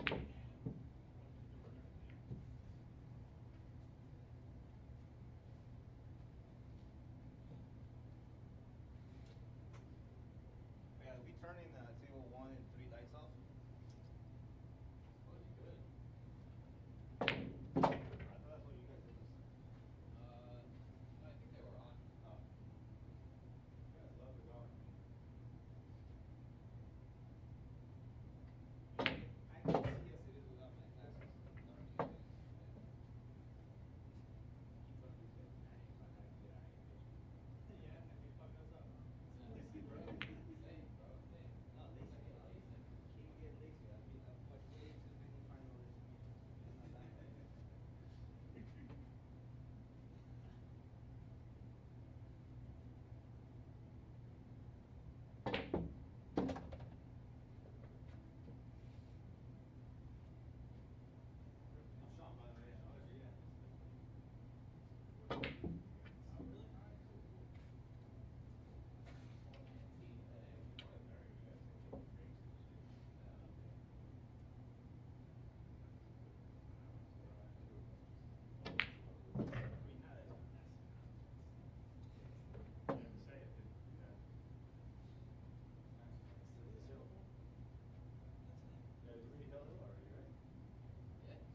Yeah, we turning table 1 and 3 lights off. Oh, you good? I thought that's what you guys did this time. I think they were on. Oh. You guys love the dark. I can see as it is without my glasses. Yeah, and you fuck us up. Lazy, bro. Same, bro. Same. No, lazy. Can't get lazy. I mean, I've watched way too many final resolutions. I'm Shawn, by the way. Oh, yeah. Oh, really? Alright, cool, cool. Yes.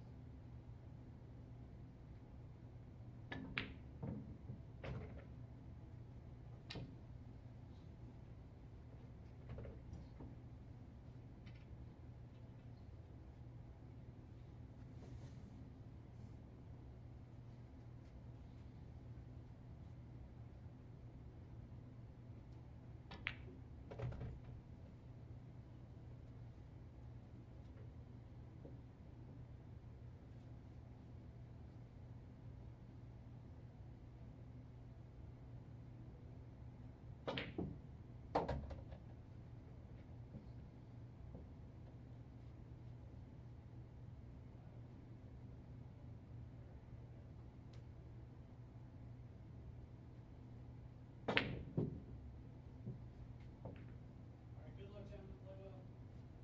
Alright, good luck, gentlemen. Play well.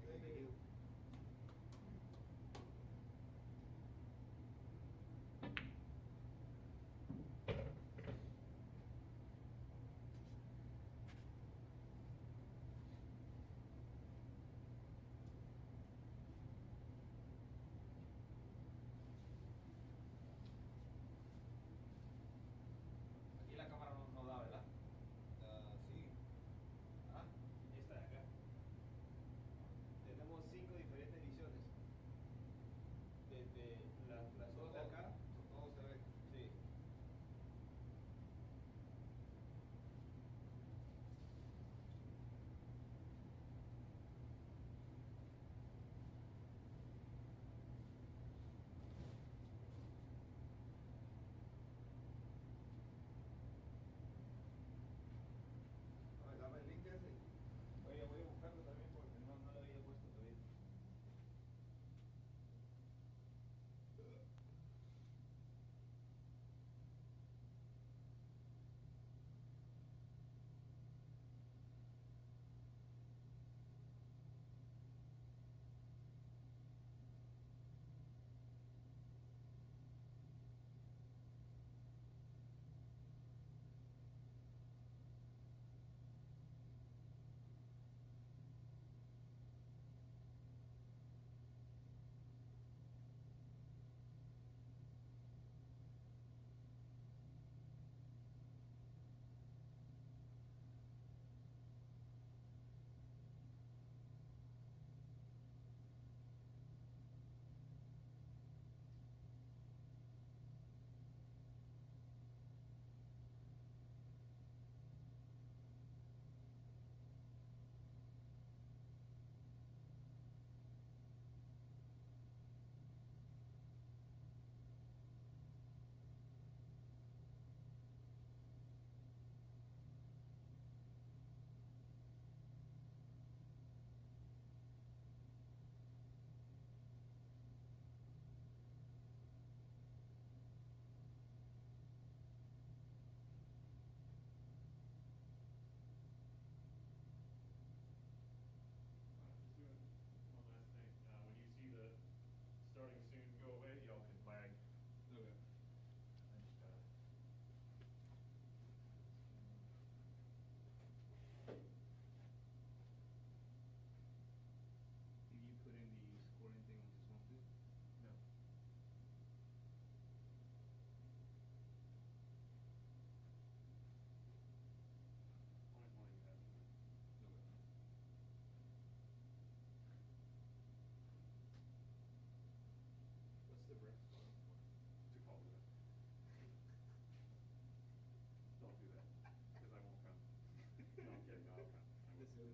Thank you.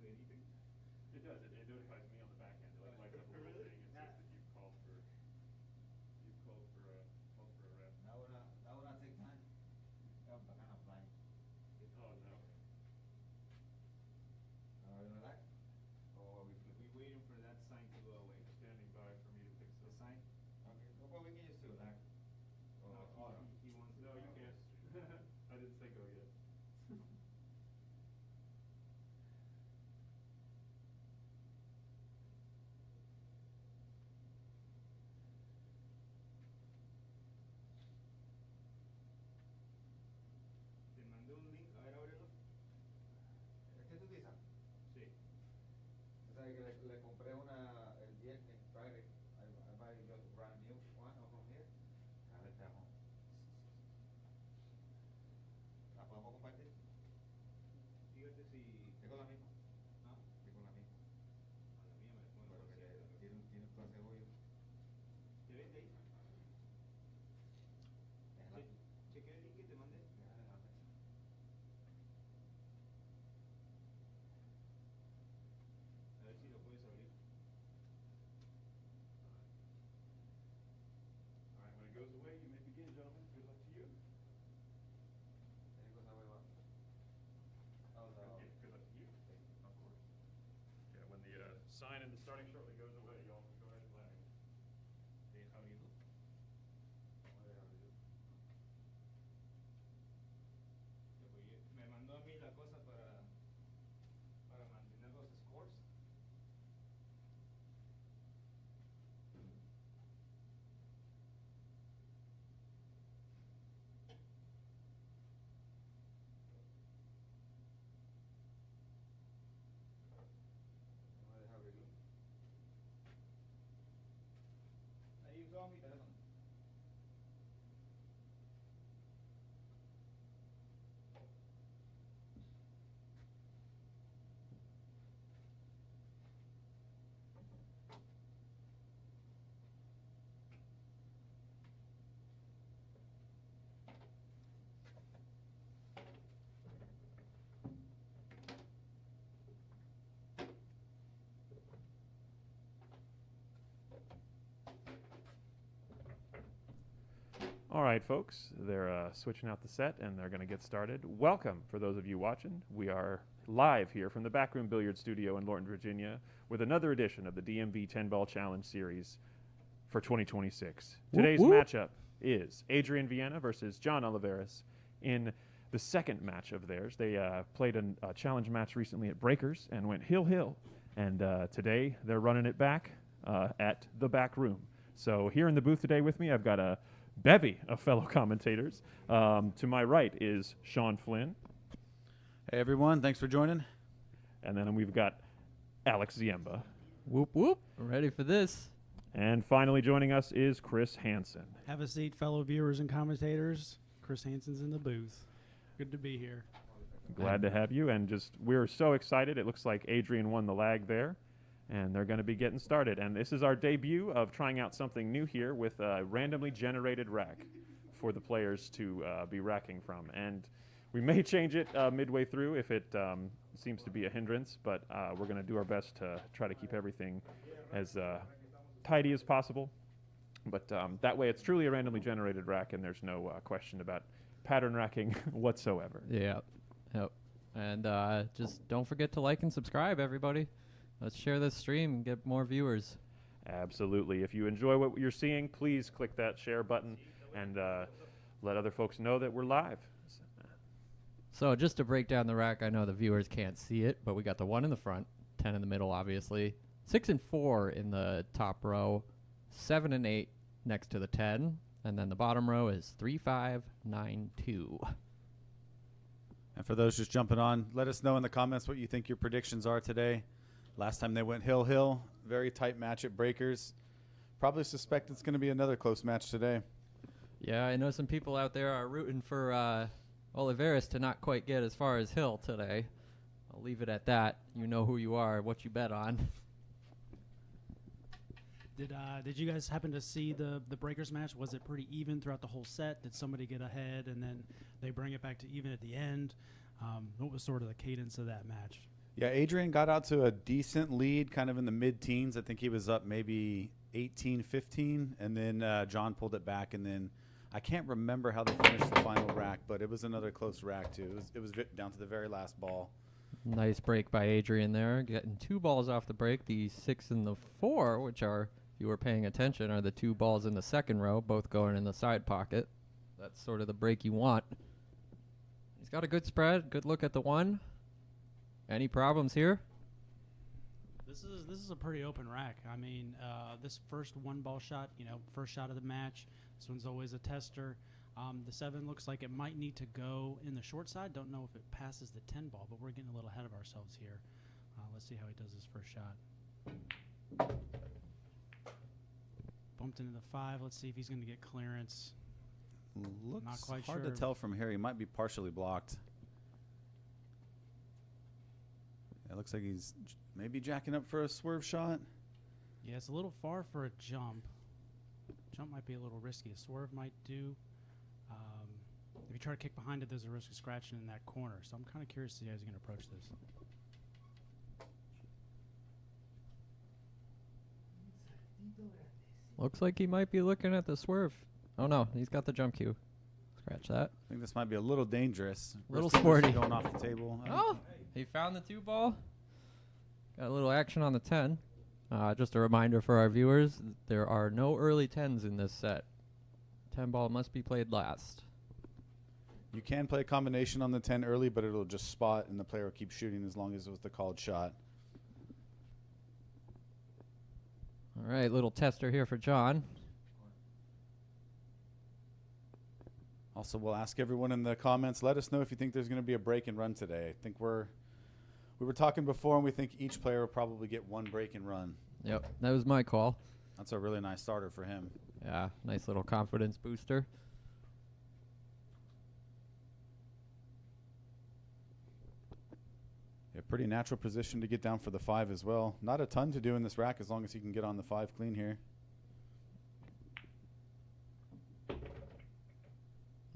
do anything? It does. It notifies me on the back end. It like lights up a little Really? thing and says that called for a rep. That would not take time. That kind of blind. Oh no. You know that? Or we flip? We waiting for that sign to go away. Standing by for me to fix The this. sign? Okay. Well, we can just do that. No, he wants. No, you can't. I didn't say go yet. Te mandé un link. A ver, ábrelo. ¿Qué tú dices? Sí. O sea, que le compré una el viernes, Friday. I buy just brand new one from here. A ver, te amo. ¿La podemos compartir? Fíjate si. Tengo la misma. Ah, Tengo la misma. a la mía me la Pero ponen que por tiene un clase de bollo. ¿Te vende ahí? Déjala. Chequea el link que te mandé. Déjala. A ver si lo puedes abrir. All right, when it goes away, you may begin, gentlemen. Good luck to you. Any cosa nueva? Oh, no. Yeah, good luck to you. Of course. Yeah, when the sign in the starting shortly goes away, y'all can go ahead and let me. Deja abrirlo. Me mandó a mí la cosa para mantener los scores. No me deja abrirlo. Ahí usaba mi teléfono. All right, folks, they're switching out the set and they're going to get started. Welcome, for those of you watching. We are live here from the BAK Room Billiards Studio in Lorton, Virginia, with another edition of the DMV 10-Ball Challenge Series for 2026. Today's matchup is Adrián Villena versus John Oliveras in the second match of theirs. They played a challenge match recently at Breakers and went hill, and today they're running it back at the BAK Room. So here in the booth today with me, I've got a bevy of fellow commentators. To my right is Shawn Flynn. Hey everyone, thanks for joining. And then we've got Alex Ziemba. Whoop whoop. Ready for this. And finally joining us is Chris Hansen. Have a seat, fellow viewers and commentators. Chris Hansen's in the booth. Good to be here. Glad to have you. And we're so excited. It looks like Adrian won the lag there. And they're going to be getting started. And this is our debut of trying out something new here with a randomly generated rack for the players to be racking from. And we may change it midway through if it seems to be a hindrance, but we're going to do our best to try to keep everything as tidy as possible. But that way it's truly a randomly generated rack, and there's no question about pattern racking whatsoever. Yeah. Yep. And just don't forget to like and subscribe, everybody. Let's share this stream and get more viewers. Absolutely. If you enjoy what you're seeing, please click that share button and let other folks know that we're live. So just to break down the rack, I know the viewers can't see it, but we got the 1 in the front, 10 in the middle, obviously, 6 and 4 in the top row, 7 and 8 next to the 10, and then the bottom row is 3, 5, 9, 2. And for those just jumping on, let us know in the comments what you think your predictions are today. Last time they went hill, very tight match at Breakers. Probably suspect it's going to be another close match today. Yeah, I know some people out there are rooting for Oliveras to not quite get as far as hill today. I'll leave it at that. You know who you are, what you bet on. Did you guys happen to see the Breakers match? Was it pretty even throughout the whole set? Did somebody get ahead and then they bring it back to even at the end? What was sort of the cadence of that match? Yeah, Adrian got out to a decent lead, kind of in the mid-teens. I think he was up maybe 18-15, and then John pulled it back, and then I can't remember how they finished the final rack, but it was another close rack too. It was down to the very last ball. Nice break by Adrian there, getting 2 balls off the break. The 6 and the 4, which are, if you were paying attention, are the 2 balls in the second row, both going in the side pocket. That's sort of the break you want. He's got a good spread, good look at the 1. Any problems here? This is a pretty open rack. I mean, this first 1-ball shot, first shot of the match. This one's always a tester. The 7 looks like it might need to go in the short side. Don't know if it passes the 10 ball, but we're getting a little ahead of ourselves here. Let's see how he does his first shot. Bumped into the 5. Let's see if he's going to get clearance. Looks Not quite hard sure. to tell from here. He might be partially blocked. It looks like he's maybe jacking up for a swerve shot. Yeah, it's a little far for a jump. Jump might be a little risky. A swerve might do. If you try to kick behind it, there's a risk of scratching in that corner. So I'm kind of curious to see how he's going to approach this. Looks like he might be looking at the swerve. Oh no, he's got the jump cue. Scratch that. I think this might be a little dangerous. Little Wrist fingers sporty. going off the table. Oh, he found the 2 ball. Got a little action on the 10. Just a reminder for our viewers, there are no early 10s in this set. 10 ball must be played last. You can play a combination on the 10 early, but it'll just spot and the player will keep shooting as long as it was the called shot. All right, little tester here for John. Also, we'll ask everyone in the comments, let us know if you think there's going to be a break and run today. I think we were talking before, and we think each player will probably get 1 break and run. Yep, that was my call. That's a really nice starter for him. Yeah, nice little confidence booster. Yeah, pretty natural position to get down for the 5 as well. Not a ton to do in this rack as long as he can get on the 5 clean here.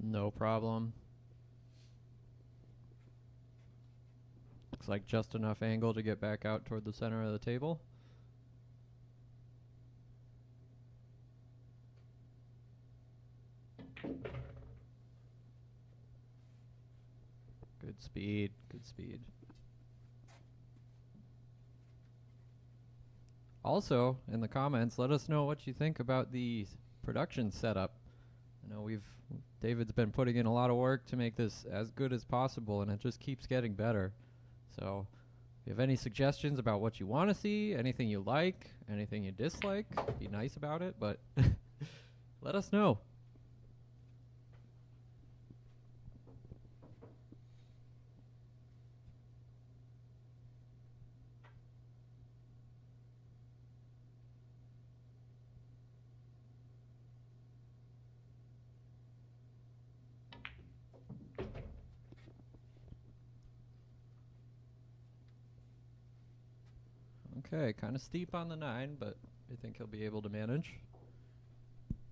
No problem. Looks like just enough angle to get back out toward the center of the table. Good speed, good speed. Also, in the comments, let us know what you think about the production setup. I know David's been putting in a lot of work to make this as good as possible, and it just keeps getting better. So, if you have any suggestions about what you want to see, anything you like, anything you dislike, be nice about it, but let us know. Okay, kind of steep on the 9, but I think he'll be able to manage.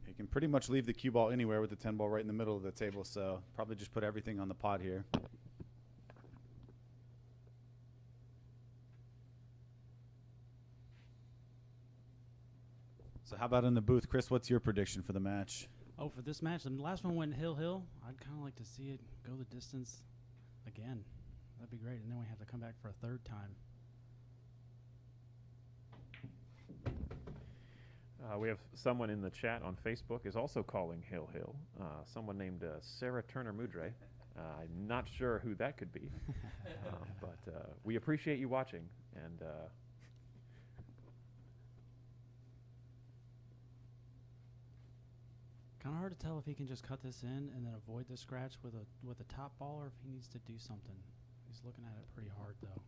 He can pretty much leave the cue ball anywhere with the 10 ball right in the middle of the table, so probably just put everything on the pot here. So how about in the booth, Chris, what's your prediction for the match? Oh, for this match, the last one went hill. I'd kind of like to see it go the distance again. That'd be great. And then we have to come back for a 3rd time. We have someone in the chat on Facebook is also calling Hill. Someone named Sarah Turner Mudre. I'm not sure who that could be, but we appreciate you watching. And Kind of hard to tell if he can just cut this in and then avoid the scratch with a top ball, or if he needs to do something. He's looking at it pretty hard though.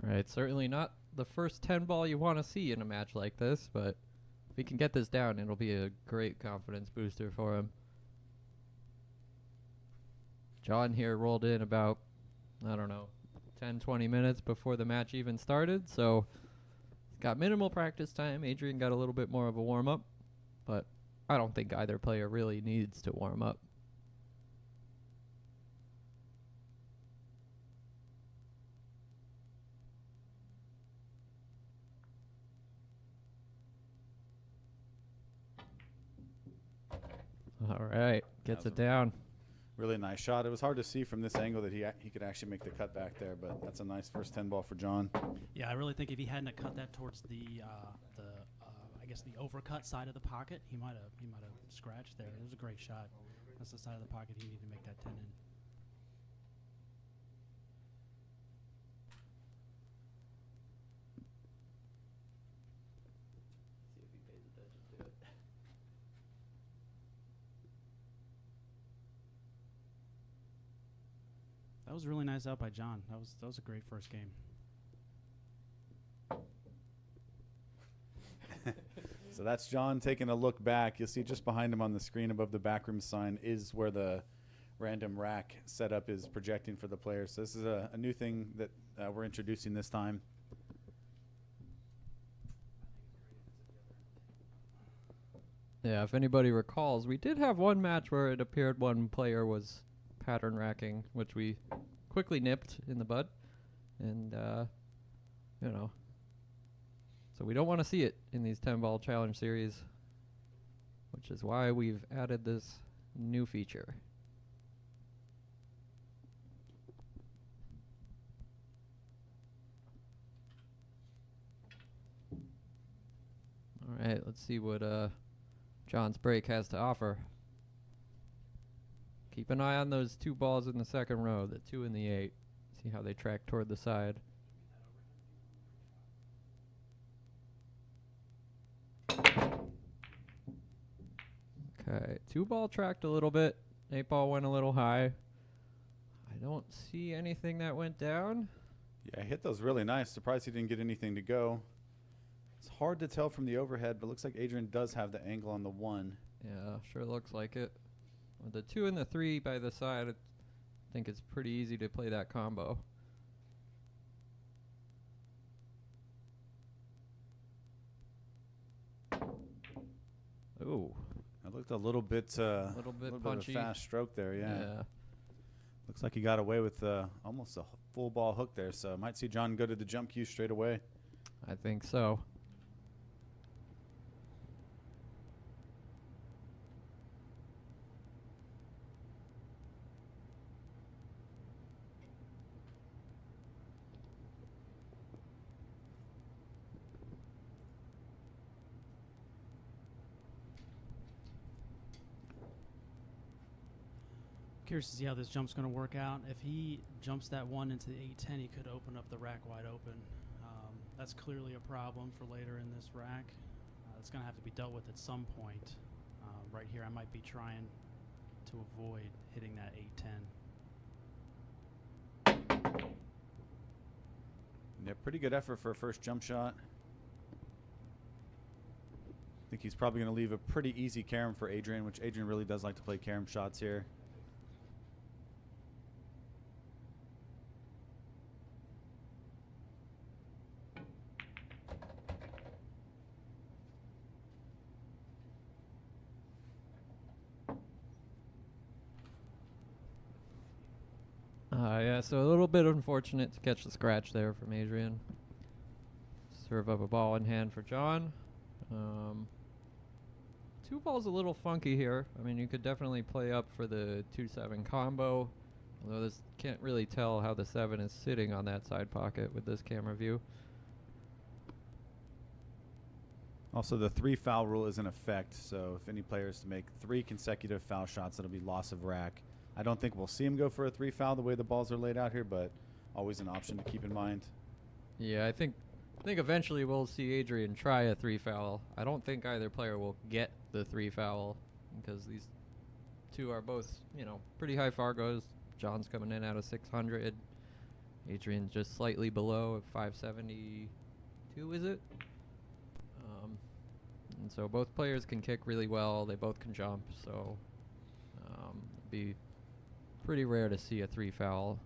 Right, certainly not the first 10 ball you want to see in a match like this, but if he can get this down, it'll be a great confidence booster for him. John here rolled in about, I don't know, 10, 20 minutes before the match even started, so he's got minimal practice time. Adrian got a little bit more of a warm-up, but I don't think either player really needs to warm up. All right, gets it down. Really nice shot. It was hard to see from this angle that he could actually make the cut back there, but that's a nice first 10 ball for John. Yeah, I really think if he hadn't have cut that towards the I guess the overcut side of the pocket, he might have scratched there. It was a great shot. That's the side of the pocket he needed to make that 10 in. See if he pays attention to it. That was really nice out by John. That was a great first game. So that's John taking a look back. You'll see just behind him on the screen above the backroom sign is where the random rack setup is projecting for the players. So this is a new thing that we're introducing this time. Yeah, if anybody recalls, we did have one match where it appeared one player was pattern racking, which we quickly nipped in the bud. And, you know, so we don't want to see it in these 10-ball challenge series, which is why we've added this new feature. All right, let's see what John's break has to offer. Keep an eye on those two balls in the second row, the 2 and the 8. See how they track toward the side. Okay, 2 ball tracked a little bit. 8 ball went a little high. I don't see anything that went down. Yeah, hit those really nice. Surprised he didn't get anything to go. It's hard to tell from the overhead, but looks like Adrian does have the angle on the 1. Yeah, sure looks like it. With the 2 and the 3 by the side, I think it's pretty easy to play that combo. Ooh. That looked a little bit, Little bit of punchy. a fast stroke there, yeah. Yeah. Looks like he got away with almost a full ball hook there, so might see John go to the jump cue straight away. I think so. Curious to see how this jump's going to work out. If he jumps that 1 into the 8-10, he could open up the rack wide open. That's clearly a problem for later in this rack. It's going to have to be dealt with at some point. Right here, I might be trying to avoid hitting that 8-10. Yeah, pretty good effort for a first jump shot. I think he's probably going to leave a pretty easy carom for Adrian, which Adrian really does like to play carom shots here. Yeah, so a little bit unfortunate to catch the scratch there from Adrian. Serve up a ball in hand for John. 2 balls a little funky here. I mean, you could definitely play up for the 2-7 combo, although this can't really tell how the 7 is sitting on that side pocket with this camera view. Also, the 3 foul rule is in effect, so if any player is to make 3 consecutive foul shots, it'll be loss of rack. I don't think we'll see him go for a 3 foul the way the balls are laid out here, but always an option to keep in mind. Yeah, I think eventually we'll see Adrian try a 3 foul. I don't think either player will get the 3 foul because these 2 are both, you know, pretty high Fargos. John's coming in out of 600. Adrian just slightly below at 572, is it? And so both players can kick really well. They both can jump, so it'd be pretty rare to see a 3 foul.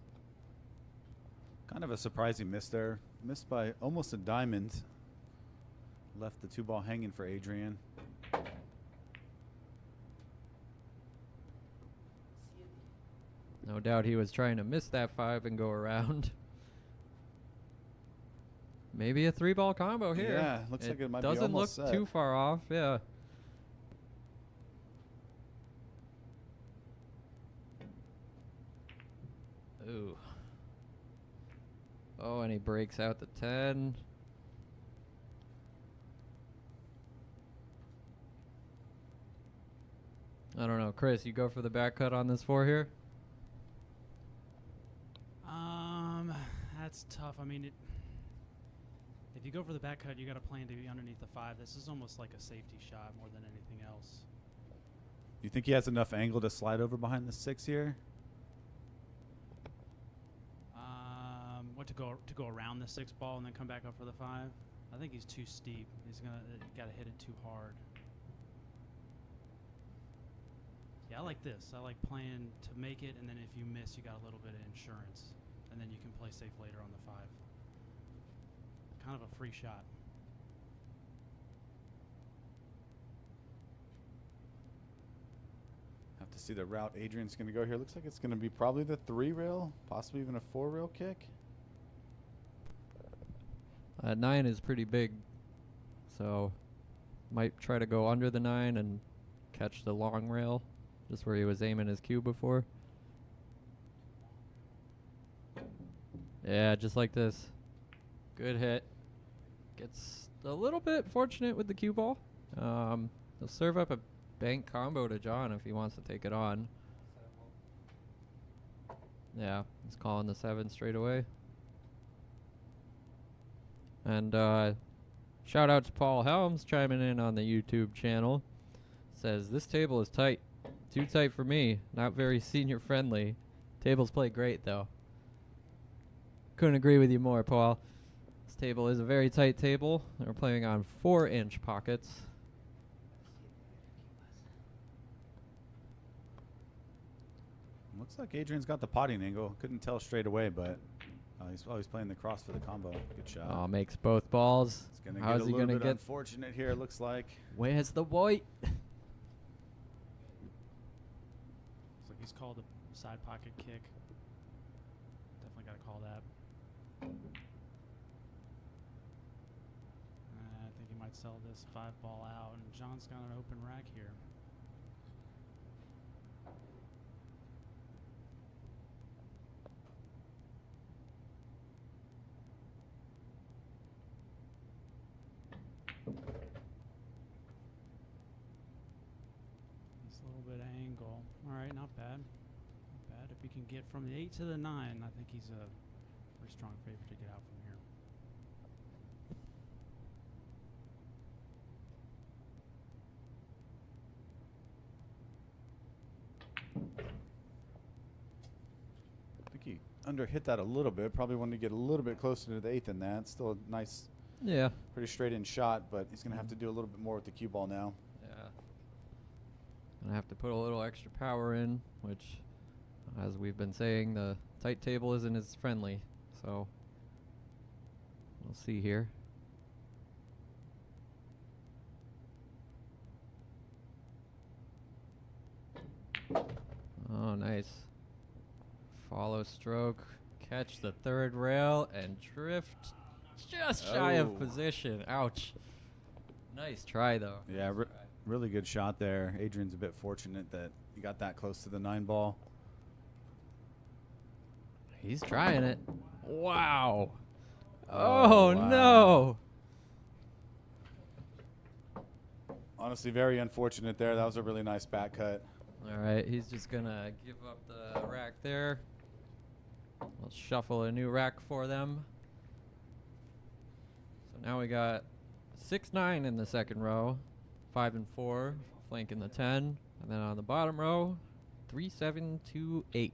Kind of a surprising miss there. Missed by almost a diamond. Left the 2 ball hanging for Adrian. No doubt he was trying to miss that 5 and go around. Maybe a 3-ball combo here. Yeah, looks like it might be doesn't look almost set. too far off. Yeah. Ooh. Oh, and he breaks out the 10. I don't know. Chris, you go for the back cut on this 4 here? That's tough. I mean, if you go for the back cut, you got to plan to be underneath the 5. This is almost like a safety shot more than anything else. You think he has enough angle to slide over behind the 6 here? What to go around the 6 ball and then come back up for the 5? I think he's too steep. He's got to hit it too hard. Yeah, I like this. I like playing to make it, and then if you miss, you got a little bit of insurance, and then you can play safe later on the 5. Kind of a free shot. Have to see the route Adrian's going to go here. Looks like it's going to be probably the 3 rail, possibly even a 4 rail kick. 9 is pretty big, so might try to go under the 9 and catch the long rail, just where he was aiming his cue before. Yeah, just like this. Good hit. Gets a little bit fortunate with the cue ball. He'll serve up a bank combo to John if he wants to take it on. Yeah, he's calling the 7 straight away. And shout out to Paul Helms chiming in on the YouTube channel. Says, this table is tight. Too tight for me. Not very senior friendly. Tables play great though. Couldn't agree with you more, Paul. This table is a very tight table. We're playing on 4-inch pockets. Looks like Adrian's got the potting angle. Couldn't tell straight away, but he's playing the cross for the combo. Good shot. Oh, makes both balls. It's gonna How's get a he little gonna bit get? unfortunate here. It looks like. Where's the white? Looks like he's called a side pocket kick. Definitely got to call that. I think he might sell this 5 ball out, and John's got an open rack here. This little bit of angle. All right, not bad. Not bad. If he can get from the 8 to the 9, I think he's a pretty strong favorite to get out from here. I think he underhit that a little bit. Probably wanted to get a little bit closer to the 8 than that. Still a nice, Yeah. pretty straight in shot, but he's gonna have to do a little bit more with the cue ball now. Yeah. Gonna have to put a little extra power in, which, as we've been saying, the tight table isn't as friendly. So we'll see here. Oh, nice. Follow stroke, catch the 3rd rail, and drift just shy of Oh. position. Ouch. Nice try, though. Yeah, Nice try. really good shot there. Adrian's a bit fortunate that he got that close to the 9 ball. He's trying it. Wow. Oh, Oh, wow. no. Honestly, very unfortunate there. That was a really nice back cut. All right, he's just going to give up the rack there. We'll shuffle a new rack for them. So now we got 6-9 in the second row, 5 and 4, flanking the 10. And then on the bottom row, 3-7-2-8.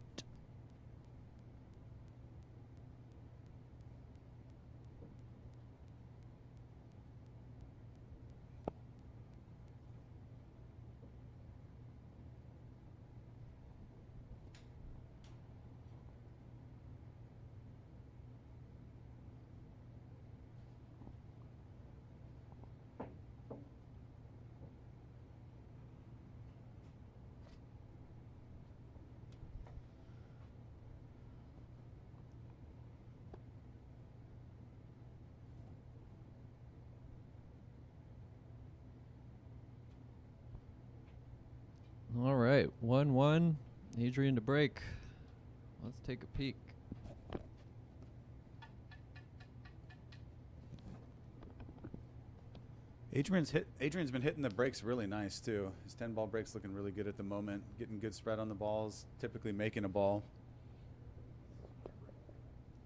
right, 1-1. Adrian to break. Let's take a peek. Adrian's been hitting the breaks really nice too. His 10-ball breaks looking really good at the moment. Getting good spread on the balls, typically making a ball.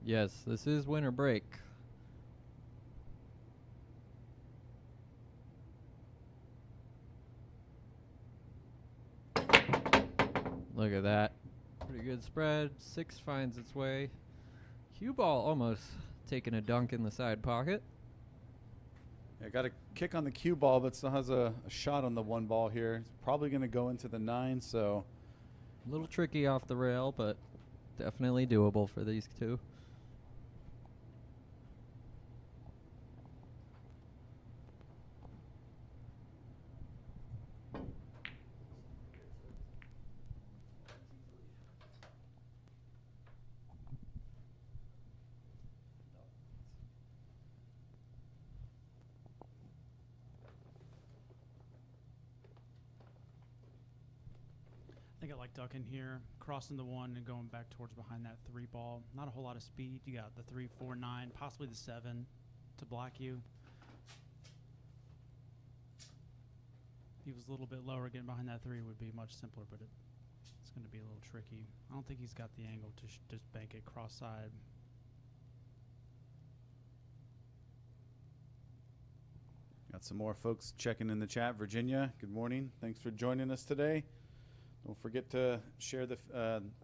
Yes, this is winner break. Look at that. Pretty good spread. 6 finds its way. Cue ball almost taking a dunk in the side pocket. Yeah, got a kick on the cue ball, but still has a shot on the 1 ball here. It's probably going to go into the 9, so. A little tricky off the rail, but definitely doable for these two. I think I like ducking here, crossing the 1 and going back towards behind that 3 ball. Not a whole lot of speed. You got the 3, 4, 9, possibly the 7 to block you. If he was a little bit lower, getting behind that 3 would be much simpler, but it's going to be a little tricky. I don't think he's got the angle to just bank it cross side. Got some more folks checking in the chat. Virginia, good morning. Thanks for joining us today. Don't forget to share the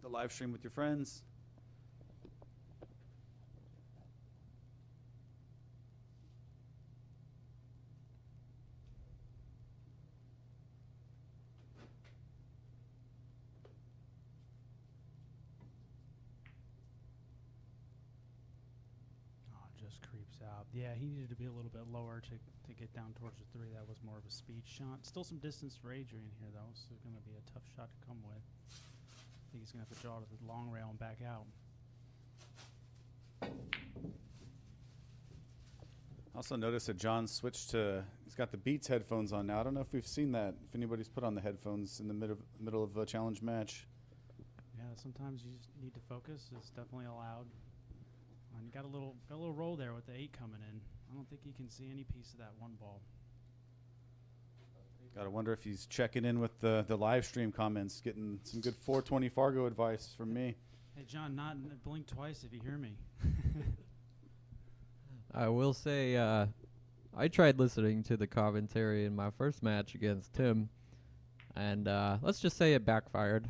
live stream with your friends. Oh, it just creeps out. Yeah, he needed to be a little bit lower to get down towards the 3. That was more of a speed shot. Still some distance for Adrian here, though, so it's going to be a tough shot to come with. I think he's going to have to draw to the long rail and back out. Also noticed that John switched to, he's got the Beats headphones on now. I don't know if we've seen that, if anybody's put on the headphones in the middle of a challenge match. Yeah, sometimes you just need to focus. It's definitely allowed. And you got a little roll there with the 8 coming in. I don't think he can see any piece of that 1 ball. Gotta wonder if he's checking in with the live stream comments, getting some good 420 Fargo advice from me. Hey, John, not blink twice if you hear me. I will say, I tried listening to the commentary in my first match against Tim, and let's just say it backfired.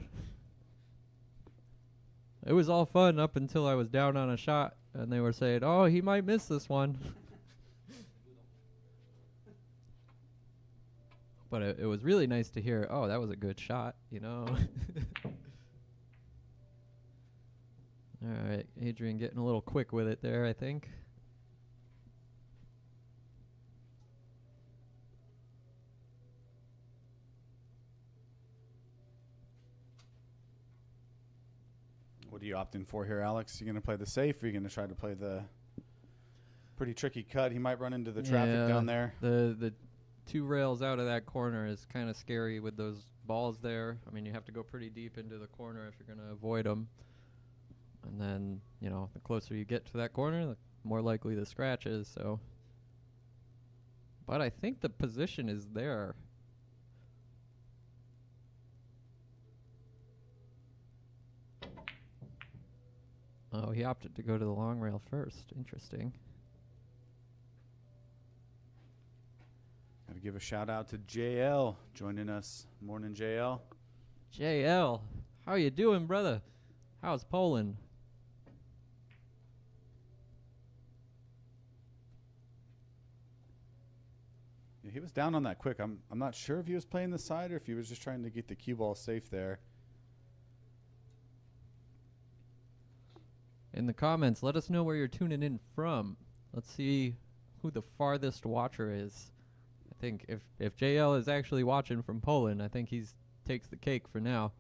It was all fun up until I was down on a shot, and they were saying, oh, he might miss this one. But it was really nice to hear, oh, that was a good shot, you know. All right, Adrian getting a little quick with it there, I think. What are you opting for here, Alex? You going to play the safe, or are you going to try to play the pretty tricky cut? He might run into the traffic down there. The 2 rails out of that corner is kind of scary with those balls there. I mean, you have to go pretty deep into the corner if you're going to avoid them. And then, you know, the closer you get to that corner, the more likely the scratch is. So, but I think the position is there. Oh, he opted to go to the long rail first. Interesting. Got to give a shout out to JL joining us. Morning, JL. JL, how you doing, brother? How's Poland? Yeah, he was down on that quick. I'm not sure if he was playing the side or if he was just trying to get the cue ball safe there. In the comments, let us know where you're tuning in from. Let's see who the farthest watcher is. I think if JL is actually watching from Poland, I think he's takes the cake for now.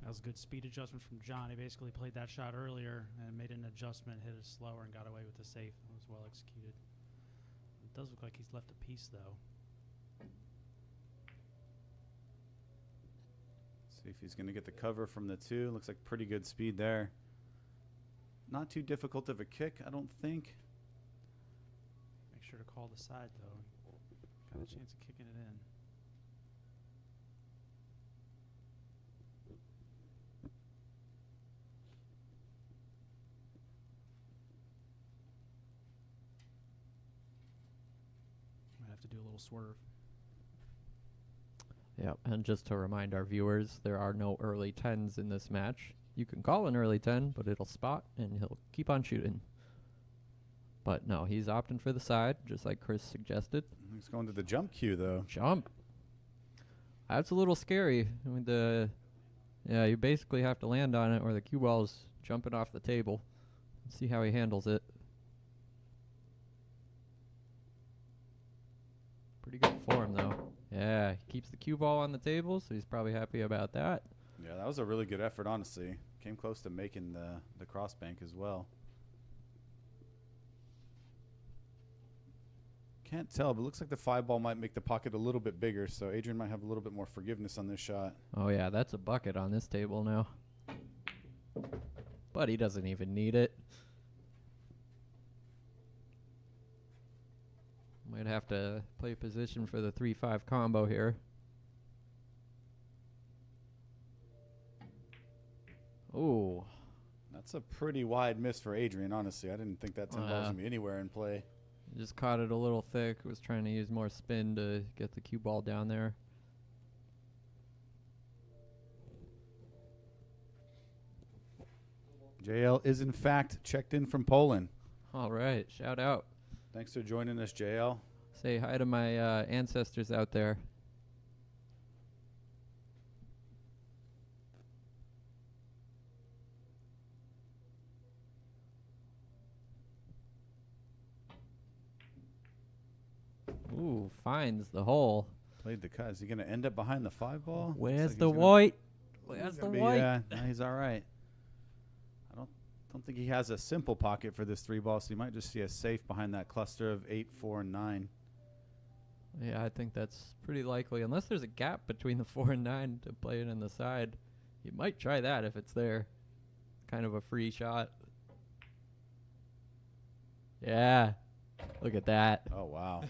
That was a good speed adjustment from John. He basically played that shot earlier and made an adjustment, hit it slower, and got away with the safe. It was well executed. It does look like he's left a piece, though. See if he's going to get the cover from the 2. Looks like pretty good speed there. Not too difficult of a kick, I don't think. Make sure to call the side, though. Got a chance of kicking it in. Might have to do a little swerve. Yeah, and just to remind our viewers, there are no early 10s in this match. You can call an early 10, but it'll spot, and he'll keep on shooting. But no, he's opting for the side, just like Chris suggested. He's going to the jump cue, though. Jump. That's a little scary. I mean, yeah, you basically have to land on it, or the cue ball's jumping off the table. See how he handles it. Pretty good form, though. Yeah, he keeps the cue ball on the table, so he's probably happy about that. Yeah, that was a really good effort, honestly. Came close to making the crossbank as well. Can't tell, but looks like the 5 ball might make the pocket a little bit bigger, so Adrian might have a little bit more forgiveness on this shot. Oh, yeah, that's a bucket on this table now. But he doesn't even need it. Might have to play position for the 3-5 combo here. Ooh. That's a pretty wide miss for Adrian, honestly. I didn't think that 10 ball was going to be anywhere in play. Just caught it a little thick. Was trying to use more spin to get the cue ball down there. JL is, in fact, checked in from Poland. All right. Shout out. Thanks for joining us, JL. Say hi to my ancestors out there. Ooh, finds the hole. Played the cut. Is he going to end up behind the 5 ball? Where's Looks like the he's gonna- white? Where's he's the gonna be- white? Yeah, no, he's all right. I don't think he has a simple pocket for this 3 ball, so you might just see a safe behind that cluster of 8, 4, and 9. Yeah, I think that's pretty likely. Unless there's a gap between the 4 and 9 to play it in the side. You might try that if it's there. Kind of a free shot. Yeah. Look at that. Oh, wow.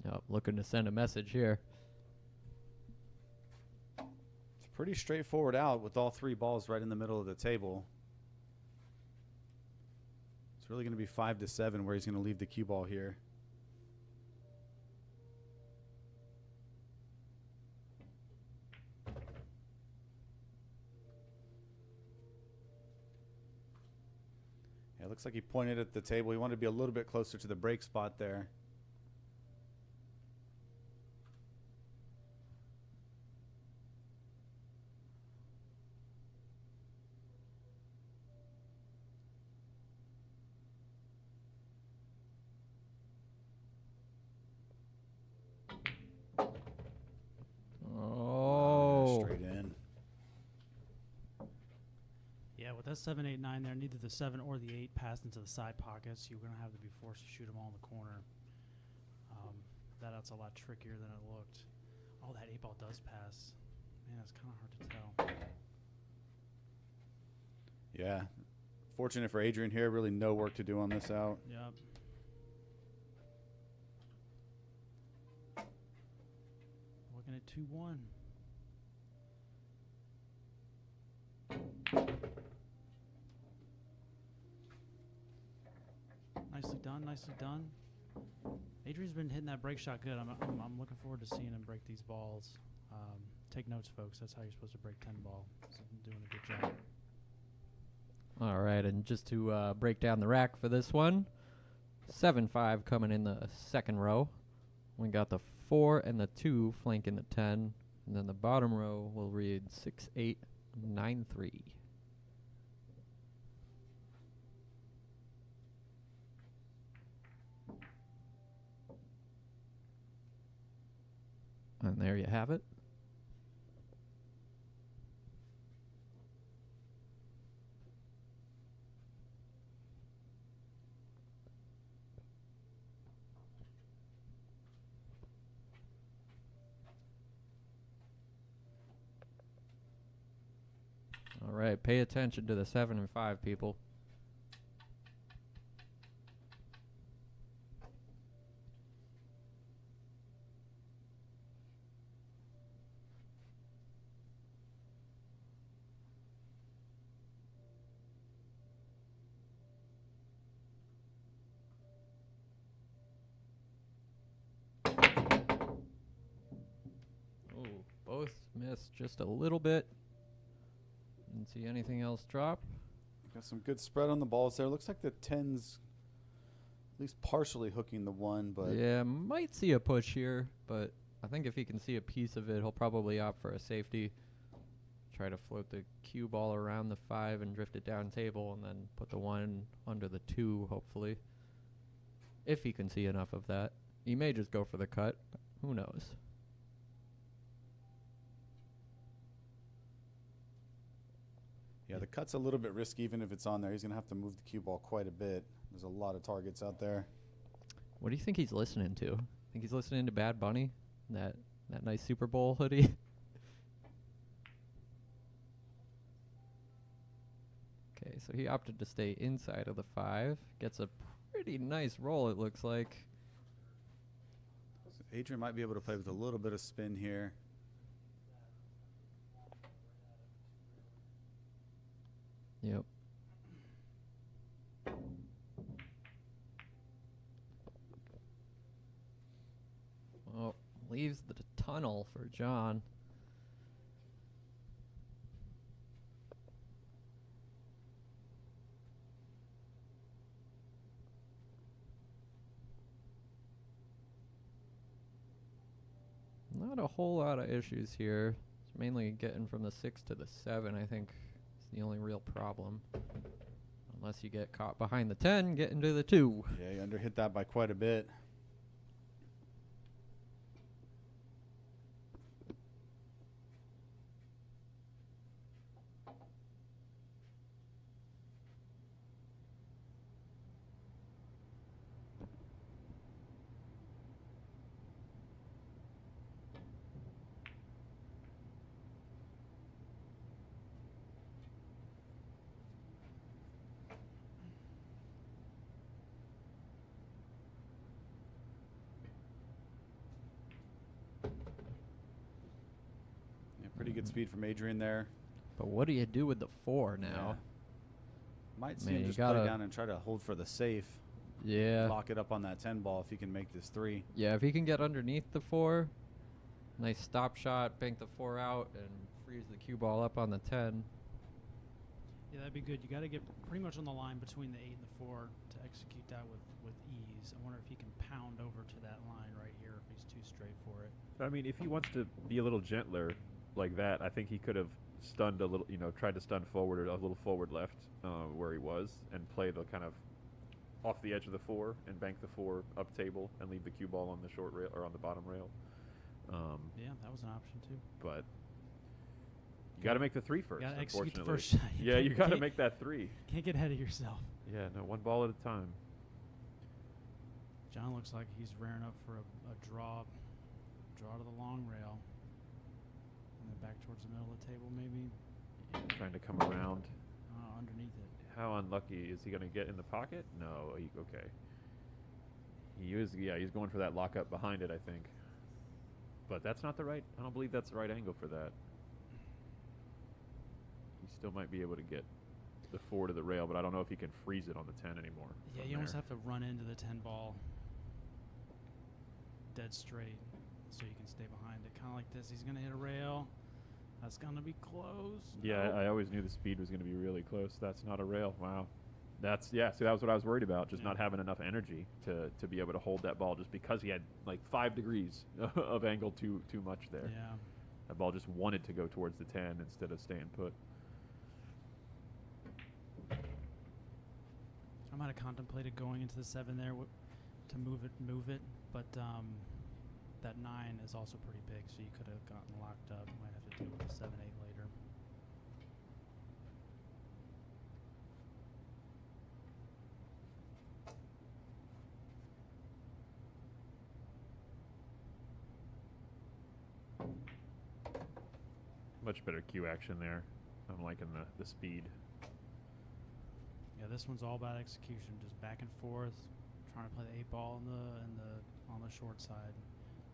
Yep, looking to send a message here. It's pretty straightforward out with all 3 balls right in the middle of the table. It's really going to be 5 to 7 where he's going to leave the cue ball here. Yeah, it looks like he pointed at the table. He wanted to be a little bit closer to the break spot there. Oh. Straight in. Yeah, with that 7, 8, 9 there, neither the 7 or the 8 passed into the side pockets. You're going to have to be forced to shoot them all in the corner. That out's a lot trickier than it looked. Oh, that 8 ball does pass. Man, it's kind of hard to tell. Yeah. Fortunate for Adrian here. Really no work to do on this out. Yep. Looking at 2-1. Nicely done, nicely done. Adrian's been hitting that break shot good. I'm looking forward to seeing him break these balls. Take notes, folks. That's how you're supposed to break 10 ball. So doing a good job. All right, and just to break down the rack for this one, 7-5 coming in the second row. We got the 4 and the 2 flanking the 10, and then the bottom row will read 6, 8, 9, 3. And there you have it. All right, pay attention to the 7 and 5, people. Oh, both missed just a little bit. Didn't see anything else drop. Got some good spread on the balls there. Looks like the 10's at least partially hooking the 1, but Yeah, might see a push here, but I think if he can see a piece of it, he'll probably opt for a safety. Try to float the cue ball around the 5 and drift it down table, and then put the 1 under the 2, hopefully. If he can see enough of that. He may just go for the cut. Who knows? yeah, the cut's a little bit risky even if it's on there. He's going to have to move the cue ball quite a bit. There's a lot of targets out there. What do you think he's listening to? Think he's listening to Bad Bunny? That nice Super Bowl hoodie? Okay, so he opted to stay inside of the 5. Gets a pretty nice roll, it looks like. Adrian might be able to play with a little bit of spin here. Yep. Well, leaves the tunnel for John. Not a whole lot of issues here. It's mainly getting from the 6 to the 7, I think, is the only real problem. Unless you get caught behind the 10, get into the 2. Yeah, he underhit that by quite a bit. Pretty good speed from Adrian there. But what do you do with the 4 now? Might see Man, him you just play gotta- down and try to hold for the safe. Yeah. Lock it up on that 10 ball if he can make this 3. Yeah, if he can get underneath the 4, nice stop shot, bank the 4 out, and freeze the cue ball up on the 10. Yeah, that'd be good. You got to get pretty much on the line between the 8 and the 4 to execute that with ease. I wonder if he can pound over to that line right here if he's too straight for it. I mean, if he wants to be a little gentler like that, I think he could have stunned a little, tried to stun forward or a little forward left where he was and play the kind of off the edge of the 4 and bank the 4 up table and leave the cue ball on the short rail or on the bottom rail. Yeah, that was an option too. But you got to make the 3 first. Gotta execute the Unfortunately, first shot. yeah, you got to can't- make that 3. Can't get ahead of yourself. Yeah, no, one ball at a time. John looks like he's rearing up for a draw to the long rail. And then back towards the middle of the table maybe. Trying to come around. Underneath it. How unlucky is he going to get in the pocket? No, okay. He is, yeah, he's going for that lockup behind it, I think. But that's not the right, I don't believe that's the right angle for that. He still might be able to get the 4 to the rail, but I don't know if he can freeze it on the 10 anymore. Yeah, from you almost there. have to run into the 10 ball dead straight so you can stay behind it. Kind of like this. He's going to hit a rail. That's going to be close. Yeah, Nope. I always knew the speed was going to be really close. That's not a rail. Wow. That's, yeah, see, that was what I was worried about, just Yeah. not having enough energy to be able to hold that ball just because he had like 5 degrees of angle too much there. Yeah. That ball just wanted to go towards the 10 instead of staying put. I might have contemplated going into the 7 there to move it, but that 9 is also pretty big, so you could have gotten locked up. Might have to deal with the 7-8 later. Much better cue action there. I'm liking the speed. Yeah, this one's all about execution, just back and forth, trying to play the 8-ball on the short side.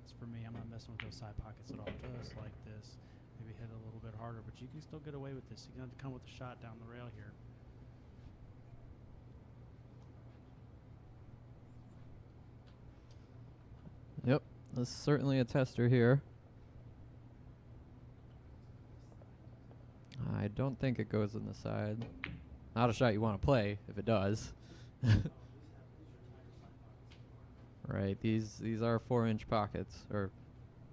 As for me, I'm not messing with those side pockets at all. Just like this, maybe hit a little bit harder, but you can still get away with this. You have to come with a shot down the rail here. Yep, this is certainly a tester here. I don't think it goes in the side. Not a shot you want to play if it does. Right, these are 4-inch pockets. Or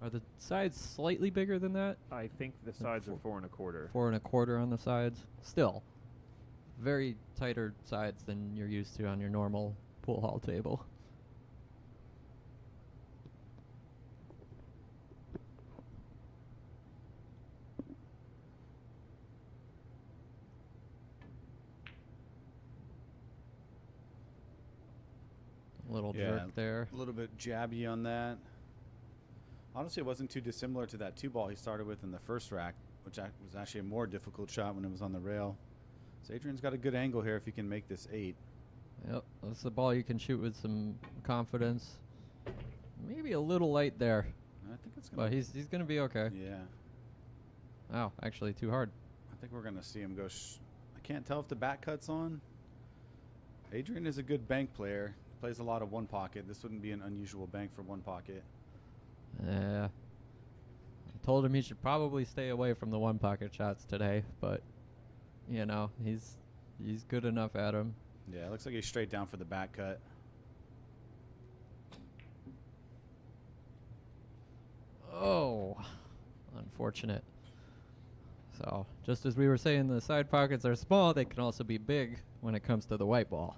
are the sides slightly bigger than that? I think the sides are 4 1/4. 4 1/4 on the sides. Still, very tighter sides than you're used to on your normal pool hall table. Little jerk there. A little bit jabby on that. Honestly, it wasn't too dissimilar to that 2-ball he started with in the first rack, which was actually a more difficult shot when it was on the rail. So Adrian's got a good angle here if he can make this 8. Yep, that's a ball you can shoot with some confidence. Maybe a little light there, I think it's gonna. but he's gonna be okay. Yeah. Wow, actually too hard. I think we're gonna see him go. I can't tell if the back cut's on. Adrian is a good bank player. Plays a lot of one pocket. This wouldn't be an unusual bank for one pocket. Yeah. I told him he should probably stay away from the one pocket shots today, but you know, he's good enough at them. Yeah, it looks like he's straight down for the back cut. Oh, unfortunate. So, just as we were saying, the side pockets are small, they can also be big when it comes to the white ball.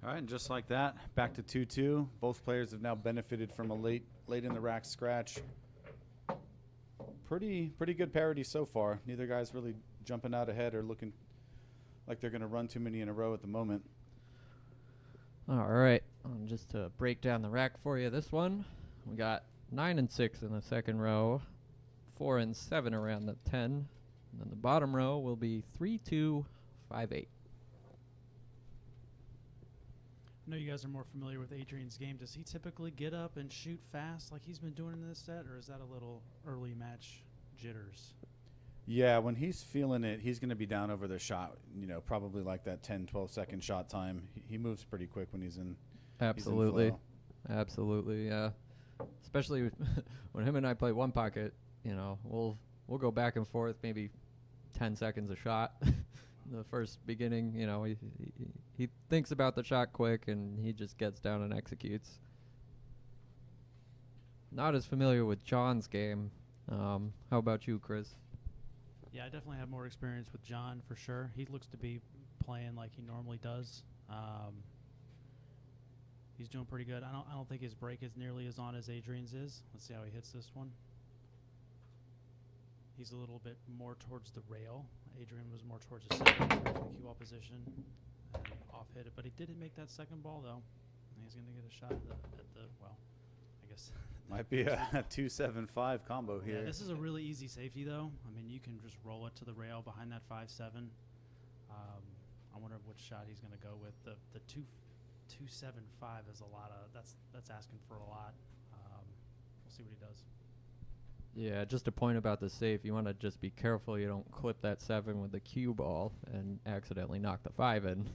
All right, and just like that, back to 2-2. Both players have now benefited from a late in the rack scratch. Pretty good parity so far. Neither guy's really jumping out ahead or looking like they're going to run too many in a row at the moment. All right, just to break down the rack for you, this one, we got 9 and 6 in the second row, 4 and 7 around the 10, and then the bottom row will be 3, 2, 5, 8. I know you guys are more familiar with Adrian's game. Does he typically get up and shoot fast like he's been doing in this set, or is that a little early match jitters? Yeah, when he's feeling it, he's going to be down over the shot, you know, probably like that 10, 12-second shot time. He moves pretty quick when he's in. Absolutely. He's in flow. Absolutely, yeah. Especially when him and I play one pocket, you know, we'll go back and forth maybe 10 seconds a shot. The first beginning, you know, he thinks about the shot quick and he just gets down and executes. Not as familiar with John's game. How about you, Chris? Yeah, I definitely have more experience with John for sure. He looks to be playing like he normally does. He's doing pretty good. I don't think his break is nearly as on as Adrian's is. Let's see how he hits this one. He's a little bit more towards the rail. Adrian was more towards the center, towards the cue ball position, and off hit it. But he didn't make that second ball though. And he's going to get a shot at the well, I guess. Might be a 2-7-5 combo here. Yeah, this is a really easy safety though. I mean, you can just roll it to the rail behind that 5-7. I wonder which shot he's going to go with. The 2-7-5 is a lot of that's asking for a lot. We'll see what he does. Yeah, just a point about the safe. You want to just be careful you don't clip that 7 with the cue ball and accidentally knock the 5 in.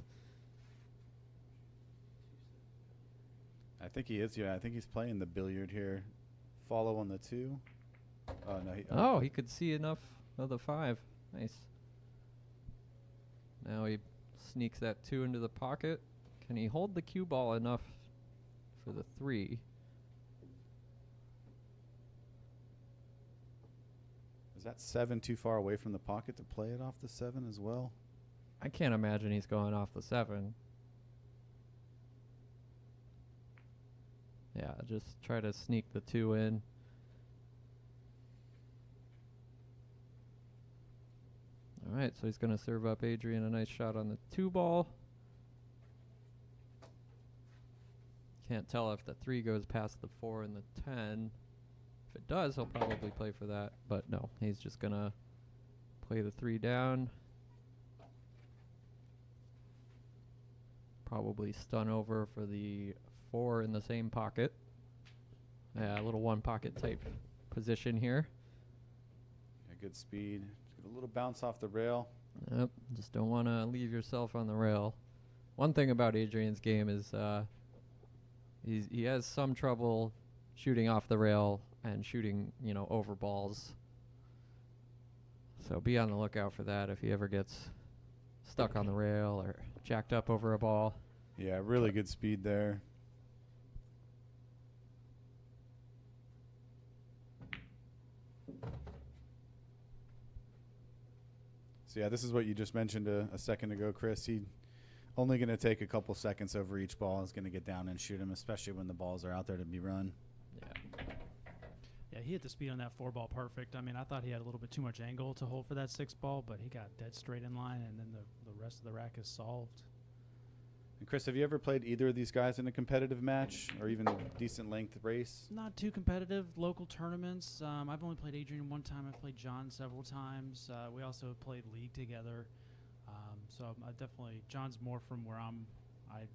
I think he is. Yeah, I think he's playing the billiard here. Follow on the 2. Oh no. Oh, he could see enough of the 5. Nice. Now he sneaks that 2 into the pocket. Can he hold the cue ball enough for the 3? Is that 7 too far away from the pocket to play it off the 7 as well? I can't imagine he's going off the 7. Yeah, just try to sneak the 2 in. All right, so he's going to serve up Adrian a nice shot on the 2 ball. Can't tell if the 3 goes past the 4 and the 10. If it does, he'll probably play for that. But no, he's just going to play the 3 down. Probably stun over for the 4 in the same pocket. Yeah, a little 1 pocket type position here. Yeah, good speed. Just get a little bounce off the rail. Yep, just don't want to leave yourself on the rail. One thing about Adrian's game is he has some trouble shooting off the rail and shooting, over balls. So be on the lookout for that if he ever gets stuck on the rail or jacked up over a ball. Yeah, really good speed there. So yeah, this is what you just mentioned a second ago, Chris. He only going to take a couple seconds over each ball. Is going to get down and shoot him, especially when the balls are out there to be run. Yeah. Yeah, he hit the speed on that 4 ball perfect. I mean, I thought he had a little bit too much angle to hold for that 6 ball, but he got dead straight in line, and then the rest of the rack is solved. And Chris, have you ever played either of these guys in a competitive match or even a decent length race? Not too competitive. Local tournaments. I've only played Adrian one time. I've played John several times. We also have played league together. So I definitely, John's more from where I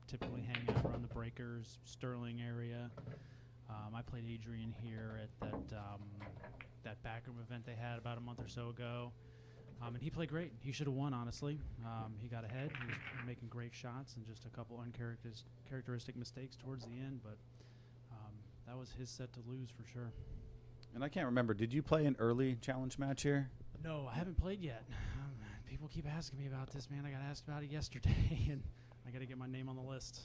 typically hang out around the Breakers, Sterling area. I played Adrian here at that BAK Room event they had about a month or so ago. And he played great. He should have won, honestly. He got ahead. He was making great shots and just a couple uncharacteristic mistakes towards the end. But that was his set to lose for sure. And I can't remember. Did you play an early challenge match here? No, I haven't played yet. People keep asking me about this, man. I got asked about it yesterday, and I got to get my name on the list.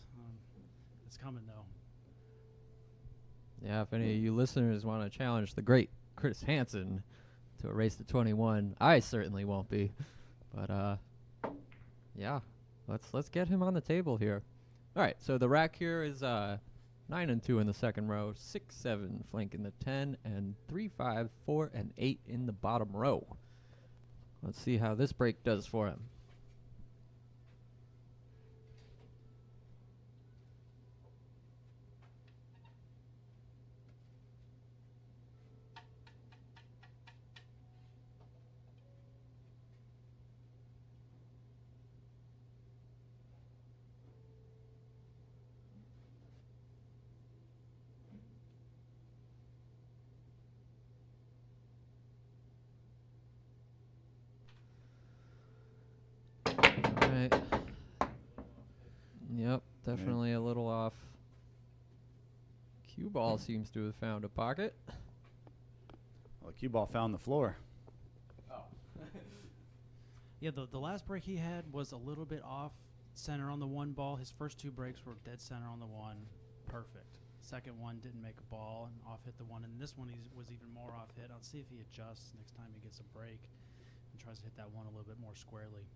It's coming, though. Yeah, if any of you listeners want to challenge the great Chris Hansen to a race to 21, I certainly won't be. But yeah, let's get him on the table here. All right, so the rack here is 9 and 2 in the second row, 6-7 flanking the 10, and 3-5, 4 and 8 in the bottom row. Let's see how this break does for him. Right. Yep, definitely a little off. Cue ball seems to have found a pocket. Well, the cue ball found the floor. Yeah, the last break he had was a little bit off center on the 1 ball. His first 2 breaks were dead center on the 1. Perfect. Second one didn't make a ball and off hit the 1. And this one was even more off hit. I'll see if he adjusts next time he gets a break and tries to hit that 1 a little bit more squarely.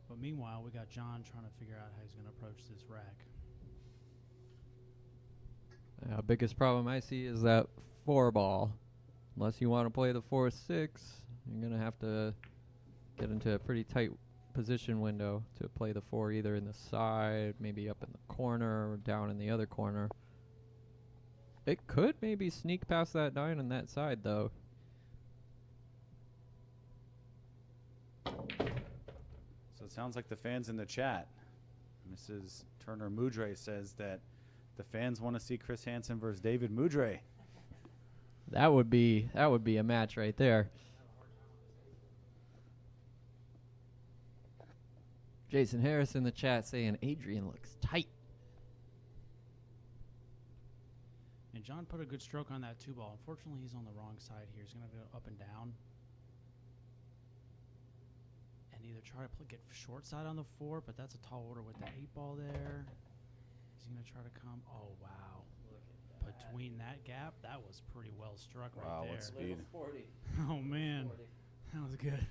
But meanwhile, we got John trying to figure out how he's going to approach this rack. Biggest problem I see is that 4 ball. Unless you want to play the 4-6, you're going to have to get into a pretty tight position window to play the 4 either in the side, maybe up in the corner, or down in the other corner. It could maybe sneak past that 9 on that side, though. So it sounds like the fans in the chat, Mrs. Turner Mudre says that the fans want to see Chris Hansen versus David Mudre. That would be a match right there. Jason Harris in the chat saying Adrian looks tight. And John put a good stroke on that 2-ball. Unfortunately, he's on the wrong side here. He's going to go up and down. And either try to get short side on the 4, but that's a tall order with the 8-ball there. He's going to try to come. Oh, wow. Between that gap, that was pretty well struck right there. Wow, what speed. Oh, man. That was good.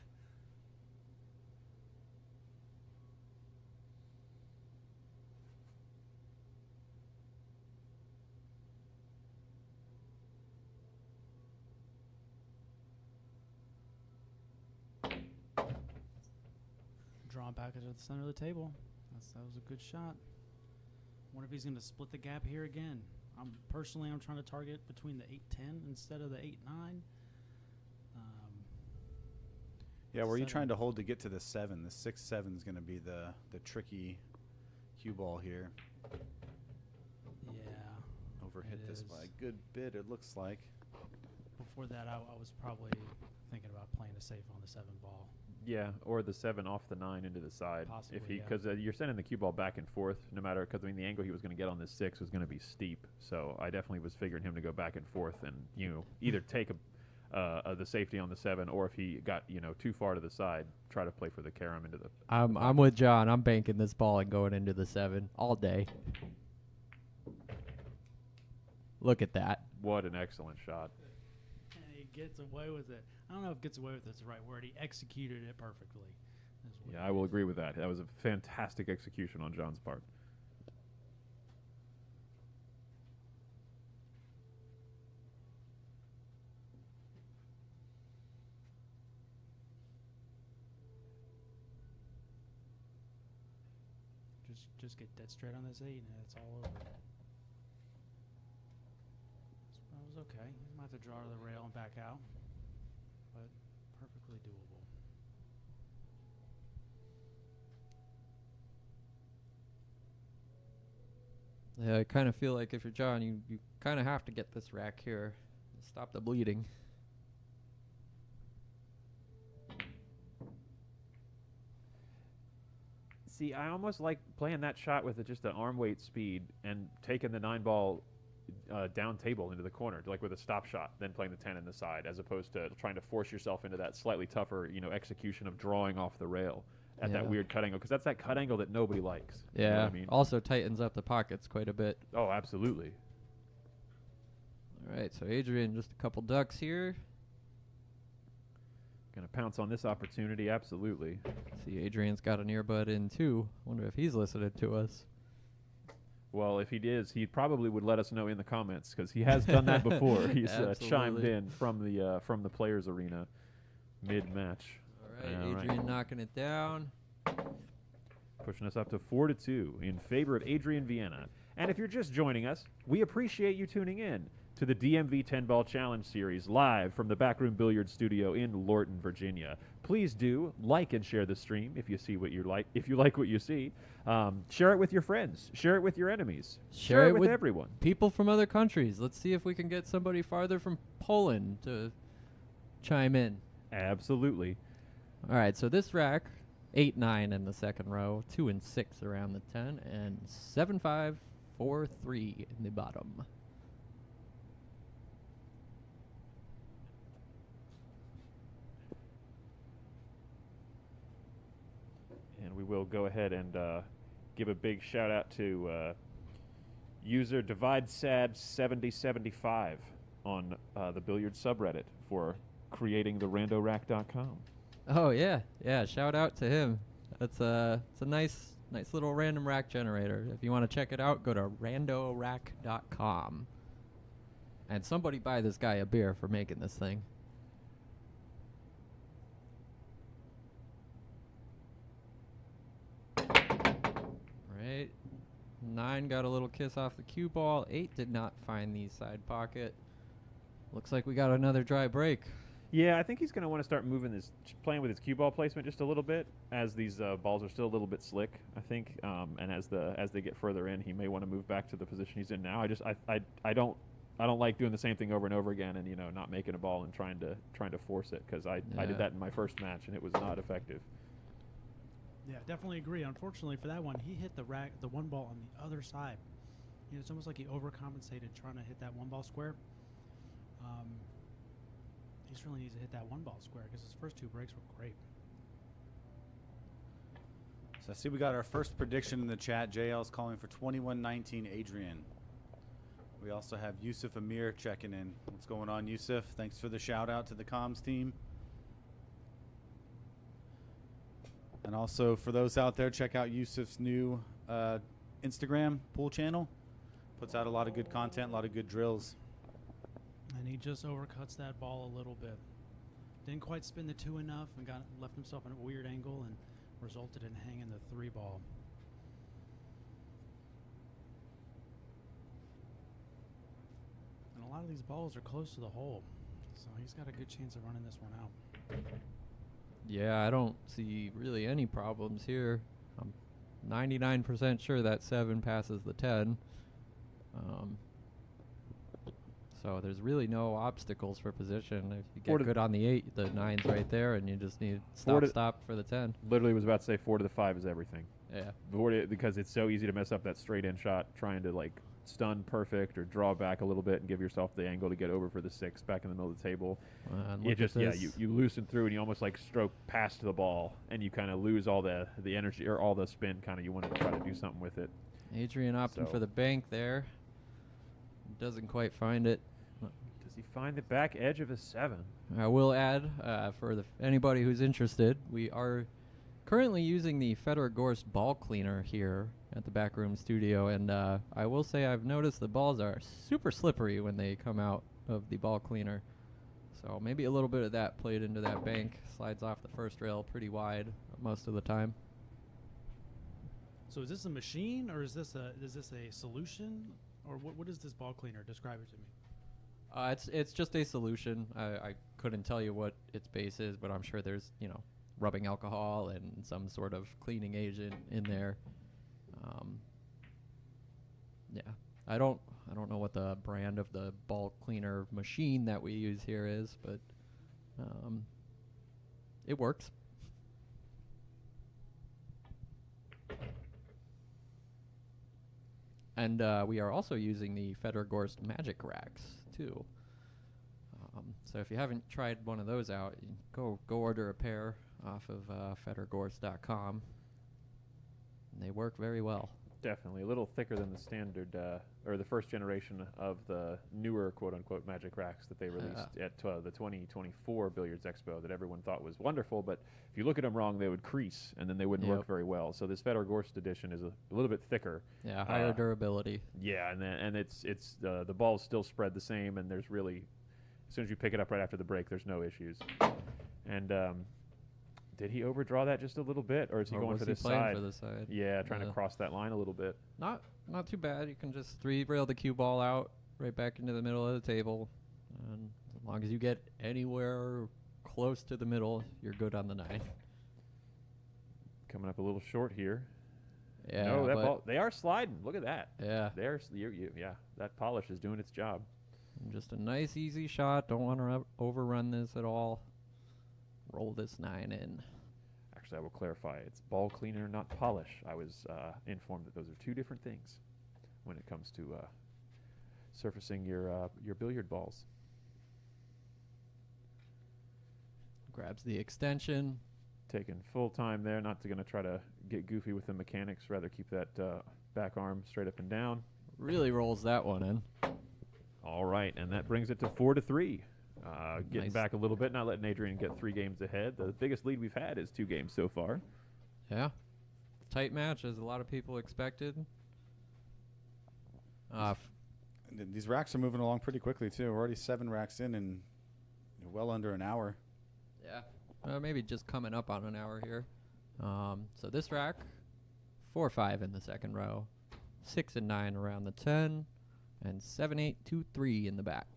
Drawn back into the center of the table. That was a good shot. Wonder if he's going to split the gap here again. I'm trying to target between the 8-10 instead of the 8-9. Yeah, were you trying to hold to get to the 7? The 6-7 is going to be the tricky cue ball here. Yeah. Overhit this by a good bit, it looks like. Before that, I was probably thinking about playing a safe on the 7 ball. Yeah, or the 7 off the 9 into the side. Possibly, if he, yeah. because you're sending the cue ball back and forth, no matter, because I mean the angle he was going to get on this 6 was going to be steep. So I definitely was figuring him to go back and forth and either take the safety on the 7, or if he got too far to the side, try to play for the carom into the. I'm with John. I'm banking this ball and going into the 7 all day. Look at that. What an excellent shot. And he gets away with it. I don't know if gets away with it's the right word. He executed it perfectly. Yeah, I will agree with that. That was a fantastic execution on John's part. Just get dead straight on this 8 and it's all over. That was okay. He might have to draw to the rail and back out, but perfectly doable. Yeah, I kind of feel like if you're John, you kind of have to get this rack here. Stop the bleeding. See, I almost like playing that shot with just an arm weight speed and taking the 9-ball down table into the corner, like with a stop shot, then playing the 10 in the side, as opposed to trying to force yourself into that slightly tougher, execution of drawing off the rail at that weird cut angle, because that's that cut angle that nobody likes. Yeah. You know what I mean? Also tightens up the pockets quite a bit. Oh, absolutely. All right, so Adrian, just a couple ducks here. Gonna pounce on this opportunity, absolutely. See, Adrian's got an earbud in too. Wonder if he's listening to us. Well, if he is, he probably would let us know in the comments, because he has done that before. He's chimed in from the players' arena mid-match. All right, Adrian knocking it down. Pushing us up to 4-2 in favor of Adrián Villena. And if you're just joining us, we appreciate you tuning in to the DMV 10-Ball Challenge Series live from the BAK Room Billiards Studio in Lorton, Virginia. Please do like and share the stream if you see what you like. If you like what you see, share it with your friends. Share it with your enemies. Share it with everyone. People from other countries. Let's see if we can get somebody farther from Poland to chime in. Absolutely. All right, so this rack, 8-9 in the second row, 2 and 6 around the 10, and 7-5, 4-3 in the bottom. And we will go ahead and give a big shout out to user DivideSad7075 on the billiard subreddit for creating the randorack.com. Oh yeah, shout out to him. It's a nice little random rack generator. If you want to check it out, go to randorack.com. And somebody buy this guy a beer for making this thing. Right. 9 got a little kiss off the cue ball. 8 did not find the side pocket. Looks like we got another dry break. Yeah, I think he's going to want to start playing with his cue ball placement just a little bit, as these balls are still a little bit slick, I think. And as they get further in, he may want to move back to the position he's in now. I don't don't like doing the same thing over and over again, and not making a ball and trying to force it, because I did that in my first match and it was not effective. Yeah, definitely agree. Unfortunately for that one, he hit the one ball on the other side. It's almost like he overcompensated trying to hit that one ball square. He just really needs to hit that one ball square because his first 2 breaks were great. So I see we got our first prediction in the chat. JL's calling for 21-19 Adrian. We also have Yusuf Amir checking in. What's going on, Yusuf? Thanks for the shout out to the comms team. And also, for those out there, check out Yusuf's new Instagram pool channel. Puts out a lot of good content, a lot of good drills. And he just overcuts that ball a little bit. Didn't quite spin the 2 enough and left himself in a weird angle and resulted in hanging the 3 ball. And a lot of these balls are close to the hole, so he's got a good chance of running this one out. Yeah, I don't see really any problems here. I'm 99% sure that 7 passes the 10. So there's really no obstacles for position. If you get good on the 8, the 9's right there, and you just need stop for the 10. Literally was about to say 4 to the 5 is everything. Yeah. Because it's so easy to mess up that straight in shot, trying to like stun perfect or draw back a little bit and give yourself the angle to get over for the 6 back in the middle of the table. You loosen through and you almost like stroke past the ball and you kind of lose all the energy or all the spin kind of you wanted to try to do something with it. Adrian opting for the bank there. Doesn't quite find it. Does he find the back edge of a 7? I will add, for anybody who's interested, we are currently using the Federer Gorst ball cleaner here at the BAK Room Studio, and I will say I've noticed the balls are super slippery when they come out of the ball cleaner. So maybe a little bit of that played into that bank. Slides off the first rail pretty wide most of the time. So is this a machine or is this a solution? Or what is this ball cleaner? Describe it to me. It's just a solution. I couldn't tell you what its base is, but I'm sure there's rubbing alcohol and some sort of cleaning agent in there. Yeah, I don't know what the brand of the ball cleaner machine that we use here is, but it works. And we are also using the Federer Gorst Magic Racks too. So if you haven't tried one of those out, you go order a pair off of federergorst.com. And they work very well. Definitely. A little thicker than the standard, or the first generation of the newer quote-unquote Magic Racks that they released at the 2024 Billiards Expo that everyone thought was wonderful, but if you look at them wrong, they would crease, and then they wouldn't work very well. So this Federer Gorst edition is a little bit thicker. Yeah, higher durability. Yeah, and it's the balls still spread the same, and there's really, as soon as you pick it up right after the break, there's no issues. And did he overdraw that just a little bit, or is he going for this side? For the side? Yeah, trying to cross that line a little bit. Not too bad. You can just 3-rail the cue ball out right back into the middle of the table, and as long as you get anywhere close to the middle, you're good on the 9. Coming up a little short here. Yeah, no, that ball, they are sliding. Look at that. Yeah, yeah, that polish is doing its job. And just a nice, easy shot. Don't want to overrun this at all. Roll this 9 in. Actually, I will clarify. It's ball cleaner, not polish. I was informed that those are 2 different things when it comes to surfacing your billiard balls. Grabs the extension. Taking full time there. Not going to try to get goofy with the mechanics. Rather keep that back arm straight up and down. Really rolls that one in. All right, and that brings it to 4-3. Getting Nice. back a little bit, not letting Adrian get 3 games ahead. The biggest lead we've had is 2 games so far. Yeah. Tight match, as a lot of people expected. These racks are moving along pretty quickly, too. We're already 7 racks in well under an hour. Yeah. Maybe just coming up on an hour here. So this rack, 4-5 in the second row, 6 and 9 around the 10, and 7-8, 2-3 in the back.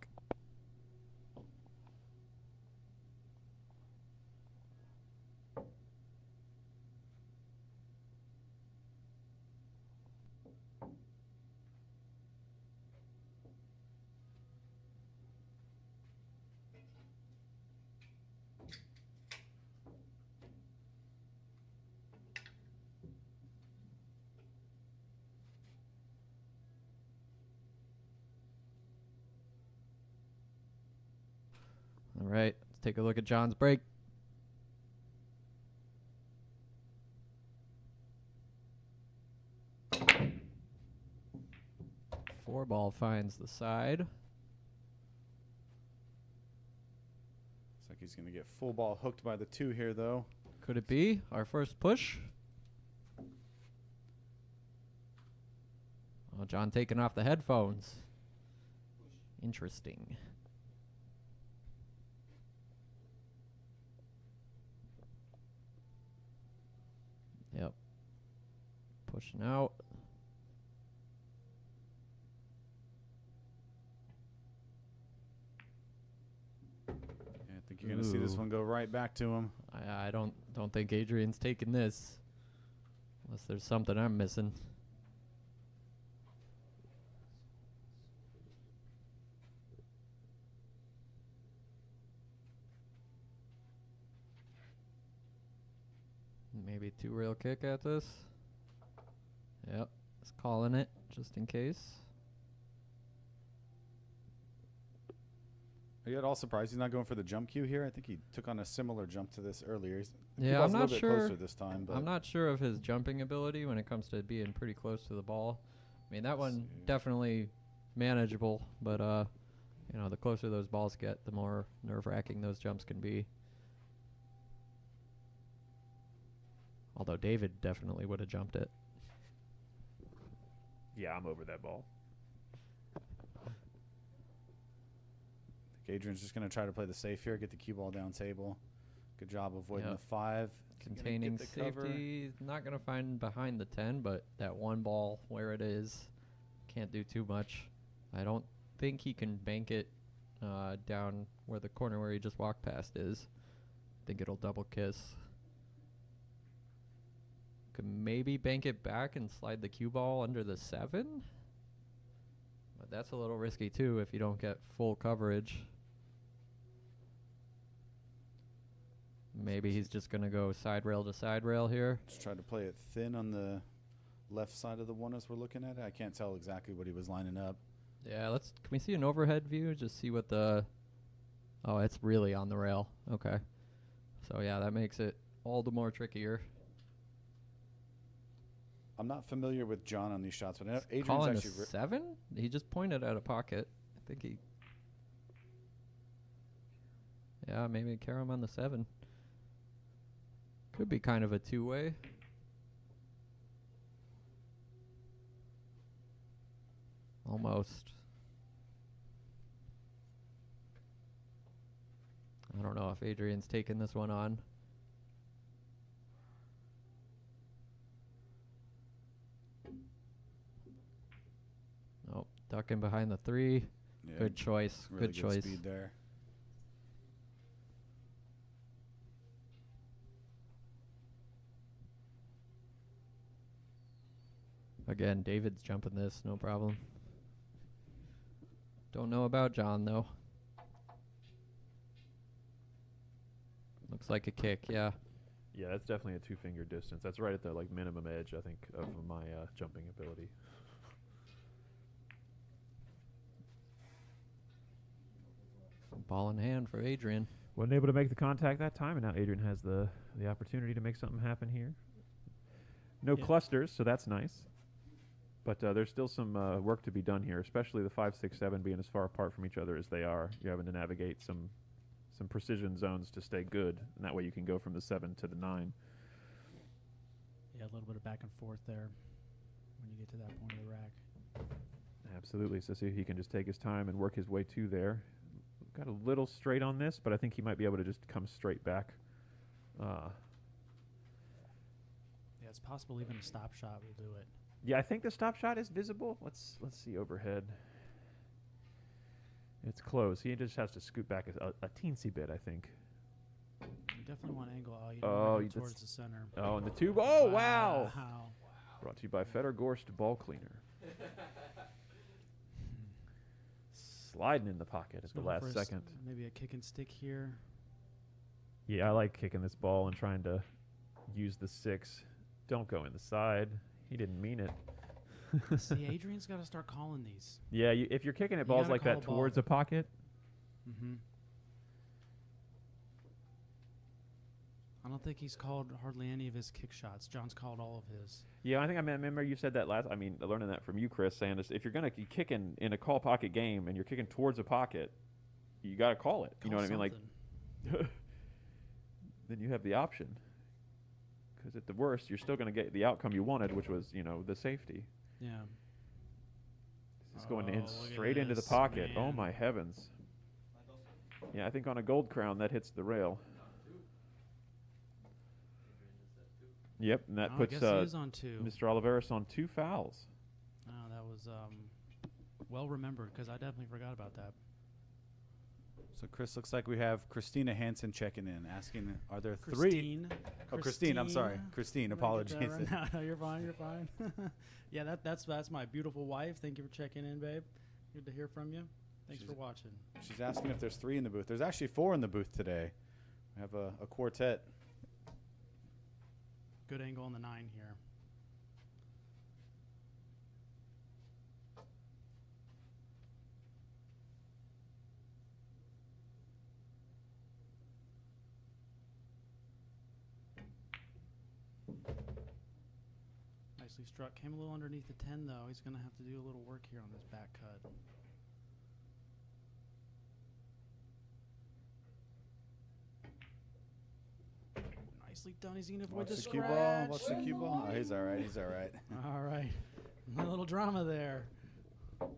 All right, let's take a look at John's break. Four ball finds the side. Looks like he's going to get full ball hooked by the 2 here, though. Could it be our first push? Oh, John taking off the headphones. Interesting. Yep. Pushing out. Yeah, I think you're going to see this Ooh. one go right back to him. I don't think Adrian's taking this. Unless there's something I'm missing. Maybe 2 rail kick at this. Yep, just calling it just in case. Are you at all surprised he's not going for the jump cue here? I think he took on a similar jump to this earlier. The cue Yeah, ball's I'm a not little bit sure. closer this time, but I'm not sure of his jumping ability when it comes to being pretty close to the ball. I mean, that one see. definitely manageable, but you know, the closer those balls get, the more nerve-wracking those jumps can be. Although David definitely would have jumped it. Yeah, I'm over that ball. I think Adrian's just going to try to play the safe here, get the cue ball down table. Good job avoiding Yep. the 5. Is he gonna Containing get the cover? safety, not going to find behind the 10, but that one ball where it is, can't do too much. I don't think he can bank it down where the corner where he just walked past is. I think it'll double kiss. Could maybe bank it back and slide the cue ball under the 7. But that's a little risky too if you don't get full coverage. Maybe he's just going to go side rail to side rail here. Just try to play it thin on the left side of the one as we're looking at it. I can't tell exactly what he was lining up. Yeah, can we see an overhead view? Just see what the... Oh, it's really on the rail. Okay. So yeah, that makes it all the more trickier. I'm not familiar with John on these shots, but I know Adrian's Calling a actually... 7? He just pointed at a pocket. I think he... Yeah, maybe carry him on the 7. Could be kind of a 2-way. Almost. I don't know if Adrian's taking this one on. Nope, ducking behind the 3. Yeah, Good choice. really Good choice. speed there. Again, David's jumping this, no problem. Don't know about John, though. Looks like a kick, yeah. Yeah, that's definitely a 2-finger distance. That's right at the minimum edge, I think, of my jumping ability. Ball in hand for Adrian. Wasn't able to make the contact that time, and now Adrian has the opportunity to make something happen here. No Yeah. clusters, so that's nice. But there's still some work to be done here, especially the 5, 6, 7 being as far apart from each other as they are. You're having to navigate some precision zones to stay good, and that way you can go from the 7 to the 9. Yeah, a little bit of back and forth there when you get to that point of the rack. Absolutely. So see if he can just take his time and work his way to there. Got a little straight on this, but I think he might be able to just come straight back. Yeah, it's possible even a stop shot will do it. Yeah, I think the stop shot is visible. Let's see overhead. It's close. He just has to scoot back a teensy bit, I think. You definitely want to angle out. You Oh, don't want you- to go towards the center. Oh, and the tube. Oh, wow. Wow. Brought to you by Federgorst Ball Cleaner. Sliding in the pocket at the Go last for a second. maybe a kick and stick here. Yeah, I like kicking this ball and trying to use the 6. Don't go in the side. He didn't mean it. See, Adrian's got to start calling these. Yeah, if you're kicking at You balls gotta like that call a ball. towards a pocket, Mm-hmm. I don't think he's called hardly any of his kick shots. John's called all of his. Yeah, I remember you said that last. I mean, learning that from you, Chris, saying this, if you're going to be kicking in a call pocket game and you're kicking towards a pocket, you got to call it. You know what I mean? Like, then you have the option. Because at the worst, you're still going to get the outcome you wanted, which was, the safety. Yeah. It's going in look at straight into the this, pocket. Oh man. my heavens. Yeah, I think on a gold crown that hits the rail. Yep, and that Oh, I puts guess he is on 2. Mr. Oliveras on 2 fouls. Oh, that was well remembered because I definitely forgot about that. So, Chris, looks like we have Christina Hansen checking in, asking, are there 3? Christine. Oh, Christine, I'm sorry. Christine, Did I get apologies. that right? No, you're fine. You're fine. Yeah, that's my beautiful wife. Thank you for checking in, babe. Good to hear from you. Thanks for watching. She's asking if there's 3 in the booth. There's actually 4 in the booth today. We have a quartet. Good angle on the 9 here. Nicely struck. Came a little underneath the 10, though. He's going to have to do a little work here on this back cut. Nicely done. He's going to avoid Watch the the cue ball. scratch. Watch the cue ball. Oh, he's all right. He's all right. All right. A little drama there. All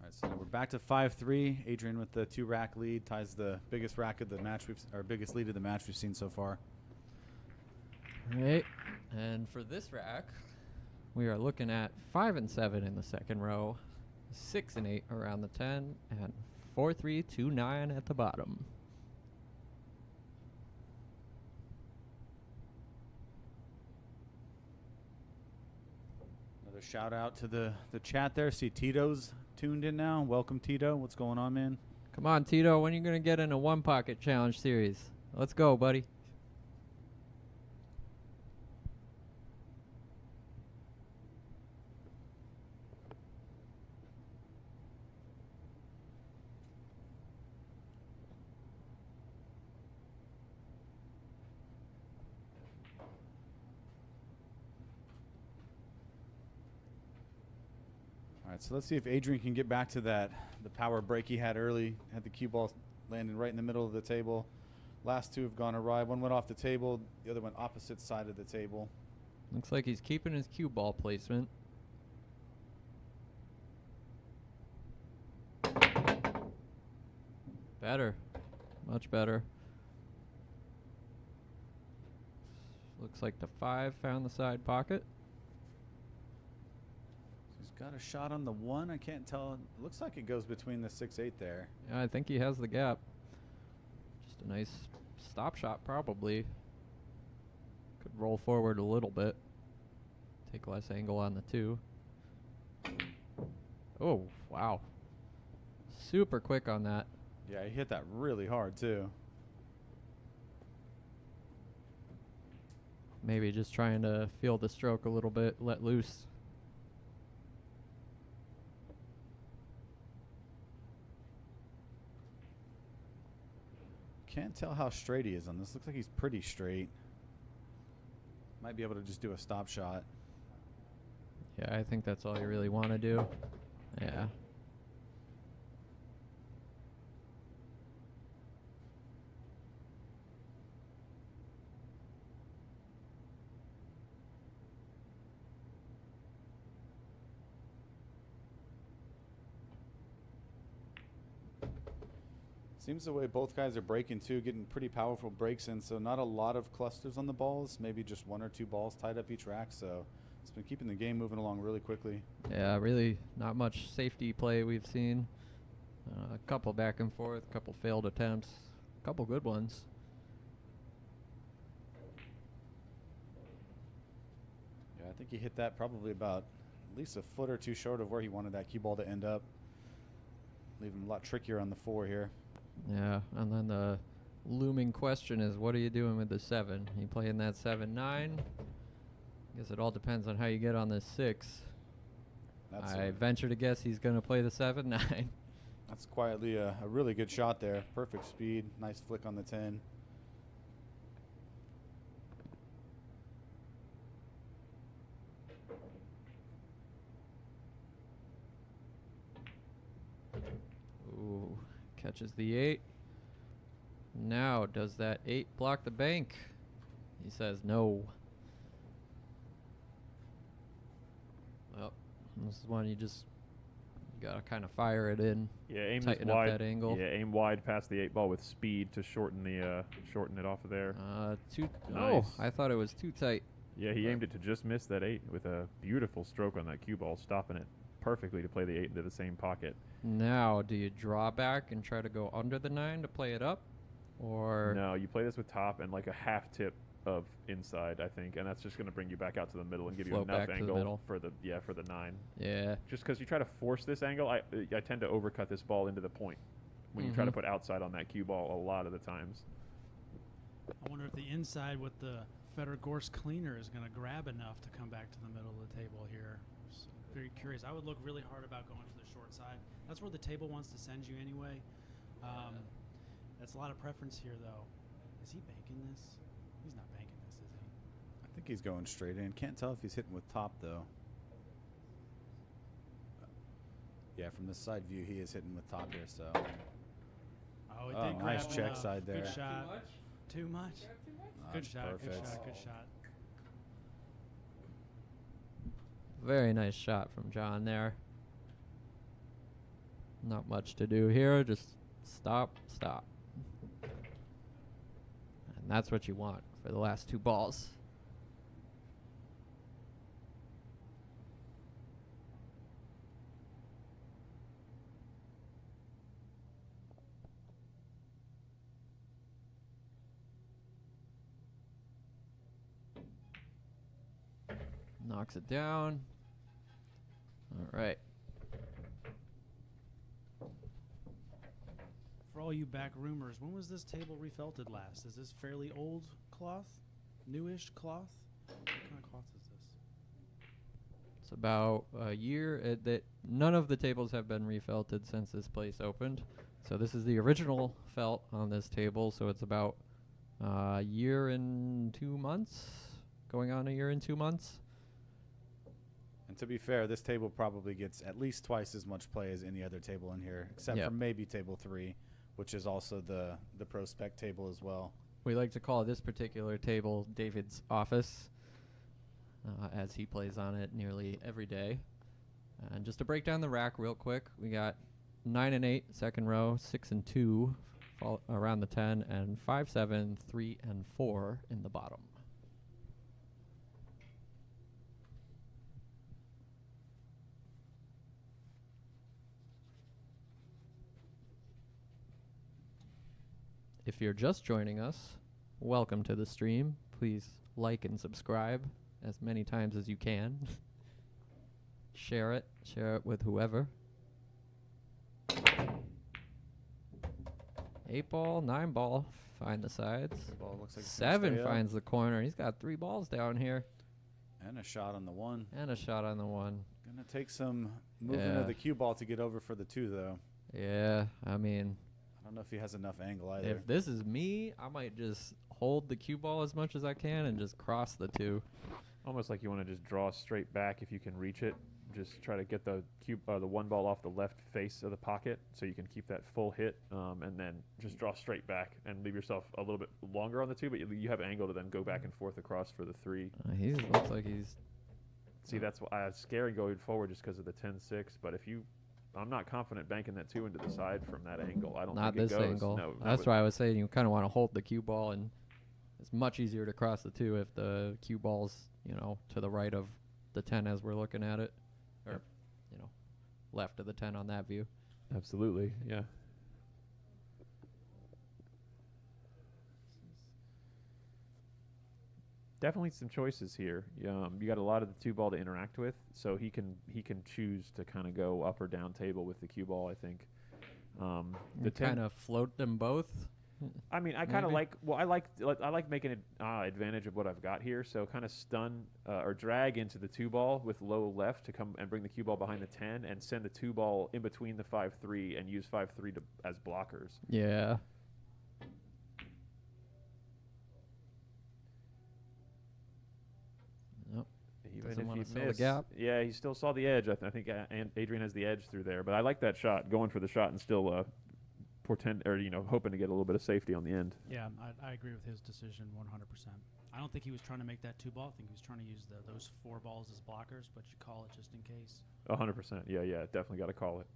right, so now we're back to 5-3. Adrian with the 2-rack lead ties the biggest rack of the match biggest lead of the match we've seen so far. Right. And for this rack, we are looking at 5 and 7 in the second row, 6 and 8 around the 10, and 4-3, 2-9 at the bottom. Another shout out to the chat there. See Tito's tuned in now. Welcome, Tito. What's going on, man? Come on, Tito. When are you going to get in a one pocket challenge series? Let's go, buddy. All right, so let's see if Adrian can get back to the power break he had early. Had the cue ball landing right in the middle of the table. Last 2 have gone awry. One went off the table. The other went opposite side of the table. Looks like he's keeping his cue ball placement. Better. Much better. Looks like the 5 found the side pocket. He's got a shot on the 1. I can't tell. It looks like it goes between the 6-8 there. Yeah, I think he has the gap. Just a nice stop shot, probably. Could roll forward a little bit. Take less angle on the 2. Oh, wow. Super quick on that. Yeah, he hit that really hard, too. Maybe just trying to feel the stroke a little bit, let loose. Can't tell how straight he is on this. Looks like he's pretty straight. Might be able to just do a stop shot. Yeah, I think that's all you really want to do. Yeah. Seems the way both guys are breaking too, getting pretty powerful breaks in, so not a lot of clusters on the balls, maybe just 1 or 2 balls tied up each rack, so it's been keeping the game moving along really quickly. Yeah, really not much safety play we've seen. A couple back and forth, a couple failed attempts, a couple good ones. Yeah, I think he hit that probably about at least a foot or 2 short of where he wanted that cue ball to end up. Leaving him a lot trickier on the 4 here. Yeah, and then the looming question is, what are you doing with the 7? You playing that 7-9? Guess it all depends on how you get on this 6. I venture to guess he's going to play the 7-9. That's quietly a really good shot there. Perfect speed, nice flick on the 10. Catches the 8. Now, does that 8 block the bank? He says no. Well, this is one you gotta kind of fire it in. Yeah, aim this tighten up wide. that angle. Yeah, aim wide past the 8 ball with speed to shorten it off of there. Too. Nice. Oh, I thought it was too tight. Yeah, he aimed it to just miss that 8 with a beautiful stroke on that cue ball, stopping it perfectly to play the 8 into the same pocket. Now, do you draw back and try to go under the 9 to play it up, or No, you play this with top and like a half tip of inside, I think, and that's just going to bring you back out to the middle and give you Float enough back to the angle middle. for the 9. Yeah. Just because you try to force this angle, I tend to overcut this ball into the point when you try to put outside on that cue ball a lot of the times. I wonder if the inside with the Feder Gorse cleaner is going to grab enough to come back to the middle of the table here. So very curious. I would look really hard about going to the short side. That's where the table wants to send you anyway. That's a lot of preference here, though. Is he banking this? He's not banking this, is he? I think he's going straight in. Can't tell if he's hitting with top, though. Yeah, from the side view, he is hitting with top here, so. Oh, it Oh, did nice grab check enough. side there. Good shot. Too much. Good That's shot. Good perfect. shot. Good shot. Very nice shot from John there. Not much to do here. Just stop, stop. And that's what you want for the last 2 balls. Knocks it down. All right. For all you back roomers, when was this table refelted last? Is this fairly old cloth? Newish cloth? What kind of cloth is this? It's about a year. None of the tables have been refelted since this place opened. So this is the original felt on this table. So it's about a year and 2 months, going on a year and 2 months. And to be fair, this table probably gets at least twice as much play as any other table in here, except for maybe table 3, which is also the prospect table as well. We like to call this particular table David's office, as he plays on it nearly every day. And just to break down the rack real quick, we got 9 and 8 second row, 6 and 2 around the 10, and 5, 7, 3 and 4 in the bottom. If you're just joining us, welcome to the stream. Please like and subscribe as many times as you can. Share it with whoever. 8 ball, 9 ball, find the sides. Ball looks like it's gonna 7 stay up. finds the corner. He's got 3 balls down here And a shot on the 1. and a shot on the 1. Gonna take some movement Yeah. of the cue ball to get over for the 2, though. Yeah, I mean, I don't know if he has enough angle either. if this is me, I might just hold the cue ball as much as I can and just cross the 2. Almost like you want to just draw straight back if you can reach it. Just try to get the 1 ball off the left face of the pocket so you can keep that full hit, and then just draw straight back and leave yourself a little bit longer on the 2, but you have angle to then go back and forth across for the 3. He looks like he's... See, that's why it's scary going forward just because of the 10-6, but I'm not confident banking that 2 into the side from that angle. I don't Not think this it goes. angle. No, That's why I was saying you kind of want to hold the cue ball, and it's much easier to cross the 2 if the cue ball's, to the right of the 10 as we're looking at it, or, left of the 10 on that view. Absolutely, yeah. Definitely some choices here. You got a lot of the 2 ball to interact with, so he can choose to kind of go up or down table with the cue ball. I think. The kind of float them both. I mean, I kind of Maybe. I like making an advantage of what I've got here. So kind of stun or drag into the 2 ball with low left to come and bring the cue ball behind the 10 and send the 2 ball in between the 5-3 and use 5-3 as blockers. Yeah. Nope. Even Doesn't if wanna you fill the miss, gap. yeah, he still saw the edge. I think Adrian has the edge through there, but I like that shot, going for the shot and still hoping to get a little bit of safety on the end. Yeah, I agree with his decision 100%. I don't think he was trying to make that 2-ball. I think he was trying to use those 4 balls as blockers, but you call it just in case. 100%. Yeah, definitely got to call it.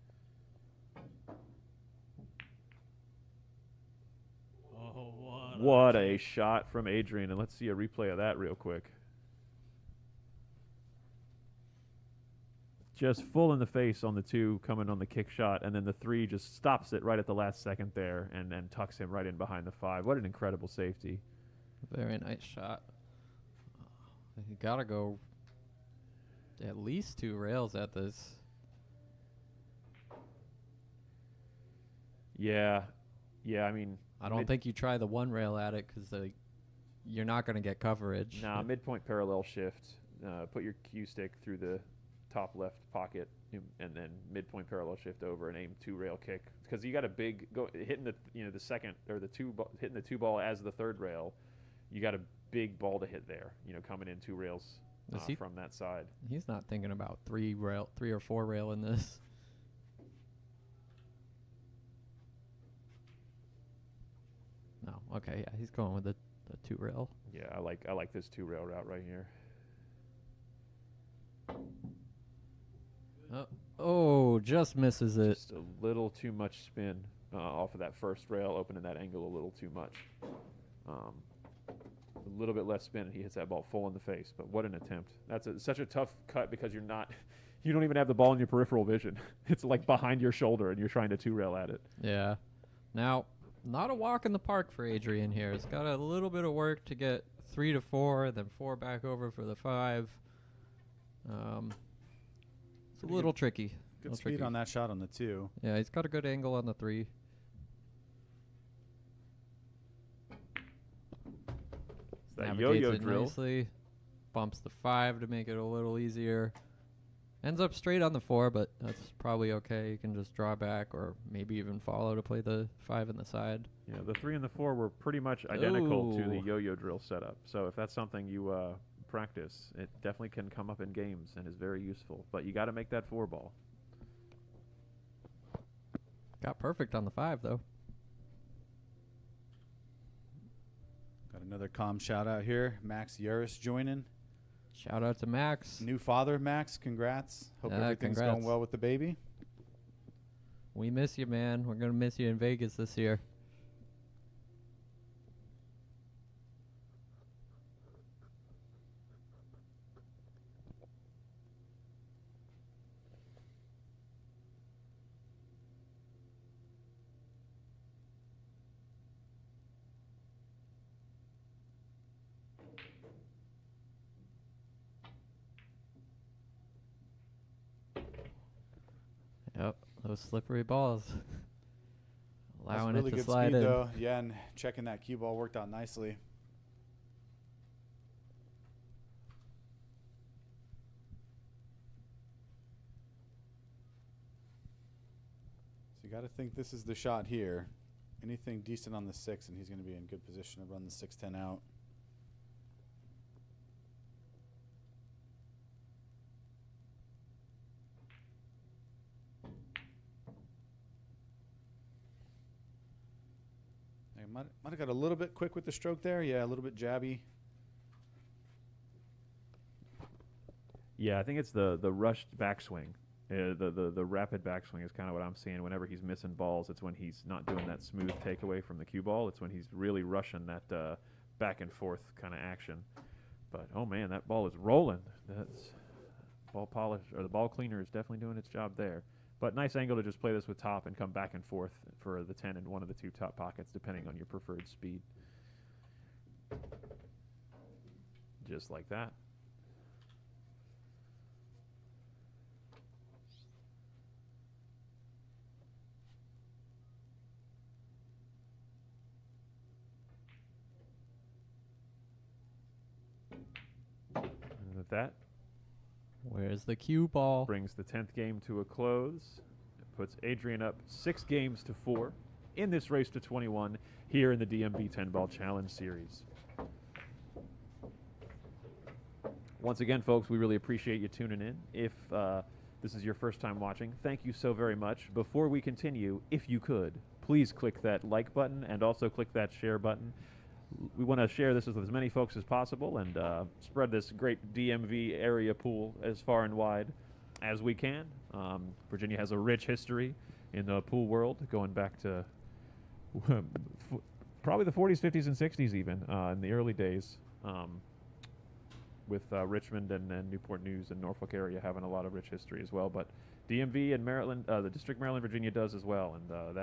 Oh, What a shot from Adrian, and let's see a replay of that real quick. Just full in the face on the 2 coming on the kick shot, and then the 3 just stops it right at the last second there and tucks him right in behind the 5. What an incredible safety. Very nice shot. You got to go at least 2 rails at this. Yeah, I mean... I don't think you try the 1 rail at it because you're not going to get coverage. Nah, midpoint parallel shift. Put your cue stick through the top left pocket and then midpoint parallel shift over and aim 2 rail kick, because you got a big hitting the second or the 2 hitting the 2 ball as the 3rd rail. You got a big ball to hit there, coming in 2 rails from that side. He's not thinking about 3 or 4 rail in this. No, okay, yeah, he's going with the 2 rail. Yeah, I like this 2 rail route right here. Oh, just misses it. Just a little too much spin off of that first rail, opening that angle a little too much. A little bit less spin, and he hits that ball full in the face. But what an attempt! That's such a tough cut because you don't even have the ball in your peripheral vision. It's like behind your shoulder, and you're trying to 2 rail at it. Yeah. Now, not a walk in the park for Adrian here. It's got a little bit of work to get 3 to 4, then 4 back over for the 5. It's a little tricky. Good speed on that shot on the 2. Yeah, he's got a good angle on the 3. That Navigates yo-yo it drill. nicely. Bumps the 5 to make it a little easier. Ends up straight on the 4, but that's probably okay. You can just draw back or maybe even follow to play the 5 in the side. Yeah, the 3 and the 4 were pretty much identical to the Ooh. yo-yo drill setup. So if that's something you practice, it definitely can come up in games and is very useful. But you got to make that 4 ball. Got perfect on the 5, though. Got another calm shout out here. Max Yaris joining. Shout out to Max. New father, Max. Congrats. Hope Yeah, everything's congrats. going well with the baby. We miss you, man. We're going to miss you in Vegas this year. Yep, those slippery balls. Allowing That's really it to good slide speed, in. though. Yeah, and checking that cue ball worked out nicely. So you got to think this is the shot here. Anything decent on the 6, and he's going to be in good position to run the 6-10 out. Might have got a little bit quick with the stroke there. Yeah, a little bit jabby. Yeah, I think it's the rushed backswing. The rapid backswing is kind of what I'm seeing. Whenever he's missing balls, it's when he's not doing that smooth takeaway from the cue ball. It's when he's really rushing that back and forth kind of action. But oh man, that ball is rolling. That's ball polish, or the ball cleaner is definitely doing its job there. But nice angle to just play this with top and come back and forth for the 10 in one of the 2 top pockets, depending on your preferred speed. Just like that. And with that, Where's the cue ball? brings the 10th game to a close. It puts Adrian up 6 games to 4 in this race to 21 here in the DMV 10-Ball Challenge Series. Once again, folks, we really appreciate you tuning in. If this is your first time watching, thank you so very much. Before we continue, if you could, please click that like button and also click that share button. We want to share this with as many folks as possible and spread this great DMV area pool as far and wide as we can. Virginia has a rich history in the pool world, going back to probably the 40s, 50s, and 60s even, in the early days, with Richmond and Newport News and Norfolk area having a lot of rich history as well. But DMV and Maryland, the District Maryland, Virginia does as well, and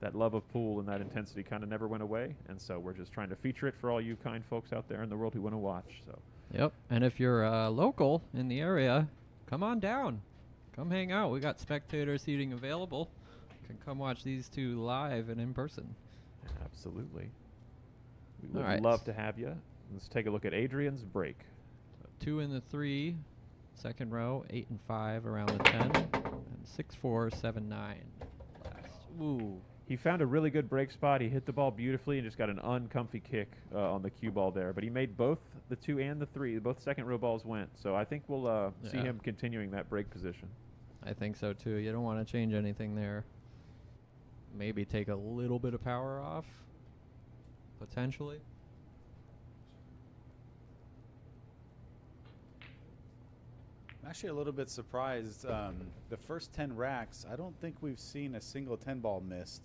that love of pool and that intensity kind of never went away, and so we're just trying to feature it for all you kind folks out there in the world who want to watch. So. Yep, and if you're local in the area, come on down. Come hang out. We got spectator seating available. You can come watch these two live and in person. Absolutely. We would All right. love to have you. Let's take a look at Adrian's break. 2 in the 3, second row, 8 and 5 around the 10, and 6-4, 7-9 last. Ooh. He found a really good break spot. He hit the ball beautifully and just got an uncomfy kick on the cue ball there. But he made both the 2 and the 3. Both second row balls went. So I think we'll see him continuing that break position. I think so too. You don't want to change anything there. Maybe take a little bit of power off, potentially. I'm actually a little bit surprised. The first 10 racks, I don't think we've seen a single 10 ball missed.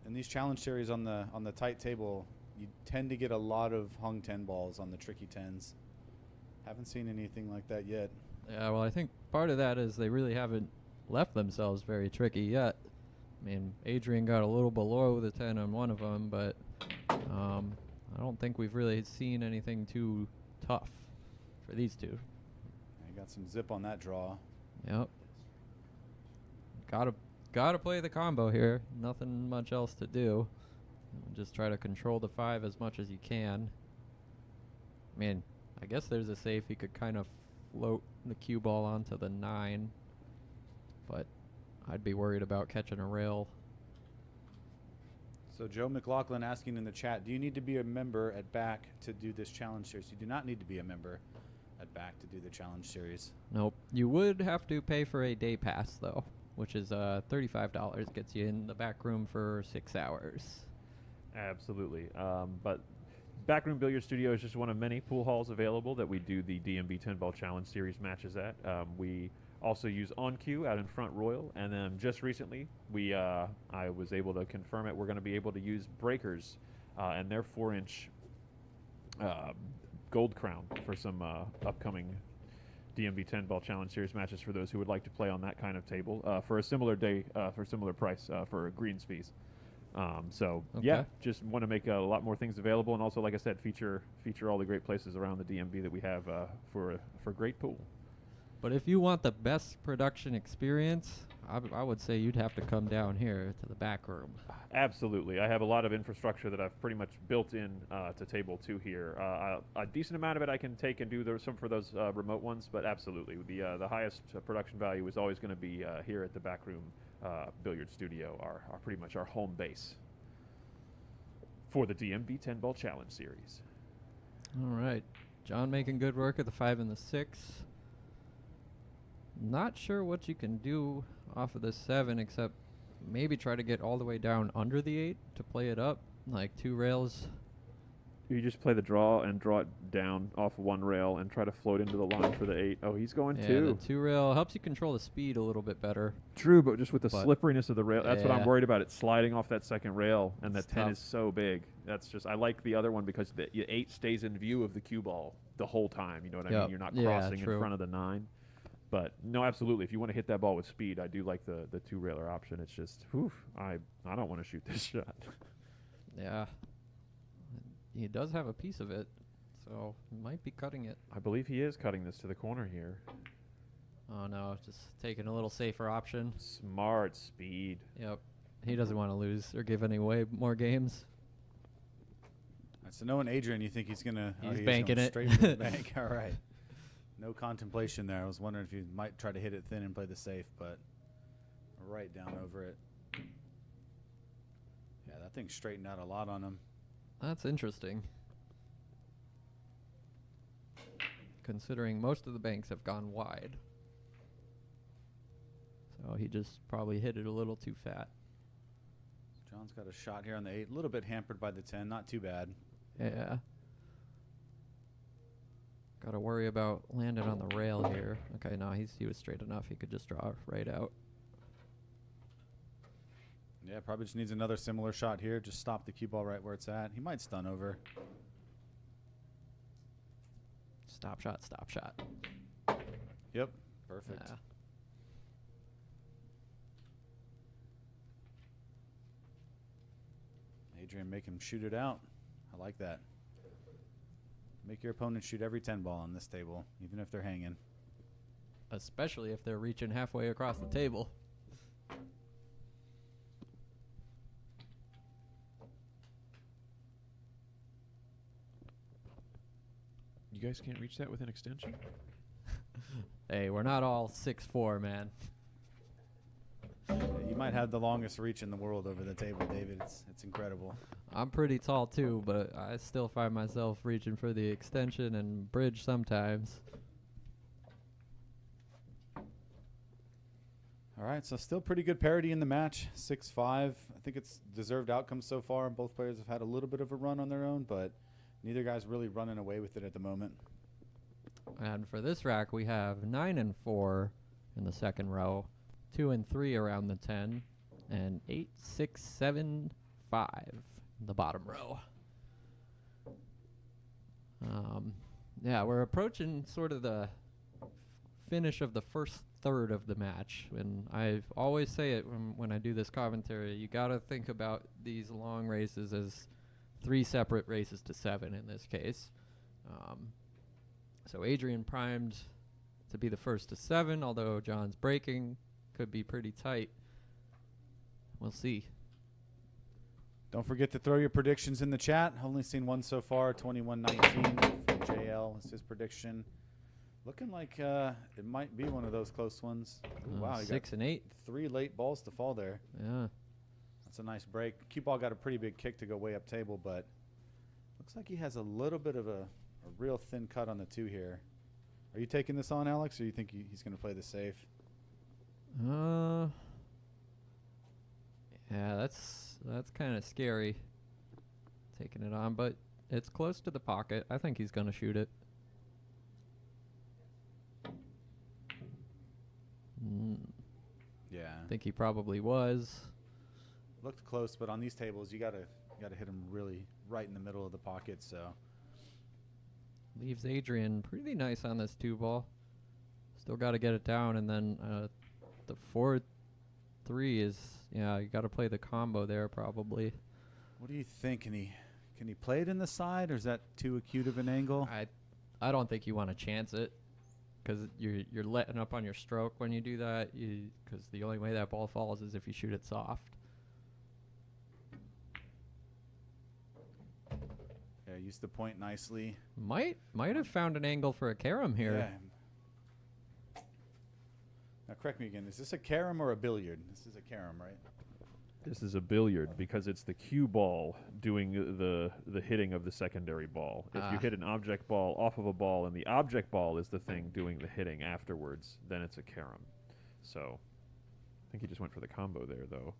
In these challenge series on the tight table, you tend to get a lot of hung 10 balls on the tricky 10s. Haven't seen anything like that yet. Yeah, well, I think part of that is they really haven't left themselves very tricky yet. I mean, Adrian got a little below the 10 on one of them, but I don't think we've really seen anything too tough for these two. I got some zip on that draw. Yep. Gotta play the combo here. Nothing much else to do. Just try to control the 5 as much as you can. I mean, I guess there's a safe. He could kind of float the cue ball onto the 9, but I'd be worried about catching a rail. So Joe McLaughlin asking in the chat, do you need to be a member at BAK to do this challenge series? You do not need to be a member at BAK to do the challenge series. Nope. You would have to pay for a day pass, though, which is $35. Gets you in the back room for 6 hours. Absolutely. But BAK Room Billiards Studio is just one of many pool halls available that we do the DMV 10-ball challenge series matches at. We also use On Cue out in Front Royal, and then just recently I was able to confirm it. We're going to be able to use breakers and their 4-inch Gold Crown for some upcoming DMV 10-ball challenge series matches for those who would like to play on that kind of table for a similar day for a similar price for greens fees. So yeah, just want to make a lot more things available, and also, like I said, feature all the great places around the DMV that we have for great pool. But if you want the best production experience, I would say you'd have to come down here to the back room. Absolutely. I have a lot of infrastructure that I've pretty much built in to Table 2 here. A decent amount of it I can take and do some for those remote ones, but absolutely. The highest production value is always going to be here at the BAK Room Billiard Studio, our pretty much our home base for the DMV 10-ball challenge series. All right. John making good work at the 5 and the 6. Not sure what you can do off of the 7 except maybe try to get all the way down under the 8 to play it up, like 2 rails. You just play the draw and draw it down off 1 rail and try to float into the line for the 8. Oh, he's going 2. The 2 rail helps you control the speed a little bit better. True, but just with the slipperiness of the rail, that's what I'm worried about. It sliding off that second rail, and that 10 is so big. That's just, I like the other one because the 8 stays in view of the cue ball the whole time. You know what I mean? You're not crossing in front of the 9. But no, absolutely. If you want to hit that ball with speed, I do like the 2-railer option. It's just, I don't want to shoot this shot. Yeah. He does have a piece of it, so he might be cutting it. I believe he is cutting this to the corner here. Oh, no, just taking a little safer option. Smart speed. Yep. He doesn't want to lose or give any away more games. So knowing Adrian, you think he's going to... He's banking it. Straight to the bank. All right. No contemplation there. I was wondering if you might try to hit it thin and play the safe, but right down over it. Yeah, that thing straightened out a lot on him. That's interesting. Considering most of the banks have gone wide. So he just probably hit it a little too fat. John's got a shot here on the 8. A little bit hampered by the 10. Not too bad. Yeah. Got to worry about landing on the rail here. Okay, no, he was straight enough. He could just draw right out. Yeah, probably just needs another similar shot here. Just stop the cue ball right where it's at. He might stun over. Stop shot, stop shot. Yep, perfect. Yeah. Adrian, make him shoot it out. I like that. Make your opponent shoot every 10 ball on this table, even if they're hanging. Especially if they're reaching halfway across the table. You guys can't reach that with an extension? Hey, we're not all 6'4", man. Yeah, you might have the longest reach in the world over the table, David. It's incredible. I'm pretty tall too, but I still find myself reaching for the extension and bridge sometimes. All right, so still pretty good parity in the match. 6-5. I think it's deserved outcome so far. Both players have had a little bit of a run on their own, but neither guy's really running away with it at the moment. And for this rack, we have 9 and 4 in the second row, 2 and 3 around the 10, and 8, 6, 7, 5 in the bottom row. Yeah, we're approaching sort of the finish of the first third of the match. And I always say it when I do this commentary, you got to think about these long races as 3 separate races to 7 in this case. So Adrian primed to be the first to 7, although John's breaking. Could be pretty tight. We'll see. Don't forget to throw your predictions in the chat. Only seen one so far, 21-19 from JL is his prediction. Looking like it might be one of those close ones. Ooh, wow, 6 and 8. 3 late balls to fall there. Yeah. That's a nice break. Cue ball got a pretty big kick to go way up table, but looks like he has a little bit of a real thin cut on the 2 here. Are you taking this on, Alex, or you think he's going to play this safe? Yeah, that's kind of scary, taking it on, but it's close to the pocket. I think he's going to shoot it. Yeah. I think he probably was. Looked close, but on these tables, you gotta hit him really right in the middle of the pocket. So Leaves Adrian pretty nice on this 2 ball. Still got to get it down, and then the 4-3 is, yeah, you got to play the combo there probably. what do you think? Can he play it in the side, or is that too acute of an angle? I don't think you want to chance it, because you're letting up on your stroke when you do that. Because the only way that ball falls is if you shoot it soft. Yeah, used the point nicely. Might have found an angle for a carom here. Yeah. Now, correct me again. Is this a carom or a billiard? This is a carom, right? This is a billiard because it's the cue ball doing the hitting of the secondary ball. If you hit an object ball off of a ball and the object ball is the thing doing the hitting afterwards, then it's a carom. So I think he just went for the combo there, though.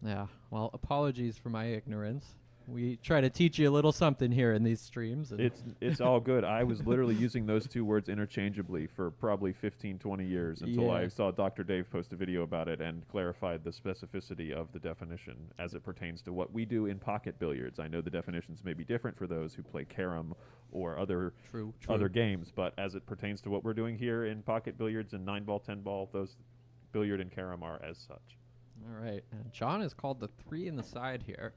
Yeah. Well, apologies for my ignorance. We try to teach you a little something here in these streams. And It's all good. I was literally using those 2 words interchangeably for probably 15, 20 years until I saw Dr. Dave post a video about it and clarified the specificity of the definition as it pertains to what we do in pocket billiards. I know the definitions may be different for those who play carom or other games, but as it pertains to what we're doing here in pocket billiards and 9-ball, 10-ball, those billiard and carom are as such. All right. And John has called the 3 in the side here.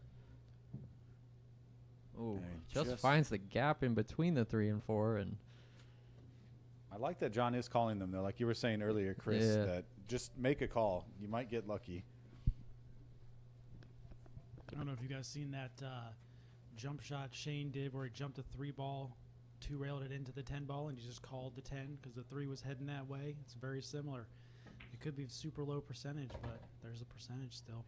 Oh, just finds the gap in between the 3 and 4, and I like that John is calling them, though. Like you were saying earlier, Chris, that just make a call. You might get lucky. I don't know if you guys seen that jump shot Shane did where he jumped a 3 ball, 2-railed it into the 10 ball, and he just called the 10 because the 3 was heading that way. It's very similar. It could be super low percentage, but there's a percentage still.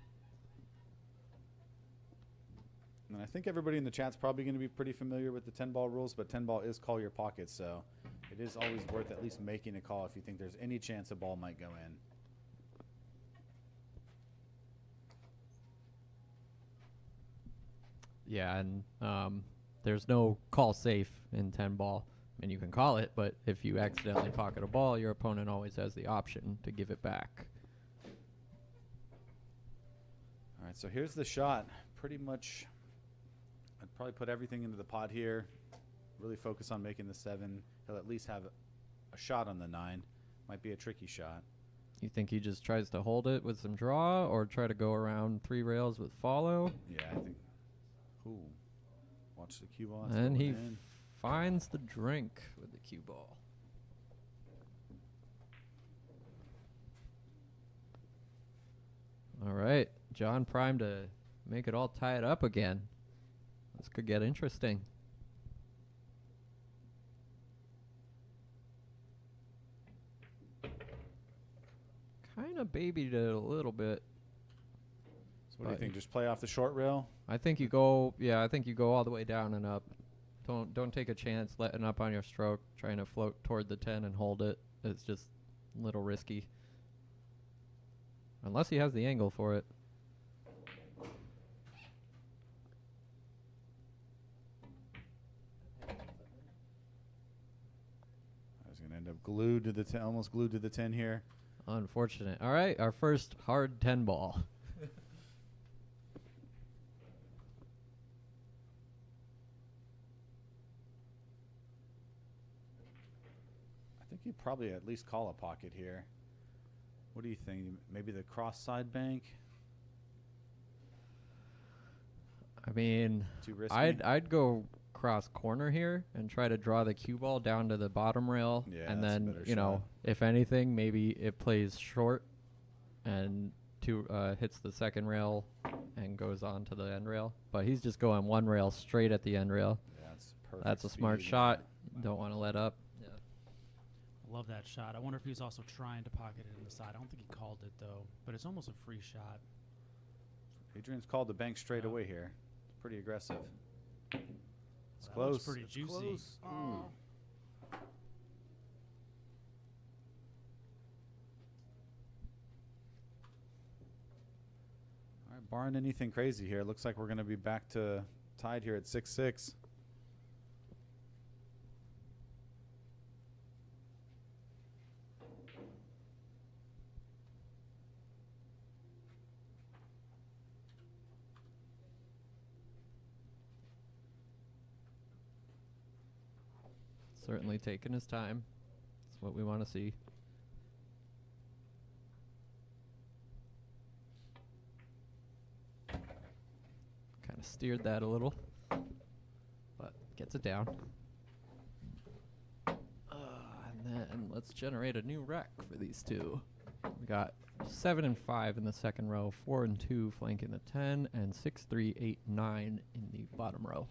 And I think everybody in the chat's probably going to be pretty familiar with the 10-ball rules, but 10-ball is call your pocket, so it is always worth at least making a call if you think there's any chance a ball might go in. Yeah, and there's no call safe in 10 ball. I mean, you can call it, but if you accidentally pocket a ball, your opponent always has the option to give it back. All right, so here's the shot. Pretty much, I'd probably put everything into the pot here. Really focus on making the 7. He'll at least have a shot on the 9. Might be a tricky shot. You think he just tries to hold it with some draw or try to go around 3 rails with follow? Yeah, I think. Ooh. Watch the cue ball. And he finds the drink with the cue ball. All right. John primed to make it all tied up again. This could get interesting. Kind of babied it a little bit. So what do you think? Just play off the short rail? I think you go. Yeah, I think you go all the way down and up. Don't take a chance letting up on your stroke, trying to float toward the 10 and hold it. It's just a little risky. Unless he has the angle for it. I was going to end up glued to the 10, almost glued to the 10 here. Unfortunate. All right, our first hard 10 ball. I think you'd probably at least call a pocket here. What do you think? Maybe the cross side bank? I mean, Too risky? I'd go cross corner here and try to draw the cue ball down to the bottom rail. Yeah, and that's a then, better you know, shot. if anything, maybe it plays short and hits the second rail and goes on to the end rail. But he's just going 1 rail straight at the end rail. Yeah, that's perfect. That's a smart speed. shot. Don't want to let up. Yeah. Love that shot. I wonder if he was also trying to pocket it in the side. I don't think he called it, though. But it's almost a free shot. Adrian's called the bank straight Yeah. away here. It's pretty aggressive. It's That close. looks pretty It's juicy. close. Oh. All right, barring anything crazy here, looks like we're going to be back to tied here at 6-6. Certainly taking his time. That's what we want to see. Kind of steered that a little, but gets it down. And then let's generate a new rack for these two. We got 7 and 5 in the second row, 4 and 2 flanking the 10, and 6, 3, 8, 9 in the bottom row.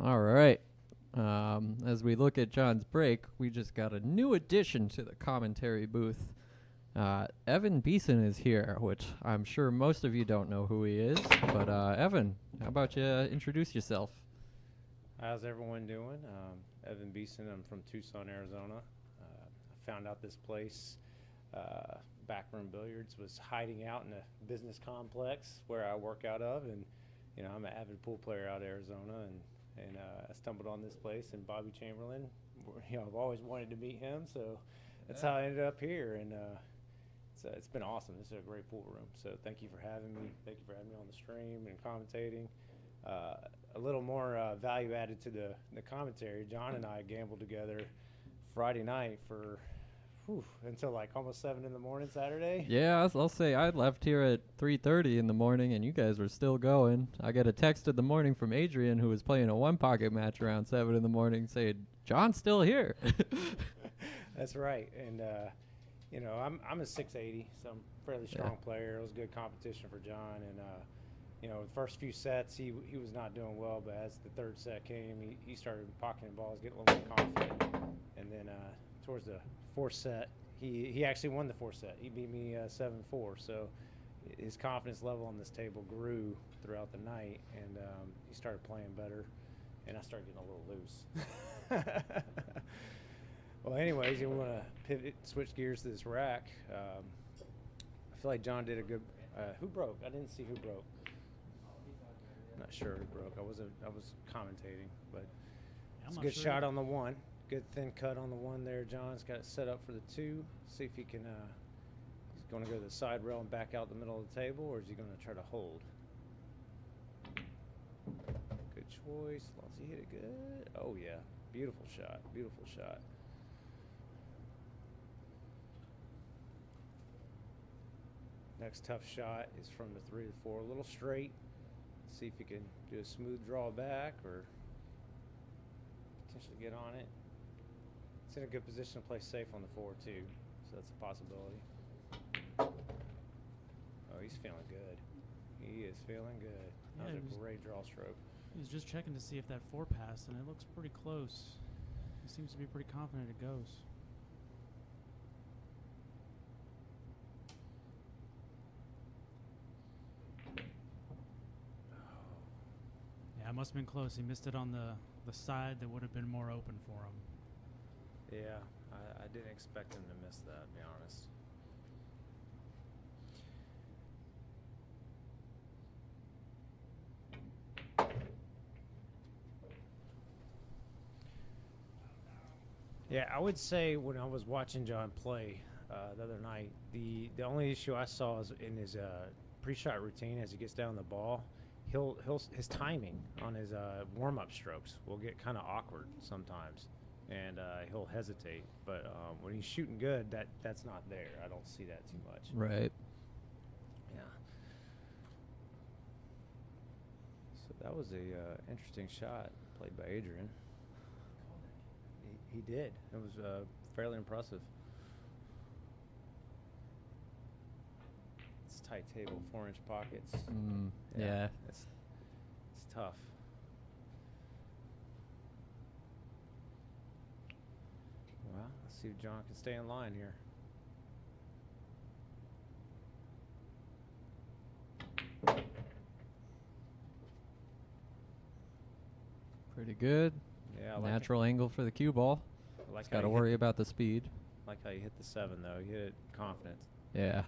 All right. As we look at John's break, we just got a new addition to the commentary booth. Evan Beeson is here, which I'm sure most of you don't know who he is. But Evan, how about you introduce yourself? How's everyone doing? Evan Beeson. I'm from Tucson, Arizona. I found out this place, BAK Room Billiards, was hiding out in a business complex where I work out of, and you know I'm an avid pool player out of Arizona, and I stumbled on this place, and Bobby Chamberlain. You know, I've always wanted to meet him, so that's how I ended up here, and it's been awesome. This is a great pool room, so thank you for having me. Thank you for having me on the stream and commentating. A little more value added to the commentary. John and I gambled together Friday night for until like almost 7 in the morning Saturday. Yeah, I'll say I left here at 3:30 in the morning, and you guys were still going. I got a text in the morning from Adrian, who was playing a one-pocket match around 7 in the morning, saying, John's still here. That's right. And, you know, I'm a 6'80", so I'm a fairly strong player. It was good competition for John. And, you know, the first few sets, he was not doing well, but as the third set came, he started pocketing balls, getting a little more confident. And then towards the fourth set, he actually won the fourth set. He beat me 7-4. So his confidence level on this table grew throughout the night, and he started playing better, and I started getting a little loose. Well, anyways, you want to switch gears to this rack. I feel like John did a good. Who broke? I didn't see who broke. I'm not sure who broke. I was commentating, but it's a good shot on the one. Good thin cut on the one there. John's got it set up for the two. See if he can. He's going to go to the side rail and back out the middle of the table, or is he going to try to hold? Good choice. Lonzy hit it good. Oh yeah, beautiful shot. Beautiful shot. Next tough shot is from the 3 to 4, a little straight. See if he can do a smooth draw back or potentially get on it. It's in a good position to play safe on the 4 too, so that's a possibility. Oh, he's feeling good. He is feeling good. That was a great draw stroke. He was just checking to see if that 4 passed, and it looks pretty close. He seems to be pretty confident it goes. Yeah, it must have been close. He missed it on the side that would have been more open for him. Yeah, I didn't expect him to miss that, to be honest. Yeah, I would say when I was watching John play the other night, the only issue I saw is in his pre-shot routine as he gets down the ball. His timing on his warm-up strokes will get kind of awkward sometimes, and he'll hesitate. But when he's shooting good, that's not there. I don't see that too much. Right. Yeah. So that was a interesting shot played by Adrian. He did. It was fairly impressive. It's a tight table, 4-inch pockets. Yeah. It's tough. Well, let's see if John can stay in line here. Pretty good. Yeah, I like Natural angle for the cue ball. Like Got to worry about the speed. Like how you hit the 7, though. You hit it confident. Yeah.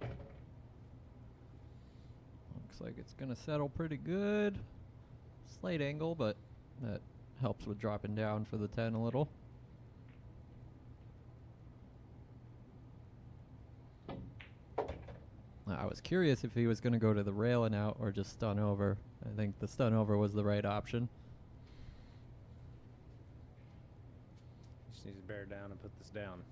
Looks like it's going to settle pretty good. Slight angle, but that helps with dropping down for the 10 a little. I was curious if he was going to go to the rail and out or just stun over. I think the stun over was the right option. Just needs to bear down and put this down.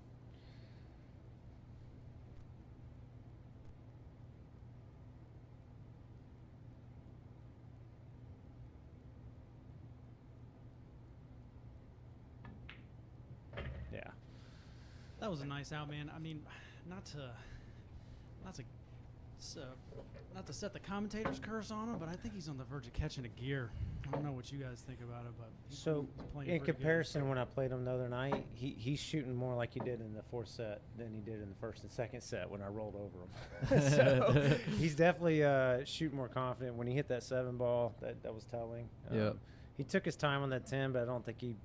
Yeah. That was a nice out, man. I mean, not to set the commentator's curse on him, but I think he's on the verge of catching a gear. I don't know what you guys think about it, but he's playing in pretty comparison, when I played him the other night, he's shooting more like he did in the 4th set than he did in the 1st and 2nd set when I rolled over him. So he's definitely shooting more confident. When he hit that 7 ball, that was telling. Yep. He took his time on that 10, but I don't think he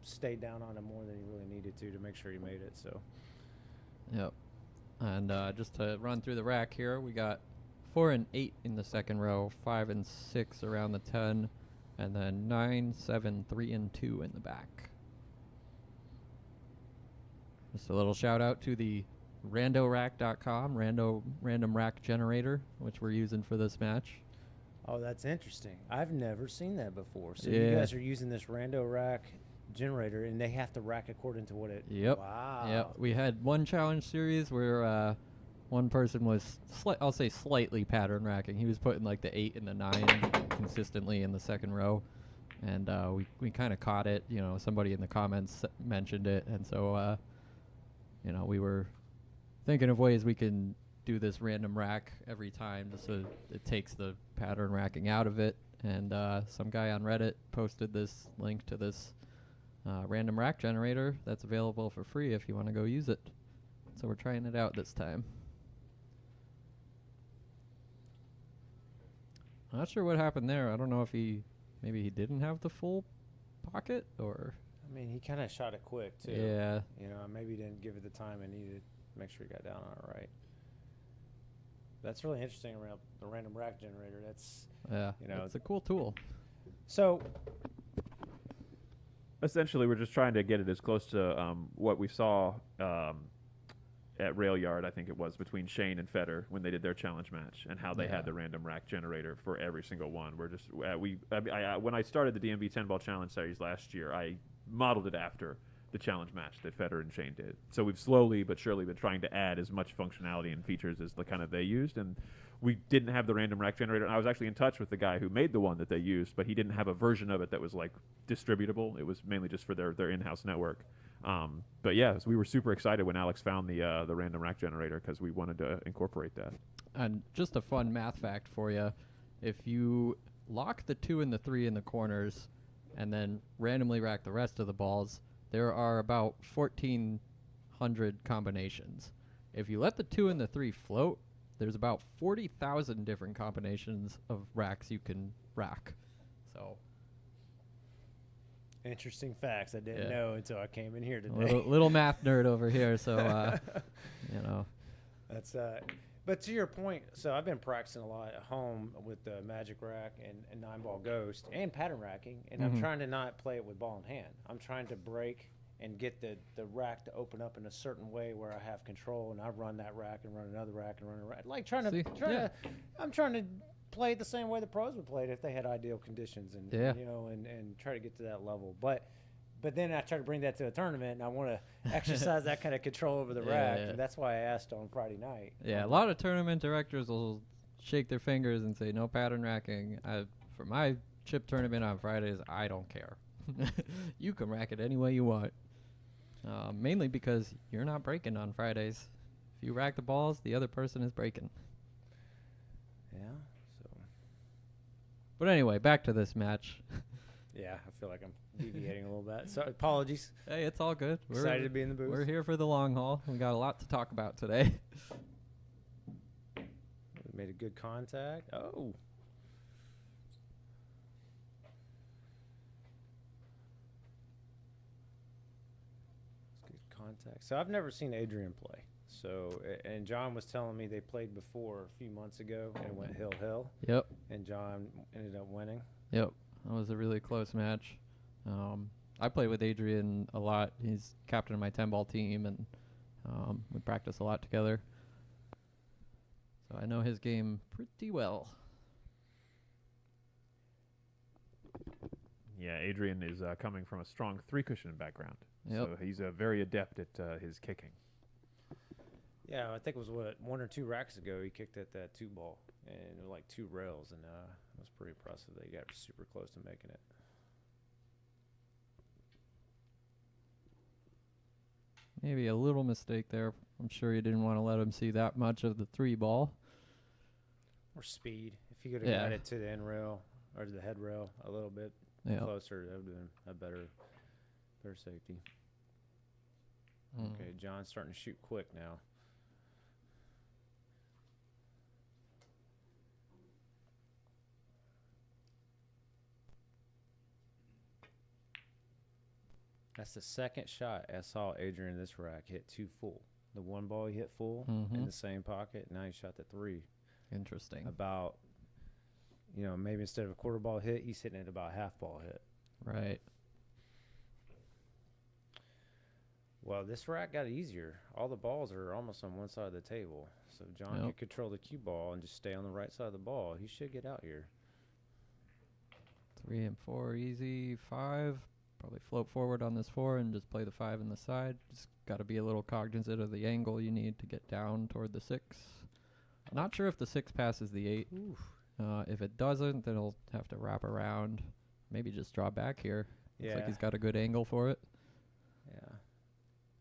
stayed down on it more than he really needed to make sure he made it. So. Yep. And just to run through the rack here, we got 4 and 8 in the second row, 5 and 6 around the 10, and then 9, 7, 3 and 2 in the back. Just a little shout out to the randorack.com, random rack generator, which we're using for this match. Oh, that's interesting. I've never seen that before. So you Yeah. guys are using this rando rack generator, and they have to rack according to what it. Yep. Wow. Yep. We had one challenge series where one person was, I'll say, slightly pattern racking. He was putting like the 8 and the 9 consistently in the second row, and we kind of caught it. You know, somebody in the comments mentioned it, and so you know, we were thinking of ways we can do this random rack every time, just so it takes the pattern racking out of it. And some guy on Reddit posted this link to this random rack generator that's available for free if you want to go use it. So we're trying it out this time. I'm not sure what happened there. I don't know if maybe he didn't have the full pocket, or I mean, he kind of shot it quick too. yeah. You know, maybe he didn't give it the time it needed. Make sure he got down on it right. That's really interesting around the random rack generator. That's you know, it's a cool tool. so. Essentially, we're just trying to get it as close to what we saw at Rail Yard, I think it was, between Shane and Feder when they did their challenge match, and how they had the random rack generator for every single one. We're just when I started the DMV 10-ball challenge series last year, I modeled it after the challenge match that Feder and Shane did. So we've slowly but surely been trying to add as much functionality and features as the kind of they used, and we didn't have the random rack generator. And I was actually in touch with the guy who made the one that they used, but he didn't have a version of it that was like distributable. It was mainly just for their in-house network. But yeah, so we were super excited when Alex found the random rack generator because we wanted to incorporate that. And just a fun math fact for you: if you lock the 2 and the 3 in the corners, and then randomly rack the rest of the balls, there are about 1,400 combinations. If you let the 2 and the 3 float, there's about 40,000 different combinations of racks you can rack. So Interesting facts I didn't know until I came in here a today. little math nerd over here, so you know. That's but to your point, so I've been practicing a lot at home with the Magic Rack and 9-ball Ghost and pattern racking, and I'm trying to not play it with ball in hand. I'm trying to break and get the rack to open up in a certain way where I have control, and I run that rack and run another rack and run a rack. Like I'm trying to play it the same way the pros would play it if they had ideal conditions, and you know, and try to get to that level. But then I try to bring that to a tournament, and I want to exercise that kind of control over the rack, and that's why I asked on Friday night. Yeah, a lot of tournament directors will shake their fingers and say no pattern racking. For my chip tournament on Fridays, I don't care. You can rack it any way you want. Mainly because you're not breaking on Fridays. If you rack the balls, the other person is breaking. Yeah. So. But anyway, back to this match. Yeah, I feel like I'm deviating a little bit. So apologies. Hey, it's all good. We're Excited to be in the booth. We're here for the long haul. We got a lot to talk about today. We made a good contact. Oh. Contact. So I've never seen Adrian play. So and John was telling me they played before a few months ago and it went hill. Yep. And John ended up winning. Yep. That was a really close match. I play with Adrian a lot. He's captain of my 10-ball team, and we practice a lot together. So I know his game pretty well. Yeah, Adrian is coming from a strong 3-cushion background. Yep. So he's very adept at his kicking. Yeah, I think it was 1 or 2 racks ago he kicked at that 2-ball and it was like 2 rails, and it was pretty impressive. They got super close to making it. Maybe a little mistake there. I'm sure he didn't want to let him see that much of the 3-ball. Or speed. If he could have got it to the end rail or to the head rail a little bit closer, that would have been a better safety. Okay, John's starting to shoot quick now. That's the second shot I saw Adrian in this rack hit 2 full. The 1 ball he hit full in the same pocket. Now he shot the 3. Interesting. About, maybe instead of a quarter ball hit, he's hitting it about half ball hit. Right. Well, this rack got easier. All the balls are almost on one side of the table. So John can control the cue ball and just stay on the right side of the ball. He should get out here. 3 and 4 easy. 5. Probably float forward on this 4 and just play the 5 in the side. Just got to be a little cognizant of the angle you need to get down toward the 6. Not sure if the 6 passes the 8. If it doesn't, then he'll have to wrap around. Maybe just draw back here. Looks like he's got a good angle for it. Yeah.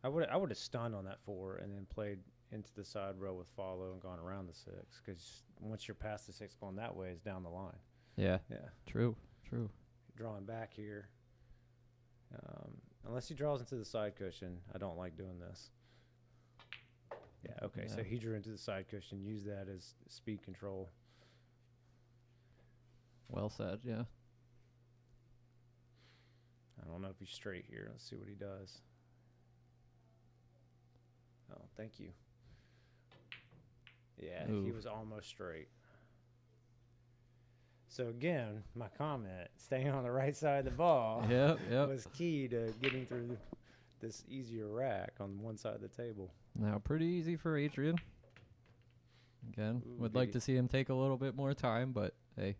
I would have stunned on that 4 and then played into the side row with follow and gone around the 6, because once you're past the 6 going that way is down the line. Yeah. Yeah. True. Drawing back here. Unless he draws into the side cushion, I don't like doing this. Yeah, okay, so he drew into the side cushion, use that as speed control. Well said, yeah. I don't know if he's straight here. Let's see what he does. Oh, thank you. Yeah, he was almost straight. So again, my comment, staying on the right side of the ball Yep. was key to getting through this easier rack on one side of the table. Now, pretty easy for Adrian. Again, Ooh, would like to see him take a little bit more time, but hey,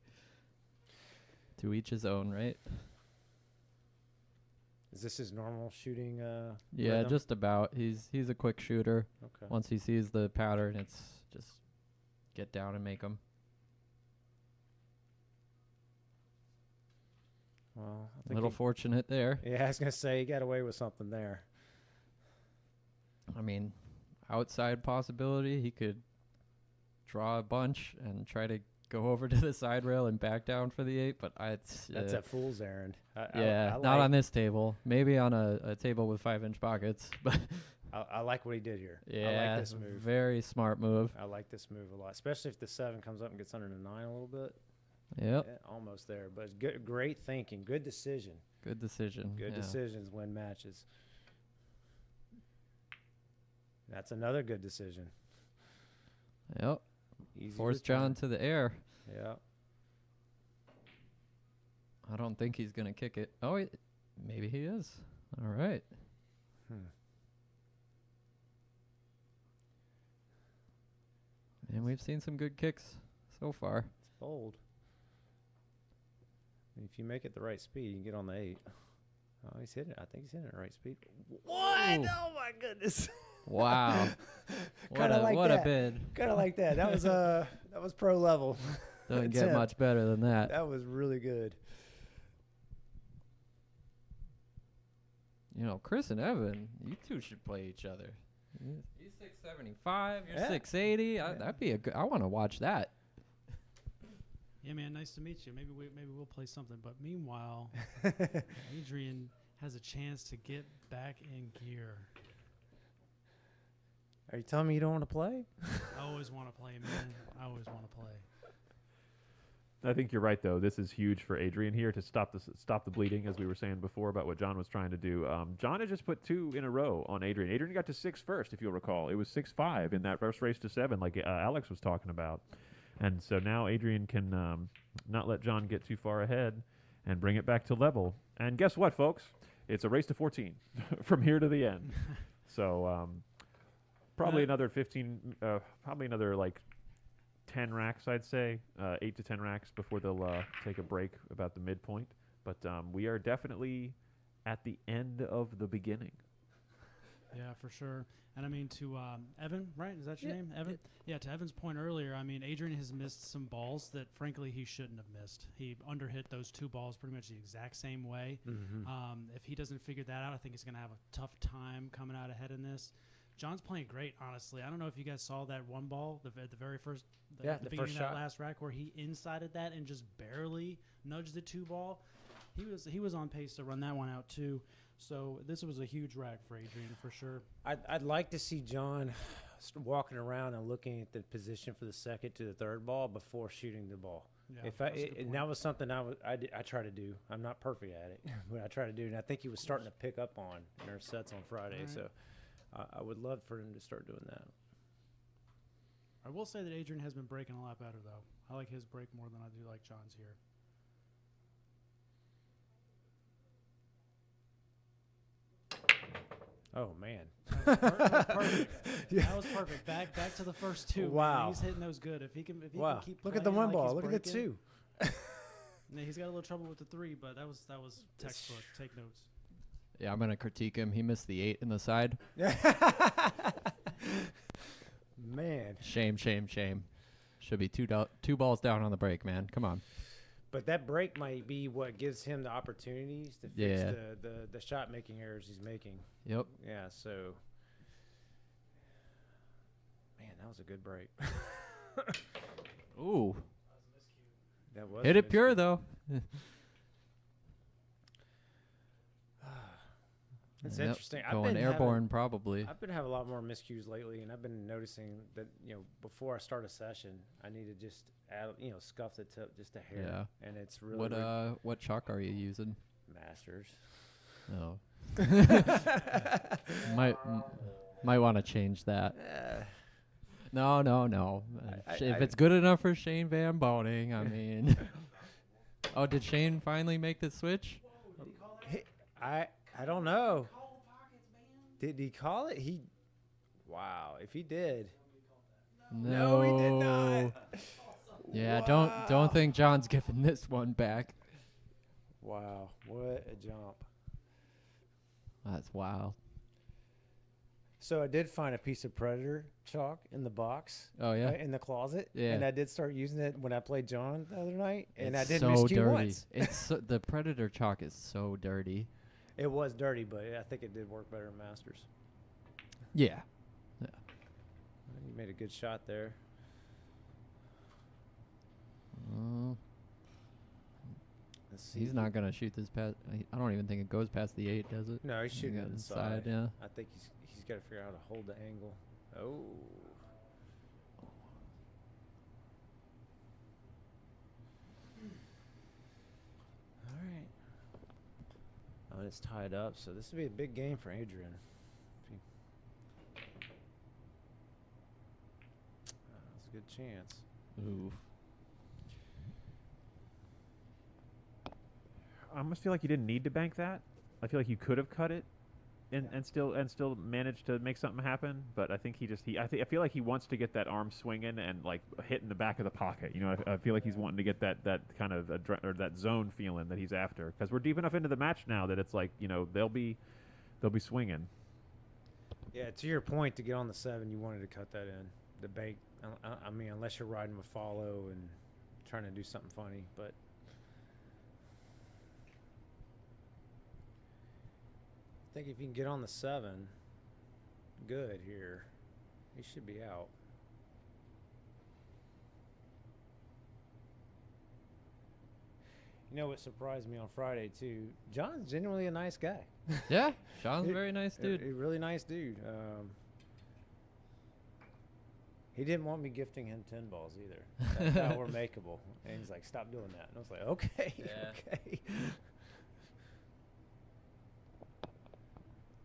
to each his own, right? Is this his normal shooting? Yeah, rhythm? just about. He's a quick shooter. Okay. Once he sees the pattern, it's just get down and make them. Well, I A think little fortunate there. yeah, I was gonna say he got away with something there. I mean, outside possibility, he could draw a bunch and try to go over to the side rail and back down for the 8, but That's a fool's errand. I not on this table. Maybe on a table with 5-inch pockets, but I like what he did here. yeah, I like this move. Very smart move. I like this move a lot, especially if the 7 comes up and gets under the 9 a little bit. Yep. Yeah, almost there, but it's good, great thinking, good decision. Good decision. Good yeah. decisions win matches. That's another good decision. Yep. Easy Force John to the air. Yeah. I don't think he's going to kick it. Oh, maybe he is. All right. And we've seen some good kicks so far. It's bold. If you make it the right speed, you can get on the 8. Oh, he's hitting it. I think he's hitting it the right speed. What? Ooh. Oh my goodness. Wow. Like what that. a bid. Kind of like that. That was pro level. Doesn't get attempt. much better than that. That was really good. You know, Chris and Evan, you two should play each other. He's 675, you're Yeah. 680. That'd be a good. I want to watch that. Yeah, man, nice to meet you. Maybe we'll play something. But meanwhile, Adrian has a chance to get back in gear. Are you telling me you don't want to play? I always want to play, man. I always want to play. I think you're right, though. This is huge for Adrian here to stop the bleeding, as we were saying before about what John was trying to do. John had just put 2 in a row on Adrian. Adrian got to 6 first, if you'll recall. It was 6-5 in that first race to 7, like Alex was talking about. And so now Adrian can not let John get too far ahead and bring it back to level. And guess what, folks? It's a race to 14 from here to the end. So probably another 15, probably another like 10 racks, I'd say, 8 to 10 racks before they'll take a break about the midpoint. But we are definitely at the end of the beginning. Yeah, for sure. And I mean, to Evan, right? Is that your name? Evan? Yeah, to Evan's point earlier, I mean, Adrian has missed some balls that, frankly, he shouldn't have missed. He underhit those 2 balls pretty much the exact same way. Mm-hmm. If he doesn't figure that out, I think he's going to have a tough time coming out ahead in this. John's playing great, honestly. I don't know if you guys saw that one ball, the very first, the beginning first of that shot. last rack, where he insided that and just barely nudged the 2 ball. He was on pace to run that one out too. So this was a huge rack for Adrian for sure. I'd like to see John walking around and looking at the position for the second to the third ball before shooting the ball. Yeah, If that's a good and that was something I try to do. I'm not perfect at it, but I try to do, and I think he was starting to pick up on in our sets on Friday. Right. So I would love for him to start doing that. I will say that Adrian has been breaking a lot better though. I like his break more than I do like John's here. Oh man! That was perfect. That was perfect. Back to the first 2. Wow. Man. He's hitting those good. If he can Wow! keep Look at the playing one like ball. he's Look at the breaking- 2. Yeah, he's got a little trouble with the 3, but that was textbook. Take notes. Yeah, I'm gonna critique him. He missed the 8 in the side. Man. Shame. Should be two balls down on the break, man. Come on. But that break might be what gives him the opportunities to fix the shot making errors he's making. Yep. Yeah, so man, that was a good break. Ooh. That was Hit a it pure miscue. though. It's Yep, interesting. Going airborne probably. I've been having a lot more miscues lately, and I've been noticing that before I start a session, I need to just add scuff the tip just a hair. Yeah. And it's really What chalk are you using? Masters. Oh. might want to change that. No. If it's good enough for Shane Van Boning, I mean. Oh, did Shane finally make the switch? I don't know. Did he call it? Wow. If he did. No, he did not. Yeah, Wow. don't think John's giving this one back. Wow. What a jump. That's wild. So I did find a piece of Predator chalk in the box. Oh yeah. In the closet. Yeah. And I did start using it when I played John the other night. And It's I did so miscue dirty. once. It's the Predator chalk is so dirty. It was dirty, but I think it did work better in Masters. Yeah. You made a good shot there. Let's see. He's not gonna shoot this past. I don't even think it goes past the 8, does it? No, he's shooting got it inside, inside. yeah. I think he's got to figure out how to hold the angle. Oh. All right. Oh, and it's tied up, so this would be a big game for Adrian. That's a good chance. Ooh. I almost feel like you didn't need to bank that. I feel like you could have cut it, and still managed to make something happen. But I think I feel like he wants to get that arm swinging and like hit in the back of the pocket. I feel like he's wanting to get that kind of or that zone feeling that he's after, because we're deep enough into the match now that it's like they'll be swinging. Yeah, to your point, to get on the 7, you wanted to cut that in. The bank, I mean, unless you're riding with follow and trying to do something funny, but. I think if you can get on the 7, good here, he should be out. You know what surprised me on Friday too? John's genuinely a nice guy. Yeah, Sean's a very nice dude. A really nice dude. He didn't want me gifting him 10 balls either. That were makeable, and he's like, "Stop doing that." And I was like, "Okay, Yeah. okay."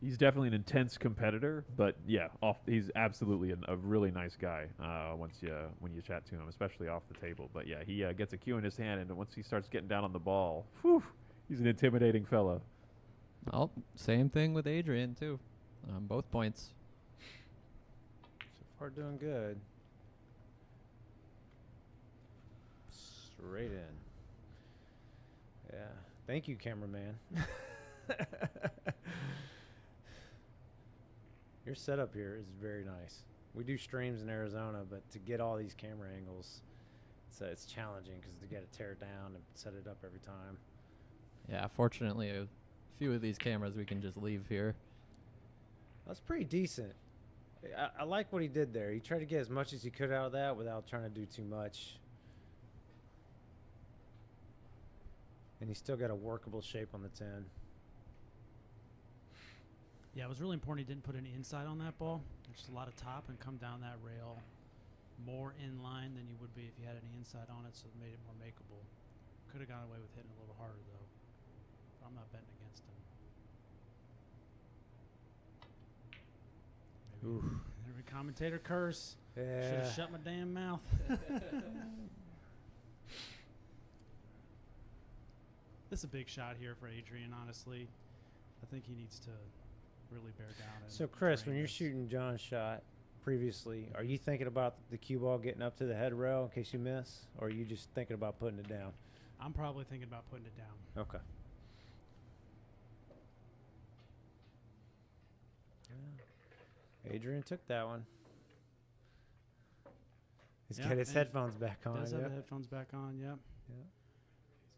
He's definitely an intense competitor, but yeah, he's absolutely a really nice guy. When you chat to him, especially off the table. But yeah, he gets a cue in his hand, and once he starts getting down on the ball, whew, he's an intimidating fellow. Well, same thing with Adrian too, on both points. So far, doing good. Straight in. Yeah. Thank you, cameraman. Your setup here is very nice. We do streams in Arizona, but to get all these camera angles, it's challenging because you got to tear it down and set it up every time. Yeah, fortunately, a few of these cameras we can just leave here. That's pretty decent. I like what he did there. He tried to get as much as he could out of that without trying to do too much. And he still got a workable shape on the 10. Yeah, it was really important he didn't put any inside on that ball. Just a lot of top and come down that rail more in line than you would be if you had any inside on it, so it made it more makeable. Could have gone away with hitting a little harder, though. But I'm not betting against him. Oof. Every commentator curse. Should Yeah. have shut my damn mouth. This is a big shot here for Adrian, honestly. I think he needs to really bear down. And So, Chris, train when you're this. shooting John's shot previously, are you thinking about the cue ball getting up to the head rail in case you miss? Or are you just thinking about putting it down? I'm probably thinking about putting it down. Okay. Yeah. Adrian took that one. He's Yeah, got his and headphones back on. Does have yeah. the headphones back on, yep. He's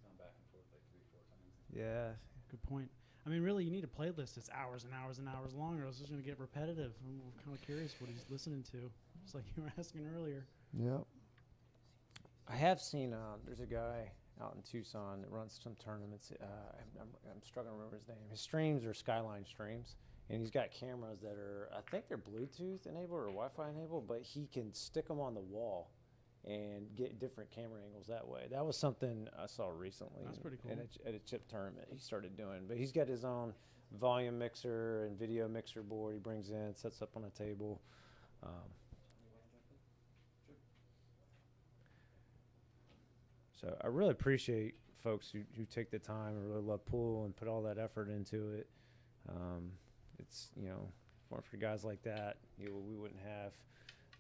gone back and forth like 3-4 times. Yeah. Good point. I mean, really, you need a playlist that's hours and hours and hours long, or else it's going to get repetitive. I'm kind of curious what he's listening to, just like you were asking earlier. Yep. I have seen, there's a guy out in Tucson that runs some tournaments. I'm struggling to remember his name. His streams are Skyline streams, and he's got cameras that are, I think they're Bluetooth enabled or Wi-Fi enabled, but he can stick them on the wall and get different camera angles that way. That was something I saw recently. That's pretty cool. At a chip tournament he started doing. But he's got his own volume mixer and video mixer board he brings in, sets up on a table. So I really appreciate folks who take the time and really love pool and put all that effort into it. It's, you know, for guys like that, we wouldn't have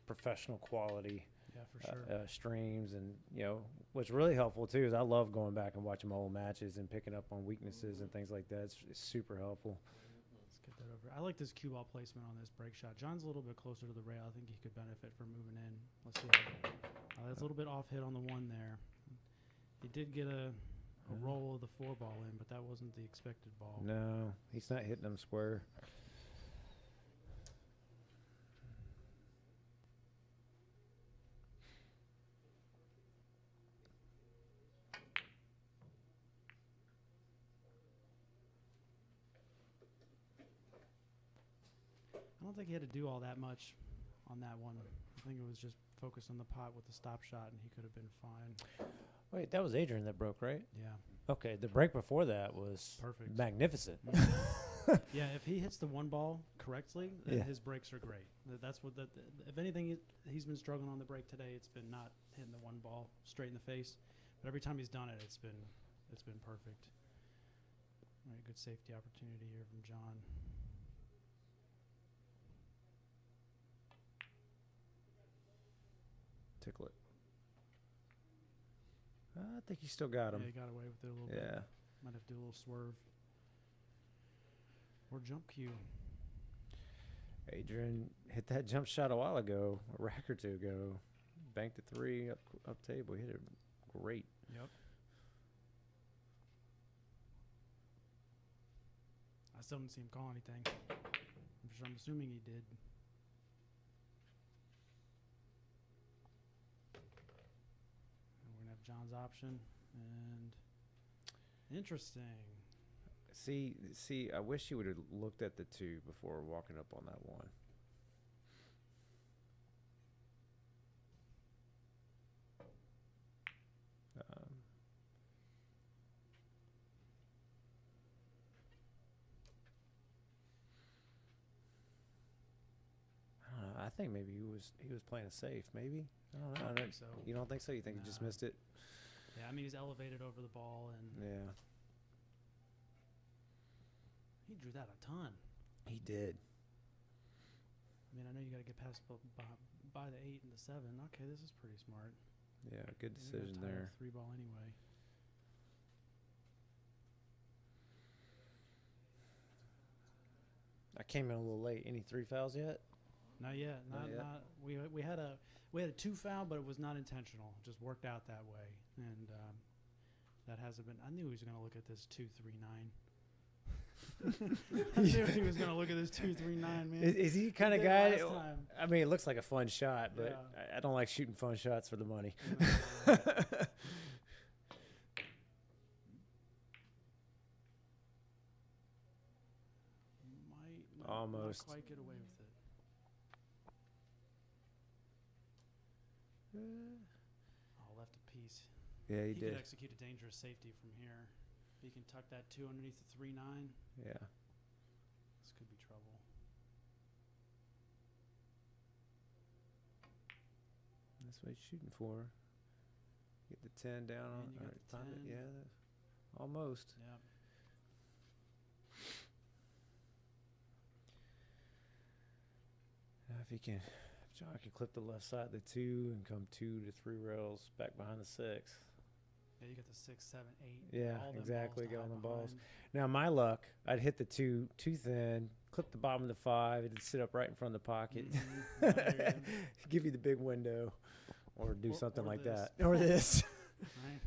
professional quality Yeah, for sure. streams. And, you know, what's really helpful, too, is I love going back and watching my old matches and picking up on weaknesses and things like that. It's super helpful. Let's get that over. I like this cue ball placement on this break shot. John's a little bit closer to the rail. I think he could benefit from moving in. Let's see. That's a little bit off hit on the one there. He did get a roll of the 4-ball in, but that wasn't the expected ball. No, he's not hitting them square. I don't think he had to do all that much on that one. I think it was just focus on the pot with the stop shot, and he could have been fine. Wait, that was Adrian that broke, right? Yeah. Okay, the break before that was Perfect. magnificent. Yeah, if he hits the one ball correctly, then Yeah. his breaks are great. That's what. If anything, he's been struggling on the break today. It's been not hitting the one ball straight in the face, but every time he's done it, it's been perfect. All right, good safety opportunity here from John. Tickle it. I think he still got him. Yeah, he got away with it a little bit. Yeah. Might have to do a little swerve or jump cue. Adrian hit that jump shot a while ago, a rack or two ago. Banked a 3 up table. He hit it great. Yep. I still didn't see him call anything. I'm assuming he did. And we're going to have John's option. And interesting. See, I wish you would have looked at the 2 before walking up on that 1. I don't know. I think maybe he was playing it safe. Maybe I don't know. I don't think so. You don't think so? You think he just Nah. missed it? Yeah, I mean, he's elevated over the ball, and Yeah, he drew that a ton. he did. I mean, I know you got to get past by the 8 and the 7. Okay, this is pretty smart. Yeah, good You're gonna decision tie a there. 3-ball anyway. I came in a little late. Any 3 fouls yet? Not yet. Not yet. We had a 2 foul, but it was not intentional. It just worked out that way, and that hasn't been. I knew he was going to look at this 2-3-9. I knew he was going to look at this 2-3-9, man. Is he the kind of did guy? last time. I mean, it looks like a fun shot, but Yeah. I don't like shooting fun shots for the money. Might Almost. not quite get away with it. Oh, left a piece. Yeah, he He did. could execute a dangerous safety from here. He can tuck that 2 underneath the 3-9. Yeah. This could be trouble. That's what he's shooting for. Get the 10 down on. And you got or the time it. 10. Yeah, almost. Yeah. Now if John can clip the left side of the 2 and come 2 to 3 rails back behind the 6. Yeah, you got the 6, 7, 8. Yeah, all them exactly. balls to Get all hide the balls. behind. Now, my luck, I'd hit the 2 too thin, clip the bottom of the 5, it'd sit up right in front of the pocket. Mhm. I hear ya. Give you the big window, or do something or like this. that. Or this. Right.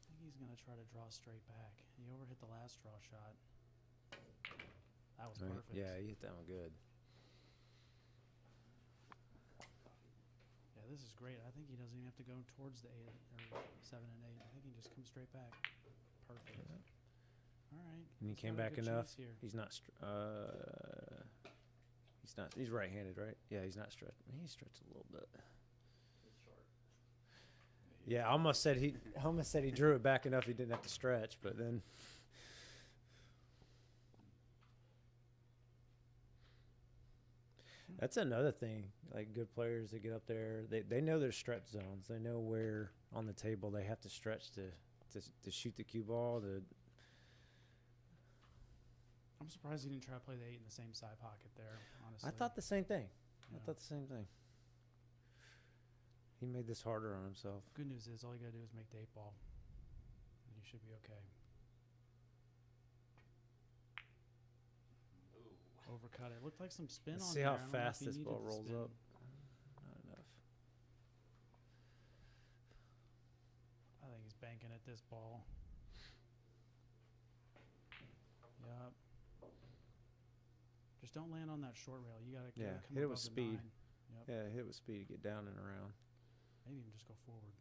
I think he's gonna try to draw straight back. He overhit the last draw shot. That was Right, perfect. yeah, you hit that one good. Yeah, this is great. I think he doesn't even have to go towards the 8 or 7 and 8. I think he just comes straight back. Perfect. All right. And he he's came got a back good enough. chance here. He's not. He's not. He's right-handed, right? Yeah, he's not stretched. He stretched a little bit. Yeah, I almost said he drew it back enough he didn't have to stretch, but then. That's another thing. Like good players that get up there, they know their stretch zones. They know where on the table they have to stretch to shoot the cue ball. I'm surprised he didn't try to play the 8 in the same side pocket there, honestly. I thought the same thing. Yeah. I thought the same thing. He made this harder on himself. Good news is all you got to do is make the 8 ball. And you should be okay. Overcut it. Looked like some spin Let's on see there. how I don't know if fast he this needed ball the rolls spin. up. Not enough. I think he's banking at this ball. Yup. Just don't land on that short rail. You gotta Yeah, come hit it above with the speed. 9. Yep. Yeah, hit it with speed to get down and around. Maybe even just go forward.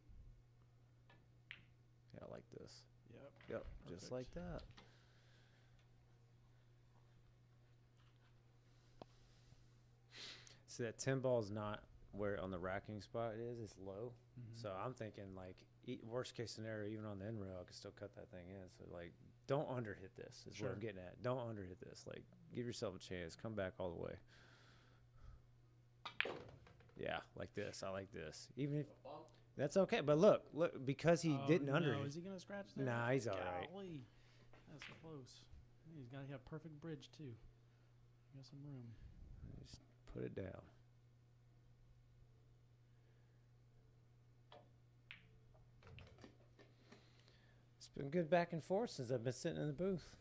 Yeah, like this. Yep. Yep, just like that. See, that 10 ball is not where on the racking spot it is. It's low. Mhm. So I'm thinking, like, worst case scenario, even on the end rail, I could still cut that thing in. So, like, don't underhit this is what Sure. I'm getting at. Don't underhit this. Like, give yourself a chance. Come back all the way. Yeah, like this. I like this. Even if that's okay. But look, because he Oh, didn't no. underhit. Is he gonna scratch there? Nah, he's all right. Golly. That's close. He's got to have perfect bridge too. Got some room. Just put it down. It's been good back and forth since I've been sitting in the booth.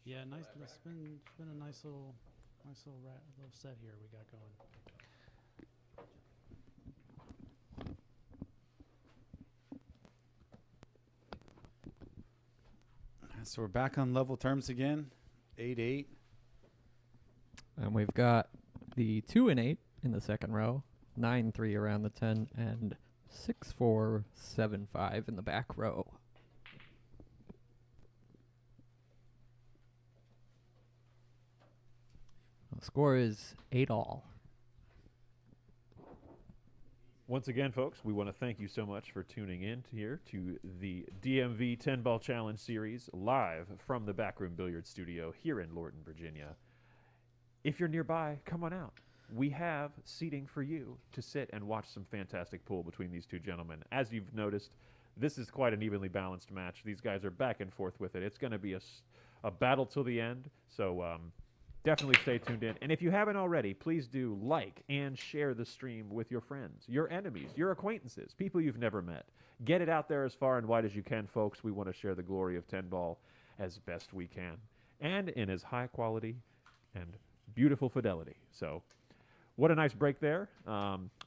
Yeah, nice. It's been a nice little little set here we got going. So we're back on level terms again. 8-8. And we've got the 2 and 8 in the second row, 9-3 around the 10, and 6-4, 7-5 in the back row. The score is 8-all. Once again, folks, we want to thank you so much for tuning in here to the DMV 10-Ball Challenge Series live from the BAK Room Billiards Studio here in Lorton, Virginia. If you're nearby, come on out. We have seating for you to sit and watch some fantastic pool between these two gentlemen. As you've noticed, this is quite an evenly balanced match. These guys are back and forth with it. It's going to be a battle till the end, so definitely stay tuned in. And if you haven't already, please do like and share the stream with your friends, your enemies, your acquaintances, people you've never met. Get it out there as far and wide as you can, folks. We want to share the glory of 10-ball as best we can and in as high quality and beautiful fidelity. So what a nice break there.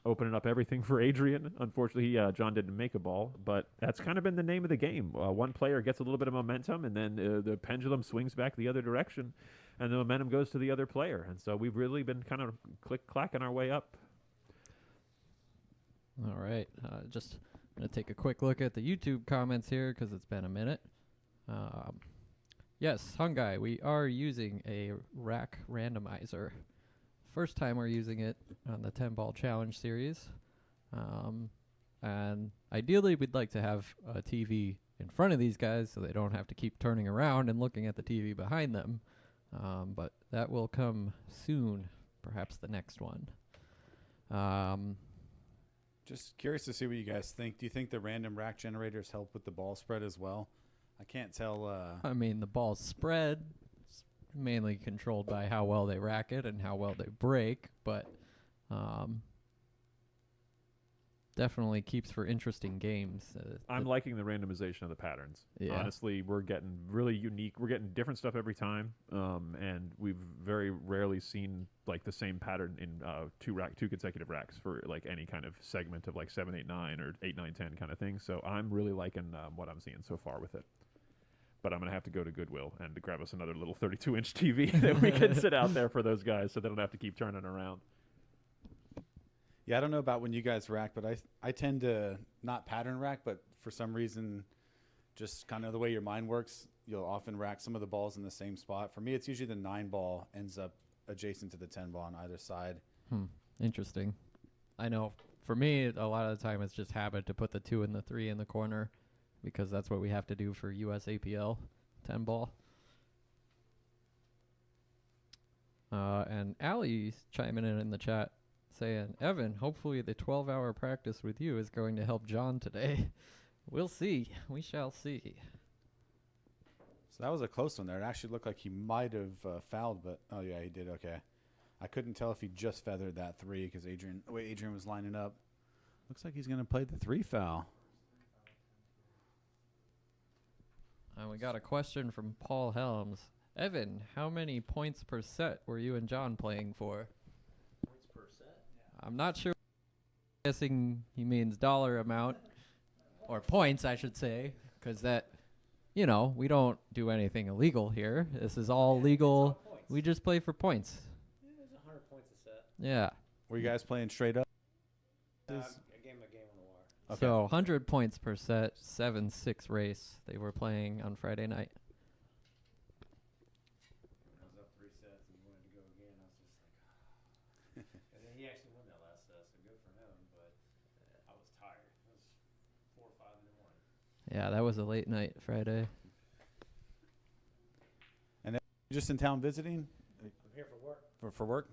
Opening up everything for Adrian. Unfortunately, John didn't make a ball, but that's kind of been the name of the game. One player gets a little bit of momentum, and then the pendulum swings back the other direction, and the momentum goes to the other player. And so we've really been kind of click-clacking our way up. All right. Just going to take a quick look at the YouTube comments here because it's been a minute. Yes, Hungai, we are using a rack randomizer. First time we're using it on the 10-ball challenge series. And ideally, we'd like to have a TV in front of these guys so they don't have to keep turning around and looking at the TV behind them. But that will come soon, perhaps the next one. Just curious to see what you guys think. Do you think the random rack generators help with the ball spread as well? I can't tell. I mean, the ball spread is mainly controlled by how well they rack it and how well they break, but definitely keeps for interesting games. I'm liking the randomization of the patterns. Yeah. Honestly, we're getting really unique. We're getting different stuff every time, and we've very rarely seen like the same pattern in two consecutive racks for like any kind of segment of like 7, 8, 9 or 8, 9, 10 kind of thing. So I'm really liking what I'm seeing so far with it. But I'm gonna have to go to Goodwill and to grab us another little 32-inch TV that we can sit out there for those guys, so they don't have to keep turning around. Yeah, I don't know about when you guys rack, but I tend to not pattern rack, but for some reason, just kind of the way your mind works, you'll often rack some of the balls in the same spot. For me, it's usually the 9 ball ends up adjacent to the 10 ball on either side. Interesting. I know for me, a lot of the time it's just habit to put the 2 and the 3 in the corner because that's what we have to do for USAPL 10 ball. And Allie's chiming in the chat saying, Evan, hopefully the 12-hour practice with you is going to help John today. We'll see. We shall see. So that was a close one there. It actually looked like he might have fouled, but oh yeah, he did. Okay. I couldn't tell if he just feathered that 3 because the way Adrian was lining up. Looks like he's going to play the 3 foul. And we got a question from Paul Helms. Evan, how many points per set were you and John playing for? Points per set? I'm not sure. Guessing he means dollar amount. Or points, I should say. Because that, we don't do anything illegal here. This is all legal. It's all points. We just play for points. Yeah, there's 100 points a set. Yeah. Were you guys playing straight up? A game on the wire. Okay. So 100 points per set, 7-6 race. They were playing on Friday night. When I was up 3 sets and he wanted to go again, I was just like, and then he actually won that last set, so good for him. But I was tired. It was 4 or 5 in the morning. Yeah, that was a late night Friday. And then just in town visiting? I'm here for work. For work?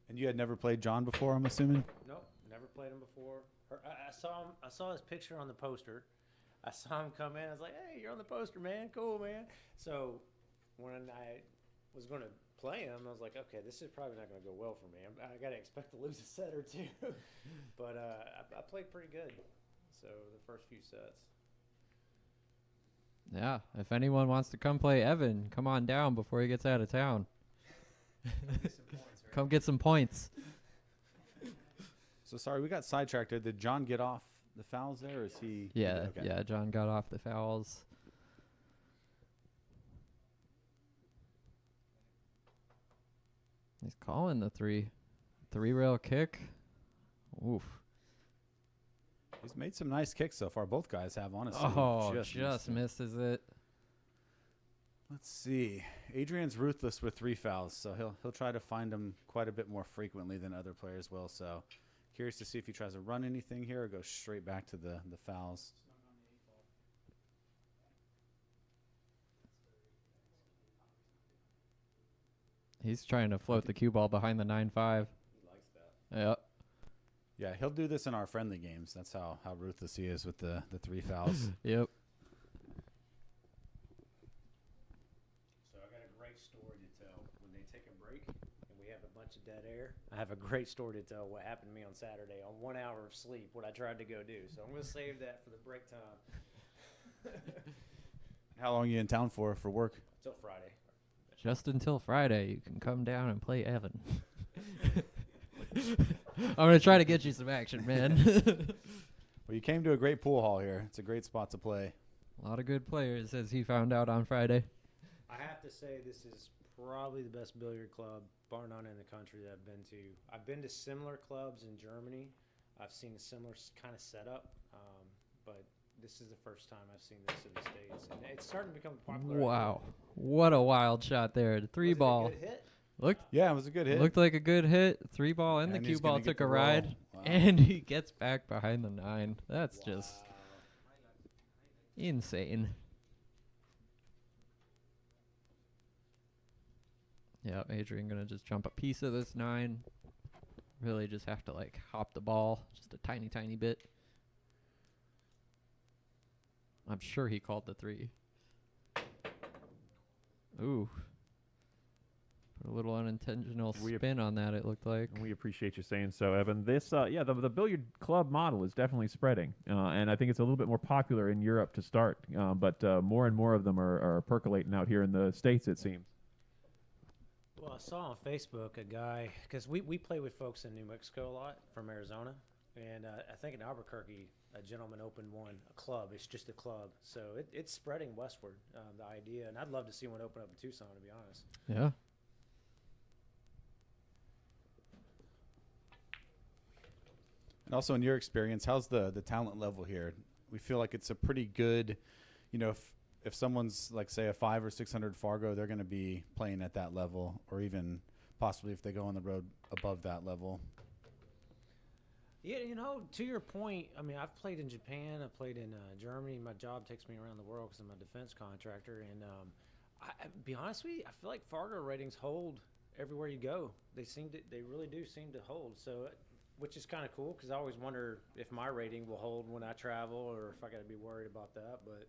And you had never played John before, I'm assuming? Nope, never played him before. I saw him. I saw his picture on the poster. I saw him come in. I was like, "Hey, you're on the poster, man. Cool, man." So when I was going to play him, I was like, "Okay, this is probably not going to go well for me. I got to expect to lose a set or two." But I played pretty good. So the first few sets. Yeah, if anyone wants to come play Evan, come on down before he gets out of town. Come get some points. So sorry, we got sidetracked there. Did John get off the fouls there, or is he? Yeah, Okay. yeah, John got off the fouls. He's calling the 3 rail kick. Oof. He's made some nice kicks so far. Both guys have, honestly. Oh, Just just missed it. misses it. Let's see. Adrian's ruthless with 3 fouls, so he'll try to find them quite a bit more frequently than other players will. So curious to see if he tries to run anything here or go straight back to the fouls. He's trying to float the cue ball behind the 9-5. He likes that. Yep. Yeah, he'll do this in our friendly games. That's how ruthless he is with the 3 fouls. Yep. So I got a great story to tell. When they take a break and we have a bunch of dead air, I have a great story to tell what happened to me on Saturday on 1 hour of sleep, what I tried to go do. So I'm going to save that for the break time. How long are you in town for work? Till Friday. Just until Friday, you can come down and play Evan. I'm going to try to get you some action, man. Well, you came to a great pool hall here. It's a great spot to play. A lot of good players, as he found out on Friday. I have to say this is probably the best billiard club, bar none, in the country that I've been to. I've been to similar clubs in Germany. I've seen a similar kind of setup, but this is the first time I've seen this in the States. And it's starting to become popular. Wow. What a wild shot there. The 3 ball. Was it a good hit? Yeah, it was a good hit. Looked like a good hit. 3 ball and the And cue he's ball gonna get took the a ride. roll. Wow. And he gets back behind the 9. That's just Wow. insane. Yep, Adrian gonna just jump a piece of this 9. Really just have to like hop the ball just a tiny, tiny bit. I'm sure he called the 3. Ooh. Put a little unintentional We ap- spin on that, it looked like. We appreciate you saying so, Evan. This, the billiard club model is definitely spreading, and I think it's a little bit more popular in Europe to start, but more and more of them are percolating out here in the States, it seems. Well, I saw on Facebook a guy, because we play with folks in New Mexico a lot from Arizona, and I think in Albuquerque, a gentleman opened a club. It's just a club. So it's spreading westward, the idea, and I'd love to see one open up in Tucson, to be honest. Yeah. And also, in your experience, how's the talent level here? We feel like it's a pretty good, if someone's like, say, a 500 or 600 Fargo, they're going to be playing at that level, or even possibly if they go on the road above that level. Yeah, to your point, I mean, I've played in Japan, I've played in Germany. My job takes me around the world because I'm a defense contractor. And I be honest with you, I feel like Fargo ratings hold everywhere you go. They really do seem to hold. So, which is kind of cool because I always wonder if my rating will hold when I travel or if I got to be worried about that. But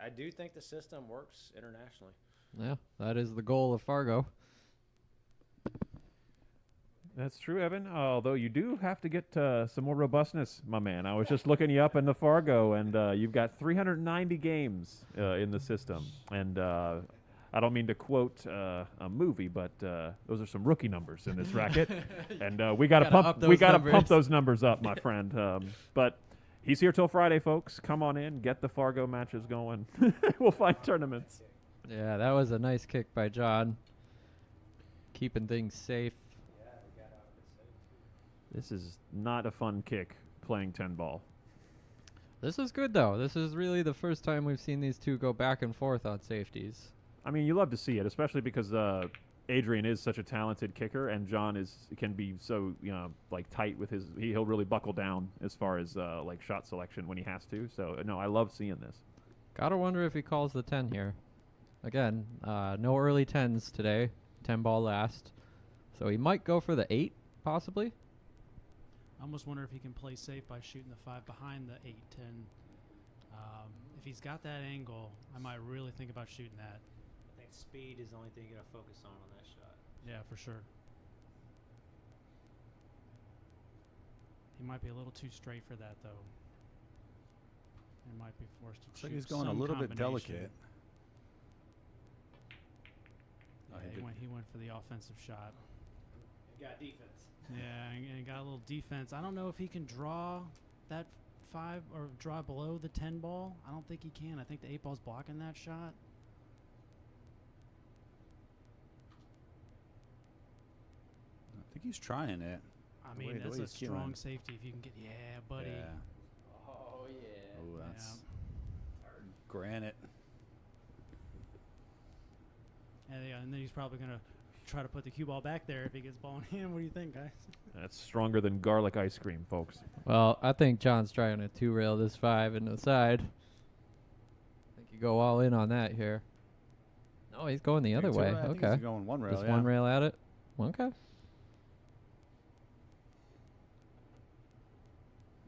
I do think the system works internationally. Yeah, that is the goal of Fargo. That's true, Evan. Although you do have to get some more robustness, my man. I was just looking you up in the Fargo, and you've got 390 games in the system. And I don't mean to quote a movie, but those are some rookie numbers in this racket, and we got to pump those numbers up, my friend. But he's here till Friday, folks. Come on in, get the Fargo matches going. We'll find tournaments. Yeah, that was a nice kick by John. Keeping things safe. This is not a fun kick playing 10 ball. This is good, though. This is really the first time we've seen these two go back and forth on safeties. I mean, you love to see it, especially because Adrian is such a talented kicker, and John can be so like tight with his. He'll really buckle down as far as like shot selection when he has to. So no, I love seeing this. Gotta wonder if he calls the 10 here. Again, no early 10s today. 10 ball last, so he might go for the 8 possibly. I almost wonder if he can play safe by shooting the 5 behind the 8. And if he's got that angle, I might really think about shooting that. I think speed is the only thing you got to focus on that shot. Yeah, for sure. He might be a little too straight for that, though. He might be forced to Looks shoot like he's going a some little bit combination. delicate. Yeah, he went for the offensive shot. He got defense. Yeah, and he got a little defense. I don't know if he can draw that 5 or draw below the 10 ball. I don't think he can. I think the 8 ball's blocking that shot. I think he's trying it. I The mean, way that's a he's strong queuing. safety if you can get. Yeah, buddy. Yeah. Oh, yeah. Oh, that's granite. And then he's probably going to try to put the cue ball back there if he gets ball in hand. What do you think, guys? That's stronger than garlic ice cream, folks. Well, I think John's trying to 2-rail this 5 into the side. I think you go all in on that here. No, he's going the other way. I think Okay. he's going one rail. Just yeah. one rail at it. Okay.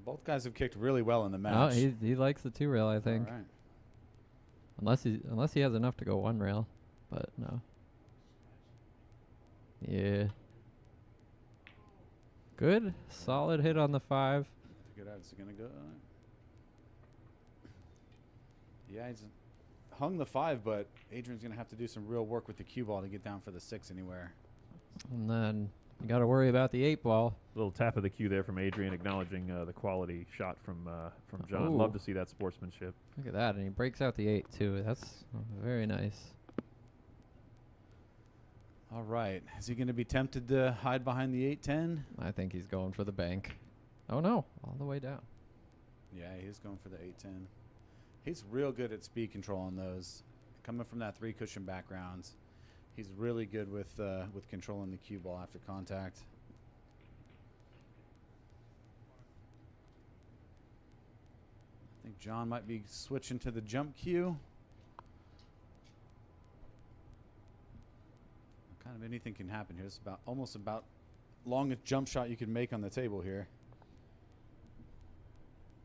Both guys have kicked really well in the No, match. he likes the 2-rail, I think. All right. Unless he has enough to go 1 rail, but no. Yeah. Good, solid hit on the 5. Good odds are gonna go. Yeah, he's hung the 5, but Adrian's gonna have to do some real work with the cue ball to get down for the 6 anywhere. And then you got to worry about the 8 ball. Little tap of the cue there from Adrian, acknowledging the quality shot from John. Ooh. Love to see that sportsmanship. Look at that, and he breaks out the 8 too. That's very nice. All right, is he gonna be tempted to hide behind the 8-10? I think he's going for the bank. Oh no, all the way down. Yeah, he's going for the 8-10. He's real good at speed control on those. Coming from that 3 cushion background, he's really good with controlling the cue ball after contact. I think John might be switching to the jump cue. Kind of anything can happen here. It's almost about longest jump shot you can make on the table here.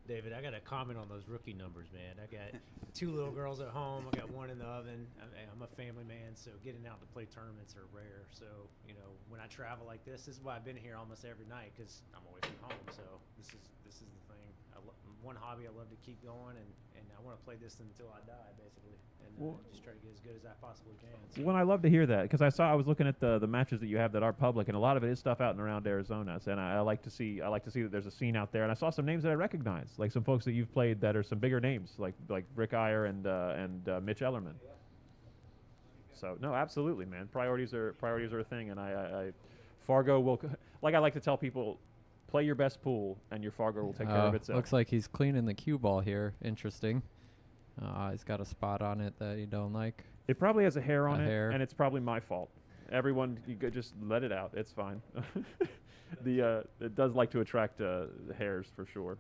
David, I got to comment on those rookie numbers, man. I got 2 little girls at home. I got 1 in the oven. I'm a family man, so getting out to play tournaments are rare. So, you know, when I travel like this is why I've been here almost every night because I'm away from home. So this is the thing. One hobby I love to keep going, and I want to play this until I die, basically, and just try to get as good as I possibly can. So. Well, I love to hear that because I was looking at the matches that you have that are public, and a lot of it is stuff out and around Arizona. And I like to see that there's a scene out there. And I saw some names that I recognize, like some folks that you've played that are some bigger names, like Rick Iyer and Mitch Ellerman. So no, absolutely, man. Priorities are a thing, and I Fargo will like I like to tell people. Play your best pool, and your Fargo will take care of itself. Looks like he's cleaning the cue ball here. Interesting. He's got a spot on it that you don't like. It probably has a hair on it, hair. and it's probably my fault. Everyone, you could just let it out. It's fine. It does like to attract hairs for sure.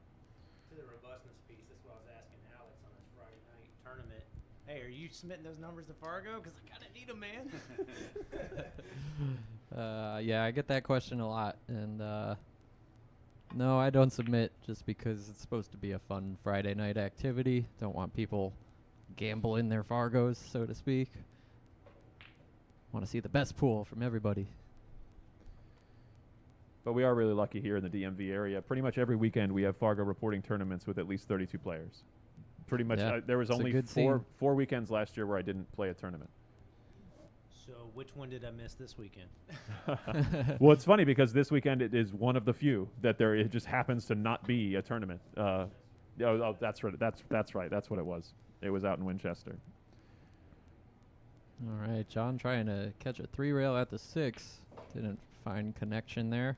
To the robustness piece, that's what I was asking Alex on this Friday night tournament. Hey, are you submitting those numbers to Fargo? Because I kind of need them, man. Yeah, I get that question a lot, and no, I don't submit just because it's supposed to be a fun Friday night activity. Don't want people gambling their Fargos, so to speak. Want to see the best pool from everybody. But we are really lucky here in the DMV area. Pretty much every weekend we have Fargo reporting tournaments with at least 32 players. Pretty much, there was only four weekends last year where I didn't play a tournament. So which one did I miss this weekend? Well, it's funny because this weekend it is one of the few that it just happens to not be a tournament. That's right. That's right. That's what it was. It was out in Winchester. All right, John trying to catch a 3-rail at the 6. Didn't find connection there.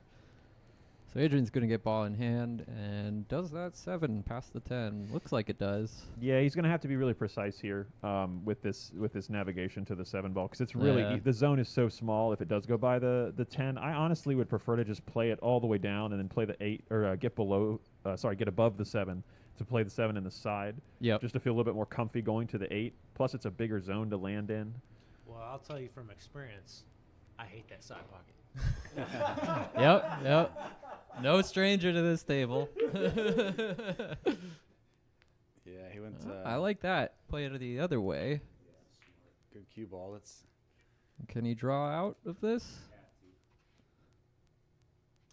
So Adrian's going to get ball in hand, and does that 7 past the 10? Looks like it does. Yeah, he's going to have to be really precise here with this navigation to the 7 ball because it's really the zone is so small. If it does go by the 10, I honestly would prefer to just play it all the way down and then play the 8 or get above the 7 to play the 7 in the side. Yep. Just to feel a little bit more comfy going to the 8. Plus, it's a bigger zone to land in. Well, I'll tell you from experience, I hate that side pocket. Yep. No stranger to this table. Yeah, he went. I like that. Play it the other way. Good cue ball. Can he draw out of this?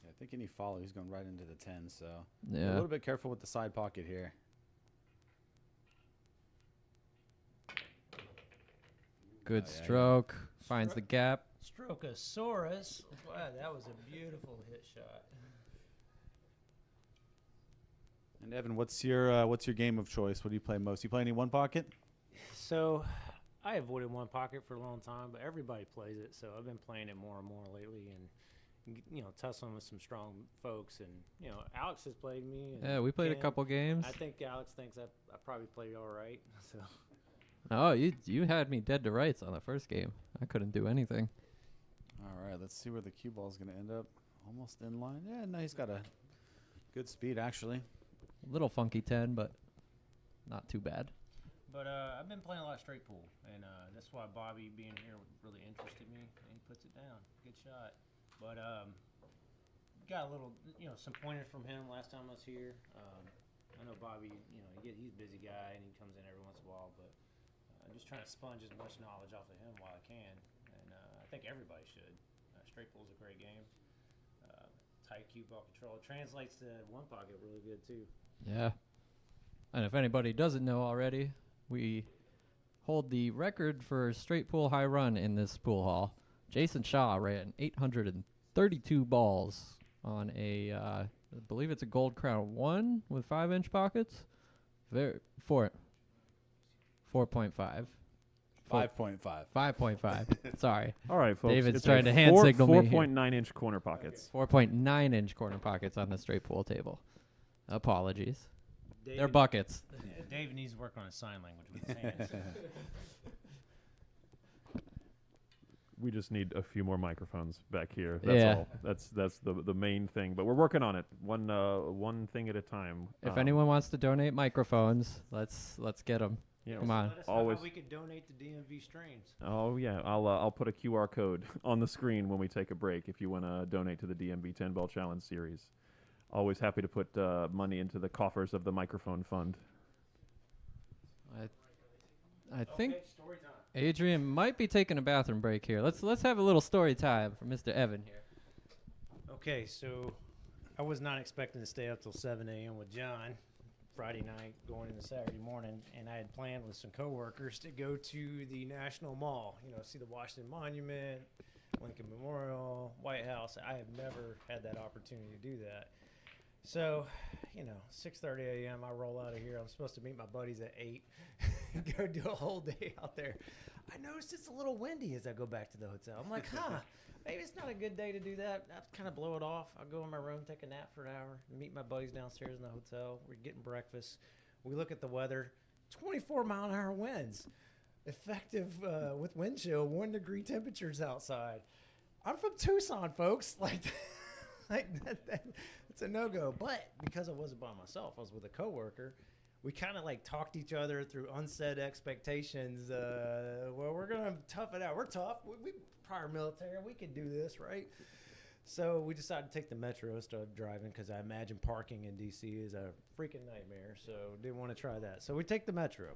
Yeah, I think any follow, he's going right into the 10. So yeah, a little bit careful with the side pocket here. Good stroke. Finds the gap. Strokeosaurus. Wow, that was a beautiful hit shot. And Evan, what's your game of choice? What do you play most? You play any one pocket? So I avoided one pocket for a long time, but everybody plays it, so I've been playing it more and more lately, and tussling with some strong folks, and Alex has played me. And yeah, we played a couple games. I think Alex thinks I probably played all right. So. Oh, you had me dead to rights on the first game. I couldn't do anything. All right, let's see where the cue ball is going to end up. Almost in line. Yeah, no, he's got a good speed actually. A little funky 10, but not too bad. But I've been playing a lot of straight pool, and that's why Bobby being here really interested me, and he puts it down. Good shot. But got a little, some pointers from him last time I was here. I know Bobby, he's a busy guy, and he comes in every once in a while, but I'm just trying to sponge as much knowledge off of him while I can, and I think everybody should. Straight pool's a great game. Tight cue ball control. It translates to one pocket really good, too. Yeah. And if anybody doesn't know already, we hold the record for straight pool high run in this pool hall. Jason Shaw ran 832 balls on a, I believe it's a Gold Crown 1 with 5-inch pockets. 4.5. 5.5. 5.5. Sorry. All right, folks. David's trying to hand signal me here. 4.9-inch corner pockets. 4.9-inch corner pockets on the straight pool table. Apologies. David, They're buckets. Yeah, David needs to work on his sign language with his hands. We just need a few more microphones back here. That's all. That's the main thing. But we're working on it. One thing at a time. If anyone wants to donate microphones, let's get them. Come on. Let us know how we could donate to DMV streams. Oh yeah, I'll put a QR code on the screen when we take a break if you want to donate to the DMV 10 Ball Challenge series. Always happy to put money into the coffers of the microphone fund. I think Okay, story time. Adrian might be taking a bathroom break here. Let's have a little story time for Mr. Evan here. Okay, so I was not expecting to stay up till 7 a.m. with John Friday night going into Saturday morning, and I had planned with some coworkers to go to the National Mall, see the Washington Monument, Lincoln Memorial, White House. I have never had that opportunity to do that. So, 6:30 a.m. I roll out of here. I'm supposed to meet my buddies at 8 and go do a whole day out there. I noticed it's a little windy as I go back to the hotel. I'm like, maybe it's not a good day to do that. I kind of blow it off. I'll go in my room, take a nap for an hour, meet my buddies downstairs in the hotel. We're getting breakfast. We look at the weather, 24-mile-an-hour winds, effective with wind chill, 1 degree temperatures outside. I'm from Tucson, folks. It's a no-go. But because I wasn't by myself, I was with a coworker. We kind of talked each other through unsaid expectations. Well, we're going to tough it out. We're tough. We prior military. We can do this, right? So we decided to take the metro, started driving, because I imagine parking in D.C. is a freaking nightmare. So didn't want to try that. So we take the metro.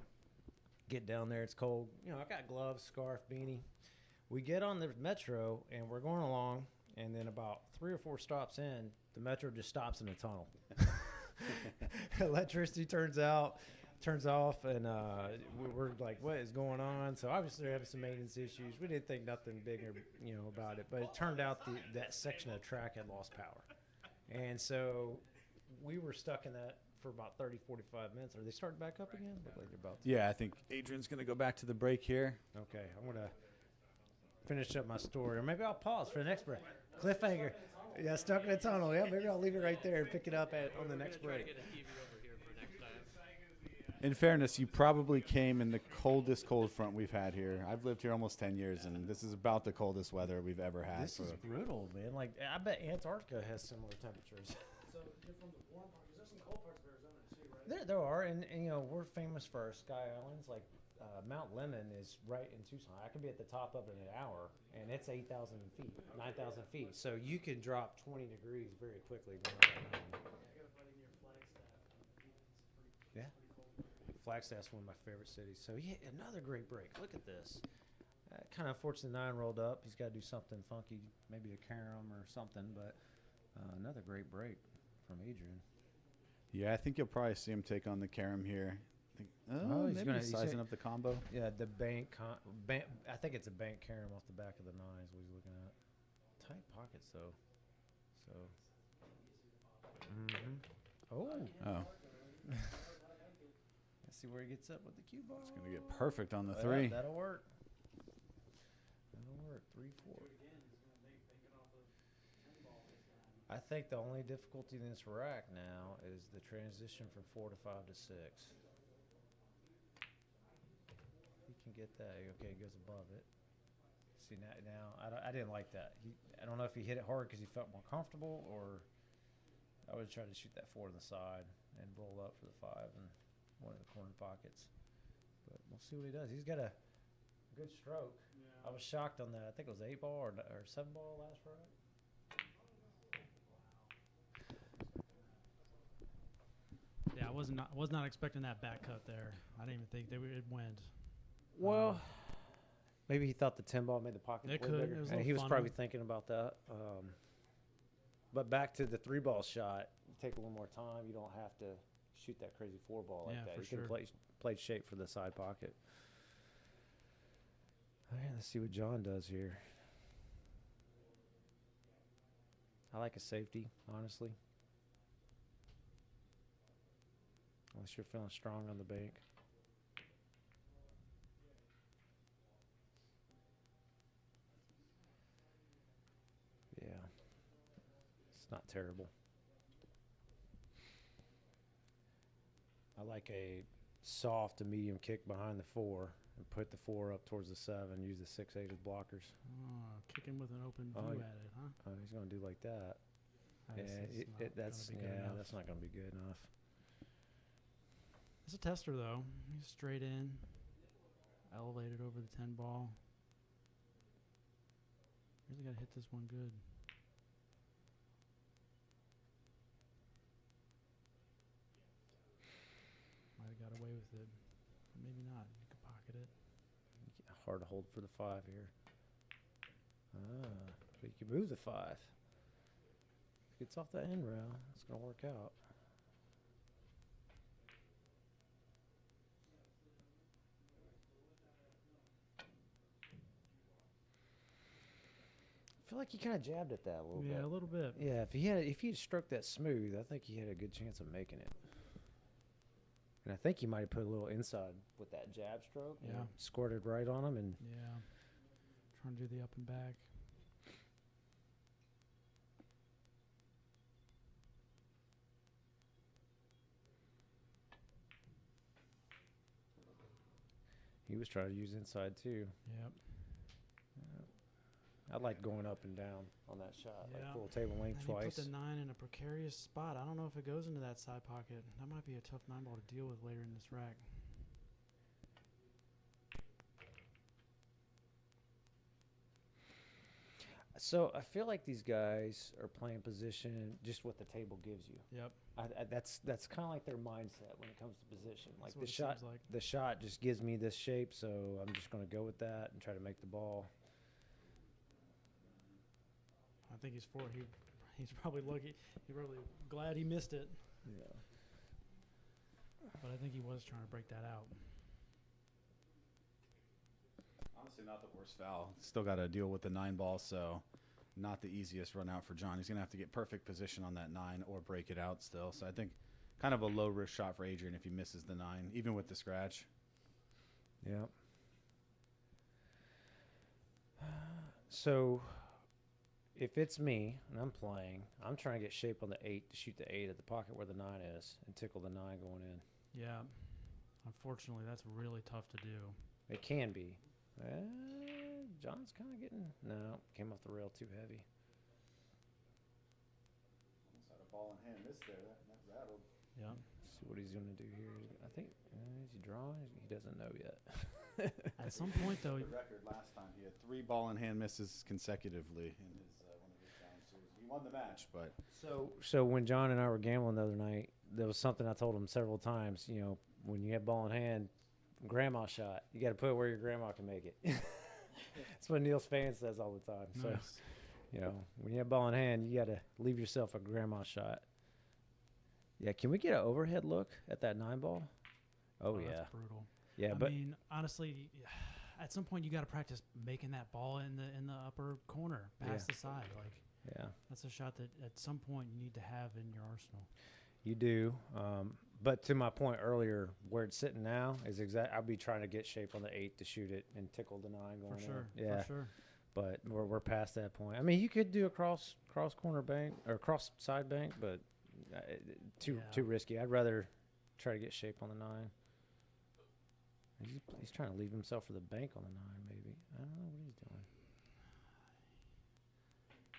Get down there. It's cold. I got gloves, scarf, beanie. We get on the metro, and we're going along. And then about 3 or 4 stops in, the metro just stops in a tunnel. Electricity turns off, and we're like, what is going on? So obviously they're having some maintenance issues. We didn't think nothing bigger, about it. But it turned out that section of the track had lost power. And so we were stuck in that for about 30, 45 minutes. Are they starting back up again? Look like they're about to. Yeah, I think Adrian's going to go back to the break here. Okay, I'm going to finish up my story. Or maybe I'll pause for the next break. Cliffhanger. Yeah, stuck in a tunnel. Yeah, maybe I'll leave it right there and pick it up on the next break. In fairness, you probably came in the coldest cold front we've had here. I've lived here almost 10 years, and this is about the coldest weather we've ever had. This is brutal, man. I bet Antarctica has similar temperatures. So you're from the warm part, 'cause there's some cold parts of Arizona too, right? There are, and we're famous for our sky islands. Mount Lemmon is right in Tucson. I can be at the top of it in an hour, and it's 8,000 feet, 9,000 feet. So you can drop 20 degrees very quickly. Yeah. Flagstaff's one of my favorite cities. So, yeah, another great break. Look at this. Kind of unfortunate 9 rolled up. He's got to do something funky, maybe a carom or something. But another great break from Adrian. Yeah, I think you'll probably see him take on the carom here. Maybe he's sizing up the combo. Yeah, the bank. I think it's a bank carom off the back of the 9s what he's looking at. Tight pockets, though. So. Oh. Let's see where he gets up with the cue ball. It's going to get perfect on the 3. That'll work. 3-4. I think the only difficulty in this rack now is the transition from 4 to 5 to 6. He can get that. Okay, he goes above it. See now I didn't like that. I don't know if he hit it hard because he felt more comfortable, or I would try to shoot that 4 to the side and roll up for the 5 and one of the corner pockets. But we'll see what he does. He's got a good stroke. Yeah. I was shocked on that. I think it was 8 ball or 7 ball last round. Yeah, I was not expecting that back cut there. I didn't even think it went. Well, maybe he thought the 10 ball made the pocket It play could. bigger. It was a And little he was funny. probably thinking about that. But back to the 3 ball shot, you take a little more time. You don't have to shoot that crazy 4 ball like Yeah, that. for You can sure. play shape for the side pocket. All right, let's see what John does here. I like a safety, honestly. Unless you're feeling strong on the bank. Yeah. It's not terrible. I like a soft to medium kick behind the 4 and put the 4 up towards the 7. Use the 6-8 as blockers. Kicking with an open view Oh, at it, huh? He's going to do like that. That's That's not going to be good enough. It's a tester though. He's straight in, elevated over the 10 ball. Really got to hit this one good. it. Maybe not. You could pocket it. Hard to hold for the 5 here. But you can move the 5. If it gets off that end rail, it's going to work out. I feel like he kind of jabbed at that a little bit. Yeah, a little bit. Yeah, if he had stroked that smooth, I think he had a good chance of making it. And I think he might have put a little inside with that jab stroke. Yeah. And squirted right on him. And Yeah. Trying to do the up and back. he was trying to use inside too. Yep. I like going up and down on that shot, like Yeah. full table length And twice. he put the 9 in a precarious spot. I don't know if it goes into that side pocket. That might be a tough 9 ball to deal with later in this rack. So I feel like these guys are playing position just what the table gives you. Yep. That's kind of like their mindset when it comes to position. Like That's what the it shot, seems like. the shot just gives me this shape, so I'm just going to go with that and try to make the ball. I think he's he's probably lucky. He's probably glad he missed it. Yeah. But I think he was trying to break that out. Honestly, not the worst foul. Still got to deal with the 9 ball, so not the easiest run out for John. He's going to have to get perfect position on that 9 or break it out still. So I think kind of a low risk shot for Adrian if he misses the 9, even with the scratch. Yeah. So if it's me and I'm playing, I'm trying to get shape on the 8 to shoot the 8 at the pocket where the 9 is and tickle the 9 going in. Yeah. Unfortunately, that's really tough to do. It can be. John's kind of getting no, came off the rail too heavy. Almost had a ball in hand miss there. That rattled. Yeah. See what he's going to do here. I think is he drawing? He doesn't know yet. At some point, though, The record last time he had 3 ball in hand misses consecutively in his one of his down series. He won the match, but So when John and I were gambling the other night, there was something I told him several times. You know, when you have ball in hand, grandma shot. You got to put it where your grandma can make it. That's what Neil Spann says all the time. So, nice. you know, when you have ball in hand, you got to leave yourself a grandma shot. Yeah, can we get an overhead look at that 9 ball? Oh yeah, That's brutal. yeah. I But mean, honestly, at some point you got to practice making that ball in the upper corner, past the side. Like yeah, that's a shot that at some point you need to have in your arsenal. you do. But to my point earlier, where it's sitting now is I'll be trying to get shape on the 8 to shoot it and tickle the 9 going For sure. in. Yeah. For sure. But we're past that point. I mean, you could do a cross corner bank or cross side bank, but too risky. I'd rather try to get shape on the 9. He's trying to leave himself for the bank on the 9, maybe. I don't know what he's doing.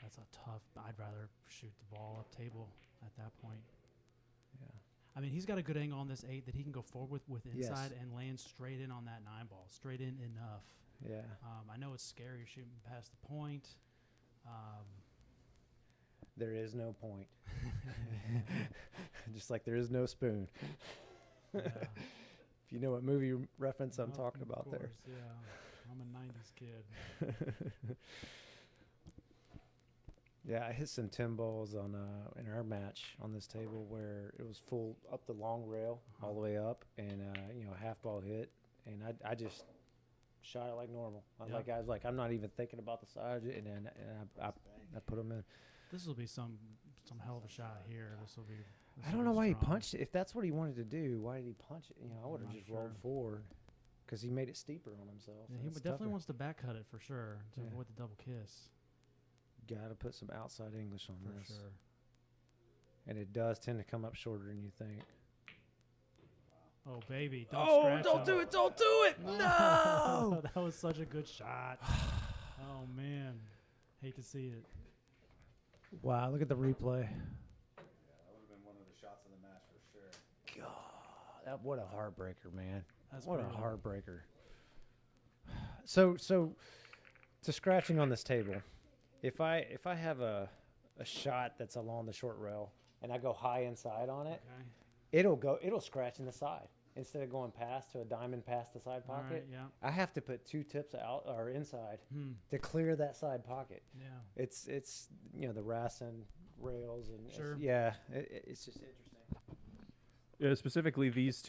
That's a tough. I'd rather shoot the ball up table at that point. Yeah. I mean, he's got a good angle on this 8 that he can go forward with inside Yes. and land straight in on that 9 ball. Straight in enough. Yeah. I know it's scary shooting past the point. There is no point. Just like there is no spoon. Yeah. If you know what movie reference I'm Of talking about there. course, yeah. I'm a 90s kid. Yeah, I hit some 10 balls on in our match on this table where it was full up the long rail all the way up, and half ball hit, and I just shot it like normal. I was like I'm not even thinking about the side, and then I put them in. This will be some hell of a shot here. This will be. I don't know why he punched it. If that's what he wanted to do, why did he punch it? I would have not just rolled sure. forward because he made it steeper on himself. Yeah, he It's definitely tougher. wants to back cut it for sure to Yeah. avoid the double kiss. Got to put some outside English on For this. sure. And it does tend to come up shorter than you think. Oh baby! Don't Oh, scratch don't him. do it! Don't do it! No! That was such a good shot. Oh man, hate to see it. Wow, look at the replay. that would have been one of the shots of the match for sure. God, what a heartbreaker, man. That's What brutal. a heartbreaker. So to scratching on this table, if I have a shot that's along the short rail and I go high inside on it, Okay. it'll scratch in the side. instead of going past to a diamond past the side All right, pocket, yeah. I have to put 2 tips out or inside Hmm. to clear that side pocket. Yeah. It's you know, the Rassen rails and Sure. it's just interesting. Specifically, these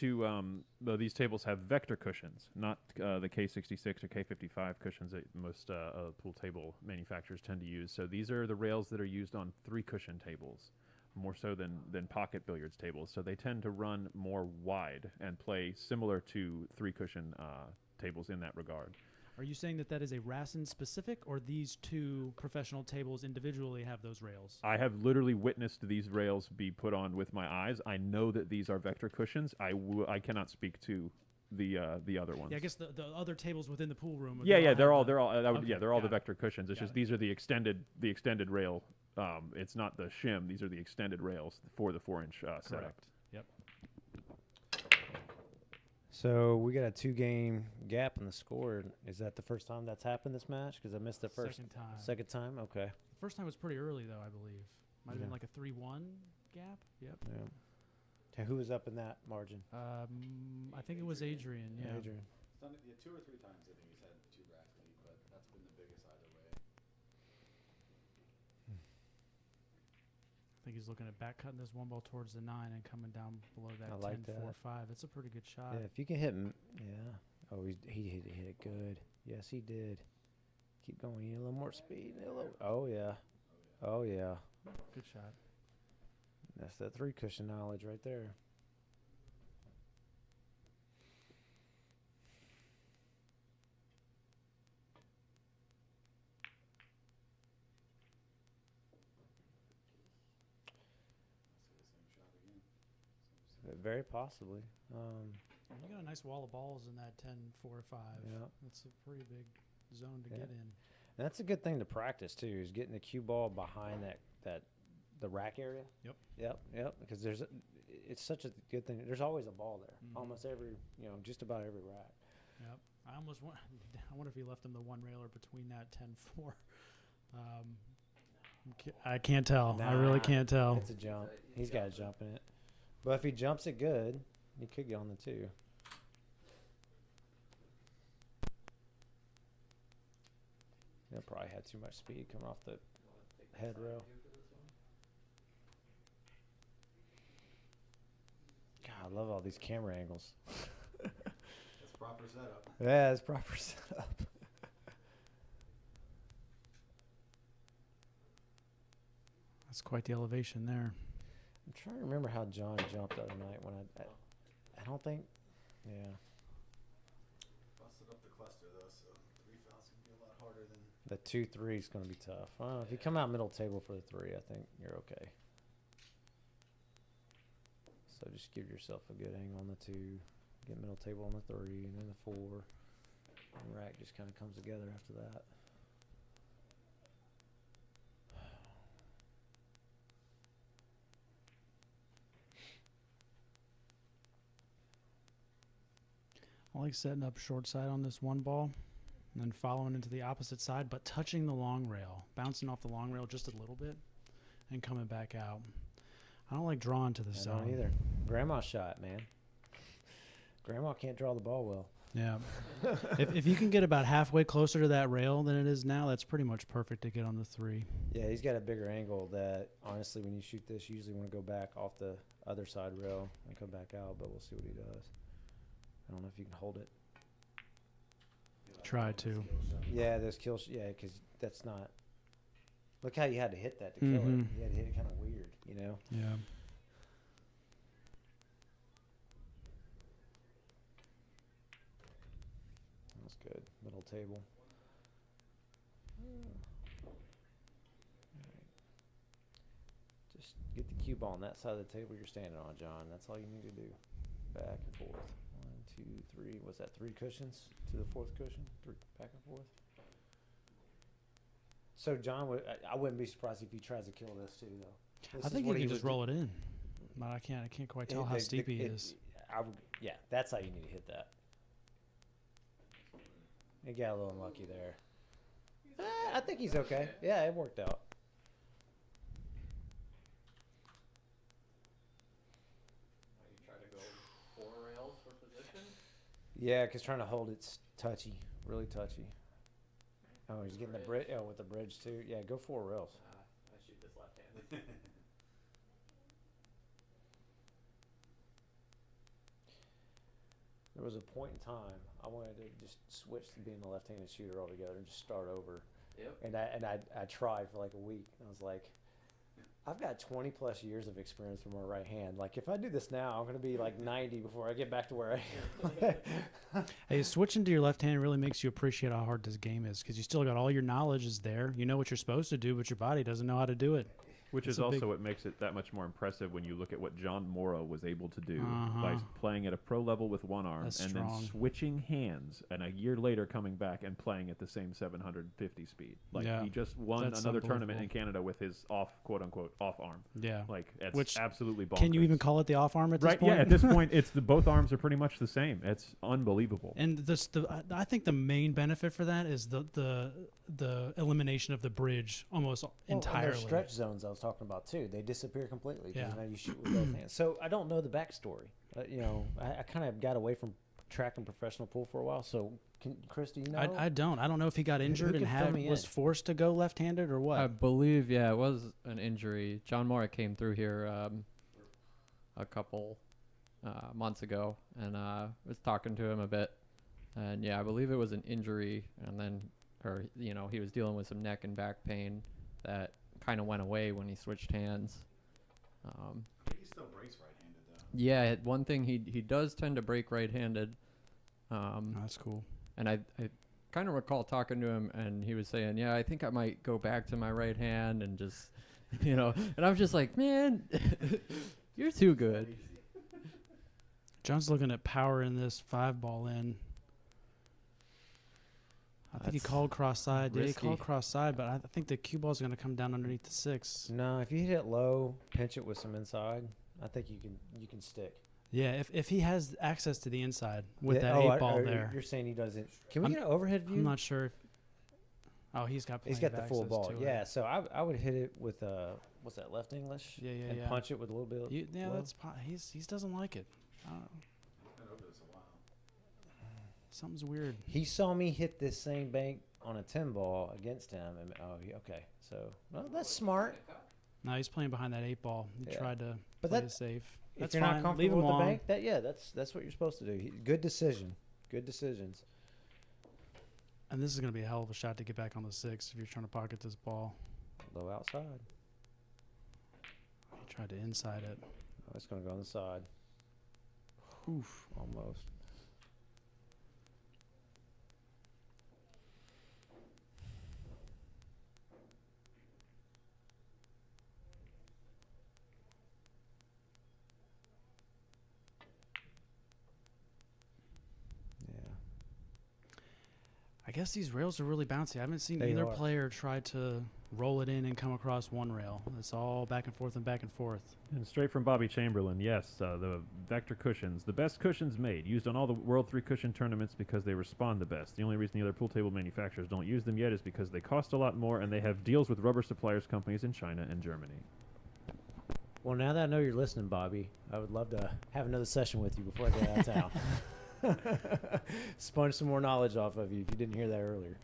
these tables have vector cushions, not the K66 or K55 cushions that most pool table manufacturers tend to use. So these are the rails that are used on 3-cushion tables, more so than pocket billiards tables. So they tend to run more wide and play similar to 3-cushion tables in that regard. Are you saying that is a Rassen specific, or these 2 professional tables individually have those rails? I have literally witnessed these rails be put on with my eyes. I know that these are vector cushions. I cannot speak to the other ones. Yeah, I guess the other tables within the pool room. Yeah, they're all have they're all Okay, they're all the got it. vector cushions. It's Got just it. these are the extended rail. It's not the shim. These are the extended rails for the 4-inch setup. Correct. Yep. So we got a 2-game gap in the score. Is that the first time that's happened this match? Because I missed the first. Second time. Second time? Okay. The first time was pretty early, though, I believe. Might have Yeah. been like a 3-1 gap. Yep. Yeah. Okay, who was up in that margin? I think it was Adrian. Yeah. Adrian. It's done it, 2 or 3 times, I think he's had 2 rack lead, but that's been the biggest either way. I think he's looking at back cutting this 1 ball towards the 9 and coming down below that I 10, like 4, that. 5. It's a pretty good shot. Yeah, if you can hit him. Yeah. Oh, he hit it good. Yes, he did. Keep going. You need a little more speed. Oh, yeah. Oh, yeah. Good shot. That's that 3-cushion knowledge right there. Very possibly. You got a nice wall of balls in that 10, 4, 5. Yeah. That's a pretty big zone to Yeah. get in. And that's a good thing to practice too, is getting the cue ball behind the rack area. Yep. Because it's such a good thing. There's always a ball there, Mhm. almost every, just about every rack. Yep. I almost want. I wonder if he left him the 1 railer between that 10-4. I can't tell. I really Nah, can't tell. It's a jump. He's got to jump in it. But if he jumps it good, he could get on the 2. He'll probably had too much speed coming off the head rail. God, I love all these camera angles. That's proper setup. Yeah, it's proper setup. That's quite the elevation there. I'm trying to remember how John jumped the other night when I don't think, yeah. Busted up the cluster though, so 3 fouls can be a lot harder than. The 2-3 is going to be tough. If you come out middle table for the 3, I think you're okay. So just give yourself a good angle on the 2, get middle table on the 3, and then the 4. And the rack just kind of comes together after that. I like setting up short side on this 1 ball and then following into the opposite side, but touching the long rail, bouncing off the long rail just a little bit and coming back out. I don't like drawing to the I zone don't either. Grandma shot, man. Grandma can't draw the ball well. Yeah. if you can get about halfway closer to that rail than it is now, that's pretty much perfect to get on the 3. Yeah, he's got a bigger angle that, honestly, when you shoot this, you usually want to go back off the other side rail and come back out, but we'll see what he does. I don't know if you can hold it. Try to. Yeah, those kills. Yeah, because that's not. Look how you had to hit that to kill it. Mhm. You had to hit it kind of weird, you know. Yeah. That's good. Middle table. Alright. Just get the cue ball on that side of the table you're standing on, John. That's all you need to do. Back and forth. 1, 2, 3. What's that? 3 cushions to the 4th cushion. 3 back and forth. So John, I wouldn't be surprised if he tries to kill this too, though. This I is think what you he can just was roll it in. But I can't quite tell how the- steep he is. Yeah, that's how you need to hit that. He got a little unlucky there. I think he's okay. Yeah, it worked out. You try to go 4 rails for Yeah, because trying to hold it's touchy, really touchy. Oh, he's getting the bridge. Oh, with the bridge too. Yeah, go 4 rails. I shoot this left-handed. There was a point in time I wanted to just switch to being a left-handed shooter altogether and just start over. Yep. And I tried for like a week. I was like, I've got 20 plus years of experience with my right hand. Like if I do this now, I'm going to be like 90 before I get back to where I am. Hey, switching to your left hand really makes you appreciate how hard this game is because you still got all your knowledge is there. You know what you're supposed to do, but your body doesn't know how to do it. Which It's is a big- also what makes it that much more impressive when you look at what John Morrow was able to do by Uh-huh. playing at a pro level with one arm That's and strong. then switching hands and a year later coming back and playing at the same 750 speed. Like Yeah, he just won that's another tournament in unbelievable. Canada with his quote unquote off arm. Yeah. Like it's Which- absolutely bonkers. Can you even call it the off arm at this right? point? Yeah, at this point it's both arms are pretty much the same. It's unbelievable. And I think the main benefit for that is the elimination of the bridge almost Well, and entirely. there's stretch zones I was talking about too. They disappear completely because Yeah. now you shoot with both hands. So I don't know the backstory. You know, I kind of got away from track and professional pool for a while. So, Chris, do you know? I don't know if he got injured and can fill me was in? forced to go left-handed or what. I believe, yeah, it was an injury. John Morrow came through here a couple months ago, and was talking to him a bit. And yeah, I believe it was an injury, and then, he was dealing with some neck and back pain that kind of went away when he switched hands. He still breaks right-handed though. Yeah, one thing he does tend to break right-handed. That's cool. And I kind of recall talking to him, and he was saying, yeah, I think I might go back to my right hand and just, and I was just like, man, you're too good. John's looking at powering this 5-ball in. I think he That's called cross-side. Yeah, he risky. called cross-side, but I think the cue ball's going to come down underneath the 6. No, if you hit it low, pinch it with some inside, I think you can stick. Yeah, if he has access to the inside with Yeah, that oh, 8-ball or there. You're saying he doesn't. Can we I'm- get an overhead view? I'm not sure if... Oh, he's got He's plenty got of the full access ball. to it. Yeah, so I would hit it with what's that, left English? Yeah, and yeah. punch it with a little bit. Yeah, low. that's... He doesn't like it. I don't know. Been over this a while. Something's weird. He saw me hit this same bank on a 10 ball against him, and okay, so well, that's smart. No, he's playing behind that 8-ball. He Yeah. tried to But play that- it safe. If That's you're fine. not Leave comfortable him with the long. bank, that's what you're supposed to do. Good decision. Good decisions. And this is going to be a hell of a shot to get back on the 6 if you're trying to pocket this ball. Low outside. He tried to inside it. Oh, it's going to go on the side. Oof. Almost. Yeah. I guess these rails are really bouncy. I haven't seen They either are. player try to roll it in and come across one rail. It's all back and forth and back and forth. And straight from Bobby Chamberlain, yes, the Vector cushions, the best cushions made, used on all the World 3 cushion tournaments because they respond the best. The only reason the other pool table manufacturers don't use them yet is because they cost a lot more and they have deals with rubber suppliers companies in China and Germany. Well, now that I know you're listening, Bobby, I would love to have another session with you before I get out of town. Sponge some more knowledge off of you if you didn't hear that earlier.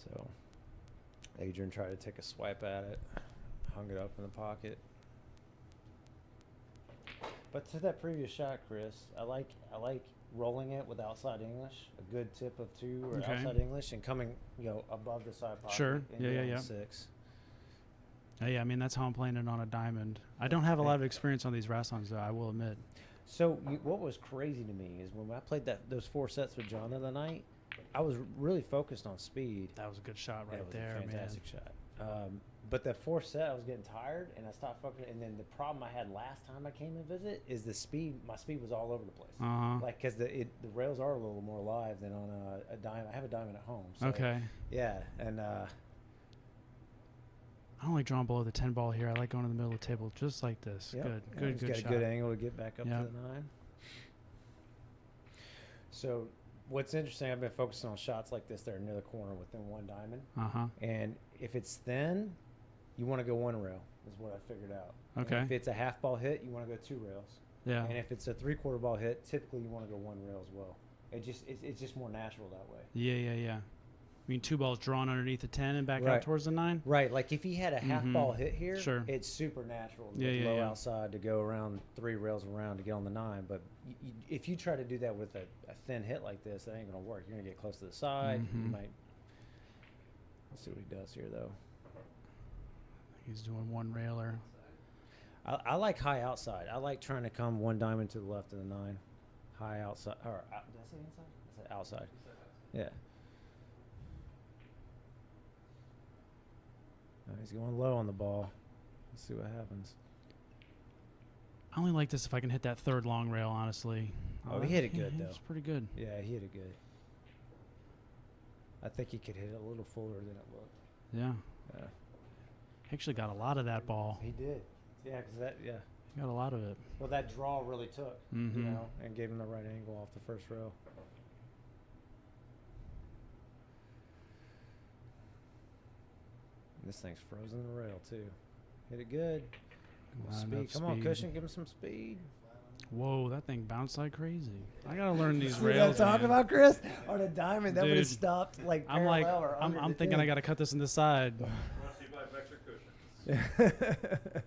So, Adrian tried to take a swipe at it, hung it up in the pocket. But to that previous shot, Chris, I like rolling it with outside English, a good tip of 2 or Okay. outside English, and coming above the side pocket. Sure. and Yeah, going yeah. 6. Yeah, I mean, that's how I'm playing it on a diamond. I don't have a lot of experience on these Rassons, though, I will admit. So what was crazy to me is when I played those 4 sets with John the other night, I was really focused on speed. That was a good shot right That was there, a fantastic shot. But that 4th set, I was getting tired, and I stopped focusing. And then the problem I had last time I came to visit is the speed. My speed was all over the place. man. Like, because the rails are a little more live than on a diamond. I have a diamond at home. So, Okay. Yeah, and I don't like drawing below the 10 ball here. I like going in the middle of the table just like this. yep, Good, yeah, good, he's good got shot. a good angle to get back up Yeah. to the 9. So what's interesting, I've been focusing on shots like this that are near the corner within 1 diamond. Uh-huh. And if it's thin, you want to go 1 rail, is what I figured out. And Okay. if it's a half ball hit, you want to go 2 rails. Yeah. And if it's a 3/4 ball hit, typically you want to go one rail as well. It's just more natural that way. Yeah. I mean, 2 balls drawn underneath the 10 and back Right. out towards the 9. Right, like if he had a half ball hit here, Sure. it's super natural to Yeah, get yeah, low yeah. outside to go around 3 rails around to get on the 9. But if you try to do that with a thin hit like this, that ain't gonna work. You're gonna get close to the side. You might. Let's see what he does here, though. He's doing one railer. I like high outside. I like trying to come 1 diamond to the left of the 9. High outside. Or did I say inside? I said outside. Yeah. He's going low on the ball. Let's see what happens. I only like this if I can hit that 3rd long rail, honestly. Oh, he hit it good, though. It's pretty good. Yeah, he hit it good. I think he could hit it a little fuller than it looked. Yeah. Yeah. He actually got a lot of that ball. He did. Yeah, He got a lot of it. Well, that draw really took, Mhm. you know, and gave him the right angle off the first row. This thing's frozen in the rail, too. Hit it good. Speed. Come on, Cushion. Give him some speed. Whoa, that thing bounced like crazy. I gotta learn these See what rails. I'm talking man. about, Chris? On a diamond, that would have Dude, stopped like I'm like, parallel or under I'm the thinking I 10. gotta cut this in the side. Brought to you by Vector Cushions.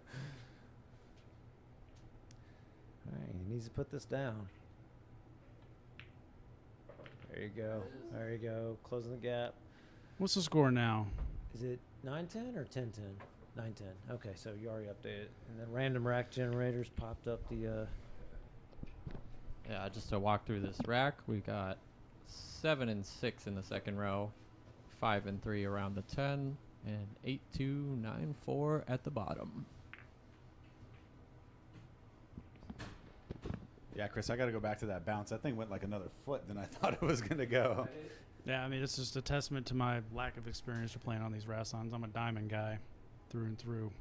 All right, he needs to put this down. There you go. There you go. Closing the gap. What's the score now? Is it 9-10 or 10-10? 9-10. Okay, so you already updated. And then random rack generators popped up the. Yeah, just to walk through this rack, we got 7 and 6 in the second row, 5 and 3 around the 10, and 8, 2, 9, 4 at the bottom. Yeah, Chris, I got to go back to that bounce. That thing went like another foot than I thought it was going to go. Yeah, I mean, it's just a testament to my lack of experience for playing on these Rassons. I'm a diamond guy through and through.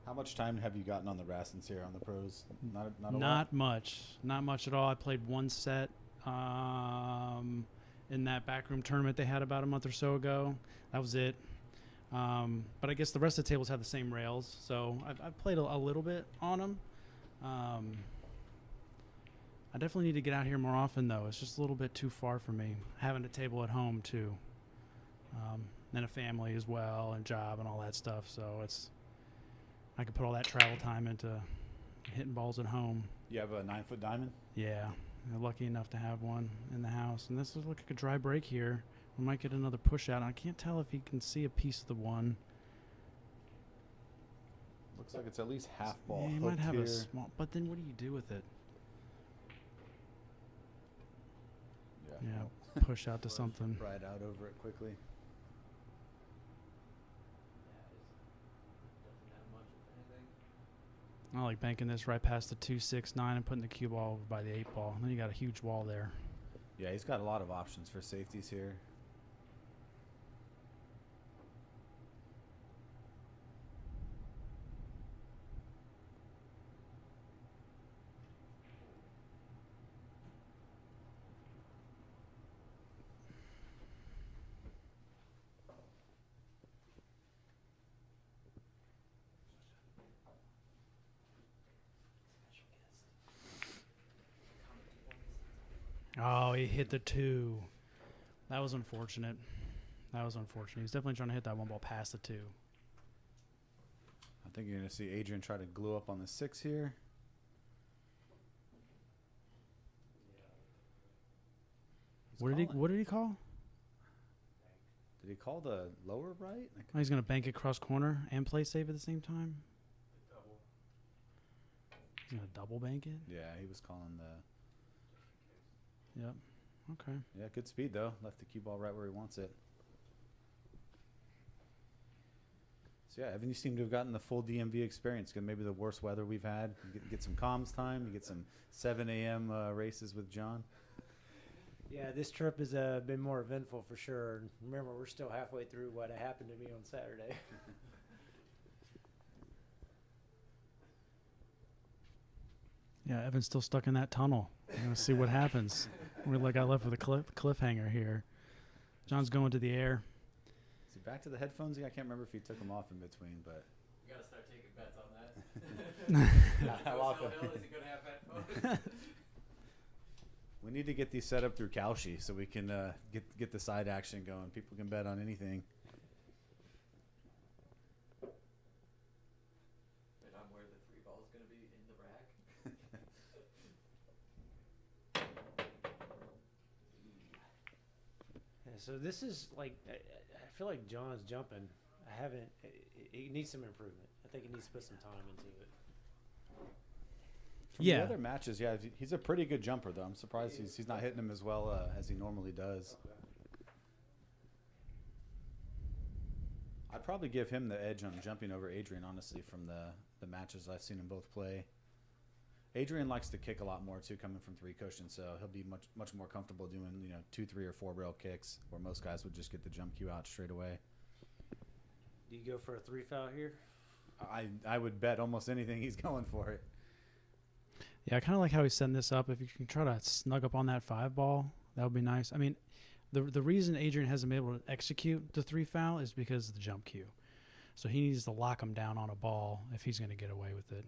How much time have you gotten on the Rassons here on the pros? Not a lot? Not much at all. I played one set in that backroom tournament they had about a month or so ago. That was it. But I guess the rest of the tables have the same rails, so I've played a little bit on them. I definitely need to get out here more often, though. It's just a little bit too far for me. Having a table at home, too. And a family as well, and job and all that stuff. So I could put all that travel time into hitting balls at home. You have a 9-foot diamond? Yeah. I'm lucky enough to have one in the house. And this looks like a dry break here. We might get another push out. I can't tell if you can see a piece of the one. Looks like it's at least half ball. Yeah, you might have here. a small, but then what do you do with it? Yeah, push out to something. Ride out over it quickly. I like banking this right past the 2, 6, 9 and putting the cue ball over by the 8 ball. And then you got a huge wall there. Yeah, he's got a lot of options for safeties here. Oh, he hit the 2. That was unfortunate. He's definitely trying to hit that one ball past the 2. I think you're going to see Adrian try to glue up on the 6 here. What did he call? Did he call the lower right? Oh, he's going to bank it cross corner and play save at the same time? He's going to double bank it? Yeah, he was calling the... Yep. Okay. Yeah, good speed, though. Left the cue ball right where he wants it. So, yeah, Evan, you seem to have gotten the full DMV experience. Maybe the worst weather we've had. You get some comms time. You get some 7 a.m. Races with John. Yeah, this trip has been more eventful for sure. And remember, we're still halfway through what happened to me on Saturday. Yeah, Evan's still stuck in that tunnel. We're going to see what happens. We're like I left with a cliffhanger here. John's going to the air. Is he back to the headphones? Yeah, I can't remember if he took them off in between, but. You gotta start taking bets on that. How often? Is he gonna have headphones? We need to get these set up through Kalshi so we can get the side action going. People can bet on anything. And I'm where the 3 ball is gonna be in the rack. Yeah, so this is like, I feel like John's jumping. I haven't, it needs some improvement. I think he needs to put some time into it. From the other matches, yeah, he's a pretty good jumper, though. I'm surprised he's not hitting him as well as he normally does. I'd probably give him the edge on jumping over Adrian, honestly, from the matches I've seen them both play. Adrian likes to kick a lot more, too, coming from 3 cushion, so he'll be much more comfortable doing, 2, 3, or 4 rail kicks, where most guys would just get the jump cue out straight away. Do you go for a 3 foul here? I would bet almost anything he's going for it. Yeah, I kind of like how he's setting this up. If you can try to snug up on that 5 ball, that would be nice. I mean, the reason Adrian hasn't been able to execute the 3 foul is because of the jump cue. So he needs to lock him down on a ball if he's going to get away with it.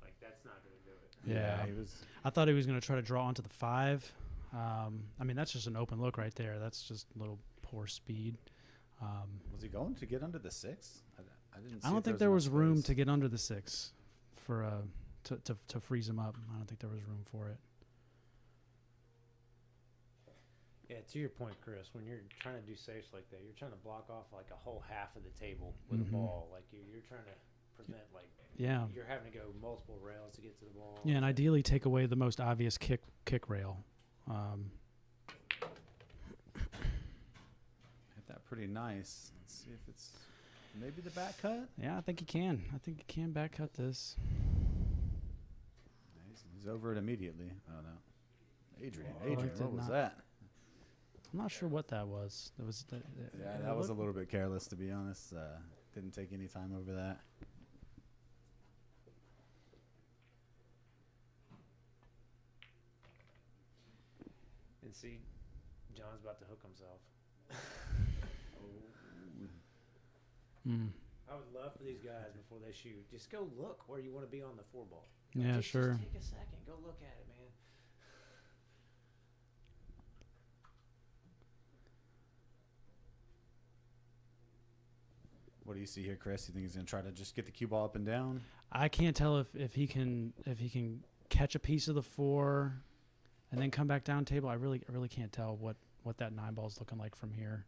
Like, that's not going to do it. Yeah. I thought he was going to try to draw onto the 5. I mean, that's just an open look right there. That's just a little poor speed. Was he going to get under the 6? I didn't. I don't think there was room to get under the 6 for to freeze him up. I don't think there was room for it. Yeah, to your point, Chris, when you're trying to do safes like that, you're trying to block off like a whole half of the table with a ball. Like you're trying to prevent you're having to go multiple rails to get to the ball. Yeah, and ideally take away the most obvious kick rail. Hit that pretty nice. Let's see if it's maybe the back cut. Yeah, I think he can. I think he can back cut this. He's over it immediately. Oh no, Adrian, what was not. that? I'm not sure what that was. That was that was a little bit careless, to be honest. Didn't take any time over that. And see, John's about to hook himself. I would love for these guys before they shoot, just go look where you want to be on the 4 ball. Yeah, just sure. Just take a second, go look at it, man. What do you see here, Chris? You think he's going to try to just get the cue ball up and down? I can't tell if he can catch a piece of the 4 and then come back down table. I really can't tell what that 9 ball is looking like from here.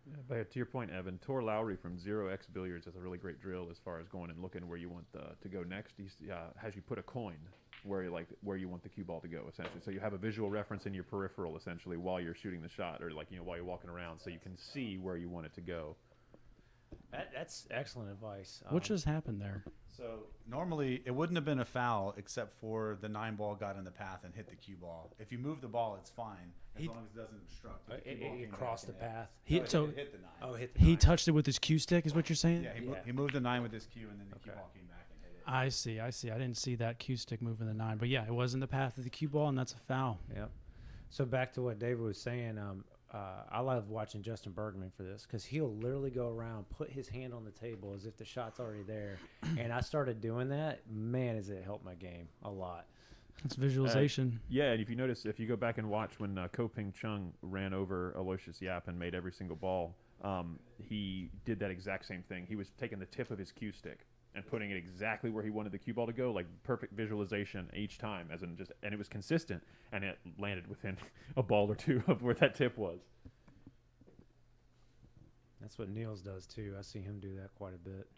Yeah, but to your point, Evan, Tor Lowry from 0x Billiards has a really great drill as far as going and looking where you want to go next. He has you put a coin where you want the cue ball to go, essentially. So you have a visual reference in your peripheral, essentially, while you're shooting the shot, or while you're walking around, so you can see where you want it to go. That's excellent advice. What just happened there? So normally it wouldn't have been a foul except for the 9 ball got in the path and hit the cue ball. If you move the ball, it's fine as long as it doesn't obstruct. It crossed the path. It hit the 9. Hit the He 9. touched it with his cue stick, is what you're saying? Yeah, he moved the 9 with his cue, and then the cue ball came back and hit it. I see. I didn't see that cue stick moving the 9, but yeah, it was in the path of the cue ball, and that's a foul. Yep. So back to what David was saying, I love watching Justin Bergman for this because he'll literally go around, put his hand on the table as if the shot's already there. And I started doing that. Man, has it helped my game a lot. It's visualization. Yeah, and if you notice, if you go back and watch when Ko Ping Chung ran over Aloysius Yap and made every single ball, he did that exact same thing. He was taking the tip of his cue stick and putting it exactly where he wanted the cue ball to go, like perfect visualization each time, and it was consistent, and it landed within a ball or 2 of where that tip was. That's what Niels does too. I see him do that quite a bit.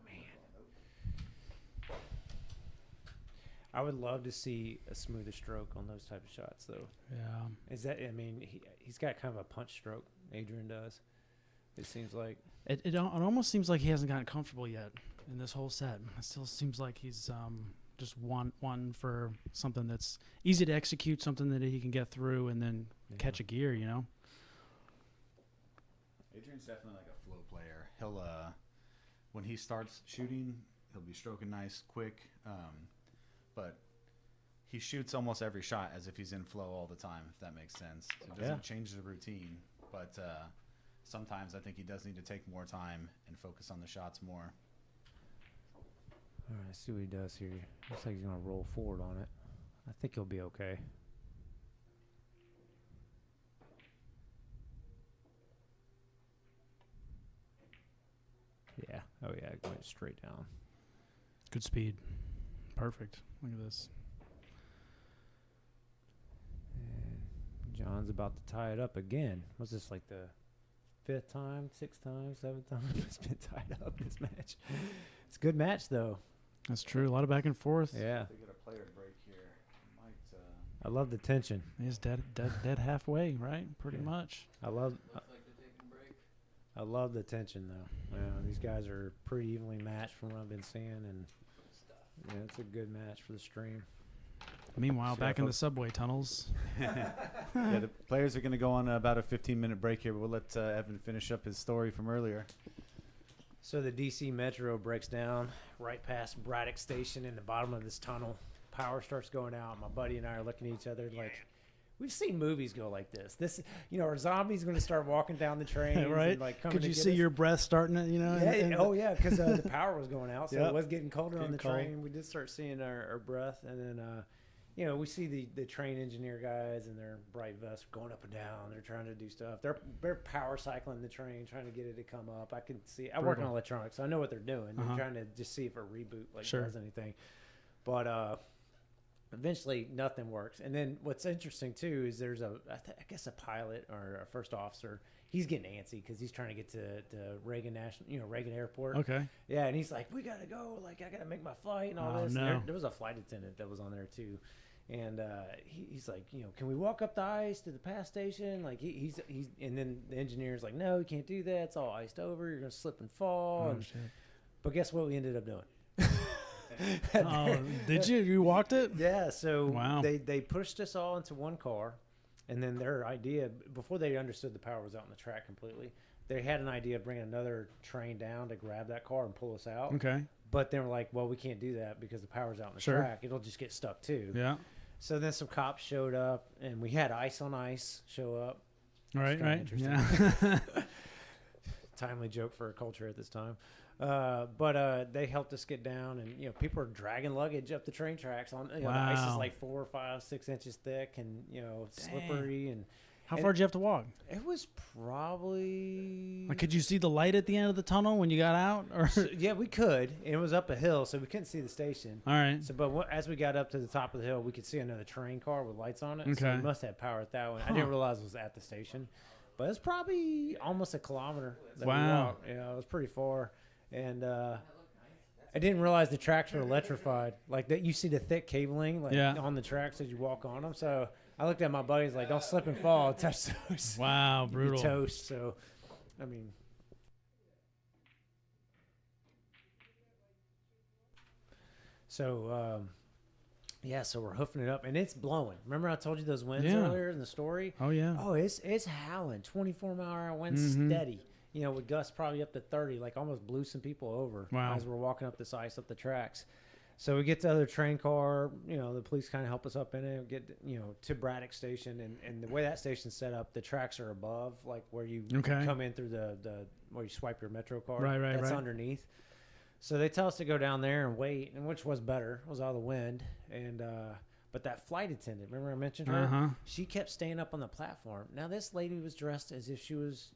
Man, I would love to see a smoother stroke on those type of shots, though. Yeah. Is that? I mean, he's got kind of a punch stroke. Adrian does. It seems like It almost seems like he hasn't gotten comfortable yet in this whole set. It still seems like he's just one for something that's easy to execute, something that he can get through and then catch a gear, you know? Adrian's definitely like a flow player. when he starts shooting, he'll be stroking nice, quick. But he shoots almost every shot as if he's in flow all the time, if that makes sense. So it doesn't change the routine. But sometimes I think he does need to take more time and focus on the shots more. All right, see what he does here. Looks like he's going to roll forward on it. I think he'll be okay. Yeah. Oh, yeah. Going straight down. Good speed. Perfect. Look at this. And John's about to tie it up again. Was this like the 5th time, 6th time, 7th time it's been tied up this match? It's a good match, though. That's true. A lot of back and forth. Yeah. They get a player break here. I love the tension. He's dead halfway, right? Pretty much. I love the tension, though. These guys are pretty evenly matched from what I've been seeing, and yeah, it's a good match for the stream. Meanwhile, back in the subway tunnels. Yeah, the players are going to go on about a 15-minute break here, but we'll let Evan finish up his story from earlier. So the DC Metro breaks down right past Braddock Station in the bottom of this tunnel. Power starts going out. My buddy and I are looking at each other like, we've seen movies go like this. This, are zombies going to start walking down the train? Right. And, like, coming Could to you get see us? your breath starting it, Yeah, because the power was going out, so Yep. it was getting colder on the Getting cold. train. We did start seeing our breath, and then, we see the train engineer guys in their bright vests going up and down. They're trying to do stuff. They're power cycling the train, trying to get it to come up. I can see. I work on electronics, so I know what they're doing. They're trying to just see if a reboot does anything. But eventually, nothing works. And then what's interesting too is there's I guess a pilot or a first officer. He's getting antsy because he's trying to get to Reagan Reagan Airport. Okay. Yeah, and he's like, "We gotta go. Like, I gotta make my flight and all this." No. And there was a flight attendant that was on there too, and he's like, "Can we walk up the ice to the pass station?" Like he's and then the engineer's like, "No, you can't do that. It's all iced over. You're gonna slip and fall." Oh, shit. But guess what? We ended up doing. Oh, did you? You walked it? Yeah. So Wow. they pushed us all into one car. And then their idea, before they understood the power was out on the track completely, they had an idea of bringing another train down to grab that car and pull us out. Okay. But they were like, well, we can't do that because the power's out on the Sure. track. It'll just get stuck too. Yeah. So then some cops showed up, and we had ice on ice show up. Right. kinda Right. interesting. Yeah. Timely joke for a culture at this time. But they helped us get down, and people are dragging luggage up the train tracks. On the ice is Wow. like 4, 5, 6 inches thick, and slippery. And How far did you have to walk? it was probably Like, could you see the light at the end of the tunnel when you got out? Or yeah, we could. And it was up a hill, so we couldn't see the station. all right. So, but as we got up to the top of the hill, we could see another train car with lights on it. So Okay. we must have power at that one. I Huh. didn't realize it was at the station, but it's probably almost a kilometer. That we Wow. walked. Yeah, it was pretty far. And I didn't realize the tracks were electrified. Like that, you see the thick cabling on the tracks as you walk on them. So I looked at my buddies like, "Don't slip and fall, touch those." Wow, You'd be brutal. toast. So, I mean. So, so we're hoofing it up, and it's blowing. Remember I told you those winds Yeah. earlier in the story? Oh yeah. Oh, it's howling, 24-mile-an-hour winds Mhm. steady. With gusts probably up to 30, like almost blew some people over Wow. as we're walking up this ice up the tracks. So we get to the other train car, the police kind of help us up in it, get, to Braddock Station. And the way that station's set up, the tracks are above, like where you Okay. come in through the where you swipe your Metro card. Right, That's right. underneath. So they tell us to go down there and wait, and which was better. It was out of the wind. And but that flight attendant, remember I mentioned her? Uh-huh. She kept staying up on the platform. Now this lady was dressed as if she was,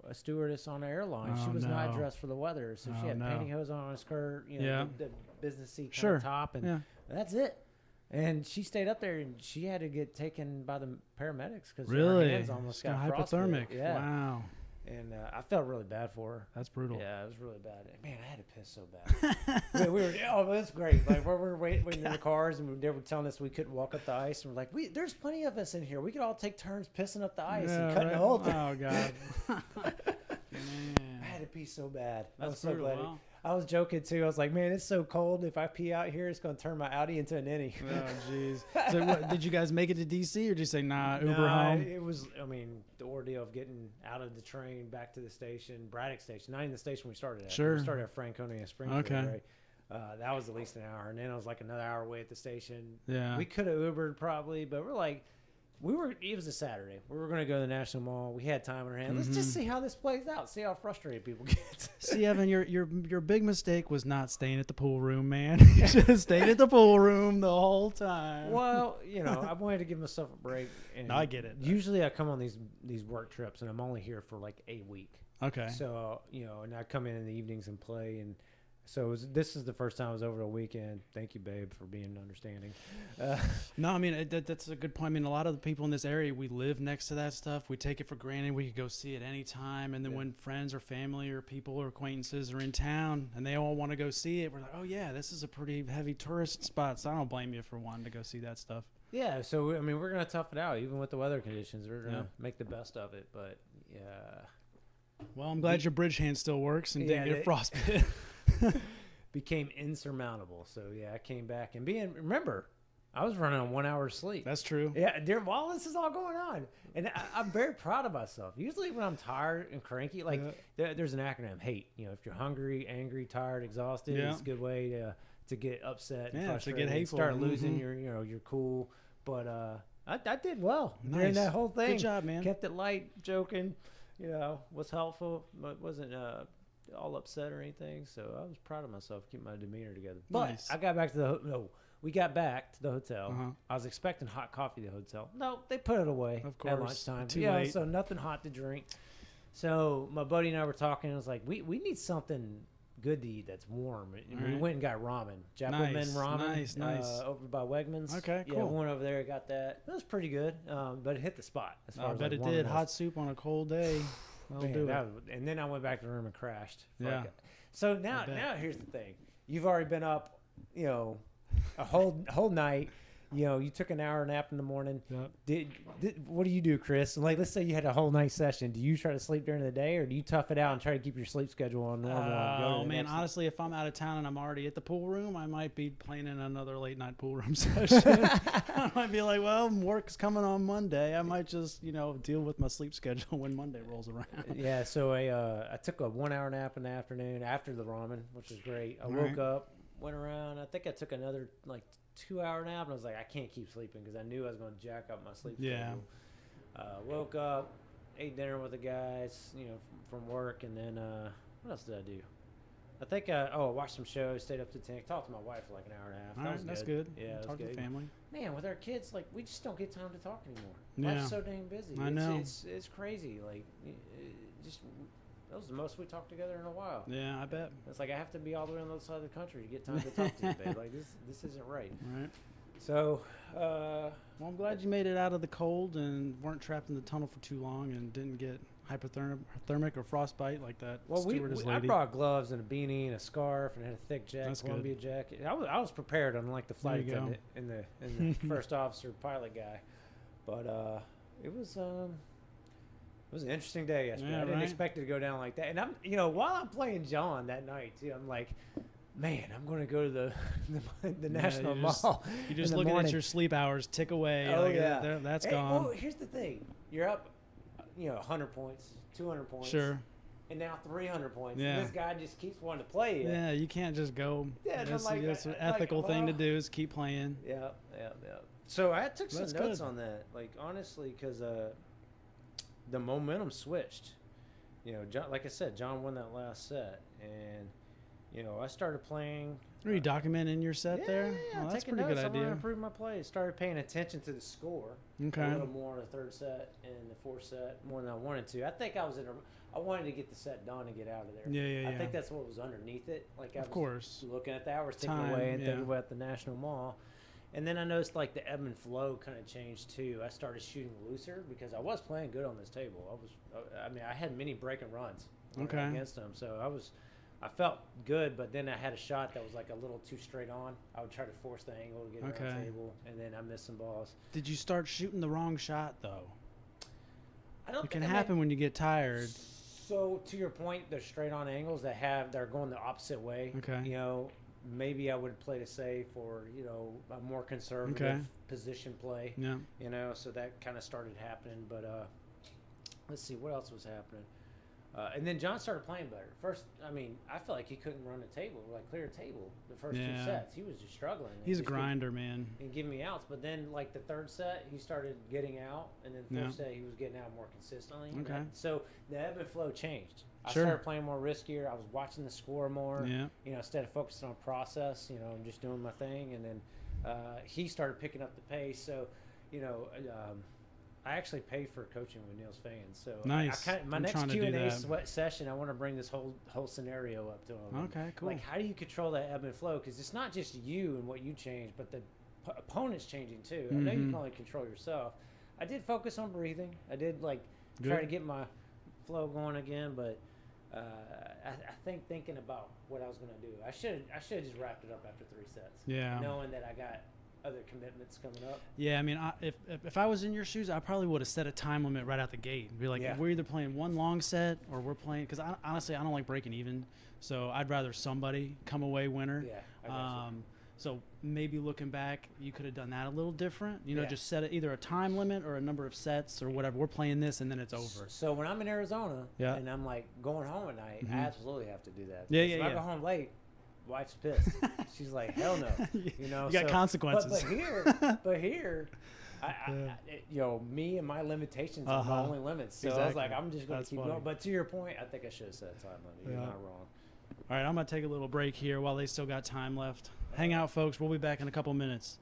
a stewardess on an airline. She Oh, was not no. dressed for the weather, so she Oh, had no. pantyhose on, a skirt, Yeah. the business seat kind Sure. of top, and Yeah. that's it. And she stayed up there, and she had to get taken by the paramedics because Really? her hands almost She's got got frostbite. hypothermic. Yeah. Wow. And I felt really bad for her. That's brutal. Yeah, it was really bad. Man, I had to piss so bad. we were, that's great. Like, we were waiting in the cars, and they were telling us we couldn't walk up the ice. And we're like, there's plenty of us in here. We could all take turns pissing up the ice and cutting the hole through. Oh god. I had to pee pee so bad. I was That's so brutal. glad. Wow. I was joking too. I was like, man, it's so cold. If I pee out here, it's going to turn my Audi into an innie. Oh, jeez. So, what, did you guys make it to DC, or did you say nah, Uber Nah, home? It was, I mean, the ordeal of getting out of the train back to the station, Braddock Station, not even the station we started at. Sure. We started at Franconia Springfield, Okay. right? That was at least an hour, and then it was like another hour away at the station. Yeah. We could have Ubered probably, but we're like, it was a Saturday. We were going to go to the National Mall. We had time on our hands. Let's just see how this plays out. See how frustrated people get. See, Evan, your big mistake was not staying at the pool room, man. You should have stayed at the pool room the whole time. Well, I wanted to give myself a break. And No, I get it. Usually I come on these work trips, and I'm only here for like a week. Okay. So, and I come in the evenings and play. And so this is the first time I was over the weekend. Thank you, babe, for being understanding. No, I mean, that's a good point. I mean, a lot of the people in this area, we live next to that stuff. We take it for granted. We could go see it anytime. And then when friends or family or people or acquaintances are in town and they all want to go see it, we're like, oh, yeah, this is a pretty heavy tourist spot. So I don't blame you for wanting to go see that stuff. Yeah, so, I mean, we're going to tough it out. Even with the weather conditions, we're going to make the best of it. But, yeah. Well, I'm glad your bridge hand still works and didn't get frostbite. Became insurmountable. So, yeah, I came back. And remember, I was running on 1 hour of sleep. That's true. Yeah, while this is all going on. And I'm very proud of myself. Usually when I'm tired and cranky, like there's an acronym, HATE. If you're hungry, angry, tired, exhausted, it's a good way to get upset and frustrated. To get hateful. Start losing your cool. But I did well during that whole thing. Good job, man. Kept it light, joking, was helpful, but wasn't all upset or anything. So I was proud of myself, keep my demeanor together. But I got back to we got back to the hotel. I was expecting hot coffee at the hotel. No, they put it away of course, at lunchtime. Too late. So nothing hot to drink. So my buddy and I were talking. I was like, we need something good to eat that's warm. And we went and got ramen. Japanese ramen. Nice. Over by Wegmans. Okay, cool. Yeah, we went over there, got that. It was pretty good, but it hit the spot. As far I as bet it warming did. us. Hot soup on a cold day. That'll do it. And then I went back to the room and crashed. Yeah. So now here's the thing. You've already been up, a whole night. You took an hour nap in the morning. Yep. What do you do, Chris? Like, let's say you had a whole night session. Do you try to sleep during the day, or do you tough it out and try to keep your sleep schedule on normal? Oh man, honestly, if I'm out of town and I'm already at the pool room, I might be playing in another late night pool room session. I might be like, well, work's coming on Monday. I might just deal with my sleep schedule when Monday rolls around. Yeah. So I took a 1 hour nap in the afternoon after the ramen, which was great. I woke up, went around. I think I took another 2 hour nap, and I was like, I can't keep sleeping because I knew I was going to jack up my sleep schedule. Woke up, ate dinner with the guys, from work, and then what else did I do? I think I watched some shows, stayed up to 10, talked to my wife for like an hour and a half. All right, that's good. Yeah, talk to the family. Man, with our kids, like we just don't get time to talk anymore. Yeah. Life's so dang busy. I know. It's crazy. Like, that was the most we talked together in a while. Yeah, I bet. It's like I have to be all the way on the other side of the country to get time to talk to you, babe. Like this isn't right. Right. So, well, I'm glad you made it out of the cold and weren't trapped in the tunnel for too long and didn't get hypothermic or frostbite like that. Well, I lady. brought gloves and a beanie and a scarf and had a thick jacket, That's Columbia jacket. I was prepared, unlike the flight attendant and the first officer pilot guy. But it was an interesting day yesterday. Yeah, I didn't expect it to go down like that. And I'm, while I'm playing John that night too, I'm like, man, I'm going to go to the National Mall. You're just looking at your sleep hours tick away. Oh, yeah. That's gone. Well, here's the thing. You're up, 100 points, 200 points. Sure. And now 300 points. Yeah. And this guy just keeps wanting to play. Yeah, you can't just go. Yeah, it's an ethical thing to do is keep playing. Yeah. So I took some That's notes good. on that, like, honestly, because the momentum switched. John, like I said, John won that last set. And, I started playing. Are you documenting your set there? Yeah, that's a taking pretty notes. good I want to idea. improve my play. Started paying attention to the score. Okay. A little more in the third set and the fourth set, more than I wanted to. I think I wanted to get the set done and get out of there. Yeah. I think that's what was underneath it. Like, Of course. looking at the hours ticking Time, away and yeah. thinking about the National Mall. And then I noticed, like, the ebb and flow kind of changed, too. I started shooting looser because I was playing good on this table. I had many break and runs against them. So I felt good, but then I had a shot that was like a little too straight on. I would try to force the angle to get around the table, and then I missed some balls. Did you start shooting the wrong shot, though? I don't It can think happen when you get tired. So to your point, there's straight on angles they're going the opposite way. Okay. You know, maybe I would play to safe or, you know, a more conservative position play. Yeah. You know, so that kind of started happening. But let's see, what else was happening? And then John started playing better. First, I mean, I felt like he couldn't run a table, like clear a table the first two sets. He was just struggling. He's a grinder, man. And giving me outs. But then, like, the third set, he started getting out. And then fourth set, he was getting out more consistently. Okay. So the ebb and flow changed. I Sure. started playing more riskier. I was watching the score more. Yeah. You know, instead of focusing on process, you know, I'm just doing my thing. And then he started picking up the pace. So, you know, I actually paid for coaching with Neil's fans. So nice. My I'm next trying to do Q&A that. session, I want to bring this whole scenario up to him. Okay, cool. Like, how do you control that ebb and flow? Because it's not just you and what you change, but the opponent's changing too. I know you can only control yourself. I did focus on breathing. I did, like, try to get my flow going again, but I think thinking about what I was going to do, I should have just wrapped it up after 3 sets. Yeah. Knowing that I got other commitments coming up. Yeah, I mean, if I was in your shoes, I probably would have set a time limit right out the gate. Be like, we're either playing one long set or we're playing, because honestly, I don't like breaking even. So I'd rather somebody come away winner. Yeah, I got you. So maybe looking back, you could have done that a little different. You know, just set either a time limit or a number of sets or whatever. We're playing this and then it's over. So when I'm in Arizona and I'm like going home at night, I absolutely have to do that. Yeah, if I go home late, wife's pissed. She's like, hell no. You know, you got consequences. But here, you know, me and my limitations are my only limits. So I was like, I'm just going to keep going. But to your point, I think I should have set a time limit. You're not wrong. All right, I'm going to take a little break here while they still got time left. Hang out, folks. We'll be back in a couple minutes.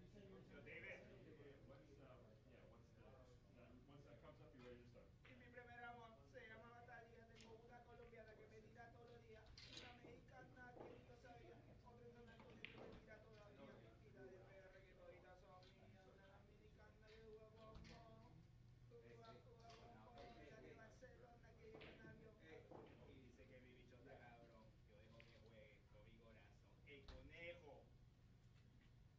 que vamos a tener que acostumbrarnos a las pelotas otra vez. Y mi primer amor se llama Natalia. Tengo una colombiana que me tira todos los días. Una mexicana que ni yo sabía. Otra internacional que me tira todavía. Y la de PR que toditas son mías. Una dominicana que juega bombón. Juega bombón. La de Barcelona que llega en avión. Y dice que mi bicho está cabrón. Yo dejo que juegue. Lo vi corazón. ¡Ey, conejo!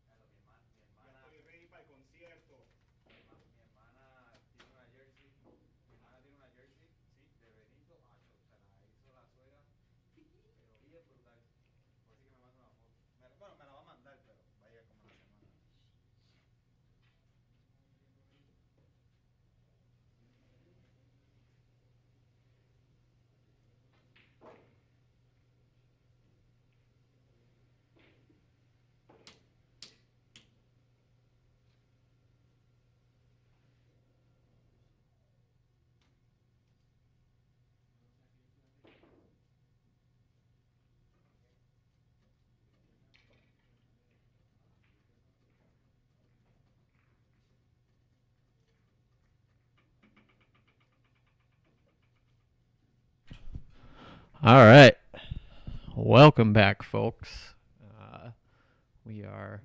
Claro, mi Ya hermana, estoy ready para el concierto. mi hermana tiene una jersey. Mi hermana tiene una jersey, sí, de Benito, macho, se la hizo la suegra, pero bien brutal. Por así que me manda una foto. Bueno, me la va a mandar, pero vaya como la semana. All right. Welcome back, folks. We are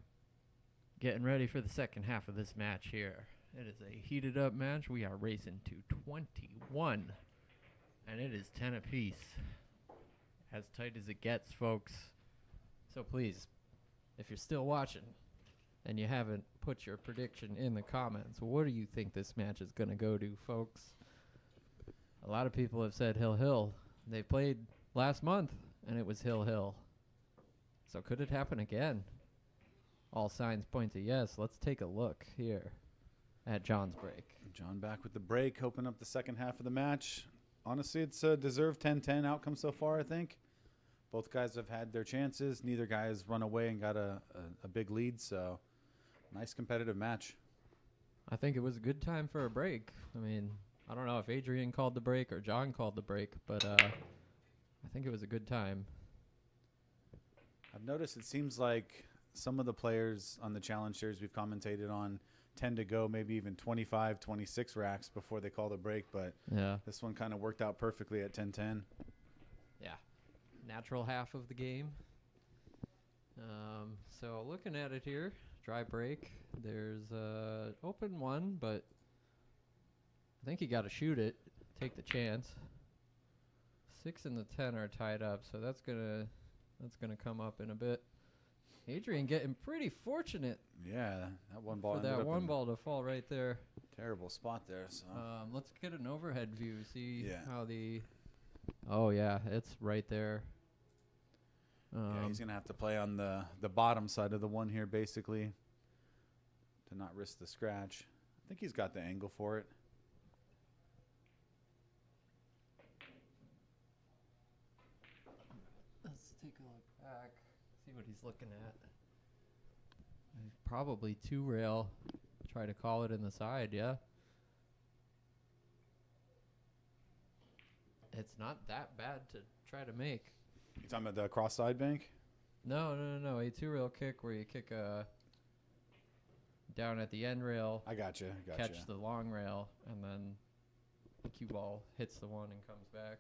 getting ready for the second half of this match here. It is a heated up match. We are racing to 21, and it is 10 apiece. As tight as it gets, folks. So please, if you're still watching and you haven't put your prediction in the comments, what do you think this match is going to go to, folks? A lot of people have said Hill. They played last month, and it was Hill. So could it happen again? All signs point to yes. Let's take a look here at John's break. John back with the break, open up the second half of the match. Honestly, it's a deserved 10-10 outcome so far, I think. Both guys have had their chances. Neither guy has run away and got a big lead, so nice competitive match. I think it was a good time for a break. I mean, I don't know if Adrian called the break or John called the break, but I think it was a good time. I've noticed it seems like some of the players on the challenge series we've commentated on tend to go maybe even 25, 26 racks before they call the break, but Yeah. this one kind of worked out perfectly at 10-10. Yeah. Natural half of the game. So looking at it here, dry break. There's open one, but I think you got to shoot it, take the chance. 6 and the 10 are tied up, so that's gonna come up in a bit. Adrian getting pretty fortunate Yeah, that one ball for ended that up one in ball to fall right there. terrible spot there. So Let's get an overhead view, see Yeah. how the... Oh, yeah, it's right there. yeah, he's going to have to play on the bottom side of the one here, basically, to not risk the scratch. I think he's got the angle for it. Let's take a look back, see what he's looking at. Probably 2 rail. Try to call it in the side, yeah. It's not that bad to try to make. You talking about the cross side bank? No. A 2 rail kick where you kick down at the end rail, I got you. catch the long rail, and then the cue ball hits the one and comes back.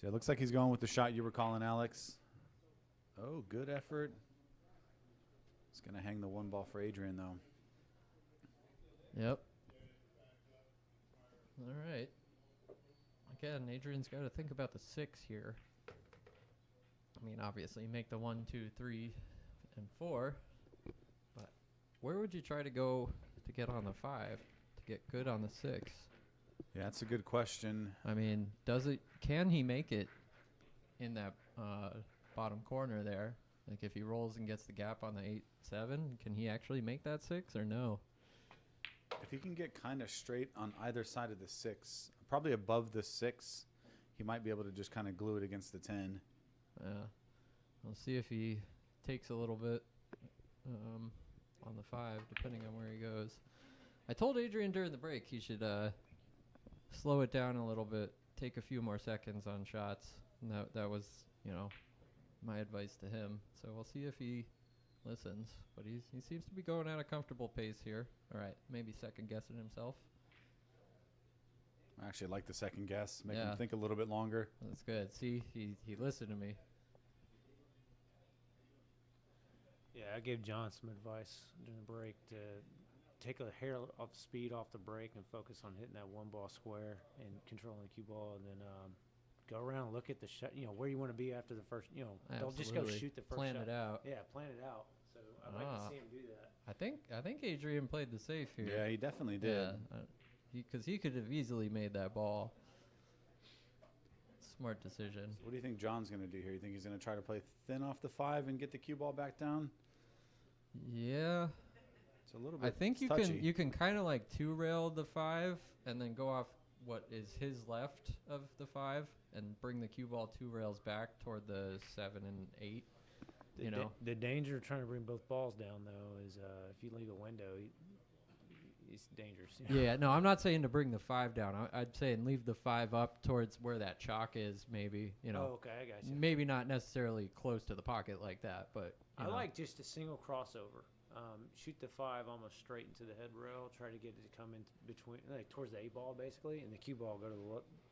So it looks like he's going with the shot you were calling, Alex. Oh, good effort. It's going to hang the one ball for Adrian, though. Yep. All right. Again, Adrian's got to think about the 6 here. I mean, obviously, make the 1, 2, 3, and 4. But where would you try to go to get on the 5 to get good on the 6? Yeah, that's a good question. I mean, can he make it in that bottom corner there? Like, if he rolls and gets the gap on the 8-7, can he actually make that 6 or no? If he can get kind of straight on either side of the 6, probably above the 6, he might be able to just kind of glue it against the 10. Yeah. We'll see if he takes a little bit on the 5, depending on where he goes. I told Adrian during the break he should slow it down a little bit, take a few more seconds on shots. And that was, my advice to him. So we'll see if he listens. But he seems to be going at a comfortable pace here. All right, maybe second guessing himself. I actually like the second guess. Make him think a little bit longer. That's good. See, he listened to me. Yeah, I gave John some advice during the break to take a hair of speed off the break and focus on hitting that one ball square and controlling the cue ball, and then go around and look at the shot. Where you want to be after the first. Don't just go shoot the first plan shot. It out. Yeah, plan it out. So I'd like to see him do that. I think Adrian played the safe here. Yeah, he definitely did. Yeah, because he could have easily made that ball. Smart decision. So what do you think John's going to do here? You think he's going to try to play thin off the 5 and get the cue ball back down? Yeah. It's a little bit I think you can kind of like 2-rail the 5 and then go off what is his left of the 5 and bring the cue ball 2 rails back toward the 7 and 8. The danger of trying to bring both balls down, though, is if you leave a window, it's dangerous. Yeah, no, I'm not saying to bring the 5 down. I'd say leave the 5 up towards where that chalk is, maybe. Oh, okay, I got you. Maybe not necessarily close to the pocket like that, but I like just a single crossover. Shoot the 5 almost straight into the head rail. Try to get it to come in between, like towards the 8 ball, basically, and the cue ball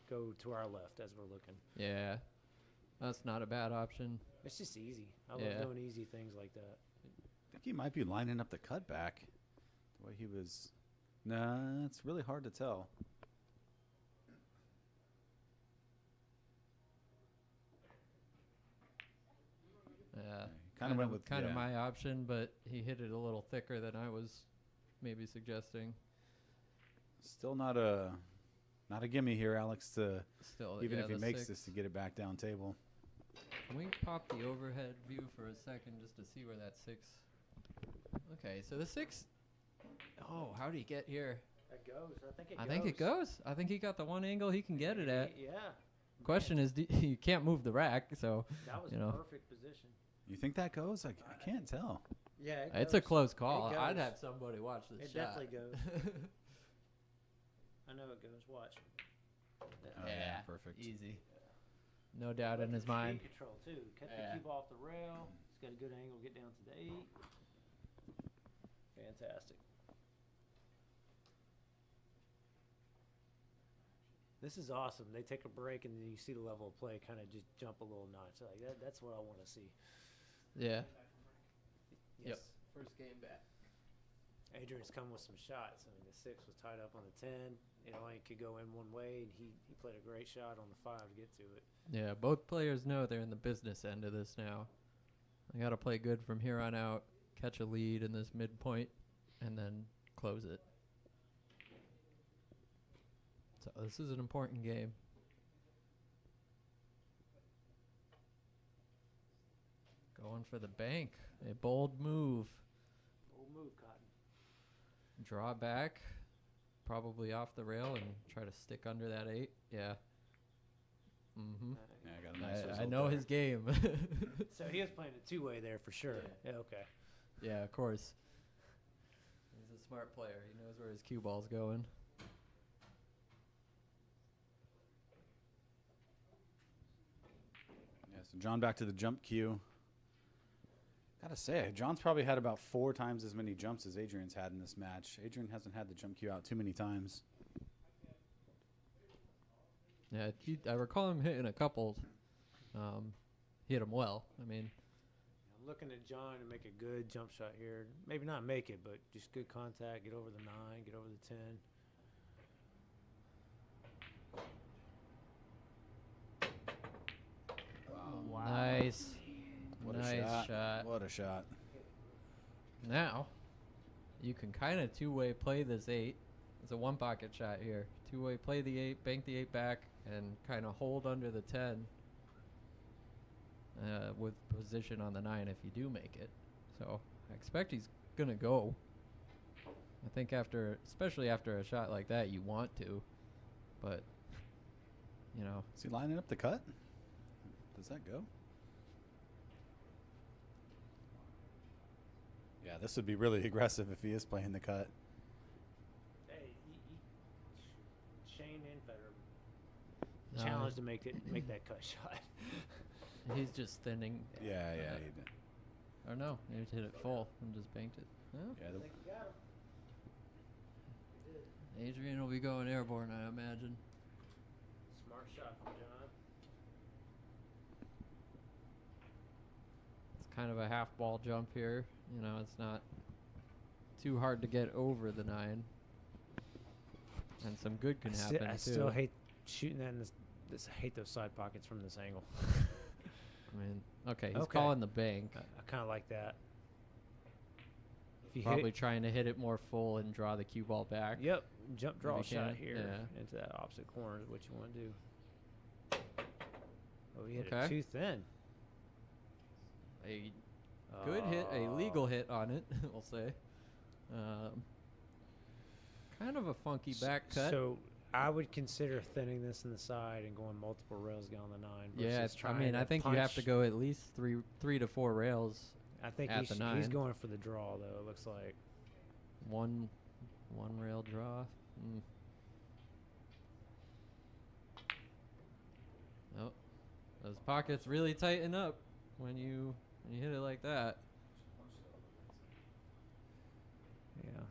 go to our left as we're looking. Yeah, that's not a bad option. It's just easy. I love doing easy things like that. I think he might be lining up the cutback. The way he was. Nah, it's really hard to tell. Yeah, kind of my option, but he hit it a little thicker than I was maybe suggesting. Still not a gimme here, Alex. Even if he makes 6. this to get it back down table. Can we pop the overhead view for a second just to see where that 6? Okay, so the 6. Oh, how did he get here? That goes. I think it goes. I think he got the one angle he can get it at. Yeah. Question is, you can't move the rack, so that was perfect position. You think that goes? I can't tell. Yeah, it's a close call. I'd have somebody watch this shot. It definitely goes. I know it goes. Watch. Yeah, perfect. Easy. No doubt in his mind. Control too. Cut the cue ball off the rail. It's got a good angle. Get down to the 8. Fantastic. This is awesome. They take a break and then you see the level of play kind of just jump a little notch. Like that's what I want to see. Yeah. Yes. Yep. First game back. Adrian's come with some shots. I mean, the 6 was tied up on the 10. It only could go in one way, and he played a great shot on the 5 to get to it. Yeah, both players know they're in the business end of this now. I got to play good from here on out, catch a lead in this midpoint, and then close it. So this is an important game. Going for the bank. A bold move. Bold move, Cotton. Draw back. Probably off the rail and try to stick under that 8. Yeah. Mm-hmm. Yeah, I got a nice result I know there. his game. So he was playing a 2-way there for sure. Yeah, okay. Yeah, of course. He's a smart player. He knows where his cue ball's going. Yeah, so John back to the jump cue. Gotta say, John's probably had about 4 times as many jumps as Adrian's had in this match. Adrian hasn't had the jump cue out too many times. Yeah, I recall him hitting a couple. Hit him well. I mean, I'm looking at John to make a good jump shot here. Maybe not make it, but just good contact. Get over the 9, get over the 10. Wow. Nice. What nice a shot. What a shot. Now, you can kind of two-way play this 8. It's a one-pocket shot here. Two-way play the 8, bank the 8 back, and kind of hold under the 10 with position on the 9 if you do make it. So I expect he's going to go. I think especially after a shot like that, you want to. But, you know. Is he lining up the cut? Does that go? Yeah, this would be really aggressive if he is playing the cut. Hey, Shane and Federer challenged to make that cut shot. He's just thinning. Yeah, he did. Or no, he just hit it full and just banked it. Oh. Yeah, Adrian will be going airborne, I imagine. Smart shot from John. It's kind of a half ball jump here. You know, it's not too hard to get over the 9. And some good can happen, I too. still hate shooting that in this. I hate those side pockets from this angle. I mean, okay, he's calling the bank. I kind of like that. If you Probably trying to hit it more full and draw the cue ball back. Yep, jump draw If you shot can, here yeah. into that opposite corner is what you want to do. Oh, he hit it Okay. too thin. A good hit, a legal hit on it, we'll say. Kind of a funky back cut. So I would consider thinning this in the side and going multiple rails down the 9. Yeah, versus I trying mean, to I think you have to punch. go at least three to 4 rails. I think at he's the 9. going for the draw though. It looks like. One rail draw. Oh, those pockets really tighten up when you hit it like that. Yeah.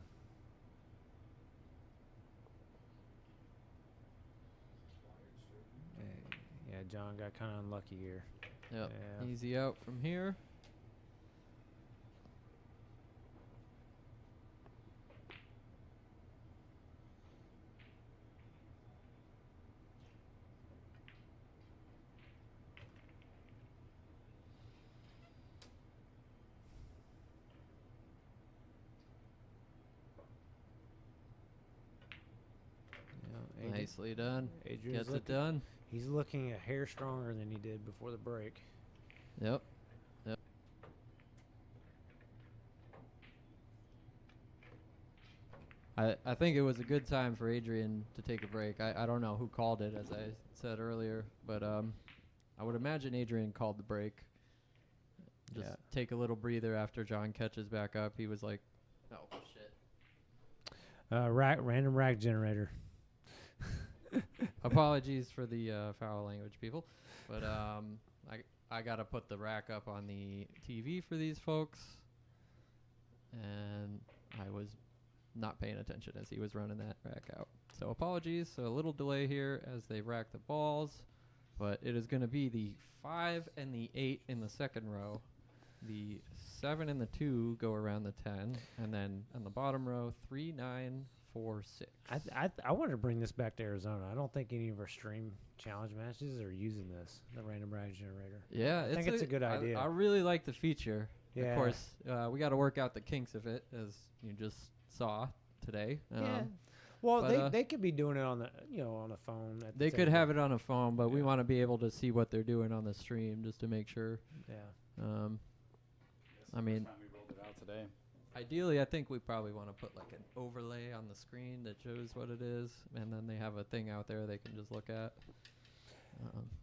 Yeah, John got kind of unlucky here. Yep. Yeah. Easy out from here. Yeah, Nicely done. Adrian's Gets it done. He's looking a hair stronger than he did before the break. Yep. I think it was a good time for Adrian to take a break. I don't know who called it, as I said earlier, but I would imagine Adrian called the break. Just take a little breather after John catches back up. He was like, "Oh shit." Random rack generator. Apologies for the foul language, people, but I gotta put the rack up on the TV for these folks, and I was not paying attention as he was running that rack out. So apologies. So a little delay here as they rack the balls, but it is going to be the 5 and the 8 in the second row. The 7 and the 2 go around the 10, and then on the bottom row, 3, 9, 4, 6. I wanted to bring this back to Arizona. I don't think any of our stream challenge matches are using this, the random rack generator. Yeah, I think it's a good idea. I really like the feature. Yeah. Of course, we got to work out the kinks of it, as you just saw today. Yeah. Well, but, they could be doing it on the on a phone. They could have it on a phone, but we want to be able to see what they're doing on the stream just to make sure. Yeah. I mean, we rolled it out today. ideally, I think we probably want to put like an overlay on the screen that shows what it is, and then they have a thing out there they can just look at.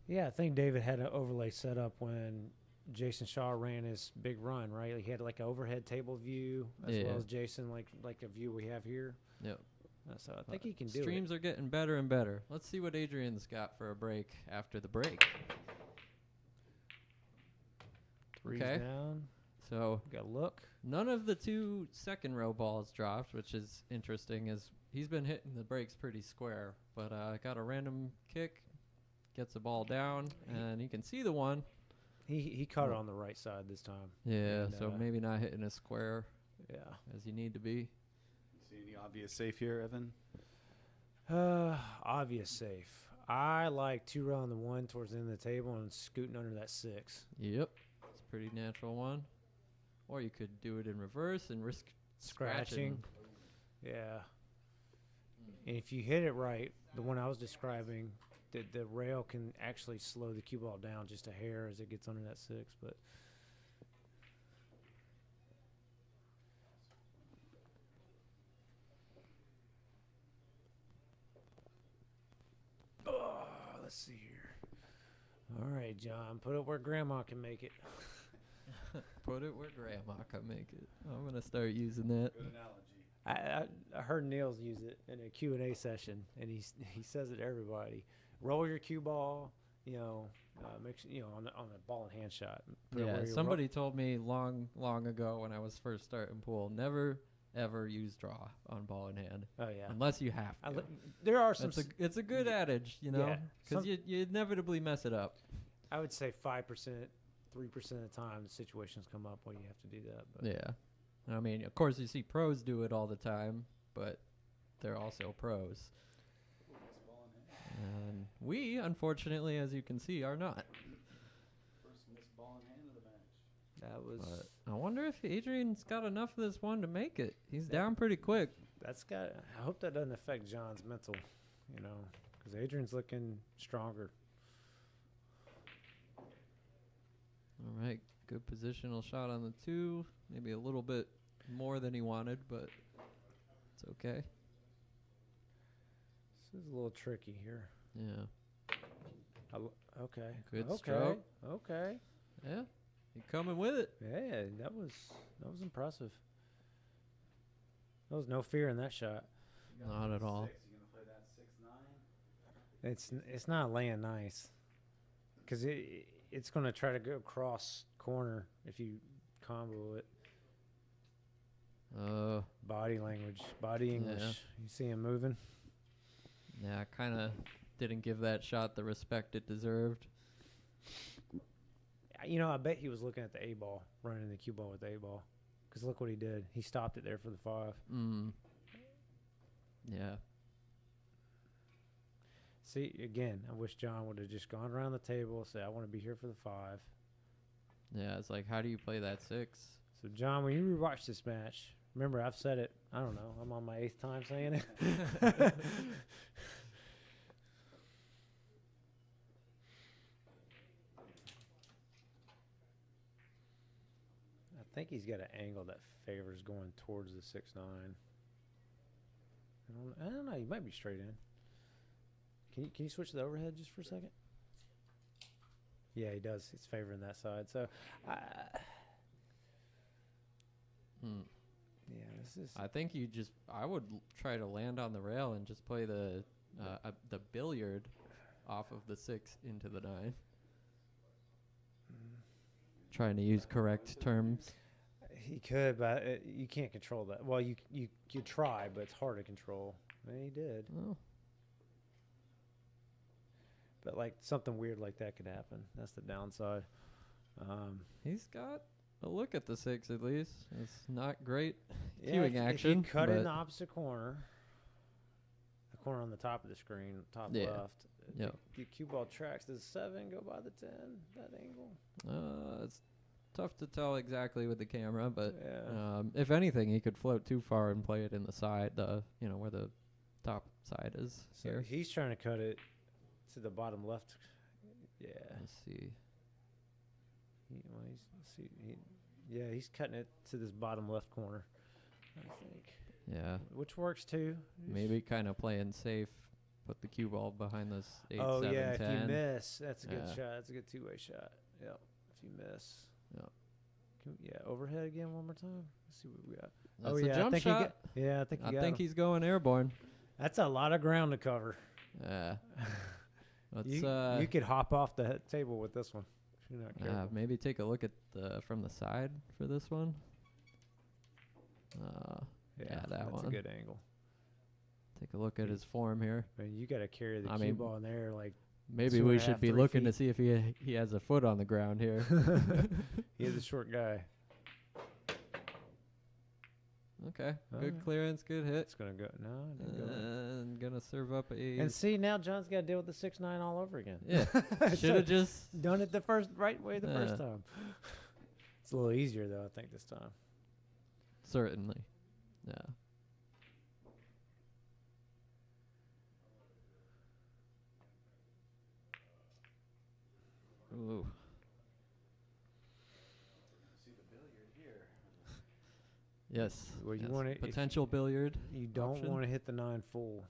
Yeah, I think David had an overlay set up when Jason Shaw ran his big run, right? He had like an overhead table view as well as Jason, like a view we have here. Yep. So I think he can do it. Streams are getting better and better. Let's see what Adrian's got for a break after the break. Three's Okay. down. So Got to look. none of the 2 second row balls dropped, which is interesting, as he's been hitting the breaks pretty square. But got a random kick, gets the ball down, and you can see the one. He caught it on the right side this time. Yeah, And, so maybe not hitting a square Yeah. as you need to be. See any obvious safe here, Evan? Obvious safe. I like 2 on the 1 towards the end of the table and scooting under that 6. Yep, it's a pretty natural one. Or you could do it in reverse and risk Scratching. Yeah. And if you hit it right, the one I was describing, the rail can actually slow the cue ball down just a hair as it gets under that 6. But let's see here. All right, John, put it where Grandma can make it. Put it where Grandma can make it. I'm gonna start using that. Good analogy. I heard Niels use it in a Q&A session, and he says it to everybody. Roll your cue ball, make sure, on the ball and hand shot. Put it where Yeah, you somebody told me long ago when I was first starting pool, never ever use draw on ball in hand Oh yeah. unless you have to. There are some. It's a good adage, Yeah, because some- you inevitably mess it up. I would say 5%, 3% of the time, the situations come up where you have to do that. But Yeah, I mean, of course, you see pros do it all the time, but they're also pros. And we, unfortunately, as you can see, are not. First missed ball in hand of the match. that was But I wonder if Adrian's got enough of this one to make it. He's down pretty quick. that's got. I hope that doesn't affect John's mental, because Adrian's looking stronger. All right, good positional shot on the 2. Maybe a little bit more than he wanted, but it's okay. This is a little tricky here. Yeah, Okay. Good okay. stroke. Okay. yeah, you coming with it. Yeah, that was impressive. There was no fear in that shot. Not at all. You gonna play that 6-9? It's not laying nice, because it's going to try to go cross corner if you combo it. Body language, body English. Yeah. You see him moving. Yeah, kind of didn't give that shot the respect it deserved. I bet he was looking at the A ball, running the cue ball with the A ball. Because look what he did. He stopped it there for the 5. Yeah. See, again, I wish John would have just gone around the table, say, I want to be here for the 5. Yeah, it's like, how do you play that 6? So, John, when you rewatch this match, remember, I've said it, I don't know, I'm on my 8th time saying it. I think he's got an angle that favors going towards the 6-9. I don't know, he might be straight in. Can you switch the overhead just for a second? Yeah, he does. He's favoring that side. So, yeah, this is. I think I would try to land on the rail and just play the billiard off of the 6 into the 9. Trying to use correct terms. He could, but you can't control that. Well, you try, but it's hard to control. And he did. Oh. But like something weird like that could happen. That's the downside. He's got a look at the 6 at least. It's not great Yeah, cueing if action. you cut in but the opposite corner, the corner on the top of the screen, top Yeah. left. Yep. The cue ball tracks. Does 7 go by the 10? That angle. It's tough to tell exactly with the camera, but Yeah. if anything, he could float too far and play it in the side, where the top side is So here. he's trying to cut it to the bottom left. Yeah. Let's see. He's cutting it to this bottom left corner, I think. Yeah. Which works too. Maybe kind of playing safe. Put the cue ball behind this 8, Oh 7, yeah, 10. if you miss, that's a good Yeah. shot. That's a good two-way shot. Yep. If you miss. Yep. Overhead again one more time. Let's see what we got. That's oh a yeah, jump I think shot. I think I think he's going airborne. That's a lot of ground to cover. Yeah. Let's You could hop off the table with this one. If you're not careful. maybe take a look at from the side for this one. Yeah, that that's one. a good angle. Take a look at his form here. I mean, you got to carry the I cue mean- ball in there like Maybe Two we and a should half, be 3 looking to feet. see if he has a foot on the ground here. He is a short guy. Okay, good Alright. clearance, good hit. It's gonna go. No, it didn't go in. And gonna serve up a. And see, now John's got to deal with the 6'9" all over again. Yeah, should have just. done it the right way the Yeah. first time. It's a little easier though, I think, this time. Certainly, yeah. Ooh. See the billiard here. Yes. Well, you yes. wanna- if potential billiard You don't option. want to hit the 9 full.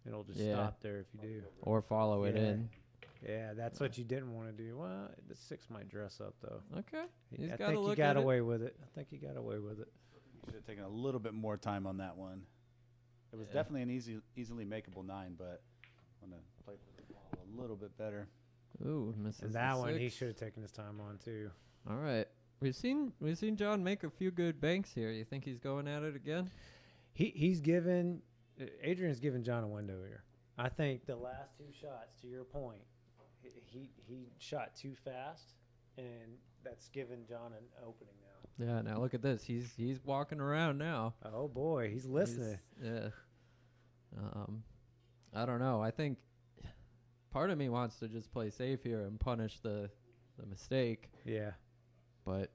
It'll just Yeah. stop there if you do. or follow it Yeah. in. Yeah, that's what you didn't want to do. Well, the 6 might dress up though. Okay. He's I gotta think look you got at it. away with it. I think you got away with it. You should have taken a little bit more time on that one. It was Yeah. definitely an easily makeable 9, but I want to play with the ball a little bit better. Ooh, misses And the that one he 6. should have taken his time on too. All right. We've seen John make a few good banks here. You think he's going at it again? He's given Adrian's given John a window here. I think the last 2 shots, to your point, he shot too fast, and that's given John an opening now. Yeah. Now look at this. He's walking around now. Oh boy, he's listening. Yeah. I don't know. I think part of me wants to just play safe here and punish the mistake, Yeah. but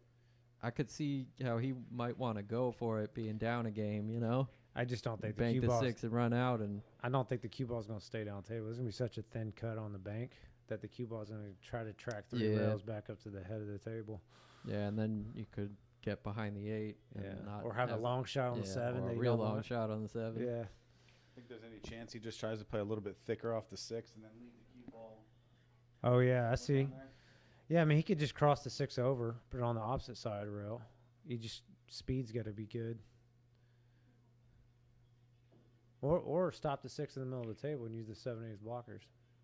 I could see how he might want to go for it, being down a game. You know, I just don't think the bank cue the ball. 6 and run out, and I don't think the cue ball's going to stay down the table. There's going to be such a thin cut on the bank that the cue ball's going to try to track 3 Yeah. rails back up to the head of the table. yeah, and then you could get behind the 8, and Yeah. not Or have a long shot on the 7. or that a you real don't long want. shot on the 7. Yeah. Think there's any chance he just tries to play a little bit thicker off the 6 and then leave the cue ball Oh yeah, I see. down there? Yeah, I mean he could just cross the 6 over, put it on the opposite side of the rail. You just speed's got to be good. Or stop the 6 in the middle of the table and use the 7/8 blockers.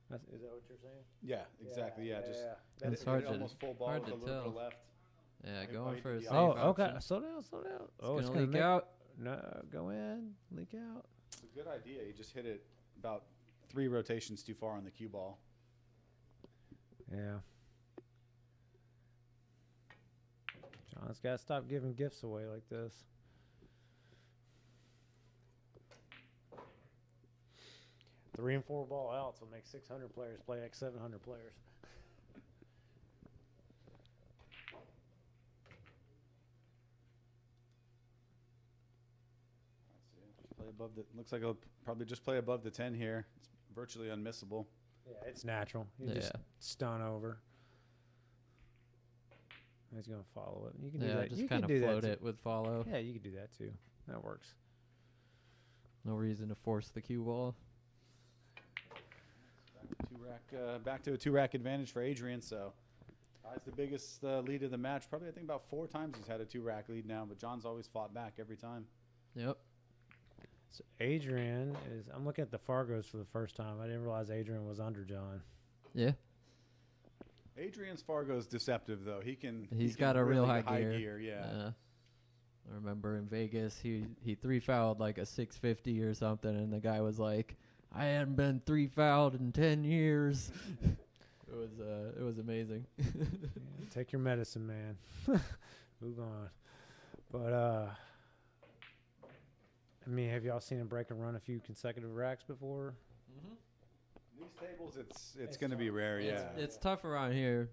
Is that what you're saying? Yeah, exactly. Yeah, just That It's is- hard to- almost full ball hard with to a little bit tell. of left. Yeah, Hey, going wait, for a yeah. safe Oh, option. okay. Slow down, slow down. It's gonna leak out. No, go in, leak out. It's a good idea. You just hit it about 3 rotations too far on the cue ball. Yeah. John's got to stop giving gifts away like this. Three and 4 ball outs will make 600 players play like 700 players. Just play above the. Looks like he'll probably just play above the 10 here. It's virtually unmissable. Yeah, it's natural. You Yeah. just stun over. He's going to follow it. You can do Yeah, that. just You kind can of do float that it with follow. too. Yeah, you can do that too. That works. No reason to force the cue ball. Back to a 2-rack advantage for Adrian. So it's the biggest lead of the match. Probably I think about 4 times he's had a 2-rack lead now. But John's always fought back every time. Yep. So Adrian is. I'm looking at the Fargos for the first time. I didn't realize Adrian was under John. Yeah. Adrian's Fargo's deceptive though. He's can got a real really high gear. gear. Yeah. I remember in Vegas, he 3-fouled like a 650 or something, and the guy was like, "I hadn't been 3-fouled in 10 years." It was amazing. Take your medicine, man. Move on. But I mean, have y'all seen him break and run a few consecutive racks before? These tables, it's going to be rare. Yeah. It's tough around here.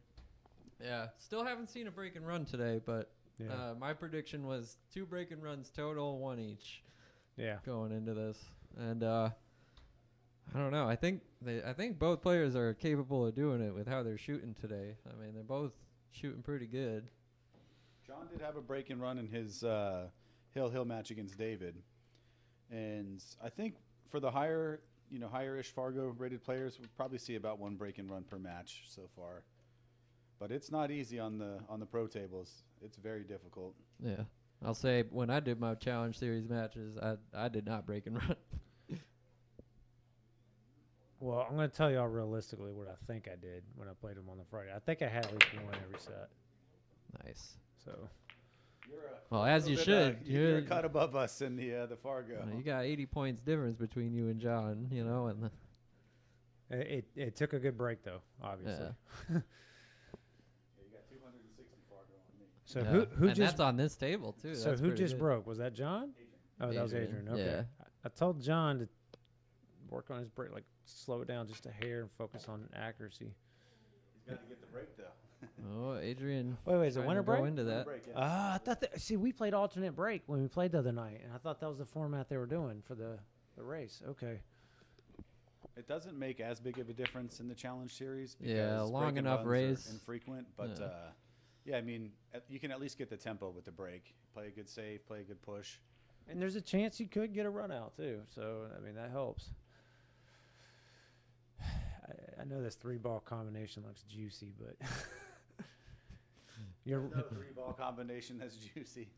Yeah, still haven't seen a break and run today, but Yeah. my prediction was 2 break and runs total, 1 each. Yeah. Going into this, and I don't know. I think both players are capable of doing it with how they're shooting today. I mean, they're both shooting pretty good. John did have a break and run in his Hill match against David, and I think for the higher-ish Fargo rated players, we'll probably see about 1 break and run per match so far. But it's not easy on the pro tables. It's very difficult. Yeah, I'll say when I did my challenge series matches, I did not break and run. Well, I'm going to tell y'all realistically what I think I did when I played him on the Friday. I think I had at least 1 every set. Nice. So. Well, as you should. You're a cut above us in the Fargo. You got 80 points difference between you and John, and It took a good break though, obviously. Yeah, you got 264 going me. So Yeah. who and just that's on this table too. so That's who pretty just good. broke? Was that John? Oh, that was Adrian. Okay. Yeah. I told John to work on his break, like slow it down just a hair and focus on accuracy. He's got to get the break though. Oh, Adrian. Wait, is it trying winter to go break? into that. Break, yeah. I thought that. See, we played alternate break when we played the other night, and I thought that was the format they were doing for the race. Okay. It doesn't make as big of a difference in the challenge series. Yeah, because long break and enough runs are race. infrequent, but Yeah. yeah, I mean, you can at least get the tempo with the break. Play a good save, play a good push. And there's a chance you could get a run out too. So I mean that helps. I know this 3-ball combination looks juicy, but you're No 3-ball combination that's juicy.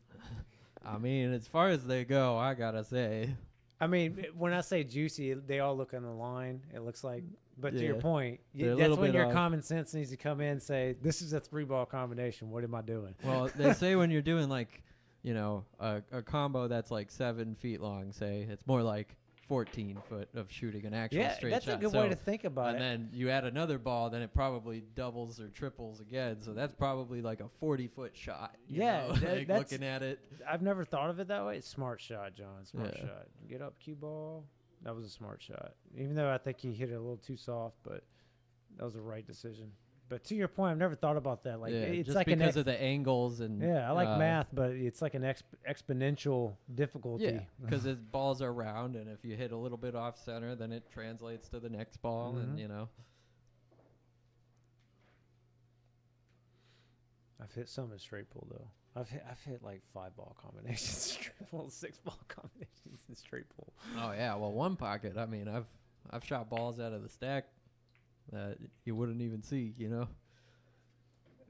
I mean, as far as they go, I gotta say. I mean, when I say juicy, they all look on the line. It looks like, but to your Yeah. point, They're a that's little when bit your off. common sense needs to come in and say, "This is a 3-ball combination. What am I doing?" Well, they say when you're doing like, you know, a combo that's like 7 feet long, say it's more like 14 foot of shooting an actual Yeah, straight that's shot. a good So- way to think about and it. then you add another ball, then it probably doubles or triples again. So that's probably like a 40-foot shot. you Yeah, know, like that's- looking at it. I've never thought of it that way. It's smart shot, John. Smart Yeah. shot. Get up, cue ball. That was a smart shot. Even though I think he hit it a little too soft, but that was the right decision. But to your point, I've never thought about that. Like yeah, it's just like because of the angles and yeah, I like math, but it's like an exponential difficulty. Yeah, because his balls are round, and if you hit a little bit off center, then it translates to the next ball, Mhm. and you know. I've hit some in straight pull though. I've hit like 5-ball combinations, straight pull, 6-ball combinations in straight pull. Oh yeah, well one pocket. I mean, I've shot balls out of the stack that you wouldn't even see. You know,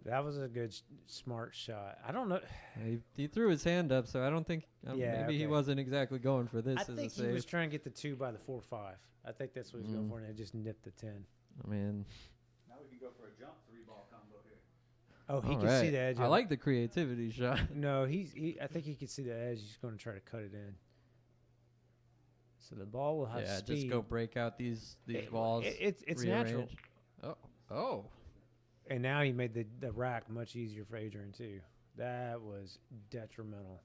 That was a good, smart shot. I don't know. he threw his hand up, so I don't think Yeah, maybe he okay. wasn't exactly going for this I as a think he save. was trying to get the 2 by the 4-5. I think that's what he's going Mm. for, and it just nipped the 10. I mean, Now we can go for a jump 3-ball combo here. Oh, he all can see right. the edge. I of like the creativity shot. it. No, I think he can see the edge. He's going to try to cut it in. So the ball will have Yeah, speed. just go break out these It- balls. it's natural. rearrange. Oh. And now he made the rack much easier for Adrian too. That was detrimental.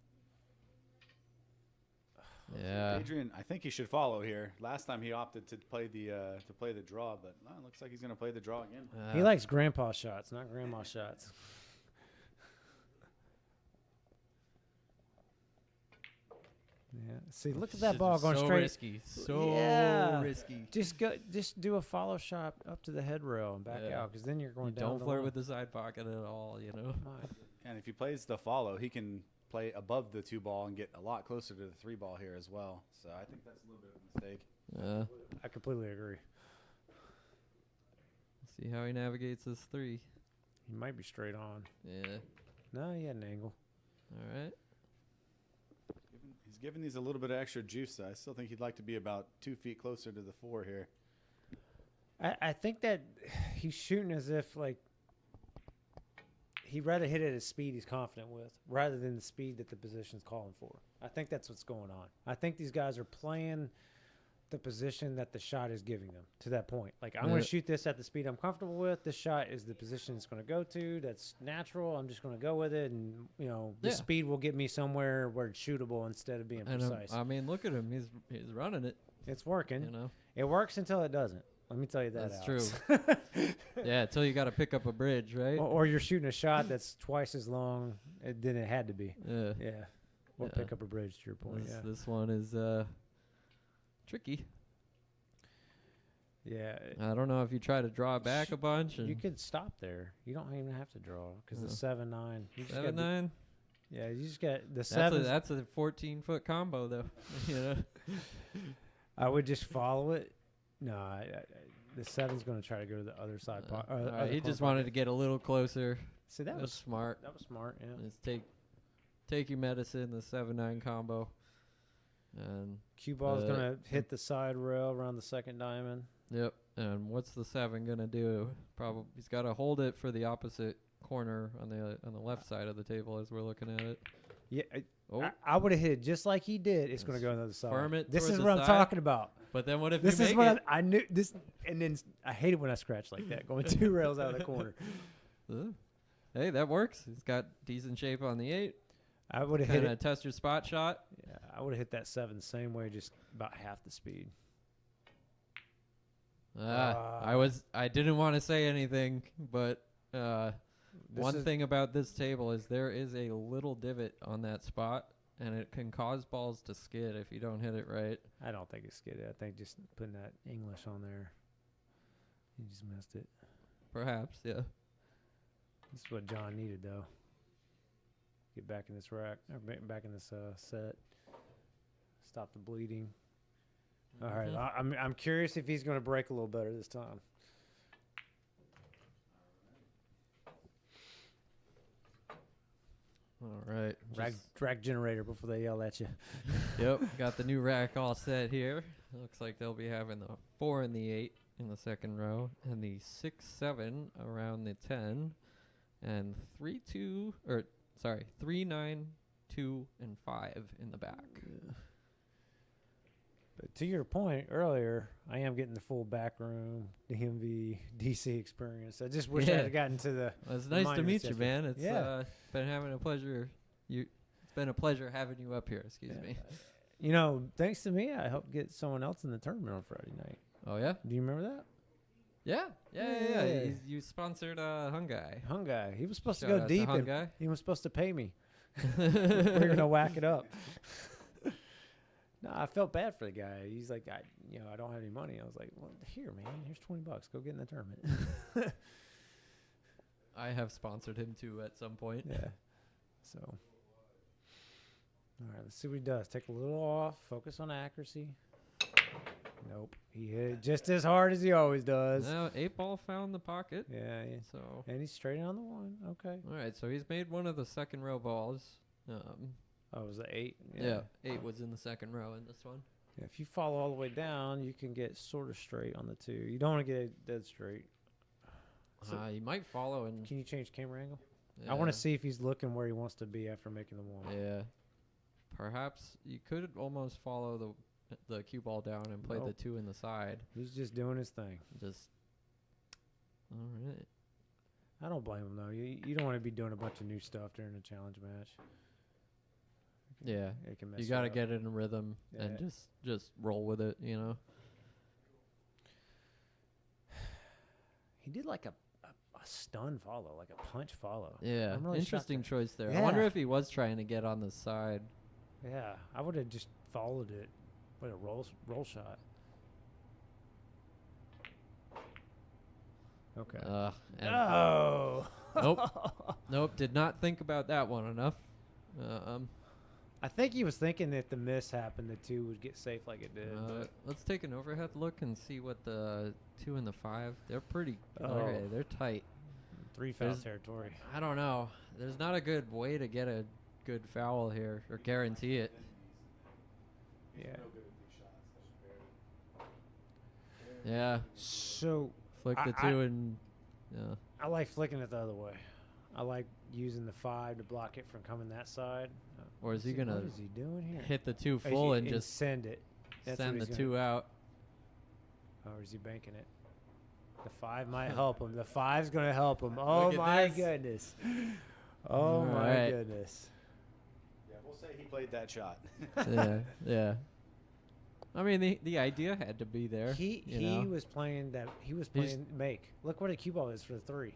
Yeah. Adrian, I think he should follow here. Last time he opted to play the draw, but it looks like he's going to play the draw again. He likes grandpa shots, not grandma shots. Yeah. See, look at that ball going so straight. risky. So Yeah. risky. Just do a follow shot up to the head rail and back Yeah. out, because then you're going You down. don't the flirt line. with the side pocket at all, you know. Right. And if he plays the follow, he can play above the 2-ball and get a lot closer to the 3-ball here as well. So I think that's a little bit of a mistake. Yeah. I completely agree. See how he navigates this 3. He might be straight on. Yeah. No, he had an angle. All right. He's giving these a little bit of extra juice. I still think he'd like to be about 2 feet closer to the 4 here. I think that he's shooting as if like he'd rather hit it at a speed he's confident with rather than the speed that the position's calling for. I think that's what's going on. I think these guys are playing the position that the shot is giving them to that point. Like, I'm going Yeah. to shoot this at the speed I'm comfortable with. This shot is the position it's going to go to. That's natural. I'm just going to go with it. And, you know, the Yeah. speed will get me somewhere where it's shootable instead of being And precise. I mean, look at him. He's running it. It's working. You know. It works until it doesn't. Let me tell you that. That's Alex. Yeah, until you got to pick up a bridge, right? Or you're shooting a shot that's twice as long than it had to be. Yeah. Yeah. Or Yeah. pick up a bridge, to your point. This, Yeah. this one is tricky. Yeah. I don't know if you try to draw back a bunch. And You could stop there. You don't even have to draw because the Yeah. 7-9. You just gotta 7-9. Yeah, you just got the That's 7. that's a 14-foot combo, though. You know. I would just follow it. No, the 7's going to try to go to the other side. All right, he corner just wanted to pocket. get a little closer. See, that That was was smart. That was smart. Yeah. Let's take your medicine, the 7-9 combo. And Cue ball's Uh, going to hit the side rail around the second diamond. yep. And what's the 7 gonna do? Probably he's got to hold it for the opposite corner on the left side of the table as we're looking at it. Yeah, Oh, I would have hit it just like he did. It's going to Just go on the other side. firm it This toward is the what I'm side. talking about. But then what if This you is make what it? I knew. This, and then I hate it when I scratch like that, going 2 rails out of the corner. Hey, that works. He's got decent shape on the 8. I would have hit Kind of it. test your spot shot. Yeah, I would have hit that 7 the same way, just about half the speed. I didn't want to say anything, but one thing about this table is there is a little divot on that spot, and it can cause balls to skid if you don't hit it right. I don't think it's skidded. I think just putting that English on there, he just missed it. Perhaps, yeah. This is what John needed, though. Get back in this rack, or back in this set. Stop the bleeding. All right, I'm curious if he's going to break a little better this time. All right. Rack generator before they yell at you. Yep, got the new rack all set here. Looks like they'll be having the 4 and the 8 in the second row, and the 6, 7 around the 10, and 3, 9, 2, and 5 in the back. Yeah. But to your point earlier, I am getting the full back room, DMV, DC experience. I just wish I had gotten to the. Well, it's nice to meet you, man. It's been having a pleasure. It's been a pleasure having you up here. Excuse me. You know, thanks to me, I helped get someone else in the tournament on Friday night. Oh yeah? Do you remember that? Yeah. You sponsored Hung Guy. He was supposed to Shout go out deep. Hung Guy. He was supposed to pay me. We're gonna whack it up. No, I felt bad for the guy. He's like, I don't have any money. I was like, well, here, man, here's $20. Go get in the tournament. I have sponsored him too at some point. Yeah. So, all right, let's see what he does. Take a little off. Focus on accuracy. Nope. He hit it just as hard as he always does. Now 8-ball found the pocket. Yeah. So. And he's straight on the 1. Okay. All right, so he's made one of the second row balls. Oh, it was the 8? Yeah, 8 was in the second row in this one. Yeah, if you follow all the way down, you can get sort of straight on the 2. You don't want to get it dead straight. So you might follow and. Can you change camera angle? Yeah. I want to see if he's looking where he wants to be after making the 1. Yeah. Perhaps you could almost follow the cue ball down and play the 2 in the side. He's just doing his thing. All right. I don't blame him, though. You don't want to be doing a bunch of new stuff during a challenge match. Yeah, it can mess you got to up. get it in rhythm and just roll with it, you know. He did like a stun follow, like a punch follow. Yeah, I'm really interesting choice there. Yeah. I wonder if he was trying to get on the side. Yeah, I would have just followed it with a roll shot. Okay. No. Nope. Did not think about that one enough. I think he was thinking that if the miss happened, the 2 would get safe like it did. Let's take an overhead look and see what the 2 and the 5. They're pretty. They're tight. 3 foul territory. I don't know. There's not a good way to get a good foul here or guarantee it. Yeah. Yeah. So flick the 2 and. Yeah. I like flicking it the other way. I like using the 5 to block it from coming that side. Or is he gonna? What is he doing here? Hit the 2 full and just send it. Send the 2 out. Or is he banking it? The 5 might help him. The 5's gonna help him. Oh my goodness. Oh my goodness. Yeah, we'll say he played that shot. Yeah. I mean, the idea had to be there. He was playing that. He was playing make. Look what a cue ball is for the 3.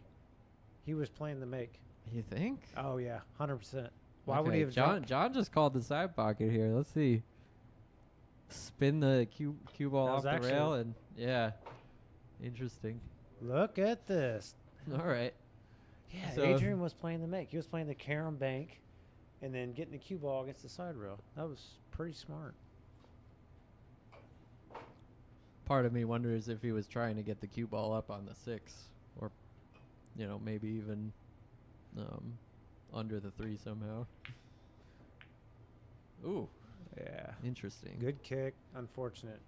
He was playing the make. You think? Oh yeah, 100%. Why would he have John just called the side pocket here. Let's see. Spin the cue ball off the rail and interesting. Look at this. All right. Yeah, so Adrian was playing the make. He was playing the carom bank, and then getting the cue ball against the side rail. That was pretty smart. Part of me wonders if he was trying to get the cue ball up on the 6, or maybe even under the 3 somehow. Ooh. Yeah. Interesting. Good kick. Unfortunate.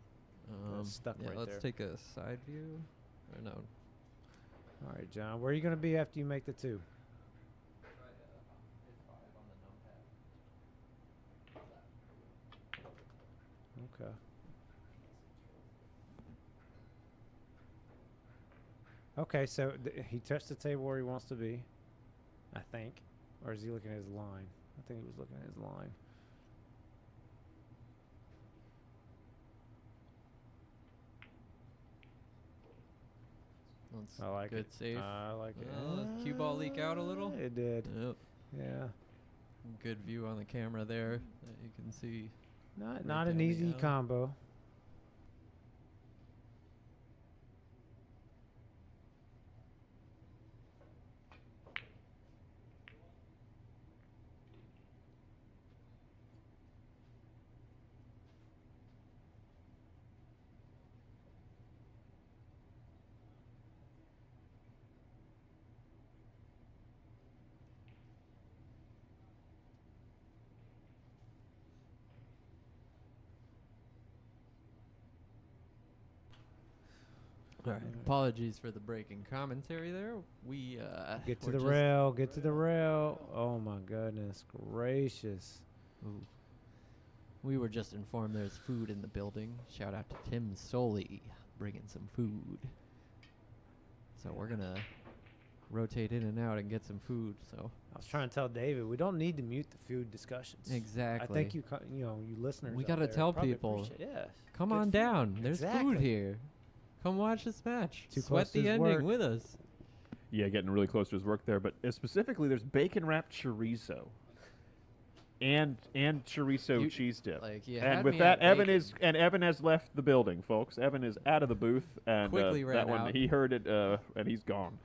Stuck right there. Let's take a side view. Or no. All right, John. Where are you going to be after you make the 2? Okay. Okay, so he touched the table where he wants to be, I think. Or is he looking at his line? I think he was looking at his line. That's I like good it. save. I like it. Cue ball leak out a little? It did. Yep. Yeah. Good view on the camera there that you can see. Not down an the easy alley. combo. All right. Apologies for the breaking commentary there. We Get to we're the just- rail. Get to the rail. Oh my goodness gracious. Ooh. We were just informed there's food in the building. Shout out to Tim Soley bringing some food. So we're gonna rotate in and out and get some food. So I was trying to tell David we don't need to mute the food discussions. exactly. I think you you listeners. We out gotta there tell probably people, appreciate- Yeah. come good on food. down. There's food Exactly. here. Come watch this match. Too Sweat close to the his ending work. with us. Yeah, getting really close to his work there. But specifically, there's bacon wrapped chorizo and chorizo You- cheese dip. Like you And had with me that, at bacon. Evan has left the building, folks. Evan is out of the booth, and Quickly ran that one out. he heard it, and he's gone.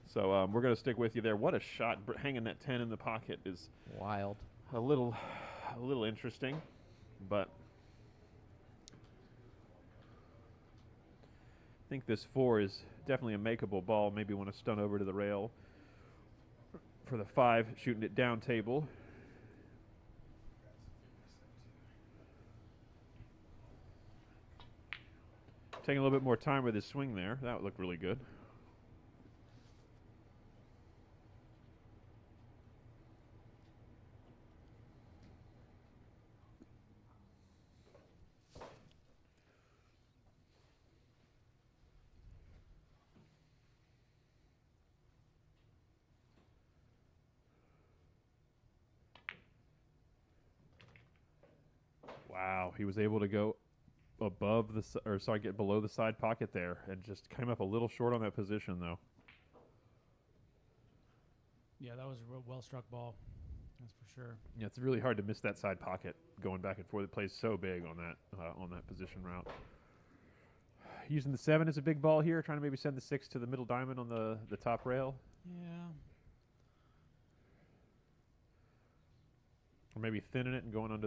So we're gonna stick with you there. What a shot! Hanging that 10 in the pocket is Wild. a little interesting, but I think this 4 is definitely a makeable ball. Maybe want to stun over to the rail for the 5, shooting it down table. Taking a little bit more time with his swing there. That looked really good. Wow, he was able to go above the get below the side pocket there, and just came up a little short on that position though. Yeah, that was a well struck ball. That's for sure. Yeah, it's really hard to miss that side pocket going back and forth. It plays so big on that position route. Using the 7 as a big ball here, trying to maybe send the 6 to the middle diamond on the top rail, Yeah. or maybe thinning it and going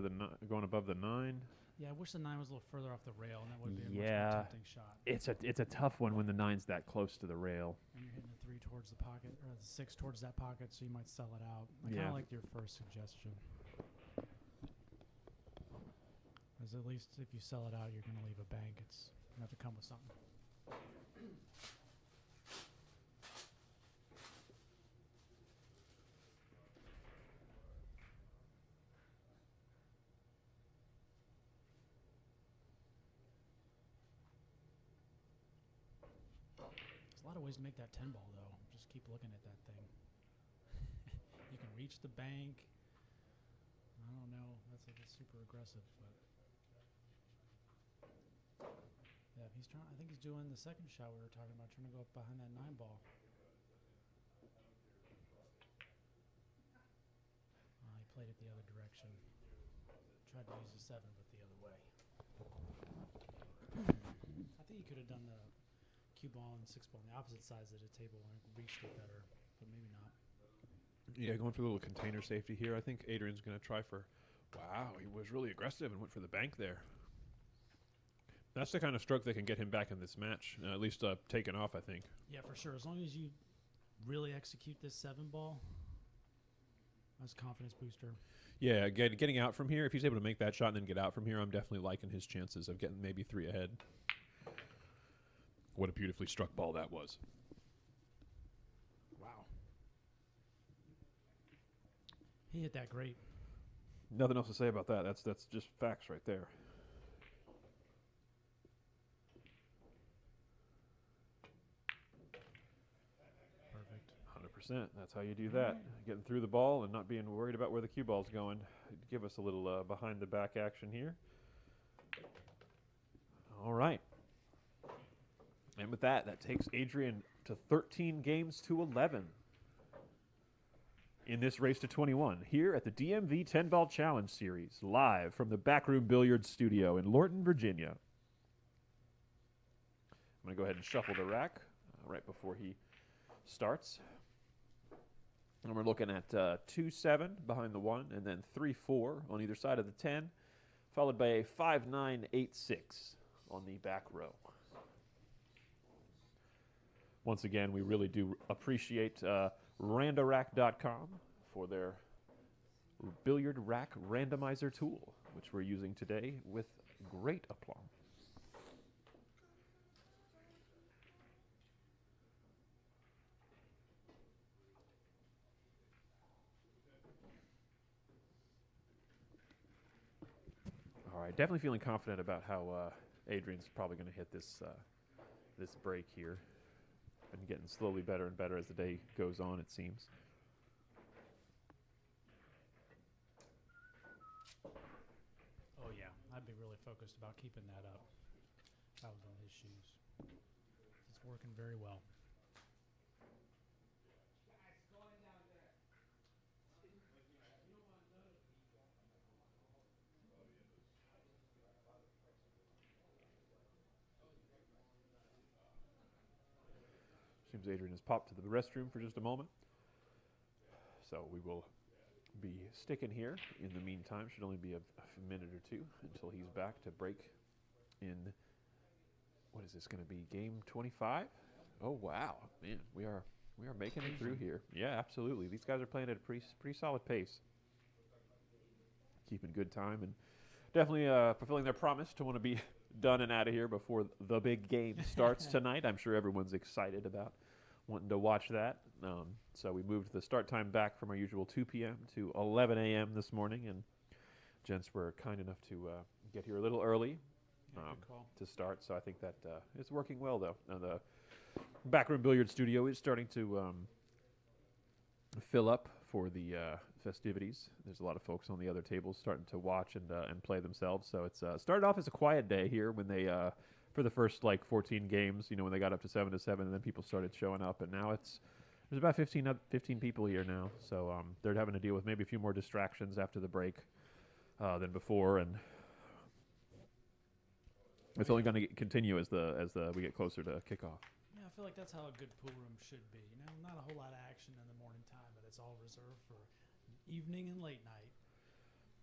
going above the 9. Yeah, I wish the 9 was a little further off the rail, and that would be a much Yeah. more tempting shot. It's a tough one when the 9's that close to the rail. And you're hitting the 3 towards the pocket, or the 6 towards that pocket, so you might sell it out. I kind Yeah. of liked your first suggestion. Because at least if you sell it out, you're going to leave a bank. It's going to have to come with something. There's a lot of ways to make that 10 ball, though. Just keep looking at that thing. You can reach the bank. I don't know. That's super aggressive, but yeah, if he's trying. I think he's doing the second shot we were talking about, trying to go up behind that 9 ball. He played it the other direction. Tried to use the 7, but the other way. I think he could have done the cue ball and 6 ball on the opposite sides of the table and reached it better, but maybe not. Yeah, going for a little container safety here. I think Adrian's going to try for. Wow, he was really aggressive and went for the bank there. That's the kind of stroke that can get him back in this match, at least taken off, I think. Yeah, for sure. As long as you really execute this 7 ball, that's a confidence booster. Yeah, getting out from here, if he's able to make that shot and then get out from here, I'm definitely liking his chances of getting maybe 3 ahead. What a beautifully struck ball that was. Wow. He hit that great. Nothing else to say about that. That's just facts right there. That's how you do that. Getting through the ball and not being worried about where the cue ball's going. Give us a little behind the back action here. All right. And with that, that takes Adrian to 13 games to 11 in this race to 21 here at the DMV 10-Ball Challenge Series, live from the BAK Room Billiards Studio in Lorton, Virginia. I'm going to go ahead and shuffle the rack right before he starts. And we're looking at 2-7 behind the 1, and then 3-4 on either side of the 10, followed by a 5-9-8-6 on the back row. Once again, we really do appreciate Randorack.com for their billiard rack randomizer tool, which we're using today with great aplomb. All right, definitely feeling confident about how Adrian's probably going to hit this this break here. Been getting slowly better and better as the day goes on, it seems. Oh yeah, I'd be really focused about keeping that up. If I was in his shoes. It's working very well. Seems Adrian has popped to the restroom for just a moment. So we will be sticking here. In the meantime, should only be a minute or two until he's back to break in, what is this going to be, game 25? Oh, wow. Man, we are making it through here. Yeah, absolutely. These guys are playing at a pretty solid pace. Keeping good time and definitely fulfilling their promise to want to be done and out of here before the big game starts tonight. I'm sure everyone's excited about wanting to watch that. So we moved the start time back from our usual 2 p.m. to 11 a.m. this morning, and gents were kind enough to get here a little early to start. So I think that it's working well, though. The BAK Room Billiards Studio is starting to fill up for the festivities. There's a lot of folks on the other tables starting to watch and play themselves. So it's started off as a quiet day here when they for the first like 14 games, when they got up to 7-7, and then people started showing up, and now there's about 15 people here now. So they're having to deal with maybe a few more distractions after the break than before, and it's only going to continue as we get closer to kickoff. Yeah, I feel like that's how a good pool room should be. Not a whole lot of action in the morning time, but it's all reserved for evening and late night.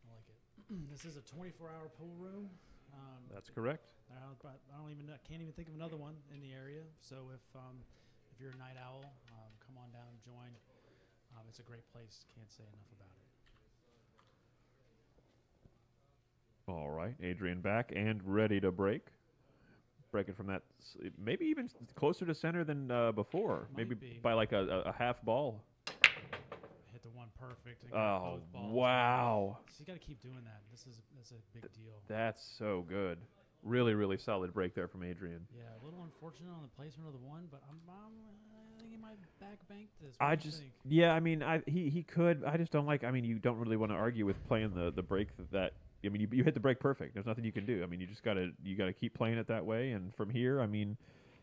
I like it. This is a 24-hour pool room. That's correct. Can't even think of another one in the area. So if you're a night owl, come on down and join. It's a great place. Can't say enough about it. All right, Adrian back and ready to break. Breaking from that, maybe even closer to center than before. Maybe by like a half ball. Hit the one perfect. And oh, both balls. Wow. So you got to keep doing that. That's a big deal. That's so good. Really, really solid break there from Adrian. Yeah, a little unfortunate on the placement of the one, but I think he might back bank this. He could. I just don't like. You don't really want to argue with playing the break that. You hit the break perfect. There's nothing you can do. You just gotta keep playing it that way. And from here,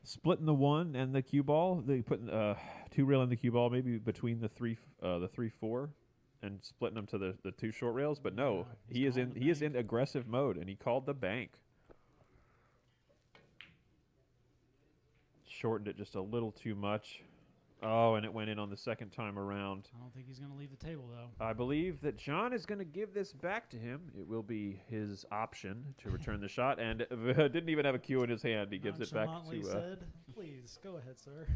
splitting the one and the cue ball, they put 2 rail in the cue ball, maybe between the 3-4, and splitting them to the 2 short rails. But no, he is in aggressive mode, and he called the bank. Shortened it just a little too much. Oh, and it went in on the second time around. I don't think he's going to leave the table, though. I believe that John is going to give this back to him. It will be his option to return the shot, and didn't even have a cue in his hand. He gives it back to... said, please, go ahead, sir.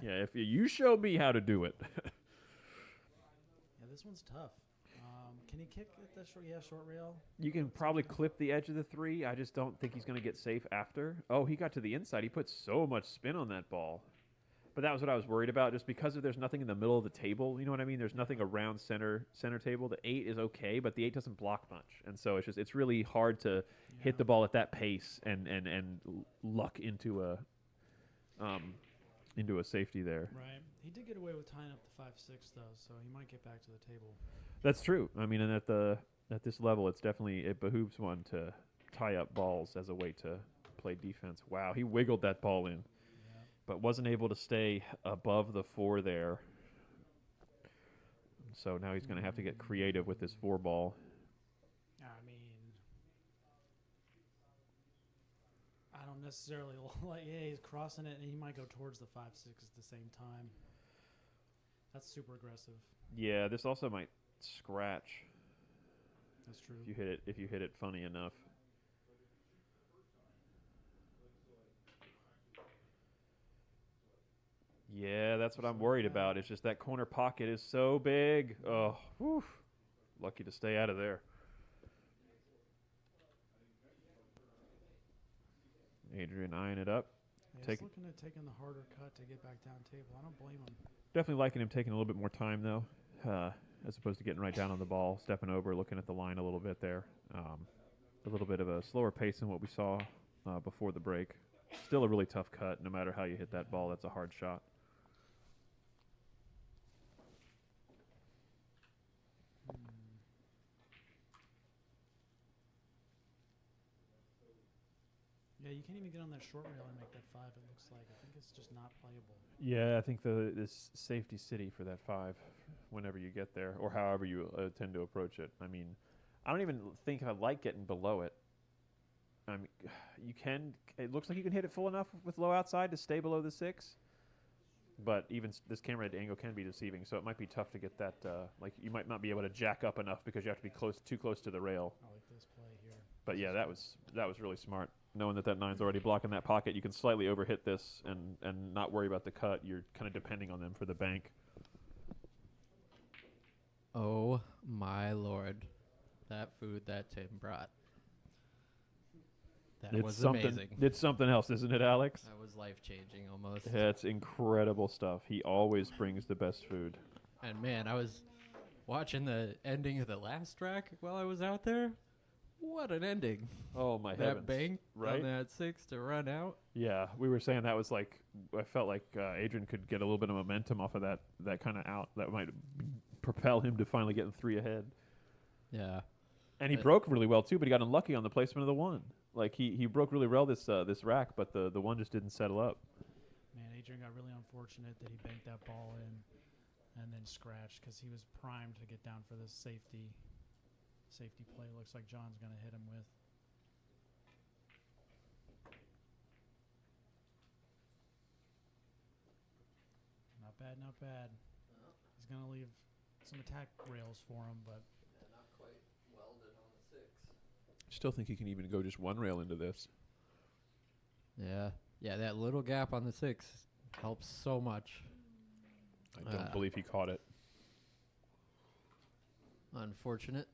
Yeah, if you show me how to do it. Yeah, this one's tough. Can he kick at the short rail? You can probably clip the edge of the 3. I just don't think he's going to get safe after. Oh, he got to the inside. He put so much spin on that ball. But that was what I was worried about, just because there's nothing in the middle of the table. You know what I mean? There's nothing around center table. The 8 is okay, but the 8 doesn't block much, and so it's really hard to hit the ball at that pace and luck into into a safety there. Right. He did get away with tying up the 5-6 though, so he might get back to the table. That's true. I mean, and at this level, it behooves one to tie up balls as a way to play defense. Wow, he wiggled that ball in, but wasn't able to stay above the 4 there. So now he's going to have to get creative with this 4 ball. I mean, I don't necessarily like. Yeah, he's crossing it, and he might go towards the 5-6 at the same time. That's super aggressive. Yeah, this also might scratch. That's true. If you hit it funny enough. Yeah, that's what I'm worried about. It's just that corner pocket is so big. Oh, whew. Lucky to stay out of there. Adrian eyeing it up. Yeah, he's looking at taking the harder cut to get back down table. I don't blame him. Definitely liking him taking a little bit more time, though, as opposed to getting right down on the ball, stepping over, looking at the line a little bit there. A little bit of a slower pace than what we saw before the break. Still a really tough cut. No matter how you hit that ball, that's a hard shot. Yeah, you can't even get on that short rail and make that 5, it looks like. I think it's just not playable. Yeah, I think this safety city for that 5 whenever you get there, or however you tend to approach it. I mean, I don't even think I like getting below it. I mean, it looks like you can hit it full enough with low outside to stay below the 6. But even this camera at angle can be deceiving, so it might be tough to get that. Like you might not be able to jack up enough because you have to be too close to the rail. I like this play here. But yeah, that was really smart. Knowing that 9's already blocking that pocket, you can slightly overhit this and not worry about the cut. You're kind of depending on them for the bank. Oh my lord, that food that Tim brought. That was amazing. It's something else, isn't it, Alex? That was life-changing almost. Yeah, it's incredible stuff. He always brings the best food. And man, I was watching the ending of the last track while I was out there. What an ending. Oh, my heavens. That bank right? on that 6 to run out. Yeah, we were saying that was like, I felt like Adrian could get a little bit of momentum off of that kind of out. That might propel him to finally getting 3 ahead. Yeah. And he broke really well, too, but he got unlucky on the placement of the 1. Like, he broke really well this rack, but the 1 just didn't settle up. Man, Adrian got really unfortunate that he banked that ball in and then scratched because he was primed to get down for this safety play. Looks like John's going to hit him with. Not bad, not bad. He's going to leave some attack rails for him, but not quite welded on the 6. Still think he can even go just 1 rail into this. Yeah. Yeah, that little gap on the 6 helps so much. I don't believe he caught it. Unfortunate.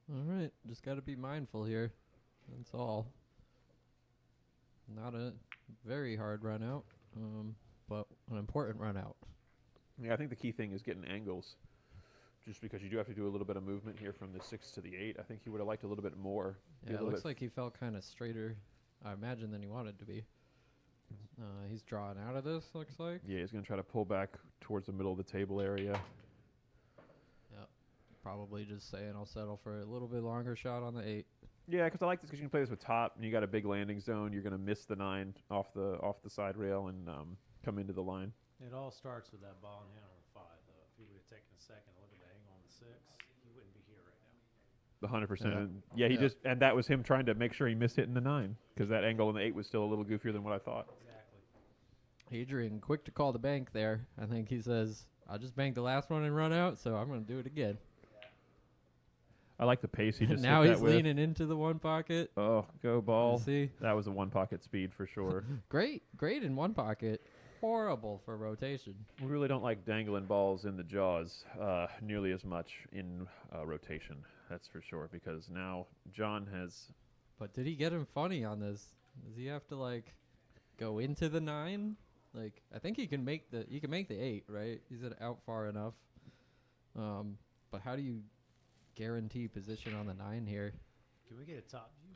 All right, just got to be mindful here. That's all. Not a very hard run out, but an important run out. Yeah, I think the key thing is getting angles. Just because you do have to do a little bit of movement here from the 6 to the 8. I think he would have liked a little bit more. Yeah, it looks like he felt kind of straighter, I imagine, than he wanted to be. He's drawing out of this, looks like. Yeah, he's going to try to pull back towards the middle of the table area. Yep. Probably just saying I'll settle for a little bit longer shot on the 8. Yeah, because I like this because you can play this with top, and you got a big landing zone. You're going to miss the 9 off the side rail and come into the line. It all starts with that ball in hand on the 5, though. If you would have taken a second to look at the angle on the 6, he wouldn't be here right now. The 100%. Yeah, he just, and that was him trying to make sure he missed hitting the 9 because that angle on the 8 was still a little goofier than what I thought. Exactly. Adrian, quick to call the bank there. I think he says, I'll just bank the last one and run out, so I'm going to do it again. I like the pace he just now hit he's that with. leaning into the 1 pocket. Oh, go ball. See? That was a 1 pocket speed for sure. Great in 1 pocket. horrible for rotation. We really don't like dangling balls in the jaws nearly as much in rotation. That's for sure. Because now John has. But did he get him funny on this? Does he have to like go into the 9? Like I think he can make the 8, right? He's out far enough. But how do you guarantee position on the 9 here? Can we get a top view?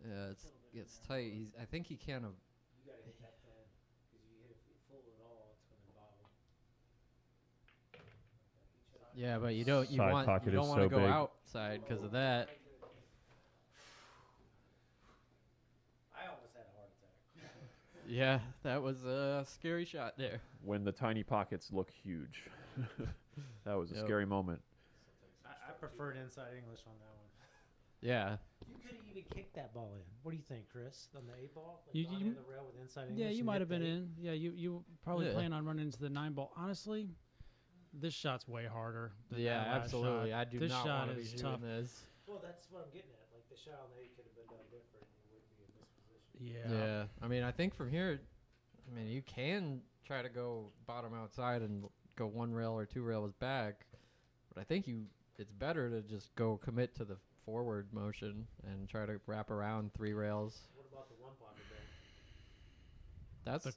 Yeah, it's tight. I think he kind of. You gotta hit that fan because you hit it full at all, it's gonna bobble. Yeah, but you don't Side want pocket you don't is want to so go big. outside because of that. I almost had a heart attack. Yeah, that was a scary shot there. When the tiny pockets look huge. That was a Yep. scary moment. I preferred inside English on that one. Yeah. You could have even kicked that ball in. What do you think, Chris? On the 8 ball? Like You- gone you- in the rail with inside English Yeah, you and might hit have been the 8? in. Yeah, you probably Yeah. plan on running into the 9 ball. Honestly, this shot's way harder. Than Yeah, that last absolutely. shot. I do this not shot want to be is shooting tough. this. Well, that's what I'm getting at. Like the shot on the 8 could have been done different and you wouldn't be in this position. Yeah. Yeah. I mean, I think from here, you can try to go bottom outside and go 1 rail or 2 rails back, but I think it's better to just go commit to the forward motion and try to wrap around 3 rails. What about the 1 pocket there? That's The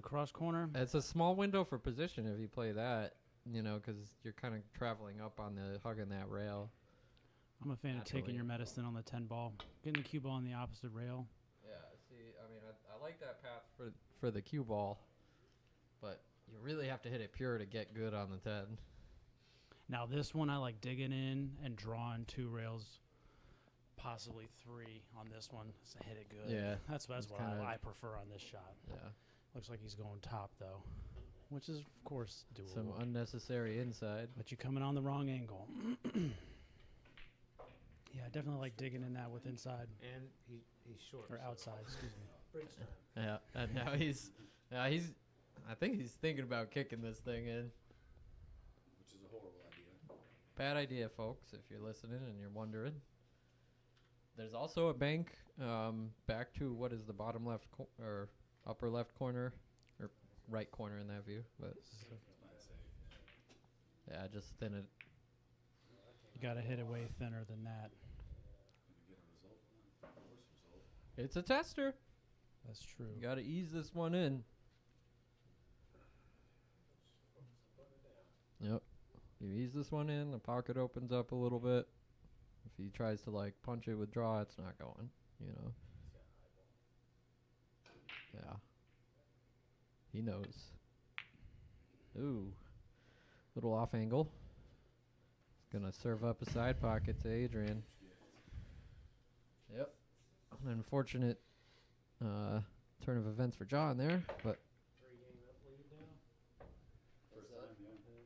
cross corner. It's a small window for position if you play that, because you're kind of traveling up on the hugging that rail. I'm a fan of Naturally. taking your medicine on the 10 ball, getting the cue ball on the opposite rail. Yeah, see, I like that path for the cue ball, but you really have to hit it pure to get good on the 10. Now this one I like digging in and drawing 2 rails, possibly 3 on this one. So hit it good. Yeah, that's it's what kinda- I prefer on this shot. Yeah, Looks like he's going top though, which is of course doable. some unnecessary inside. But you coming on the wrong angle. Yeah, I definitely like digging in that with inside And he's short. or so outside. Excuse me. Bridge time. Yeah, and now I think he's thinking about kicking this thing in. Which is a horrible idea. Bad idea, folks, if you're listening and you're wondering. There's also a bank back to what is the bottom left or upper left corner or right corner in that view. But yeah, just thin it. You got to hit it way thinner than that. It's a tester. That's true. You got to ease this one in. Yep. You ease this one in, the pocket opens up a little bit. If he tries to like punch it with draw, it's not going, Yeah. He knows. Ooh. Little off angle. He's gonna serve up a side pocket to Adrian. Yep. An unfortunate turn of events for John there, but 3 game up lead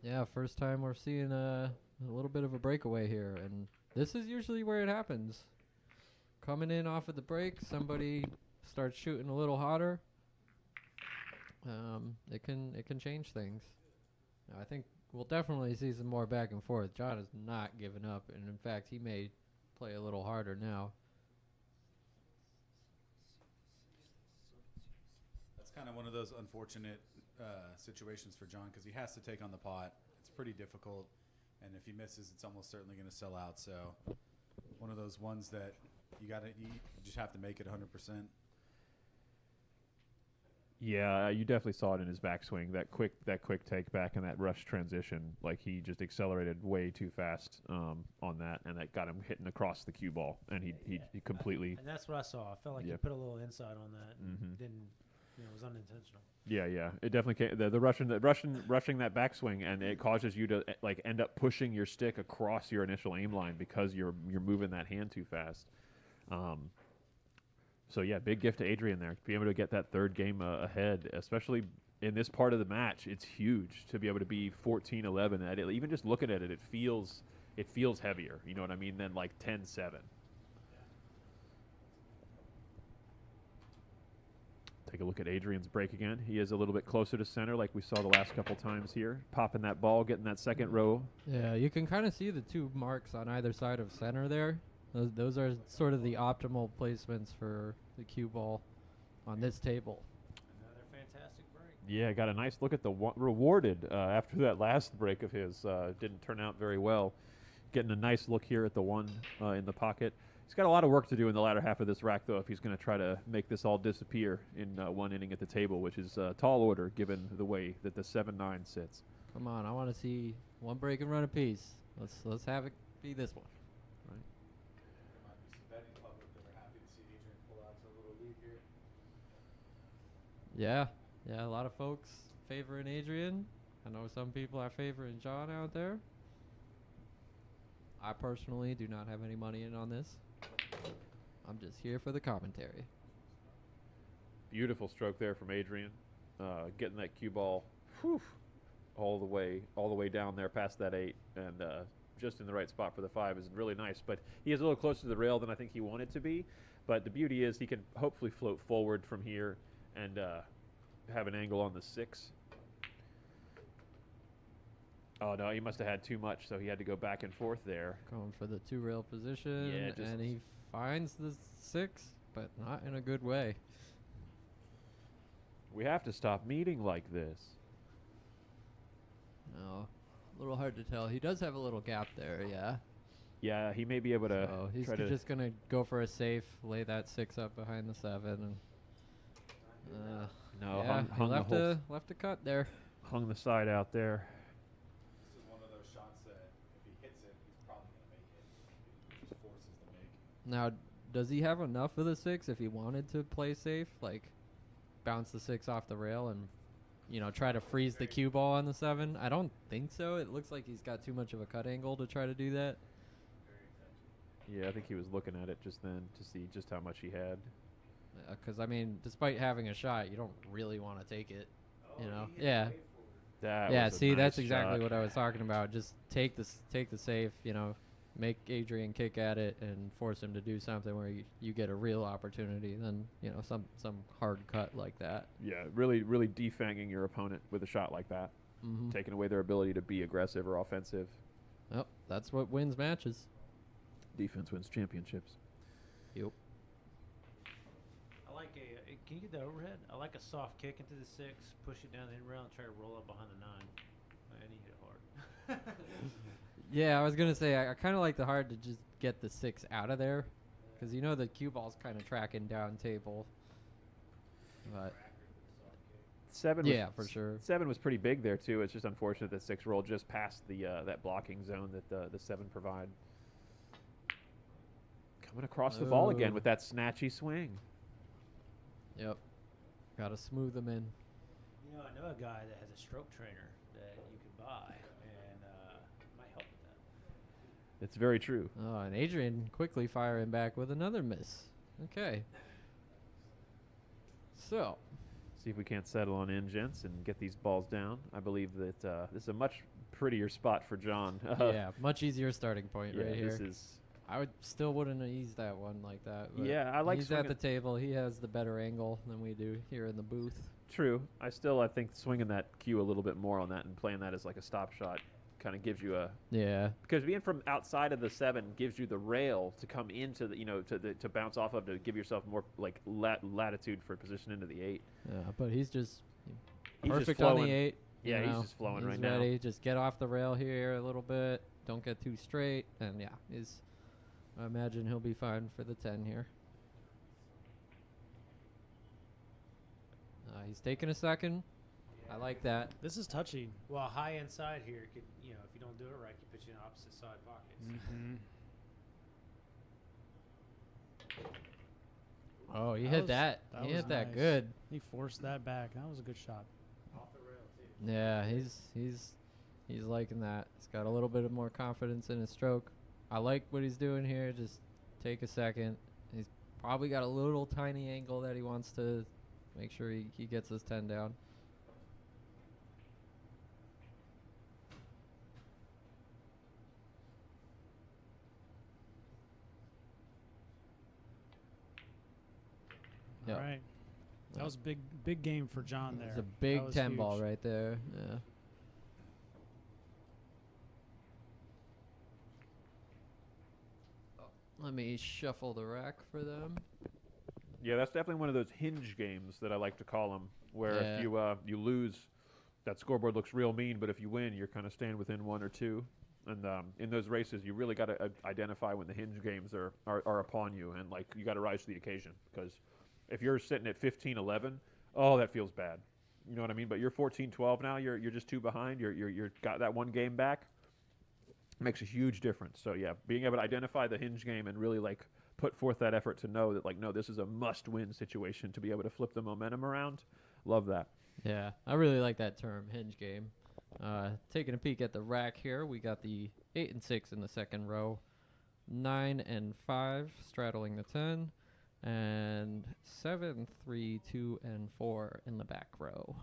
now. yeah, first time we're seeing a little bit of a breakaway here, and this is usually where it happens. Coming in off of the break, somebody starts shooting a little hotter. It can change things. I think we'll definitely see some more back and forth. John is not giving up, and in fact, he may play a little harder now. That's kind of one of those unfortunate situations for John because he has to take on the pot. It's pretty difficult, and if he misses, it's almost certainly going to sell out. So one of those ones that you just have to make it 100%. Yeah, you definitely saw it in his backswing. That quick take back and that rush transition, like he just accelerated way too fast on that, and that got him hitting across the cue ball, and he completely. And that's what I saw. I felt like he Yep. put a little inside on that. And Mhm. didn't, it was unintentional. Yeah, it definitely came. The rushing that backswing, and it causes you to like end up pushing your stick across your initial aim line because you're moving that hand too fast. So yeah, big gift to Adrian there to be able to get that third game ahead, especially in this part of the match. It's huge to be able to be 14-11. Even just looking at it, it feels heavier. You know what I mean? Than like 10-7. Take a look at Adrian's break again. He is a little bit closer to center like we saw the last couple times here. Popping that ball, getting that second row. Yeah, you can kind of see the 2 marks on either side of center there. Those are sort of the optimal placements for the cue ball on this table. Another fantastic break. Yeah, got a nice look at the rewarded after that last break of his. Didn't turn out very well. Getting a nice look here at the one in the pocket. He's got a lot of work to do in the latter half of this rack, though, if he's going to try to make this all disappear in one inning at the table, which is a tall order given the way that the 7-9 sits. Come on, I want to see one break and run apiece. Let's have it be this one. There might be some betting public that are happy to see Adrian pull out to a little lead here. Yeah, a lot of folks favoring Adrian. I know some people are favoring John out there. I personally do not have any money in on this. I'm just here for the commentary. Beautiful stroke there from Adrian, getting that cue ball all the way down there past that 8, and just in the right spot for the 5 is really nice. But he is a little closer to the rail than I think he wanted to be. But the beauty is he can hopefully float forward from here and have an angle on the 6. Oh no, he must have had too much, so he had to go back and forth there. Going for the 2 rail position, Yeah, and he finds the 6, but not in a good way. We have to stop meeting like this. No, a little hard to tell. He does have a little gap there, yeah. Yeah, he may be able to. So he's try to just gonna go for a safe, lay that 6 up behind the 7, and no, yeah, hung he left the whole left a cut there. hung the side out there. This is one of those shots that if he hits it, he's probably going to make it. He just forces the make. Now, does he have enough of the 6 if he wanted to play safe, like bounce the 6 off the rail and try to freeze the cue ball on the 7? I don't think so. It looks like he's got too much of a cut angle to try to do that. Yeah, I think he was looking at it just then to see just how much he had. Because I mean, despite having a shot, you don't really want to take it. Yeah. That Yeah. was a See, nice that's exactly shot. what I was talking about. Just take the safe. Make Adrian kick at it and force him to do something where you get a real opportunity. Then some hard cut like that. Yeah, really, really defanging your opponent with a shot like that, taking away their ability to be aggressive or offensive. Oh, that's what wins matches. Defense wins championships. Yep. I like can you get the overhead? I like a soft kick into the 6, push it down the end rail, and try to roll up behind the 9. And he hit it hard. Yeah, I was gonna say I kind of like the hard to just get the 6 out of there, because the cue ball's kind of tracking down table. But 7. yeah, for sure. 7 was pretty big there too. It's just unfortunate that 6 rolled just past the that blocking zone that the 7 provide. Coming across the ball again with that snatchy swing. Yep. Got to smooth them in. I know a guy that has a stroke trainer that you could buy, and might help with that. It's very true. Oh, and Adrian quickly firing back with another miss. Okay. So. See if we can't settle on in, gents, and get these balls down. I believe that this is a much prettier spot for John. Yeah, much easier starting point right here. This is. I still wouldn't have eased that one like that. But Yeah, I like he's swinging. at the table. He has the better angle than we do here in the booth. True. I think swinging that cue a little bit more on that and playing that as like a stop shot kind of gives you a because being from outside of the 7 gives you the rail to come into the to bounce off of, to give yourself more like latitude for position into the 8. Yeah, but he's just He's perfect just on the flowing. 8. Yeah, he's just flowing right he's now. ready. Just get off the rail here a little bit. Don't get too straight, and I imagine he'll be fine for the 10 here. He's taking a second. I like that. This is touchy. Well, high inside here could, if you don't do it right, could put you in opposite side pockets. Oh, he hit that. He hit that good. He forced that back. That was a good shot. Off the rail, too. Yeah, he's liking that. He's got a little bit of more confidence in his stroke. I like what he's doing here. Just take a second. He's probably got a little tiny angle that he wants to make sure he gets his 10 down. All right. That was big game for John there. It's a big That was 10 huge. ball right there. Yeah. Let me shuffle the rack for them. Yeah, that's definitely one of those hinge games that I like to call them, where Yeah. if you lose, that scoreboard looks real mean, but if you win, you're kind of staying within 1 or 2. And in those races, you really got to identify when the hinge games are upon you, and like you got to rise to the occasion. Because if you're sitting at 15-11, oh, that feels bad. You know what I mean? But you're 14-12 now. You're just 2 behind. You're got that 1 game back. Makes a huge difference. So yeah, being able to identify the hinge game and really like put forth that effort to know that like no, this is a must-win situation to be able to flip the momentum around. Love that. Yeah, I really like that term, hinge game. Taking a peek at the rack here, we got the 8 and 6 in the second row, 9 and 5 straddling the 10, and 7, 3, 2, and 4 in the back row.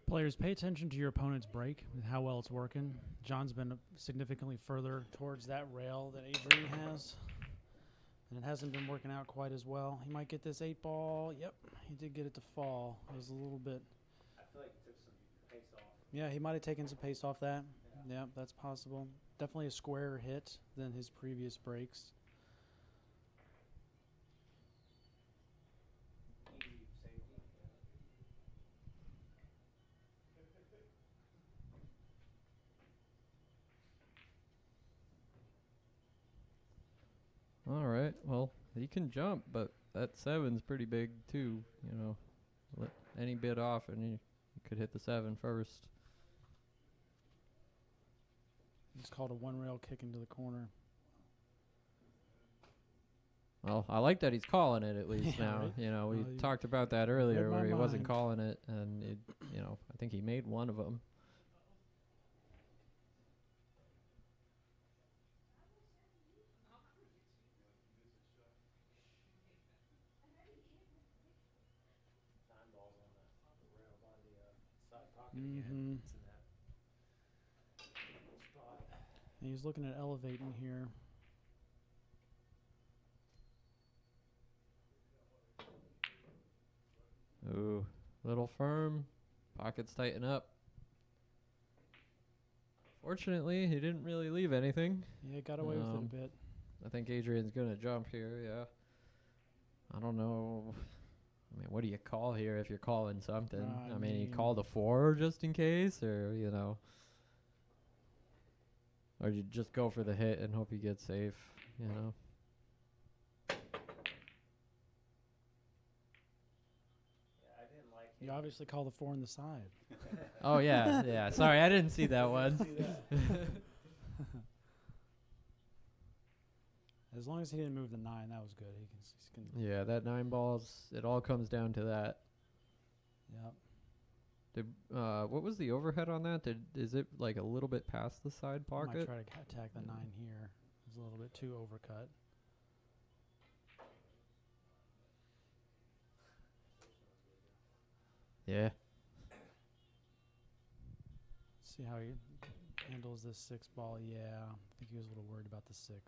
Players, pay attention to your opponent's break and how well it's working. John's been significantly further towards that rail than Adrian has, and it hasn't been working out quite as well. He might get this 8 ball. Yep, he did get it to fall. It was a little bit. I feel like it took some pace off. Yeah, he might have taken some pace off that. Yeah, that's possible. Definitely a squarer hit than his previous breaks. All right, well, he can jump, but that 7's pretty big too. You know, let any bit off, and you could hit the 7 first. He's called a 1 rail kick into the corner. Well, I like that he's calling it at least Yeah, now. right? You know, we Well, you talked about that earlier read my where he wasn't mind. calling it, and it, you know, I think he made one of them. Nine balls on the rail by the side pocket again. Mhm. It's in that spot. And he's looking at elevating here. Ooh, little firm. Pockets tighten up. Fortunately, he didn't really leave anything. Yeah, got away with it a bit. I think Adrian's going to jump here, yeah. I don't know. I mean, what do you call here if you're calling something? I I mean, you mean- called a 4 just in case, or, you know. Or you just go for the hit and hope you get safe, you know. Yeah, I didn't like You obviously call the 4 on the side. Oh, yeah, yeah. Sorry, I didn't see that one. As long as he didn't move the 9, that was good. He can Yeah, that 9 balls, it all comes down to that. yep. What was the overhead on that? Is it like a little bit past the side Might pocket? try to attack the 9 here. It's a little bit too overcut. Yeah. See how he handles this 6 ball. Yeah, I think he was a little worried about the 6. About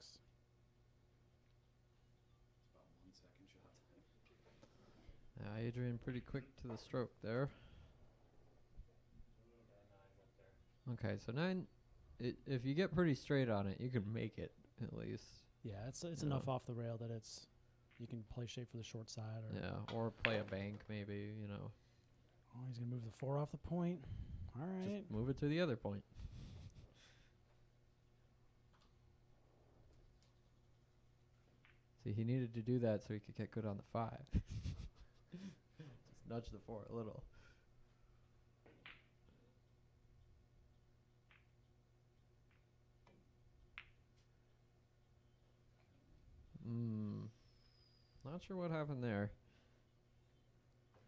1 second shot time. Adrian pretty quick to the stroke there. Okay, so 9, if you get pretty straight on it, you can make it at least. Yeah, it's Yeah. enough off the rail that it's you can play shape for the short side. Or Yeah, or play a bank maybe, you know. Oh, he's gonna move the 4 off the point. All right. Just move it to the other point. See, he needed to do that so he could get good on the 5. Just nudge the 4 a little. Not sure what happened there.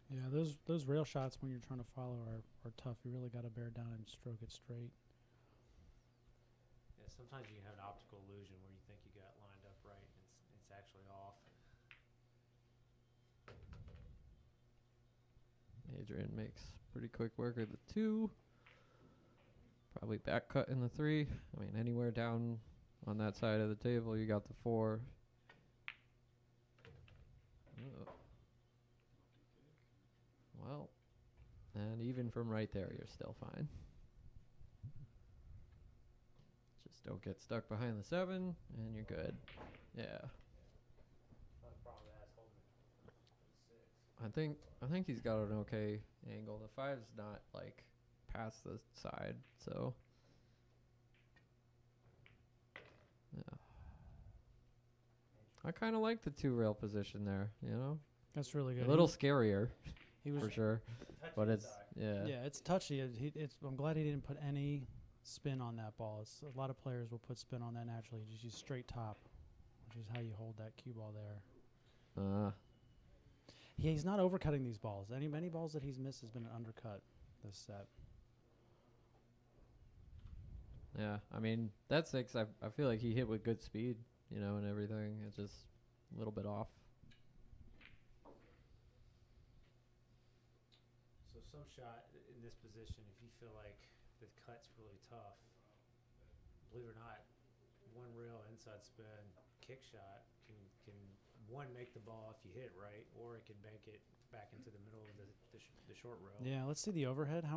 Yeah, those rail shots when you're trying to follow are tough. You really got to bear down and stroke it straight. Yeah, sometimes you can have an optical illusion where you think you got lined up right, and it's actually off. Adrian makes pretty quick work of the 2. Probably back cut in the 3. I mean, anywhere down on that side of the table, you got the 4. Oh. Well, and even from right there, you're still fine. Just don't get stuck behind the 7, and you're good. Yeah. Not a problem with that, holding I think he's got an okay angle. The 5's not like past the side, so yeah. I kind of like the 2-rail position there. You know, That's really good. a little scarier He was for sure, but it's yeah. Yeah, it's touchy. I'm glad he didn't put any spin on that ball. A lot of players will put spin on that naturally. Just use straight top, which is how you hold that cue ball there. He's not overcutting these balls. Many balls that he's missed has been an undercut this set. Yeah, I mean that 6. I feel like he hit with good speed, you know, and everything. It's just a little bit off. So some shot in this position, if you feel like the cut's really tough, believe it or not, 1-rail inside spin kick shot can one make the ball if you hit it right, or it can bank it back into the middle of the short rail. Yeah, let's see the overhead. How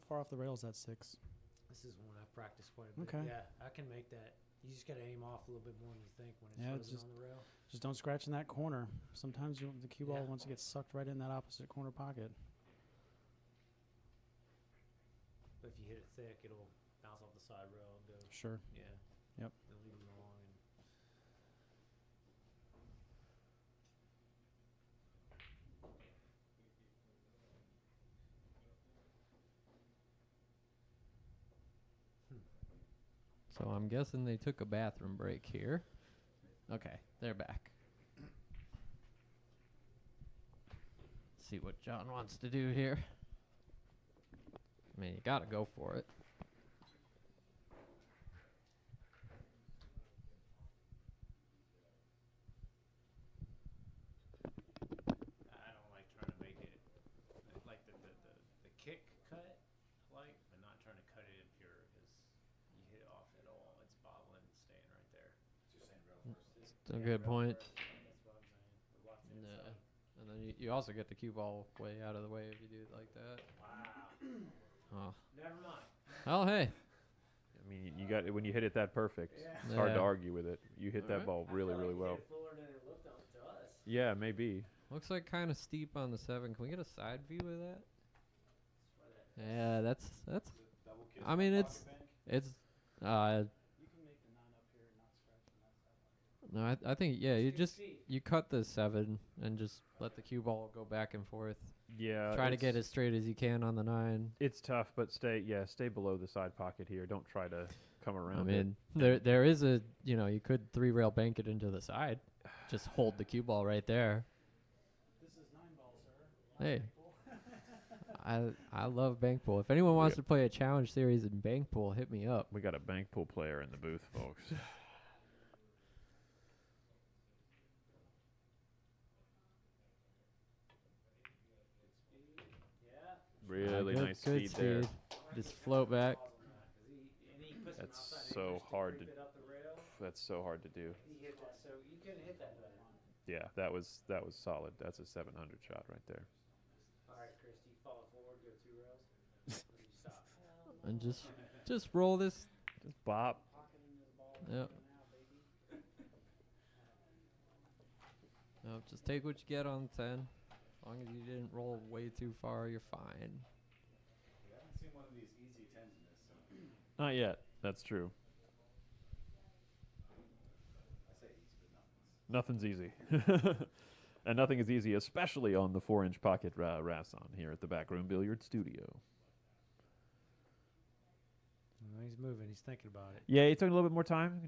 far off the rail is that 6? This is one I've practiced quite a bit. Okay. Yeah, I can make that. You just got to aim off a little bit more than you think when it's frozen just on the rail. Just don't scratch in that corner. Sometimes the cue ball wants to get sucked right in that opposite corner pocket. But if you hit it thick, it'll bounce off the side rail and go. Sure. Yeah. Yep. Then leave it along. So I'm guessing they took a bathroom break here. Okay, they're back. See what John wants to do here. I mean, you gotta go for it. I don't like trying to make it like the kick cut, like, but not trying to cut it in pure because you hit it off at all. It's bobbling and staying right there. So you're saying rail first? It's a good point. That's what I'm saying. The left hand Yeah. side. And then you also get the cue ball way out of the way if you do it like that. Wow. Oh. Never mind. Oh, hey. I mean, you got when you hit it that perfect. Yeah. It's hard to Yeah. argue with it. You hit that Alright. ball really, really well. Fuller than it looked to us. Yeah, maybe. Looks like kind of steep on the 7. Can we get a side view of that? Yeah, that's. Double kiss I mean, on it's pocket bank? it's. You can make the 9 up here and not scratch on that side. No, I think yeah. You Good just feet. you cut the 7 and just let the cue ball go back and forth. Yeah. Try to get it's- as straight as you can on the 9. It's tough, but stay below the side pocket here. Don't try to come around. I mean, there is a you could 3-rail bank it into the side. Just hold the cue ball right there. This is 9 ball, sir. Hey. I love bank pool. If anyone wants to play a challenge series in bank pool, hit me up. We got a bank pool player in the booth, folks. Really Good- nice good speed there. Just float back. That's so hard to. That's so hard to do. He hit that, so you couldn't hit that. Yeah, that was solid. That's a 700 shot right there. All right, Chris, do you follow forward, go 2 rails? Or do you stop? And just roll this. Just bop. Yep. Nope, just take what you get on 10. As long as you didn't roll way too far, you're fine. I haven't seen one of these easy 10s in this. So Not yet. That's true. I say easy, but nothing's. Nothing's easy. And nothing is easy, especially on the 4-inch pocket Rasson here at the BAK Room Billiards Studio. He's moving. He's thinking about it. Yeah, he took a little bit more time.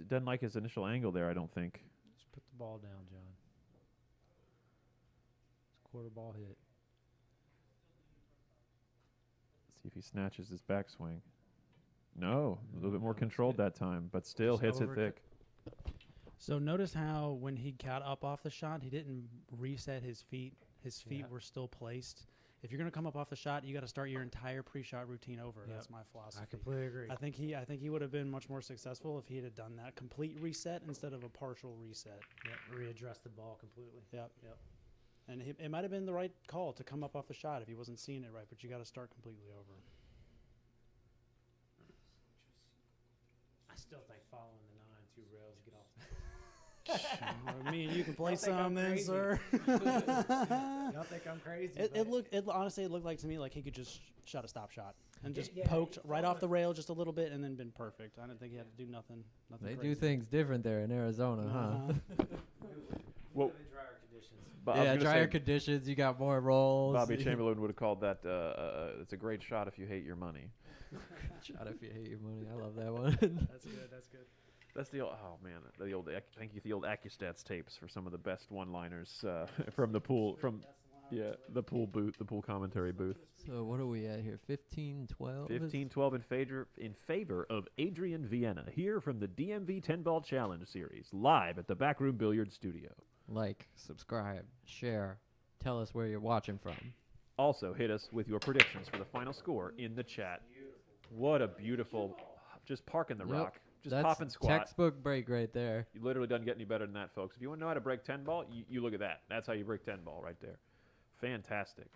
Doesn't like his initial angle there, I don't think. Just put the ball down, John. It's quarter ball hit. See if he snatches his backswing. No, a little bit more No, it's controlled good. that time, but still Just hits it overcut- thick. So notice how when he got up off the shot, he didn't reset his feet. His feet Yeah. were still placed. If you're going to come up off the shot, you got to start your entire pre-shot routine over. Yep. That's my philosophy. I completely agree. I think he would have been much more successful if he had done that complete reset instead of a partial reset. Yep. Readdress the ball completely. Yep. Yep. And it might have been the right call to come up off the shot if he wasn't seeing it right, but you got to start completely over. I still think following the 9 2 rails, get off. Me and you can play Y'all think I'm some then, crazy. sir. Y'all think I'm crazy? Honestly, it looked like to me like he could just shot a stop shot and just Yeah, poked he right off the almost- rail just a little bit and then been perfect. I didn't think he had to do nothing. They crazy. do things different there in Arizona, huh? Well, in drier conditions. but I was Yeah, gonna drier say, conditions. You got more rolls. Bobby Chamberlain would have called that it's a great shot if you hate your money. Shot if you hate your money. I love that one. That's good. That's good. That's the old, oh man, the old thank you the old Accustats tapes for some of the best one-liners from the pool the pool booth, the pool commentary booth. So what are we at here? 15-12? 15-12 in favor of Adrián Villena here from the DMV 10-ball challenge series live at the BAK Room Billiards Studio. Like, subscribe, share. Tell us where you're watching from. Also, hit us with your predictions for the final score in the chat. What a beautiful, just parking the Yep. rock, just That's pop and squat. textbook break right there. You literally doesn't get any better than that, folks. If you want to know how to break 10 ball, you look at that. That's how you break 10 ball right there. Fantastic.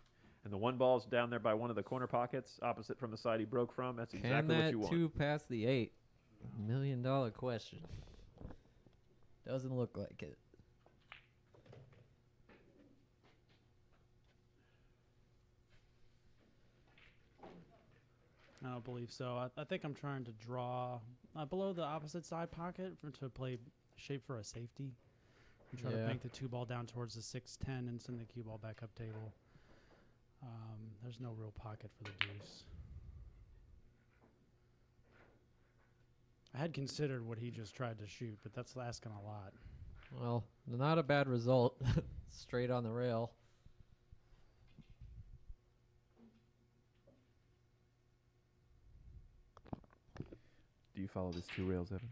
And the one ball's down there by one of the corner pockets, opposite from the side he broke from. That's Can exactly what that you want. 2 pass the 8? $1 million question. Doesn't look like it. I don't believe so. I think I'm trying to draw below the opposite side pocket to play shape for a safety. And try to bank the 2 ball down towards the 6-10 and send the cue ball back up table. There's no real pocket for the deuce. I had considered what he just tried to shoot, but that's asking a lot. Well, not a bad result. Straight on the rail. Do you follow these 2 rails, Evan?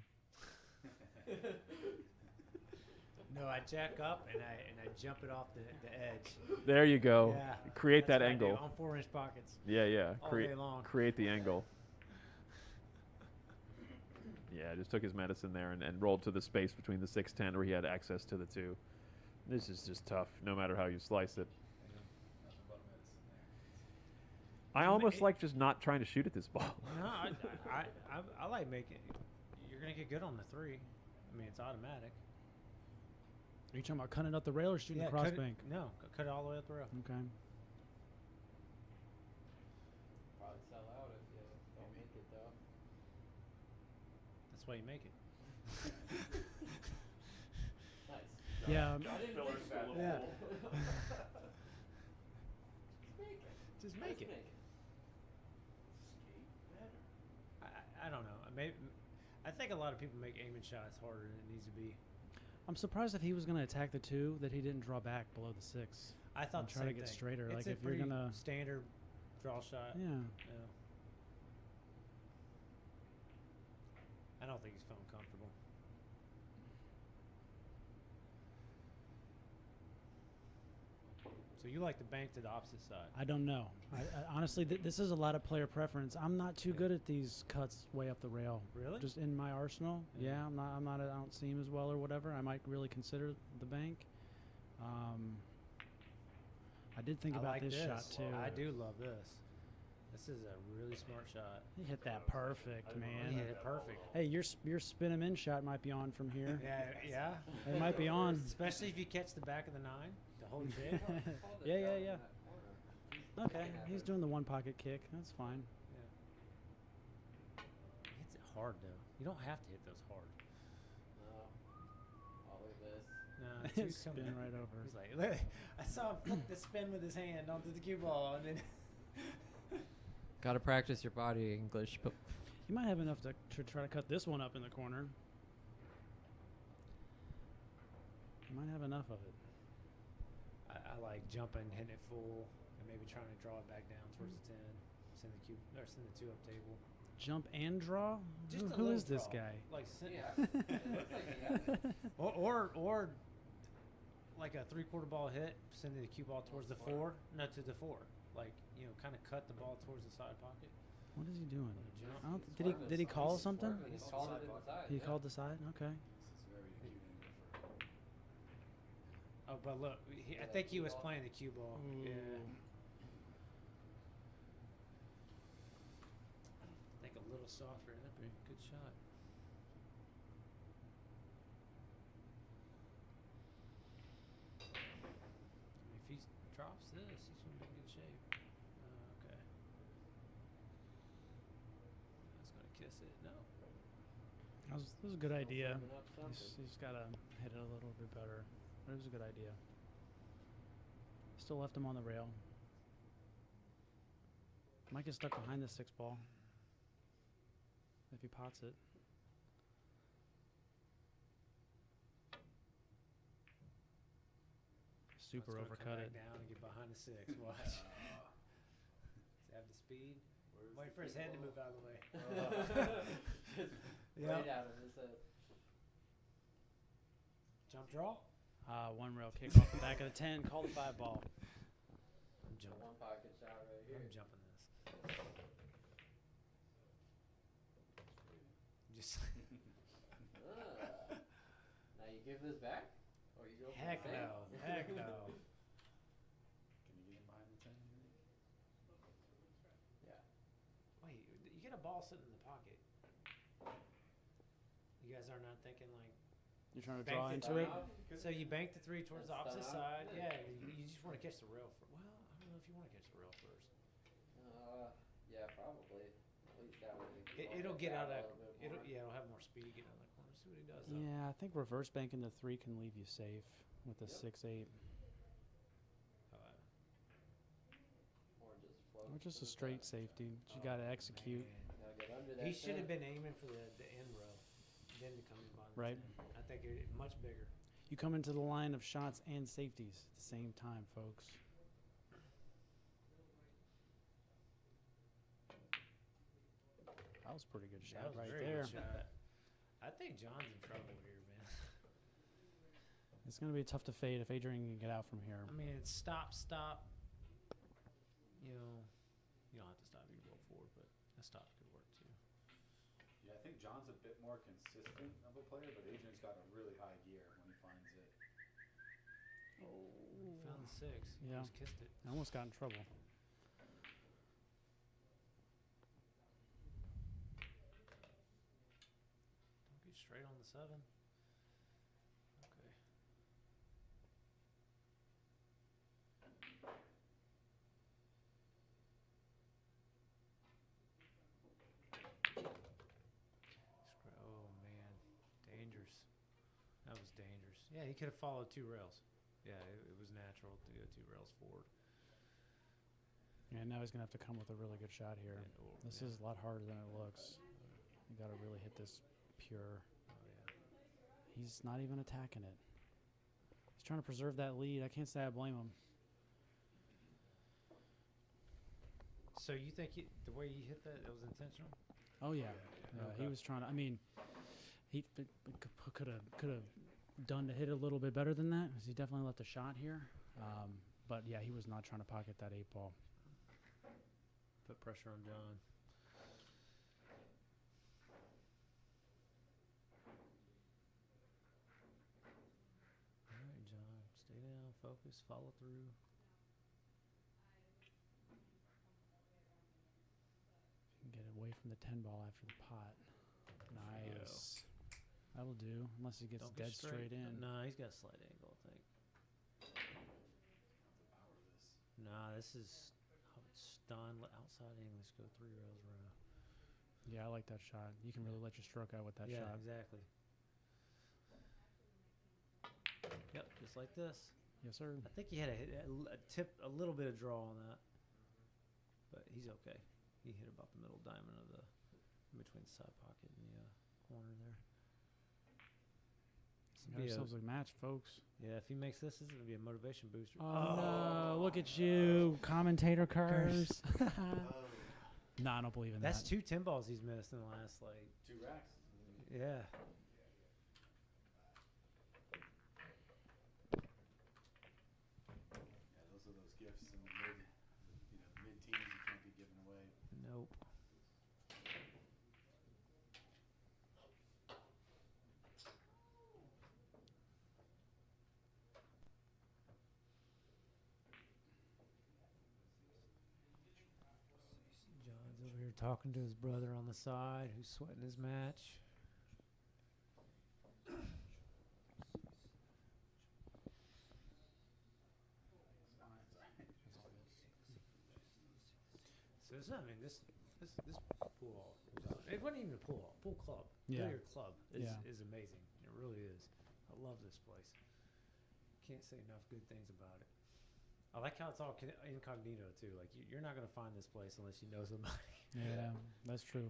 No, I jack up and I jump it off the edge. There you go. Yeah, Create that's that what I do angle. on 4-inch pockets. Yeah. All day long. Create the angle. Yeah, just took his medicine there and rolled to the space between the 6-10 where he had access to the 2. This is just tough, no matter how you slice it. I almost like just not trying to shoot at this ball. No, I like making. You're gonna get good on the 3. I mean, it's automatic. Are you talking about cutting up the rail or shooting the cross cut it- bank? No, cut it all the way up the rail. Okay. Probably sell out if you don't make it, though. That's why you make it. Nice. Yeah. Yeah. Just make it. I don't know. Maybe I think a lot of people make aiming shots harder than it needs to be. I'm surprised if he was going to attack the 2 that he didn't draw back below the 6. I thought And the try to same get thing. straighter. It's Like a if you're pretty gonna, standard draw shot. yeah. Yeah. I don't think he's feeling comfortable. So you like to bank to the opposite side? I don't know. I honestly, this is a lot of player preference. I'm not too good at these cuts way up the rail. Really? Just in my arsenal. Yeah. Yeah, I'm not. I don't seam as well or whatever. I might really consider the bank. I did think I about like this shot too. I do love this. This is a really smart shot. He hit that perfect, He man. hit it perfect. Hey, your spin him in shot might be on from here. Yeah. It might be on. Especially if you catch the back of the 9, the whole jig. Yeah. Okay, he's doing the 1 pocket kick. That's fine. He hits it hard though. You don't have to hit those hard. No, too Spin coming. right over. He's like, look, I saw him flick the spin with his hand onto the cue ball, and then Got to practice your body English. But You might have enough to try to cut this one up in the corner. You might have enough of it. I like jumping, hitting it full, and maybe trying to draw it back down towards the 10, send the cue or send the 2 up table. Jump and draw? Just a Who little is this draw. guy? Like or like a 3/4 ball hit, sending the cue ball towards the 4, no to the 4. Like, you know, kind of cut the ball towards the side pocket. What is he doing? Jump. I don't, did he call something? He's called it inside. He called the side? Okay. Oh, but look, I think he was playing the cue ball. Yeah. I think a little softer. That'd be a good shot. drops this, he's going to be in good shape. Okay. That's going to kiss it. No. That was a good idea. Open up something. He's got to hit it a little bit better. But it was a good idea. Still left him on the rail. Might get stuck behind the 6 ball if he pots it. Super That's gonna overcut come it. back down and get behind the 6. Watch. Does he have the speed? Wait for his head to move out of the way. Right out of his head. Jump draw? One rail kick off the back of the 10. Call the 5 ball. I'm jumping. One pocket shot right here. I'm jumping this. Just Now you give this back? Or you go for heck the same? no. Heck no. Can you get him behind the 10? Yeah. Wait, you get a ball sitting in the pocket. You guys are not thinking like You're trying to Bank draw it into it? so you bank the 3 towards the And opposite stun out? side. Yeah. Yeah, you just want to catch the rail. Well, I don't know if you want to catch the rail first. Yeah, probably. At least that way. It'll get out of that. It'll have more speed getting out of that corner. See what he does. Though. Yeah, I think reverse banking the 3 can leave you safe with the 6-8. Or just a straight safety. But you got to execute. He should have been aiming for the end row, then to come in behind the Right. 10. I think it much bigger. You come into the line of shots and safeties at the same time, folks. That was a pretty good shot That was a right very there. good shot. I think John's in trouble here, man. It's going to be tough to fade if Adrian can get out from here. I mean, it's stop. You know, you don't have to stop. You can roll forward, but a stop could work too. Yeah, I think John's a bit more consistent of a player, but Adrian's got a really high gear when he finds it. He found the 6. He Yeah. just kissed it. I almost got in trouble. Don't get straight on the 7. Okay. Oh man, dangerous. That was dangerous. Yeah, he could have followed 2 rails. Yeah, it was natural to go 2 rails forward. Yeah, now he's going to have to come with a really good shot here. This is a lot harder than it looks. You got to really hit this pure. Oh yeah. He's not even attacking it. He's trying to preserve that lead. I can't say I blame him. So you think the way he hit that, it was intentional? Oh yeah, he Okay. was trying to. I mean, he could have done to hit it a little bit better than that. 'Cause he definitely left a shot here. But yeah, he was not trying to pocket that 8 ball. Put pressure on John. All right, John, stay down, focus, follow through. Get away from the 10 ball after the pot. Nice. That'll do, unless he gets Don't get dead straight in. Nah, he's got a slight angle, I think. Nah, this is stun, outside English, go 3 rails around. Yeah, I like that shot. You can really let your stroke out with that Yeah, shot. exactly. Yep, just like this. Yes, sir. I think he had a little bit of draw on that, but he's okay. He hit about the middle diamond of in between the side pocket and the corner there. Got ourselves a match, folks. Yeah, if he makes this is going to be a motivation booster. Oh, no, look at you, commentator curse. No, I don't believe in That's that. 2 10 balls he's missed in the last, 2 racks. yeah. Yeah, those are those gifts in the mid-teens you can't be giving away. Nope. John's over here talking to his brother on the side who's sweating his match. So this, I mean, this pool, it wasn't even a pool club. Yeah. Billiard club Yeah. is amazing. It really is. I love this place. Can't say enough good things about it. I like how it's all incognito too. Like you're not gonna find this place unless you know somebody. Yeah, that's true.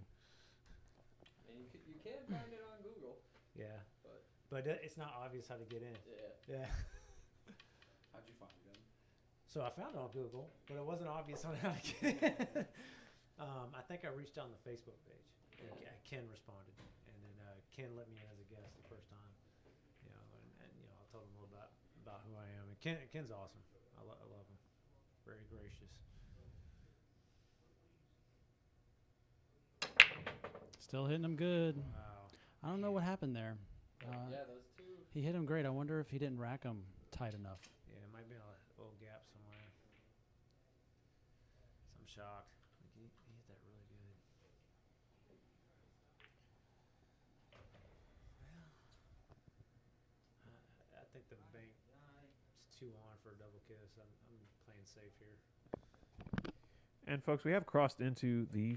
And you can find it on Google. Yeah, but it's not obvious how to get in. Yeah. How'd you find it? So I found it on Google, but it wasn't obvious on how to get in. I think I reached out on the Facebook page. And Ken responded, and then Ken let me in as a guest the first time. You know, and you know, I told him a little about who I am. And Ken's awesome. I love him. Very gracious. Still hitting him good. Wow. I don't know what happened there. Yeah, those two. He hit him great. I wonder if he didn't rack him tight enough. Yeah, it might be a little gap somewhere. So I'm shocked. Like he hit that really good. I think the bank is 2 on for a double kiss. I'm playing safe here. And folks, we have crossed into the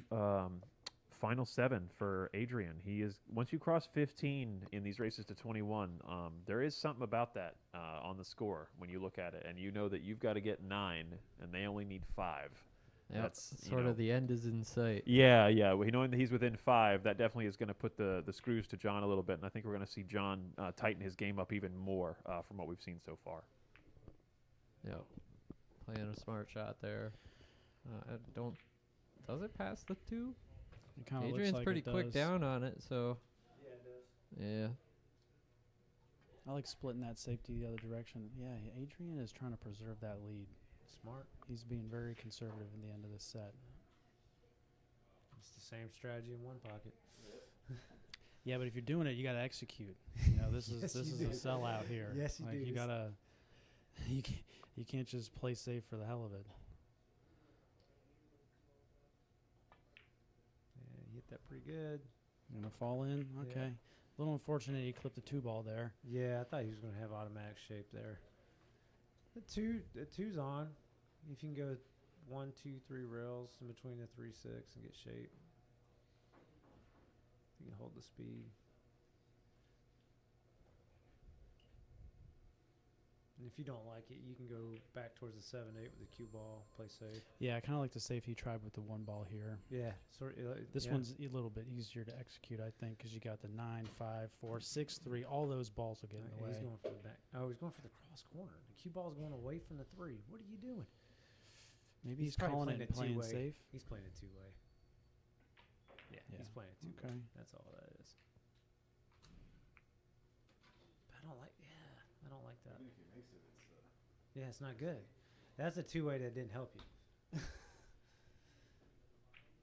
final 7 for Adrian. He is, once you cross 15 in these races to 21, there is something about that on the score when you look at it, and you know that you've got to get 9, and they only need 5. Yep. That's Sort of the end is in sight. Yeah, yeah. Well, knowing that he's within 5, that definitely is going to put the screws to John a little bit, and I think we're going to see John tighten his game up even more from what we've seen so far. Yep. Playing a smart shot there. I don't. Does it pass the 2? It kind of Adrian's looks like pretty it quick does. down on it, so Yeah, it does. yeah. I like splitting that safety the other direction. Yeah, Adrian is trying to preserve that lead. Smart. He's being very conservative in the end of this set. It's the same strategy in one pocket. Yeah, but if you're doing it, you got to execute. You know, this is Yes, this you is do. a sellout here. Yes, you like do. You gotta. You can't just play safe for the hell of it. Yeah, he hit that pretty good. Gonna fall in. Yeah. Okay. A little unfortunate he clipped the 2 ball there. Yeah, I thought he was going to have automatic shape there. The 2's on. If you can go 1, 2, 3 rails in between the 3, 6 and get shape. You can hold the speed. And if you don't like it, you can go back towards the 7, 8 with the cue ball, play safe. Yeah, I kind of like the safety tried with the 1 ball here. Yeah, sort of. This one's a little bit easier to execute, I think, because you got the 9, 5, 4, 6, 3. All those balls will get in the way. He's going for the back. Oh, he's going for the cross corner. The cue ball's going away from the 3. What are you doing? Maybe he's probably calling it and playing two-way. safe. He's playing it 2-way. Yeah, Yeah. he's playing it 2-way. Okay. That's all that is. But I don't like. Yeah, I don't like that. Even if he makes it, it's Yeah, it's not good. That's a 2-way that didn't help you.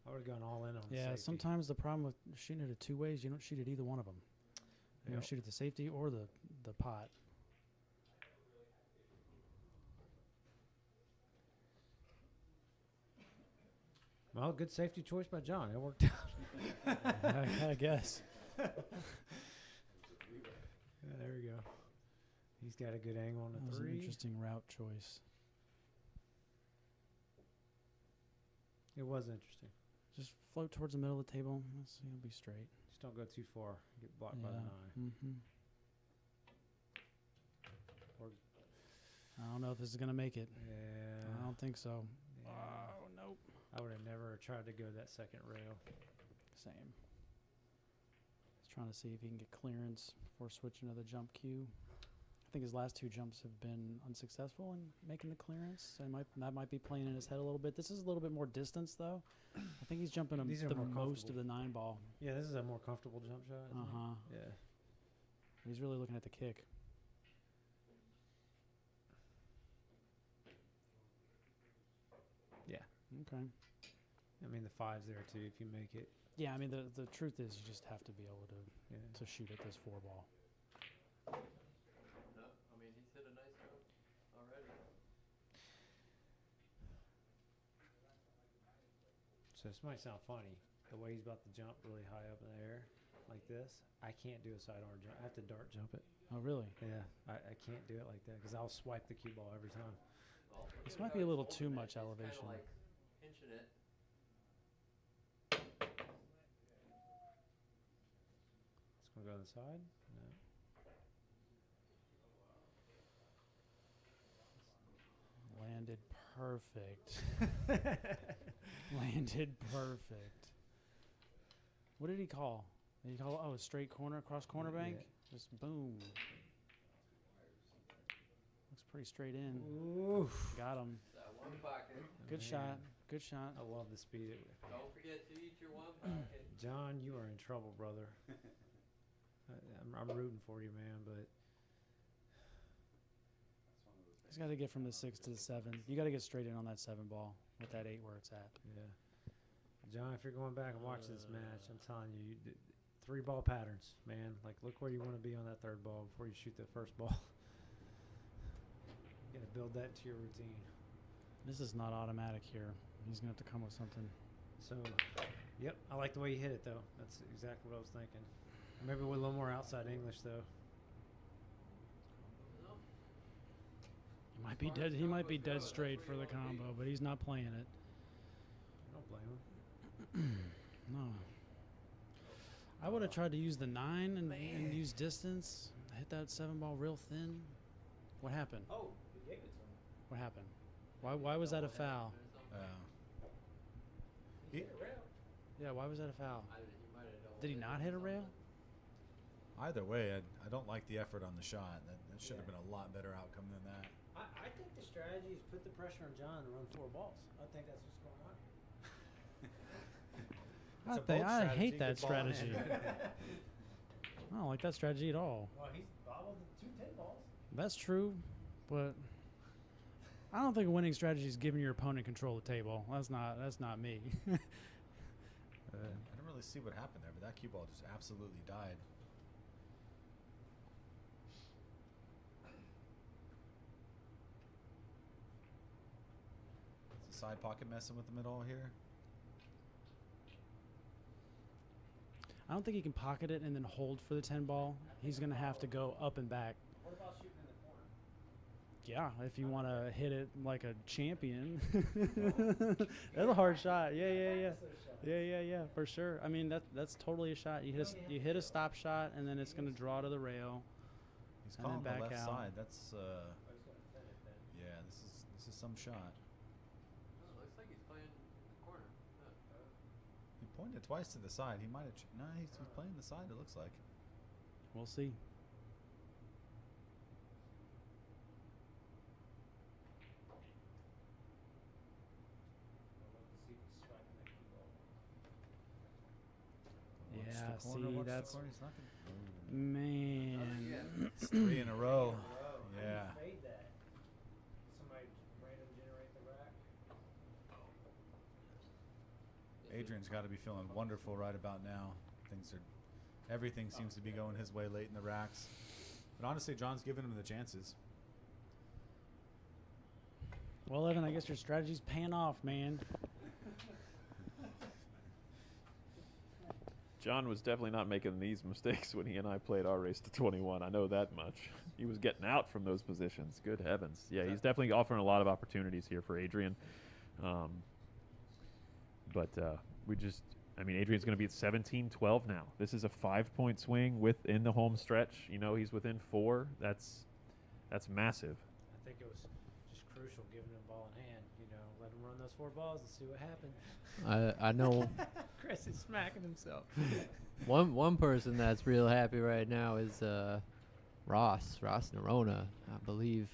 I would have gone all in on the Yeah, safety. sometimes the problem with shooting it at 2 ways, you don't shoot at either one of them. You don't Yep. shoot at the safety or the pot. Well, good safety choice by John. It worked out. I guess. Yeah, there we go. He's got a good angle on That the was an 3. interesting route choice. It was interesting. Just float towards the middle of the table. You'll be straight. Just don't go too far. Get blocked by the 9. Mm-hmm. Or, I don't know if this is going to make it. yeah. I don't think so. Yeah. Oh, nope. I would have never tried to go that second rail. Same. He's trying to see if he can get clearance before switching to the jump cue. I think his last 2 jumps have been unsuccessful in making the clearance. So that might be playing in his head a little bit. This is a little bit more distance, though. I think he's jumping These are the more most comfortable. of the 9 ball. Yeah, this is a more comfortable jump shot. isn't it? Uh-huh. Yeah. He's really looking at the kick. Yeah. Okay. I mean, the 5's there too if you make it. Yeah, I mean, the truth is you just have to be able Yeah. to shoot at this 4 ball. No, I mean he's hit a nice jump already. So this might sound funny. The way he's about to jump really high up in the air like this, I can't do a sidearm jump. I have to dart jump it. Oh, really? Yeah, I can't do it like that because I'll swipe the cue ball every time. This might be a little too much elevation. Like pinching it, We'll go to the side. No. Landed perfect. Landed perfect. What did he call? Did he call? Oh, a straight corner across corner bank. Yeah. Just boom. Looks pretty straight in. Oof. Got him. That one pocket. Good Man. shot. Good shot. I love the speed. Don't forget to eat your one pocket. John, you are in trouble, brother. I'm rooting for you, man, but He's got to get from the 6 to the 7. You got to get straight in on that 7 ball with that 8 where it's at. yeah. John, if you're going back and watching this match, I'm telling you, 3 ball patterns, man. Like, look where you want to be on that 3rd ball before you shoot the 1st ball. You got to build that into your routine. This is not automatic here. He's going to have to come with something. So, yep, I like the way you hit it, though. That's exactly what I was thinking. Maybe with a little more outside English, though. He might be dead. He might be dead straight for the combo, but he's not playing it. I don't blame him. No. I would have tried to use the 9 and use distance. Hit that 7 ball real thin. What happened? Oh, he gave it to him. What happened? Why was that a foul? He hit a rail. Yeah, why was that a foul? Did he not hit a rail? Either way, I don't like the effort on the shot. That should have been a lot better outcome than that. I think the strategy is put the pressure on John to run 4 balls. I think that's what's going on here. I hate that Good ball in strategy. hand. I don't like that strategy at all. Well, he's bobbled 2 10 balls. That's true, but I don't think a winning strategy is giving your opponent control of the table. That's not me. I didn't really see what happened there, but that cue ball just absolutely died. Is the side pocket messing with the middle here? I don't think he can pocket it and then hold for the 10 ball. He's going to have to go up and back. What about shooting in the corner? Yeah, if you want to hit it like a champion. That's a hard shot. Yeah, for sure. I mean, that's totally a shot. You hit a stop shot, and then it's going to draw to the rail. He's And calling then the back left out. side. That's yeah. This is some shot. Looks like he's playing the corner. He pointed twice to the side. He might have. No, he's playing the side. It looks like. We'll see. Watch Yeah, the corner, see, watch the that's- corner. He's not gonna- Man. It's 3 in a row. Yeah. Fade that. Somebody random generate the rack. Adrian's got to be feeling wonderful right about now. Everything seems to be going his way late in the racks. But honestly, John's giving him the chances. Well, Evan, I guess your strategy's paying off, man. John was definitely not making these mistakes when he and I played our race to 21. I know that much. He was getting out from those positions. Good heavens. Yeah, he's definitely offering a lot of opportunities here for Adrian. Adrian's going to be at 17-12 now. This is a 5-point swing within the home stretch. You know, he's within 4. That's massive. I think it was just crucial giving him ball in hand. You know, let him run those 4 balls and see what happens. I know Chris is smacking himself. one person that's real happy right now is Ross Nerona, I believe,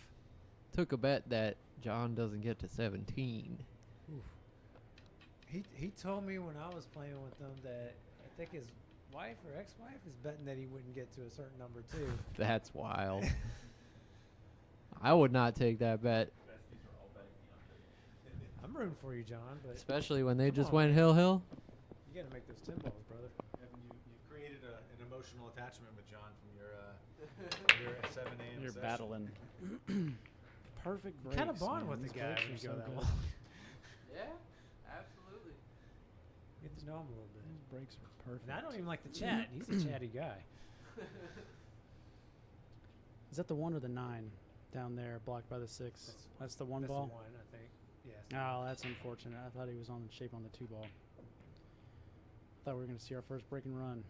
took a bet that John doesn't get to 17. He told me when I was playing with him that I think his wife or ex-wife is betting that he wouldn't get to a certain number too. That's wild. I would not take that bet, I'm rooting for you, John, but especially when they Come just on, went man. hill. you got to make those 10 balls, brother. Evan, you've created an emotional attachment with John from your 7 a.m. You're session. battling. Perfect breaks. Kind of bond man. with the These guy breaks when are you go so that good. long. Yeah, absolutely. Get to know him a little bit. These breaks are perfect. And I don't even like the chat. He's a chatty guy. Is that the 1 or the 9 down there, blocked by the 6? That's the 1 That's ball. the 1, I think. Yes. Oh, that's unfortunate. I thought he was on the shape on the 2 ball. Thought we were going to see our first break and run.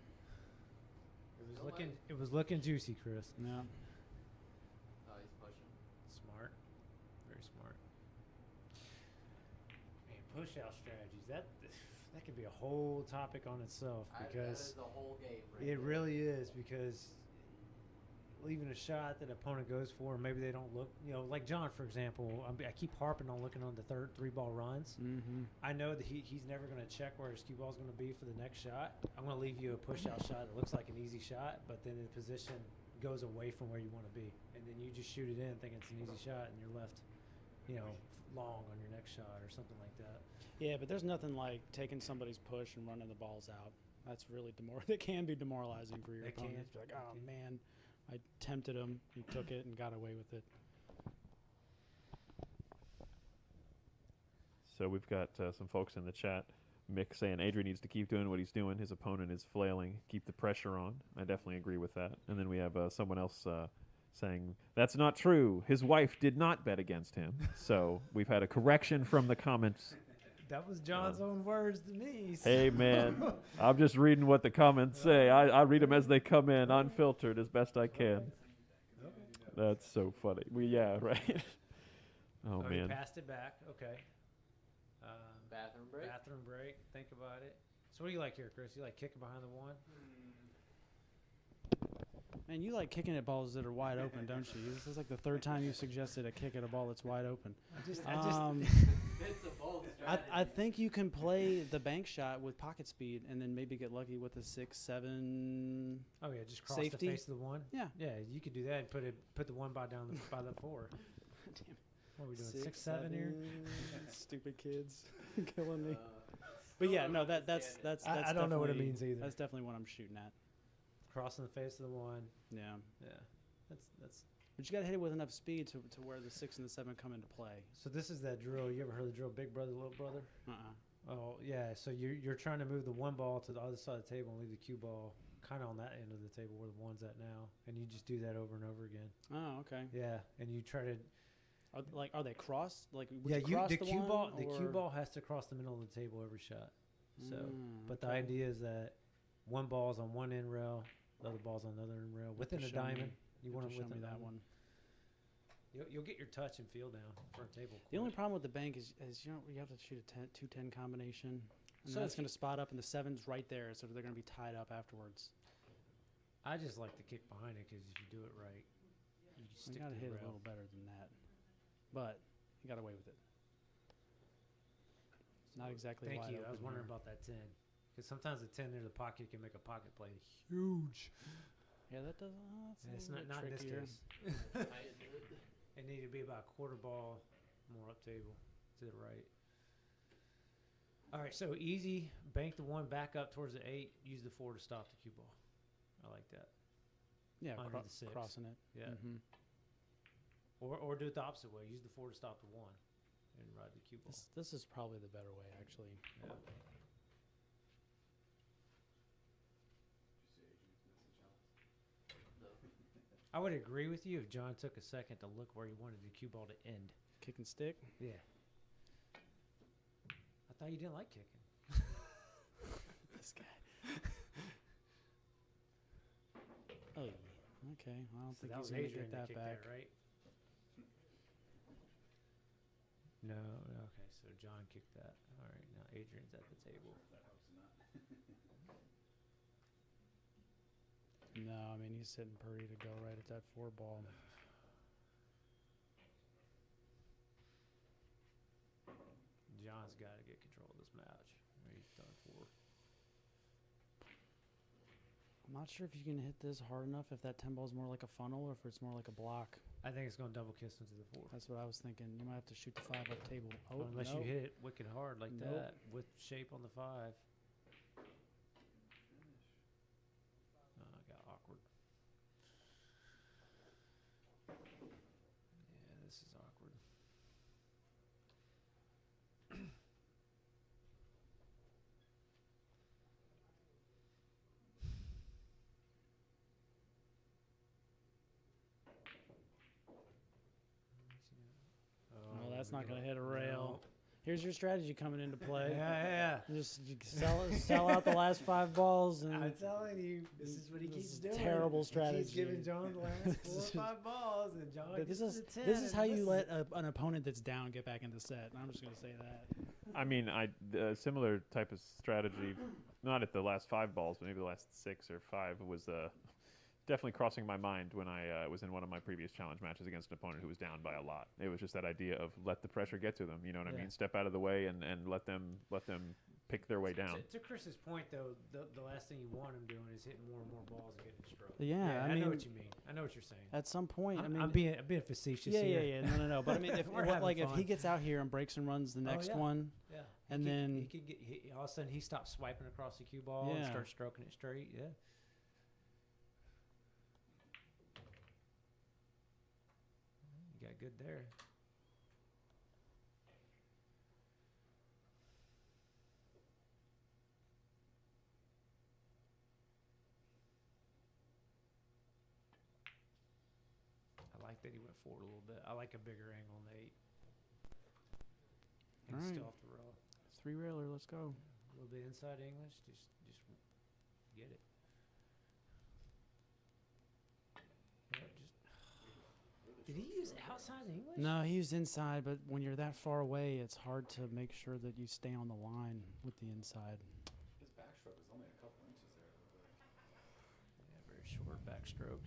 It was looking juicy, Chris. Yeah. Oh, he's pushing. Smart. Very smart. Man, push out strategies. That could be a whole topic on itself That because is the whole game. it really is, because leaving a shot that opponent goes for, maybe they don't look, like John, for example. I keep harping on looking on the three ball runs. Mm-hmm. I know that he's never going to check where his cue ball is going to be for the next shot. I'm going to leave you a push out shot that looks like an easy shot, but then the position goes away from where you want to be, and then you just shoot it in thinking it's an easy shot, and you're left, long on your next shot or something like that. Yeah, but there's nothing like taking somebody's push and running the balls out. That's really it can be demoralizing for your It can. opponent. Like, oh man, I tempted him, he took it and got away with it. So we've got some folks in the chat. Mick saying Adrian needs to keep doing what he's doing. His opponent is flailing. Keep the pressure on. I definitely agree with that. And then we have someone else saying that's not true. His wife did not bet against him. So we've had a correction from the comments. That was John's own words to me. Hey, man, I'm just reading what the comments say. I read them as they come in, unfiltered, as best I can. That's so funny. Right. Oh, You man. passed it back. Okay. Bathroom break. Bathroom break. Think about it. So what do you like here, Chris? You like kicking behind the one? Man, you like kicking at balls that are wide open, don't you? This is like the third time you suggested a kick at a ball that's wide open. It's a bold strategy. I think you can play the bank shot with pocket speed and then maybe get lucky with a 6-7. Oh yeah, just cross Safety? the face of the one. Yeah. Yeah, you could do that and put the one by the 4. Damn. What are we doing? 6-7 here? Stupid kids, killing me. But yeah, no, that's I don't know what it definitely- means either. That's definitely what I'm shooting at. Crossing the face of the one. Yeah. Yeah. That's. But you got to hit it with enough speed to where the 6 and the 7 come into play. So this is that drill. You ever heard the drill, big brother, little brother? Oh yeah. So you're trying to move the one ball to the other side of the table and leave the cue ball kind of on that end of the table where the one's at now, and you just do that over and over again. Oh, okay. Yeah, and you try to. Are they crossed? Like, would Yeah, you cross the the cue one, ball. The or- cue ball has to cross the middle of the table every shot. So, but the okay. idea is that one ball's on one end rail, the other ball's on the other end rail within a show me- diamond. You want to them show me within that a one. You'll get your touch and feel down for a table. The only quick. problem with the bank is you have to shoot a 2-10 combination, and So that's if going to spot up, and the 7's right there, so they're going to be tied up afterwards. I just like to kick behind it because if you do it right, you You stick got to to hit the a rail. little better than that, but you got away with it. Not exactly. Thank wide you. I was open wondering here. about that 10 because sometimes the 10 near the pocket can make a pocket play huge. Yeah, that does. It's a little not bit in this trickier. case. It needed to be about a quarter ball more up table to the right. All right, so easy. Bank the one back up towards the 8. Use the 4 to stop the cue ball. I like that. Yeah, Under the 6. crossing it. Yeah. Mhm. Or do it the opposite way. Use the 4 to stop the 1 and ride the cue ball. This is probably the better way, actually. Yeah. I would agree with you if John took a second to look where he wanted the cue ball to end. Kick and stick. Yeah. I thought you didn't like kicking. This guy. Oh, yeah. Okay. I don't So think that he's was going to Adrian get that that kicked back. that, right? No. Okay, so John kicked that. All right, now Adrian's at the table. No, I mean, he's sitting pretty to go right at that 4 ball. John's got to get control of this match. He's done for. I'm not sure if you can hit this hard enough if that 10 ball is more like a funnel or if it's more like a block. I think it's going to double kiss into the 4. That's what I was thinking. You might have to shoot the 5 up table. Oh, Unless no. you hit it wicked hard like Nope. that with shape on the 5. Got awkward. Yeah, this is awkward. Oh, that's not going to hit a rail. Here's your strategy coming into play. Yeah. Just you sell out the last 5 balls, and I'm telling you, this is what he this keeps is doing. terrible He strategy. keeps giving John the last 4 or 5 balls, and John But gets this to is the 10. this is and how you let an opponent that's down get back into set. I'm just gonna say that. I mean, similar type of strategy, not at the last 5 balls, but maybe the last 6 or 5 was definitely crossing my mind when I was in one of my previous challenge matches against an opponent who was down by a lot. It was just that idea of let the pressure get to them. You know what I mean? Step out of the way and let them pick their way down. To Chris's point, though, the last thing you want him doing is hitting more and more balls and getting stroked. Yeah, I I know mean, what you mean. I know what you're saying. At some point, I'm being facetious yeah, here. yeah. No. But I mean, if We're having if fun. he gets out here and breaks and runs the next yeah. one, Yeah. and then he could get all of a sudden he stops swiping across the cue ball and Yeah. starts stroking it straight. Yeah. You got good there. I like that he went forward a little bit. I like a bigger angle on the 8. And he's Alright. still off the row. 3 railer. Let's go. A little bit inside English. Just get it. Yeah, did he use outside English? No, he used inside, but when you're that far away, it's hard to make sure that you stay on the line with the inside. His backstroke is only a couple inches there. Yeah, very short backstroke.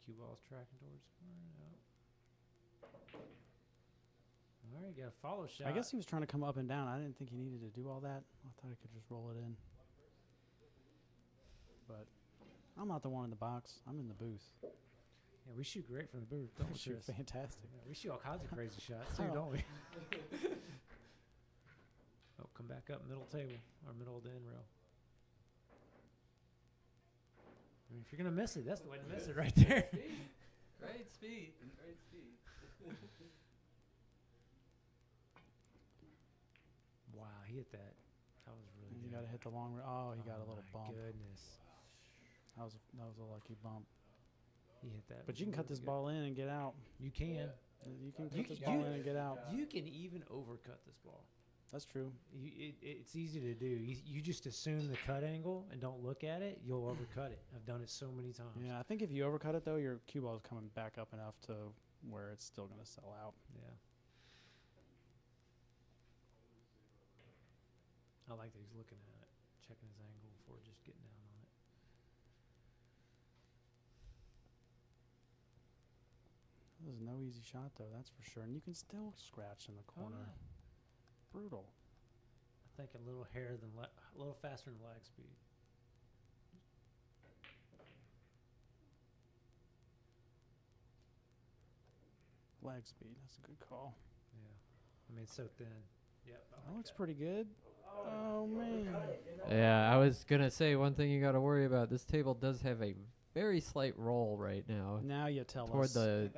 Cue ball's tracking towards the corner. No. All right, you got a follow shot. I guess he was trying to come up and down. I didn't think he needed to do all that. I thought I could just roll it in. But I'm not the one in the box. I'm in the booth. Yeah, we shoot great from the booth, don't we, Shoot Chris? fantastic. Yeah, we shoot all kinds of crazy shots too, Oh. don't we? Oh, come back up middle table or middle of the end rail. I mean, if you're gonna miss it, that's the way to miss it right there. Great speed. Great speed. Wow, he hit that. That was really You good. got to hit the long. Oh, he got a little my bump. Goodness, That was a lucky bump. he hit that. But you can cut really this good. ball in and get out. You can. You can You cut this can- ball you- in and get out. You can even overcut this ball. That's true. It's easy to do. You just assume the cut angle and don't look at it. You'll overcut it. I've done it so many times. Yeah, I think if you overcut it though, your cue ball is coming back up enough to where it's still going to sell out. Yeah. I like that he's looking at it, checking his angle before just getting down on it. This is no easy shot though, that's for sure. And you can still scratch in the corner. Brutal. I think a little a little faster than lag speed. Lag speed. That's a good call. Yeah. I mean, it's so thin. Yep. That looks pretty good. Oh man. Yeah, I was gonna say one thing you got to worry about. This table does have a very slight roll right now Now you tell toward us.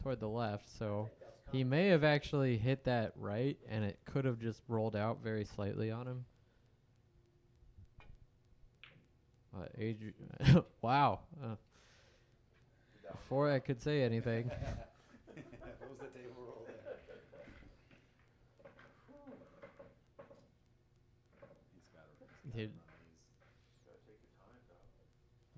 toward the left. So he may have actually hit that right, and it could have just rolled out very slightly on him. Adrian, wow. Before I could say anything. What was the table roll there? Did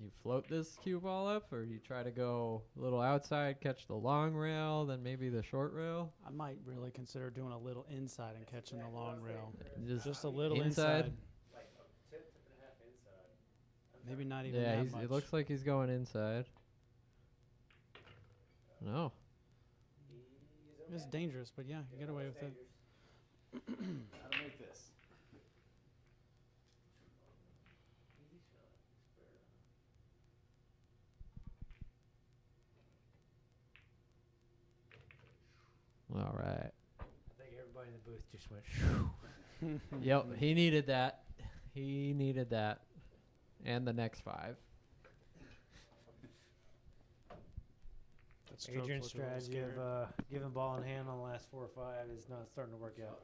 you float this cue ball up, or you try to go a little outside, catch the long rail, then maybe the short rail? I might really consider doing a little inside and catching the long rail. Just Just a little inside? inside. Maybe not even Yeah, that much. it looks like he's going inside. No. It's dangerous, but yeah, you get away with it. How to make this? All right. I think everybody in the booth just went. Yep, he needed that. He needed that. And the next 5. That stroke Adrian's looked a little strategy scary. of giving ball in hand on the last 4 or 5 is not starting to work out.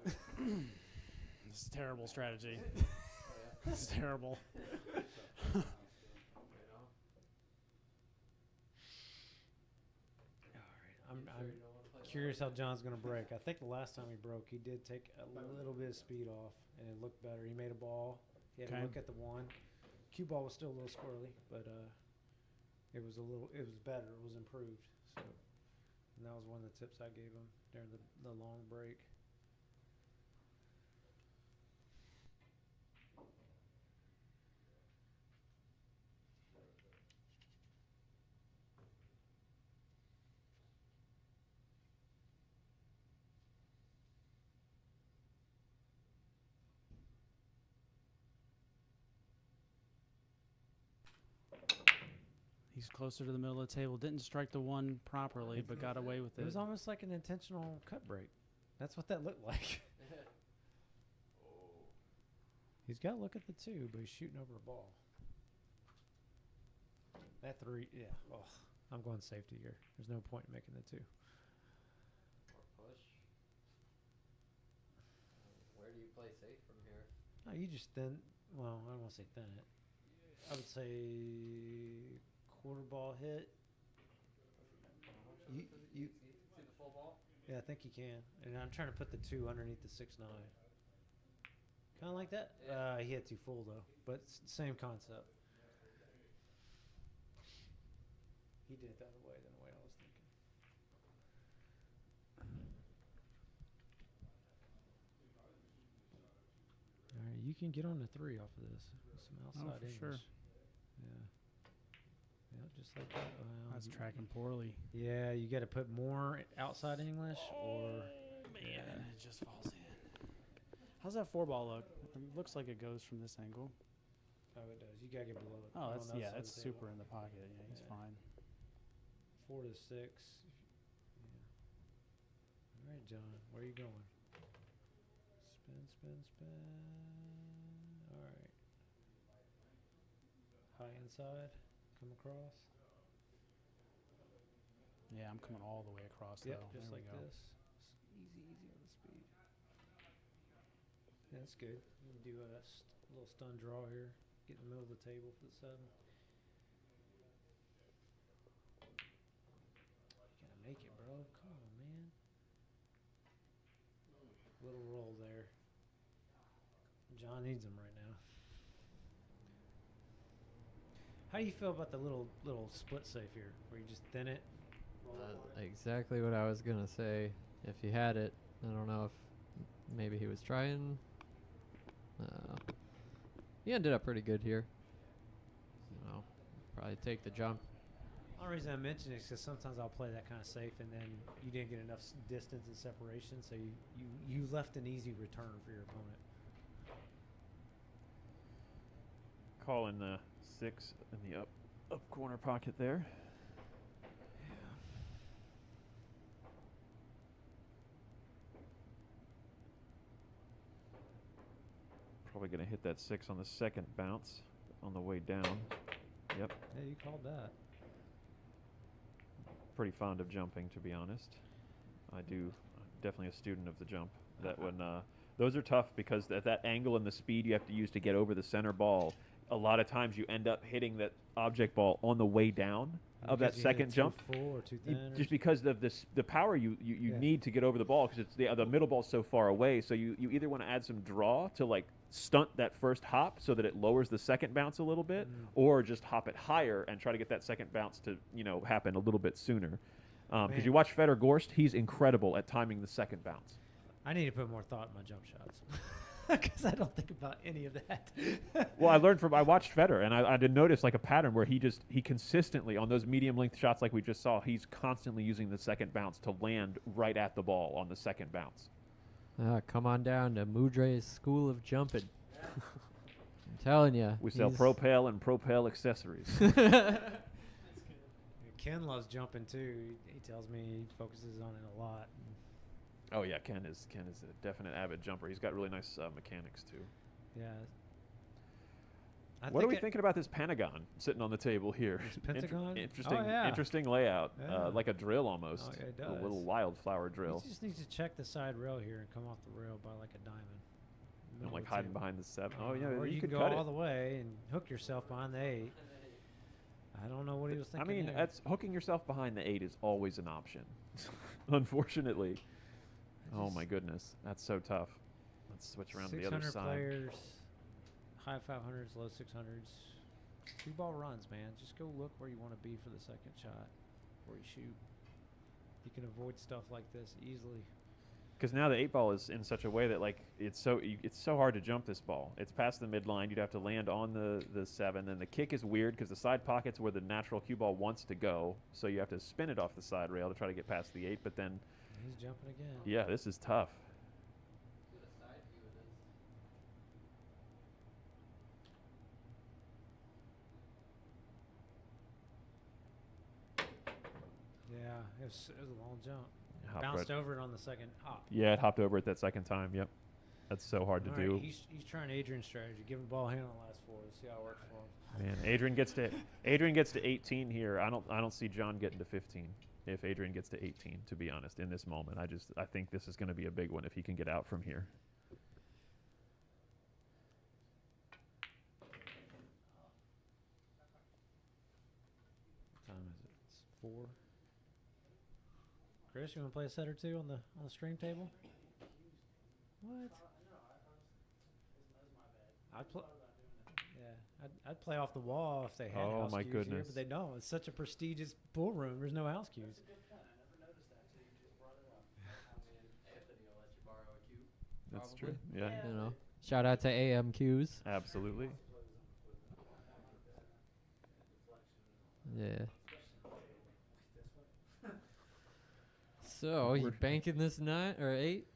This is terrible strategy. This is terrible. I'm curious how John's going to break. I think the last time he broke, he did take a little bit of speed off, and it looked better. He made a ball. He had to look at the one. Cue ball was still a little squirrely, but it was better. It was improved. So, and that was one of the tips I gave him during the long break. He's closer to the middle of the table. Didn't strike the one properly, but got away with it. It was almost like an intentional cut break. That's what that looked like. He's got to look at the two, but he's shooting over a ball. That three, yeah. Oh, I'm going safety here. There's no point in making the two. Or push. Where do you play safe from here? No, you just thin. Well, I don't want to say thin it. I would say quarter ball hit. You see the full ball? Yeah, I think you can. And I'm trying to put the two underneath the 6-9. Kind of like that. Yeah. He had too full though, but same concept. He did it the other way than the way I was thinking. All right, you can get on the 3 off of this. Some outside for English. sure. Yeah. Yeah, just like that. Well, That's tracking poorly. Yeah, you got to put more outside English or. Man, it just falls in. How's that 4-ball look? It looks like it goes from this angle. Oh, it does. You got to get below it. Oh, On that's the yeah, outside that's of the table. super in the pocket. Yeah, he's Yeah. fine. 4 to 6. Yeah. All right, John, where are you going? Spin, spin, spin. All right. High inside. Come across. Yeah, I'm coming all the way across Yep, though. just There like we go. this. Easy, easy on the speed. Yeah, that's good. You can do a little stun draw here. Get in the middle of the table for the 7. You gotta make it, bro. Come on, man. Little roll there. John needs them right now. How do you feel about the little split safe here, where you just thin it? Exactly what I was going to say. If he had it, I don't know if maybe he was trying. He ended up pretty good here. You know, probably take the jump. The only reason I mention it is because sometimes I'll play that kind of safe, and then you didn't get enough distance and separation, so you left an easy return for your opponent. Calling the 6 in the up corner pocket there. Probably going to hit that 6 on the second bounce on the way down. Yep. Yeah, you called that. Pretty fond of jumping, to be honest. I'm definitely a student of the jump. That when those are tough because at that angle and the speed you have to use to get over the center ball, a lot of times you end up hitting that object ball on the way down of that second jump. Full or too thin Just because of the power you need to get over the ball, because it's the middle ball's so far away. So you either want to add some draw to like stunt that first hop so that it lowers the second bounce a little bit, or just hop it higher and try to get that second bounce to happen a little bit sooner. Because you watch Federer Gorst, he's incredible at timing the second bounce. I need to put more thought in my jump shots because I don't think about any of that. Well, I watched Federer, and I did notice like a pattern where he consistently on those medium length shots like we just saw, he's constantly using the second bounce to land right at the ball on the second bounce. Come on down to Mudre's School of Jumping. I'm telling you. We sell Propel and Propel accessories. Ken loves jumping too. He tells me he focuses on it a lot. Oh yeah, Ken is a definite avid jumper. He's got really nice mechanics too. Yeah. What are we thinking about this Pentagon sitting on the table here? This Pentagon? Interesting, Oh, yeah. interesting layout, Yeah. like a drill almost. Oh, yeah, it A does. little wildflower drill. He just needs to check the side rail here and come off the rail by like a diamond. And Middle like of the hiding table. behind the 7. Oh yeah, or you you could can cut go all it. the way and hook yourself behind the 8. I don't know what he was I thinking. mean, there. that's hooking yourself behind the 8 is always an option. Unfortunately. Oh my goodness, that's so tough. Let's switch around to the other 600 side. players, high 500s, low 600s. 2-ball runs, man. Just go look where you want to be for the second shot before you shoot. You can avoid stuff like this easily. Because now the 8-ball is in such a way that like it's so hard to jump this ball. It's past the midline. You'd have to land on the 7. Then the kick is weird because the side pocket's where the natural cue ball wants to go. So you have to spin it off the side rail to try to get past the 8. But then, He's jumping again. yeah, this is tough. Yeah, it was a long jump. Hopped Bounced right- over it on the second hop. Yeah, it hopped over it that second time. Yep, that's so hard to All right, do. he's trying Adrian's strategy. Give him the ball hand on the last 4. Let's see how it works for him. Man, Adrian gets to 18 here. I don't see John getting to 15. If Adrian gets to 18, to be honest, in this moment, I think this is going to be a big one if he can get out from here. What time is it? It's 4. Chris, you want to play a set or two on the stream table? What? Yeah, I'd play off the wall if they had Oh, house my cues here, goodness. but they don't. It's such a prestigious pool room. There's no house cues. That's true. Yeah, You know, shout out to AMQs. absolutely. Yeah. So you banking this 9 or 8,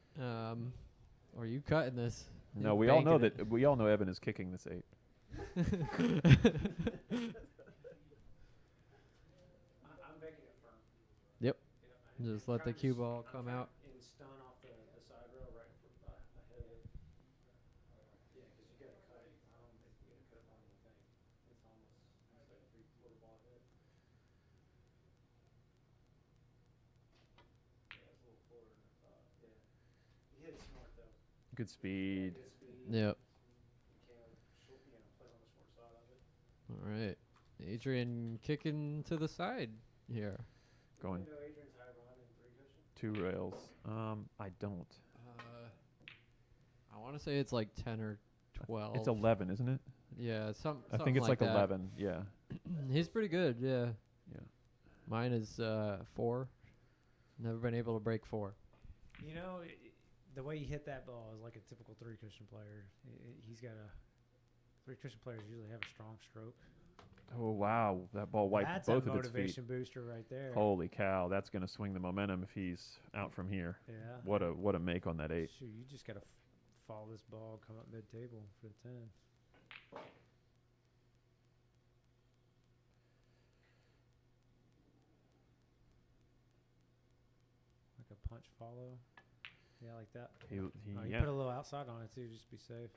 or you cutting this? No, You we all know banking that. We all know Evan is kicking this 8. I'm making it firm. Yep. Just let the cue ball come out. And stun off the side rail right ahead of it. Yeah, because you got to cut it. I don't think you got to cut it more than you think. It's almost like a 3/4 ball hit. Yeah, it's a little forward than I thought. Yeah. He hit it smart, though. Good speed. Good speed. Yep. He came short, play on the short side of it. All right. Adrian kicking to the side here. Going You know Adrian's high run and 3 cushion? 2 rails. I don't. I want to say it's like 10 or 12. It's 11, isn't it? Yeah, I think it's like that. 11. Yeah. He's pretty good, yeah. Yeah. Mine is 4. Never been able to break 4. You know, the way he hit that ball is like a typical 3 cushion player. He's got a 3 cushion players usually have a strong stroke. Oh wow, that ball wiped That's both a of its feet. motivation booster right there. Holy cow, that's going to swing the momentum if he's out from here. Yeah. What a make on that 8. Shoot, you just got to follow this ball, come up mid-table for the 10. Like a punch follow. Yeah, like that. You Yeah. put a little outside on it too, just to be safe.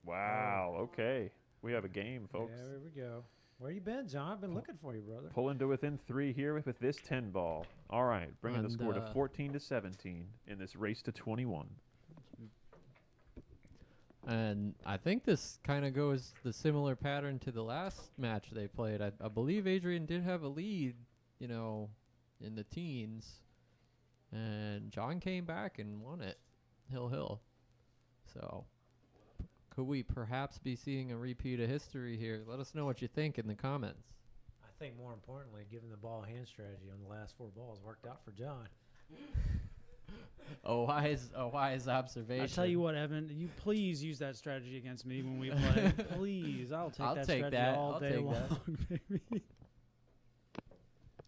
Wow. Okay, we have a game, folks. Yeah, there we go. Where you been, John? I've been looking for you, brother. Pulling to within 3 here with this 10 ball. All right, bringing the And, score to 14-17 in this race to 21. And I think this kind of goes the similar pattern to the last match they played. I believe Adrian did have a lead, in the teens. And John came back and won it. Hill. So could we perhaps be seeing a repeat of history here? Let us know what you think in the comments. I think more importantly, given the ball hand strategy on the last 4 balls worked out for John. A wise observation. I tell you what, Evan, you please use that strategy against me when we play. Please, I'll take that strategy all I'll day take long, that. baby.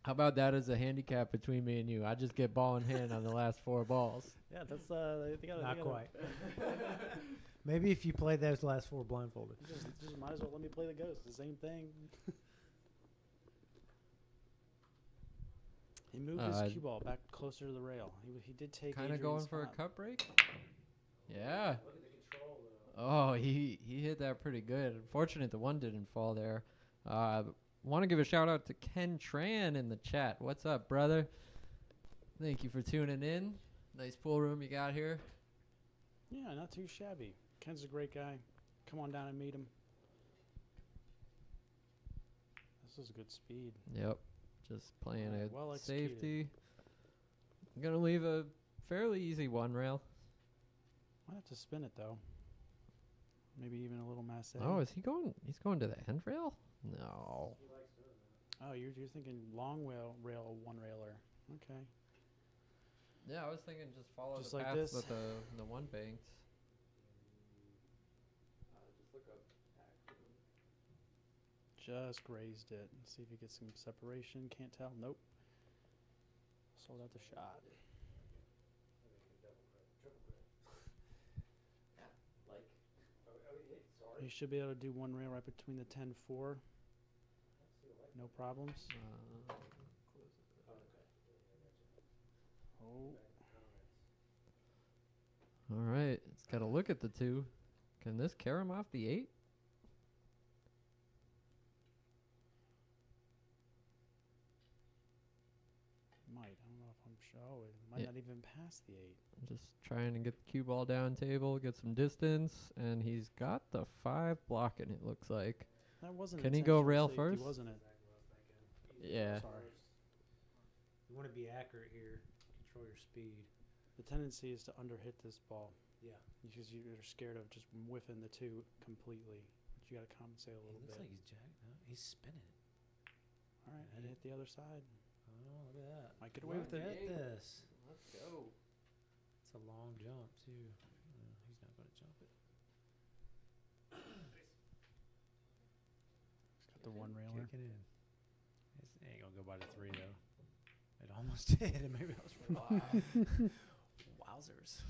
How about that as a handicap between me and you? I just get ball in hand on the last 4 balls. Yeah, that's Not quite. Maybe if you play those last 4 blindfolded. Just might as well let me play the ghost. The same thing. He moved his cue ball back closer to the rail. He did take Kind of Adrian's going for a spot. cut break. Yeah. Oh, he hit that pretty good. Unfortunate the one didn't fall there. Want to give a shout out to Ken Tran in the chat. What's up, brother? Thank you for tuning in. Nice pool room you got here. Yeah, not too shabby. Ken's a great guy. Come on down and meet him. This is good speed. Yep. Just playing Alright, it well executed. safety. I'm going to leave a fairly easy one rail. Might have to spin it though. Maybe even a little masse. Oh, is he going? He's going to the end rail? No. Oh, you're thinking long rail one railer. Okay. Yeah, I was thinking just follow Just the like path this? that the one banked. Just grazed it. See if he gets some separation. Can't tell. Nope. Sold out the shot. You should be able to do one rail right between the 10-4. No problems. Oh. All right, it's got to look at the 2. Can this carry him off the 8? Might. I don't know if I'm sure. Oh, it might Yeah. not even pass the 8. Just trying to get the cue ball down table, get some distance, and he's got the 5 blocking, it looks like. That wasn't Can he go intentional rail safety, first? wasn't it? Yeah. Sorry. You want to be accurate here. Control your speed. The tendency is to underhit this ball. Yeah. Because you're scared of just whiffing the 2 completely. But you got to compensate a little Looks bit. like he's jacked. No, he's spinning it. All right, Yeah. he hit the other side. Oh, look at that. Might get away with Look it. at this. Let's go. It's a long jump, too. He's not going to jump it. He's got the one railer. Kick it in. It ain't going to go by the 3, though. It almost did, and maybe I was wrong. Wowzers.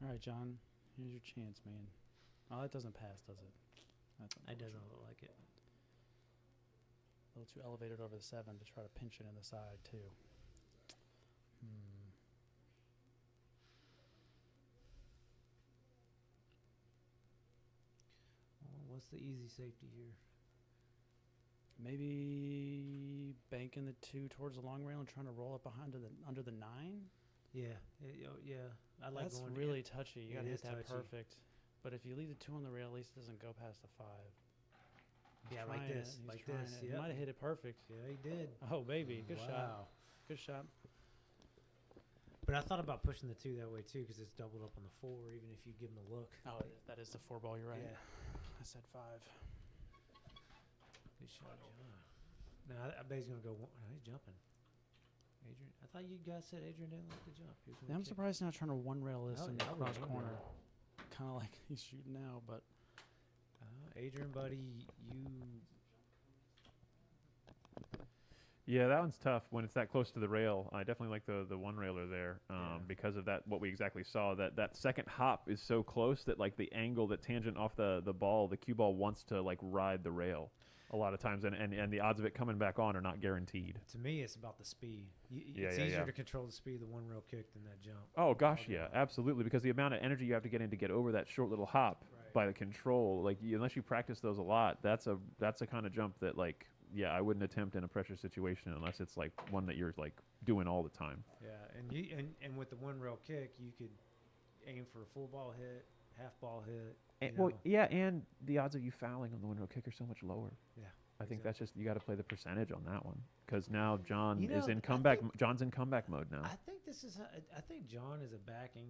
All right, John. Here's your chance, man. Oh, that doesn't pass, does it? That's It doesn't unfortunate. look like it. A little too elevated over the 7 to try to pinch it in the side, too. Well, what's the easy safety here? Maybe banking the 2 towards the long rail and trying to roll it behind under the 9. Yeah. Yeah. I like That's going really touchy. You It gotta is hit that touchy. perfect. But if you leave the 2 on the rail, at least it doesn't go past the 5. Yeah, like Trying this. it. He's Like trying this. it. He Yep. might have hit it perfect. Yeah, he did. Oh, baby. Good shot. Wow. Good shot. But I thought about pushing the 2 that way, too, because it's doubled up on the 4, even if you give him the look. Oh, that is the 4 ball. You're right. Yeah. I said 5. Good shot, John. No, I bet he's going to go one. No, he's jumping. Adrian, I thought you guys said Adrian didn't like to jump. He was gonna I'm kick. surprised he's not trying to one rail this Oh, in the yeah, I would cross one corner. rail. Kind of like he's shooting now, but Adrian, buddy, you. Yeah, that one's tough when it's that close to the rail. I definitely like the one railer there because of that. What we exactly saw, that second hop is so close that like the angle, that tangent off the ball, the cue ball wants to like ride the rail a lot of times, and the odds of it coming back on are not guaranteed. To me, it's about the speed. Yeah, It's yeah, easier yeah. to control the speed of the one rail kick than that jump. Oh gosh, All day yeah, long. absolutely, because the amount of energy you have to get in to get over that short little hop Right. by the control, like unless you practice those a lot, that's a kind of jump that like I wouldn't attempt in a pressure situation unless it's like one that you're like doing all the time. Yeah, and with the one rail kick, you could aim for a full ball hit, half ball hit. And, you well, know. yeah, and the odds of you fouling on the one rail kick are so much lower. Yeah, I think that's just you got to play the percentage on that one because now John You is know, in I comeback. think- John's in comeback mode now. I think this is. I think John is a backhand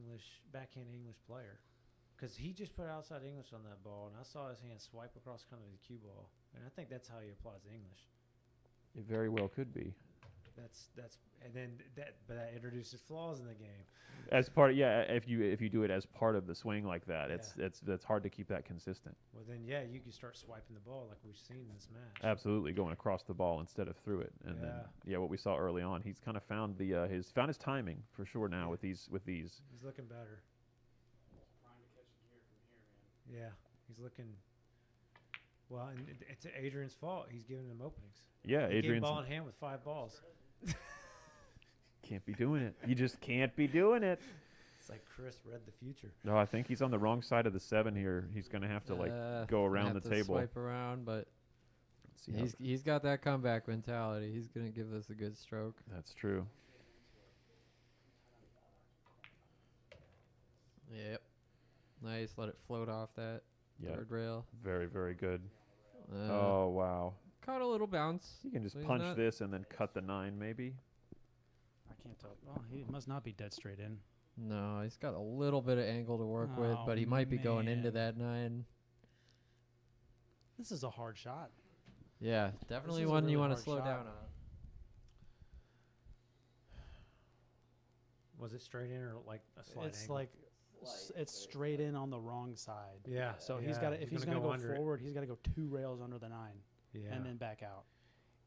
English player, because he just put outside English on that ball, and I saw his hand swipe across kind of the cue ball, and I think that's how he applies English. It very well could be. And then that introduces flaws in the game. As part, if you do it as part of the swing like that, it's hard to keep that consistent. Well, then you can start swiping the ball like we've seen in this match. Absolutely, going across the ball instead of through it, and then what we saw early on, he's kind of found his timing for sure now with these. He's looking better. trying to catch a gear from here, man. Yeah, he's looking. Well, and it's Adrian's fault. He's giving them openings. Yeah, He gave Adrian's ball in hand with 5 balls. can't be doing it. You just can't be doing it. It's like Chris read the future. No, I think he's on the wrong side of the 7 here. He's going to have to go around the table. Swipe around, but Let's see how he's got that comeback mentality. He's gonna give this a good stroke. that's true. Yep. Nice. Let it float off that Yeah, third rail. very very good. Oh wow. caught a little bounce. You can just So he's punch not- this and then cut the 9 maybe. I can't tell. Oh, he must not be dead straight in. No, he's got a little bit of angle to work with, Oh, but he might be going into man. that 9. This is a hard shot. Yeah, definitely is a one really you want to hard slow shot. down on. Was it straight in or like a slight It's angle? like it's straight in on the wrong side. Yeah. So he's yeah, got to if he's gonna going to go under it. forward, he's got to go 2 rails under the 9 Yeah. and then back out.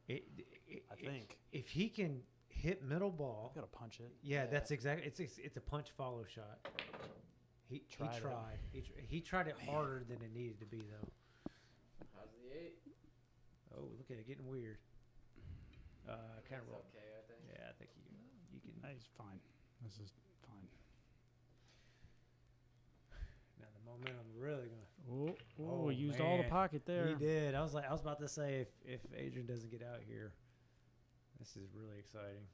I I think. if he can hit middle ball, Got to punch it. yeah, that's exactly. It's a punch follow shot. He Tried it. tried. He tried it harder than it needed to be though. How's the 8? Oh, look at it getting weird. Kind of roll. okay, I think. Yeah, I think you can. He's fine. This is fine. Now the momentum really gonna. Oh, used all the man. pocket there. He did. I was about to say if Adrian doesn't get out here, this is really exciting.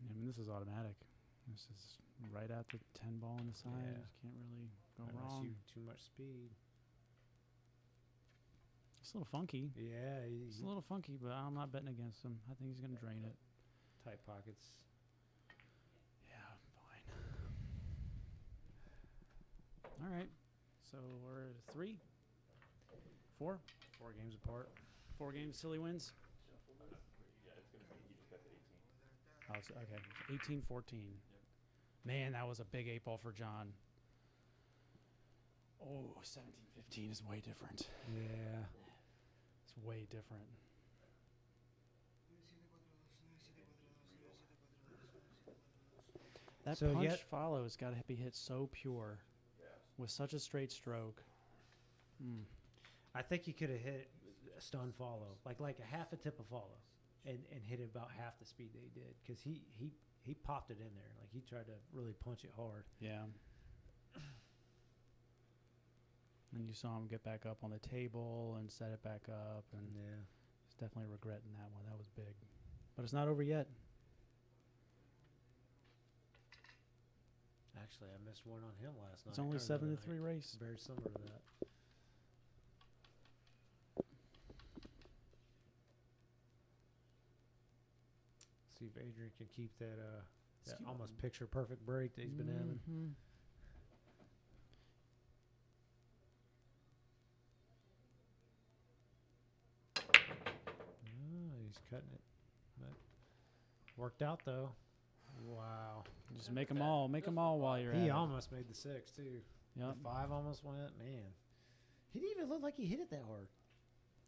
I mean, this is automatic. This is right at the 10 ball on the side. Yeah. Can't really go Unless wrong. you too much speed. It's a little funky. Yeah, It's a little funky, but I'm not betting against him. I think he's going to drain it. tight pockets. Yeah, fine. All right. So we're at 3, 4, 4 games apart. 4 games. Silly wins. Oh, it's, okay. 18-14. Man, that was a big 8 ball for John. Oh, 17-15 is way different. Yeah. It's way different. That So punch yet- follow has got to be hit so pure with such a straight stroke. Mm. I think he could have hit a stun follow, like a half a tip of follow, and hit it about half the speed that he did, because he popped it in there. Like he tried to really punch it hard. Yeah. And you saw him get back up on the table and set it back up, and Yeah. he's definitely regretting that one. That was big. But it's not over yet. Actually, I missed one on him last night. It's only or the other 7-3 night. race. Very similar to that. See if Adrian can keep that Let's keep almost on. picture perfect break that he's been having. Mhm. He's cutting it. But worked out though. Wow. Just make them all. Make them all while you're at He it. almost made the 6 too. Yep. The 5 almost went. Man, he didn't even look like he hit it that hard.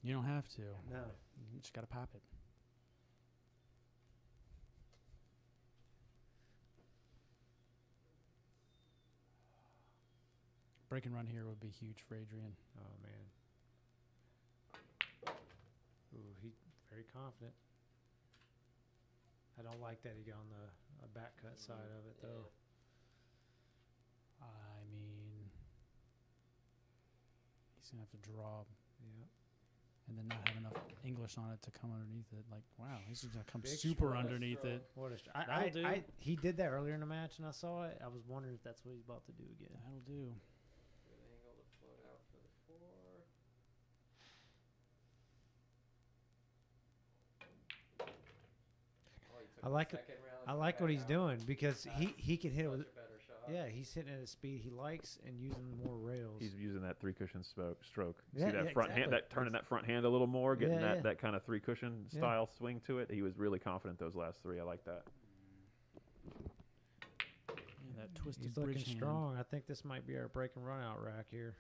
You don't have to. No. You just got to pop it. Break and run here would be huge for Adrian. Oh man. Ooh, he very confident. I don't like that he got on the back cut side of it though. I mean, he's going to have to draw Yeah. and then not have enough English on it to come underneath it. Like, wow, he's just going to come Big super stroke. underneath it. What a That'll do. he did that earlier in the match and I saw it. I was wondering if that's what he's about to do again. That'll do. Good angle to float out for the 4. I like it. I like what he's doing because he can hit it with. better shot. Yeah, he's hitting at a speed he likes and using more rails. He's using that 3 cushion stroke. Yeah, See that yeah, front hand, exactly. that turning that front hand a little more, getting Yeah, yeah. that kind of 3 cushion Yeah. style swing to it. He was really confident those last 3. I like that. Yeah, that twisted He's bridge looking hand. strong. I think this might be our break and run out rack here.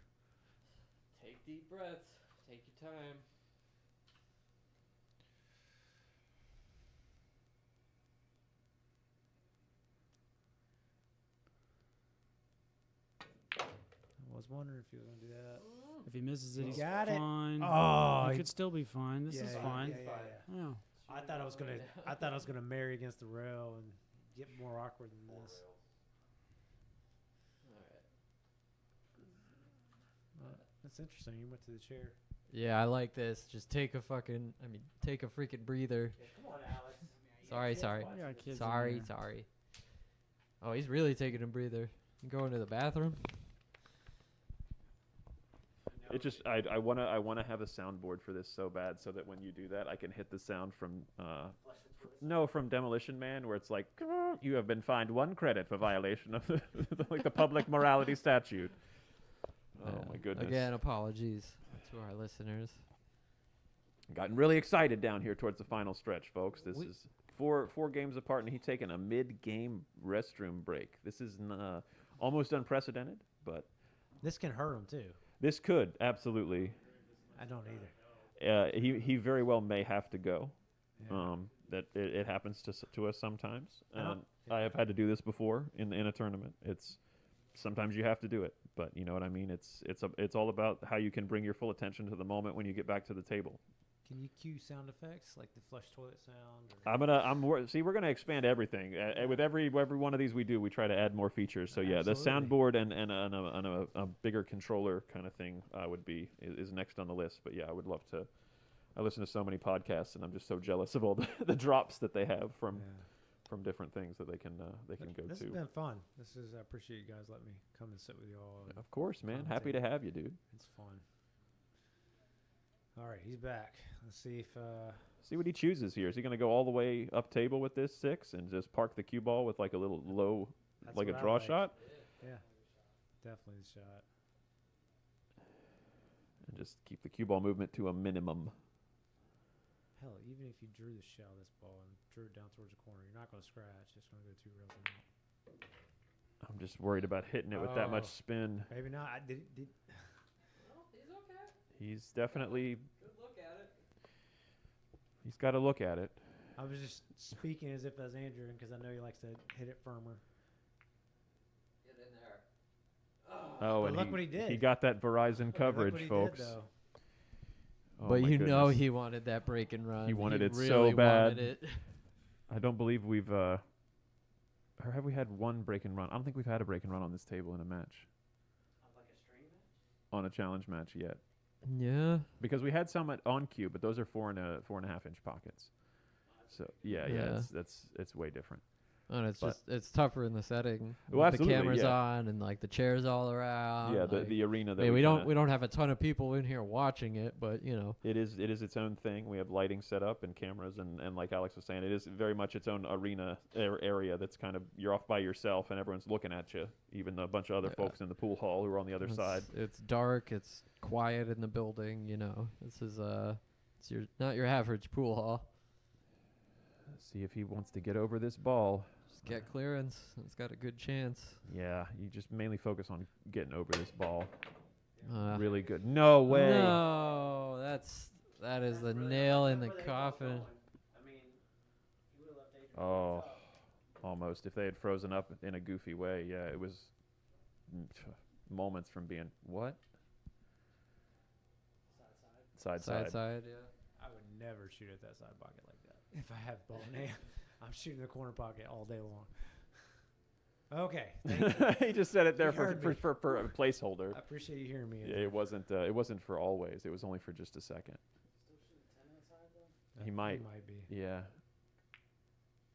Take deep breaths. Take your time. I was wondering if he was gonna do that. If he misses it, He he's got it. fine. Oh, he he- could still be fine. This is fine. Yeah. I thought I was gonna marry against the rail and get more awkward than this. That's interesting. You went to the chair. Yeah, I like this. Just take a freaking breather. Come on, Alex. Sorry. We got kids in Sorry. there. Oh, he's really taking a breather. You going to the bathroom? It just I wanna have a soundboard for this so bad, so that when you do that, I can hit the sound from from Demolition Man, where it's like, you have been fined 1 credit for violation of the public morality statute. Oh my goodness! Again, apologies to our listeners. Gotten really excited down here towards the final stretch, folks. This is four games apart, and he's taking a mid-game restroom break. This is almost unprecedented, but This can hurt him too. this could absolutely. I don't either. He very well may have to go. Yeah. That it happens to us sometimes. Yeah. I have had to do this before in a tournament. It's sometimes you have to do it, but you know what I mean. It's all about how you can bring your full attention to the moment when you get back to the table. Can you cue sound effects like the flush toilet sound? Or We're gonna expand everything. With every one of these we do, we try to add more features. So yeah, the soundboard and a bigger controller kind of thing is next on the list. But yeah, I would love to. I listen to so many podcasts, and I'm just so jealous of all the drops that they have from different things that they can go to. This has been fun. I appreciate you guys letting me come and sit with you all. Of course, man. Happy to have you, dude. It's fun. All right, he's back. Let's see if see what he chooses here. Is he going to go all the way up table with this 6 and just park the cue ball with like a little low, like a draw shot? Yeah, definitely the shot. And just keep the cue ball movement to a minimum. Hell, even if you drew the shell of this ball and drew it down towards the corner, you're not going to scratch. It's going to go 2 rails and out. I'm just worried about hitting it with that much spin. Maybe not. Well, he's okay. He's definitely. Good look at it. He's got to look at it. I was just speaking as if that's Adrian because I know he likes to hit it firmer. Get in there. Oh, but and look what he did. He got that Verizon coverage, look what he folks. Did, though. Oh but my you know goodness. he wanted that break and run. He wanted it really so bad. wanted it. I don't believe we've. Or have we had one break and run? I don't think we've had a break and run on this table in a match. Like a string match? On a challenge match yet. Yeah. Because we had some on cue, but those are 4.5 inch pockets. So yeah, it's way different. And it's tougher in the setting. Well, with the absolutely, cameras yeah. on and like the chairs all around. Yeah, like, the arena that I mean, we don't have a ton of people in here watching it, but you know. It is its own thing. We have lighting set up and cameras and like Alex was saying, it is very much its own arena area that's kind of you're off by yourself and everyone's looking at you, even a bunch of other folks in the pool hall who are on the other side. It's dark, it's quiet in the building, you know. This is it's not your average pool hall. Let's see if he wants to get over this ball. Get clearance. It's got a good chance. Yeah, you just mainly focus on getting over this ball. Really good. No way. No, that is the nail in the coffin. Oh, almost. If they had frozen up in a goofy way, yeah, it was moments from being what? Side. Yeah. I would never shoot at that side pocket like that. If I have ball in hand. I'm shooting the corner pocket all day long. Okay. He just said it there for heard a placeholder. I appreciate you hearing me. Yeah, it wasn't for always. It was only for just a second. He might be. Yeah.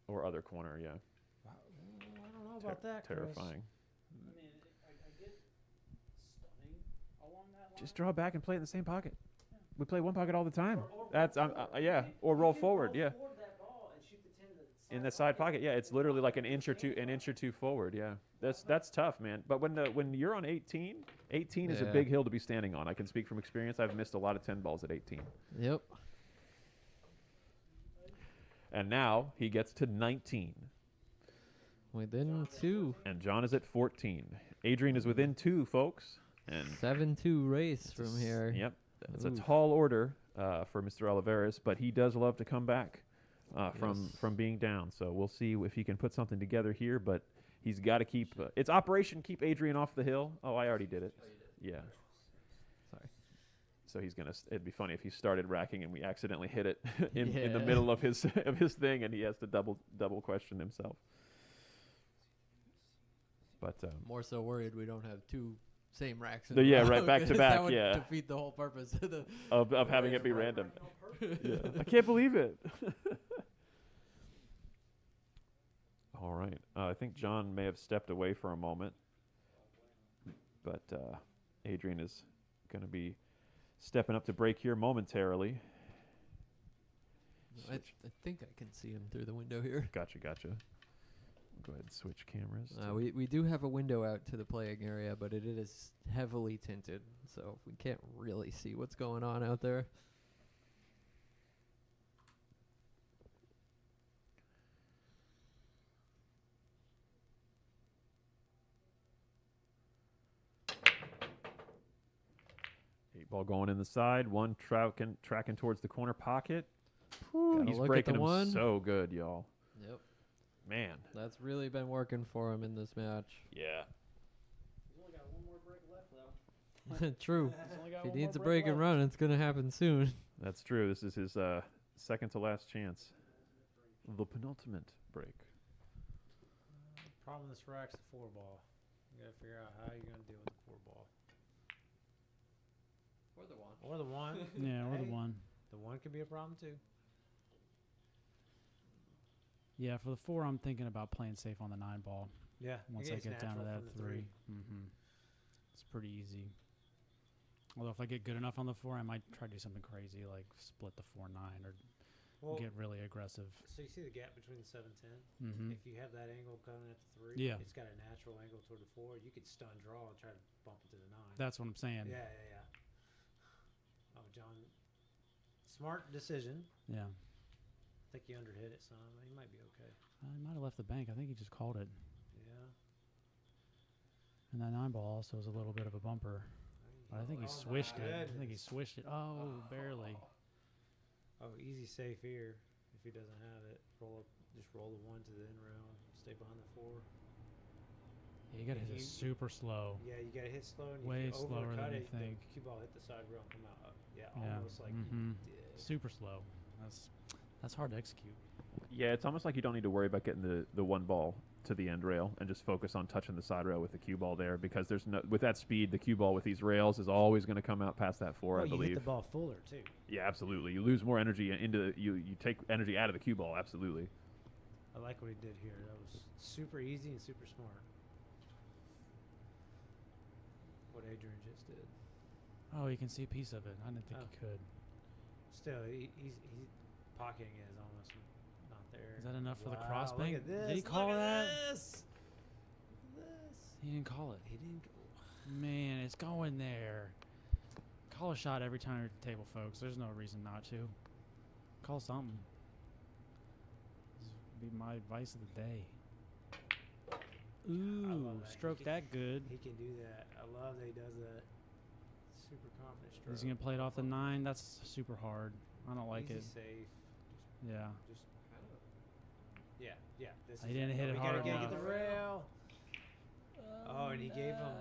Or other corner, yeah. I don't know about that, Chris. Terrifying. I mean, I get stunning along that line. Just draw back and play it in the same pocket. We play one pocket all the time. That's yeah. Or roll forward, yeah. In the side pocket, yeah, it's literally like an inch or two forward, yeah. That's tough, man. But when you're on 18 is a big hill to be standing on. I can speak from experience. I've missed a lot of 10 balls at 18. Yep. And now he gets to 19. Within 2. And John is at 14. Adrian is within 2, folks. And 7-2 race from here. Yep. It's a tall order for Mr. Oliveras, but he does love to come back. From being down, so we'll see if he can put something together here. But he's got to keep. It's Operation Keep Adrian off the hill. Oh, I already did it. Yeah. Sorry. So he's gonna. It'd be funny if he started racking and we accidentally hit it in the middle of his thing, and he has to double question himself. But more so worried we don't have 2 same racks. Right back to back. That would yeah. defeat the whole purpose of having it be random. Yeah. I can't believe it. All right. I think John may have stepped away for a moment, but Adrian is going to be stepping up to break here momentarily. I think I can see him through the window here. Gotcha. Go ahead and switch cameras. We do have a window out to the playing area, but it is heavily tinted, so we can't really see what's going on out there. Eight ball going in the side. One tracking towards the corner pocket. Gotta He's look at breaking the him one. so good, y'all. Yep. Man. That's really been working for him in this match. Yeah. He's only got one more break left, though. True. He's only got If one he needs a more break and left. run, it's going to happen soon. That's true. This is his second to last chance. The penultimate break. Problem with this rack's the 4-ball. You got to figure out how you're going to deal with the 4-ball. Or the one. Or the 1. Yeah, or the Hey, one. The 1 could be a problem too. Yeah, for the 4, I'm thinking about playing safe on the 9 ball. Yeah. Once I get down to that 3. Mm-hmm. It's pretty easy. Although if I get good enough on the 4, I might try to do something crazy like split the 4-9 or get really aggressive. So you see the gap between the 7-10? Mm-hmm. If you have that angle coming at the 3, Yeah. it's got a natural angle toward the 4. You could stun draw and try to bump it to the 9. That's what I'm saying. Yeah. Oh, John. Smart decision. Yeah. I think he underhit it some. He might be okay. He might have left the bank. I think he just called it. Yeah. And that 9 ball also is a little bit of a bumper. But I think he swished it. I think he goodness. swished it. Oh, barely. Oh, easy safe here. If he doesn't have it, just roll the 1 to the end rail. Stay behind the 4. Yeah, you got to hit it super slow. Yeah, you got to hit slow. And Way if you slower than overcut you it, think. the cue ball hit the side rail and come out. Yeah, Yeah. almost like Mhm. you did. Super slow. That's hard to execute. Yeah, it's almost like you don't need to worry about getting the 1 ball to the end rail and just focus on touching the side rail with the cue ball there, because there's no, with that speed, the cue ball with these rails is always going to come out past that 4, I You believe. hit the ball fuller too. Yeah, absolutely. You lose more energy into you take energy out of the cue ball, absolutely. I like what he did here. That was super easy and super smart. What Adrian just did. Oh, you can see a piece of it. I didn't think Oh. you could. Still, he's pocketing it is almost not there. Is that enough for the Wow, cross look bank? at this. Did he call look that? At this. Look at this. He didn't call it. He didn't go. Man, it's going there. Call a shot every time you're at the table, folks. There's no reason not to. Call something. This would be my advice of the day. Ooh, love that. stroke that good. He can do that. I love that he does that. Super confident stroke. He's going to play it off the 9. That's super hard. I don't like Easy it. safe. Yeah. Just yeah. This He is didn't hit it we hard gotta get enough. the rail. Oh, and he gave him.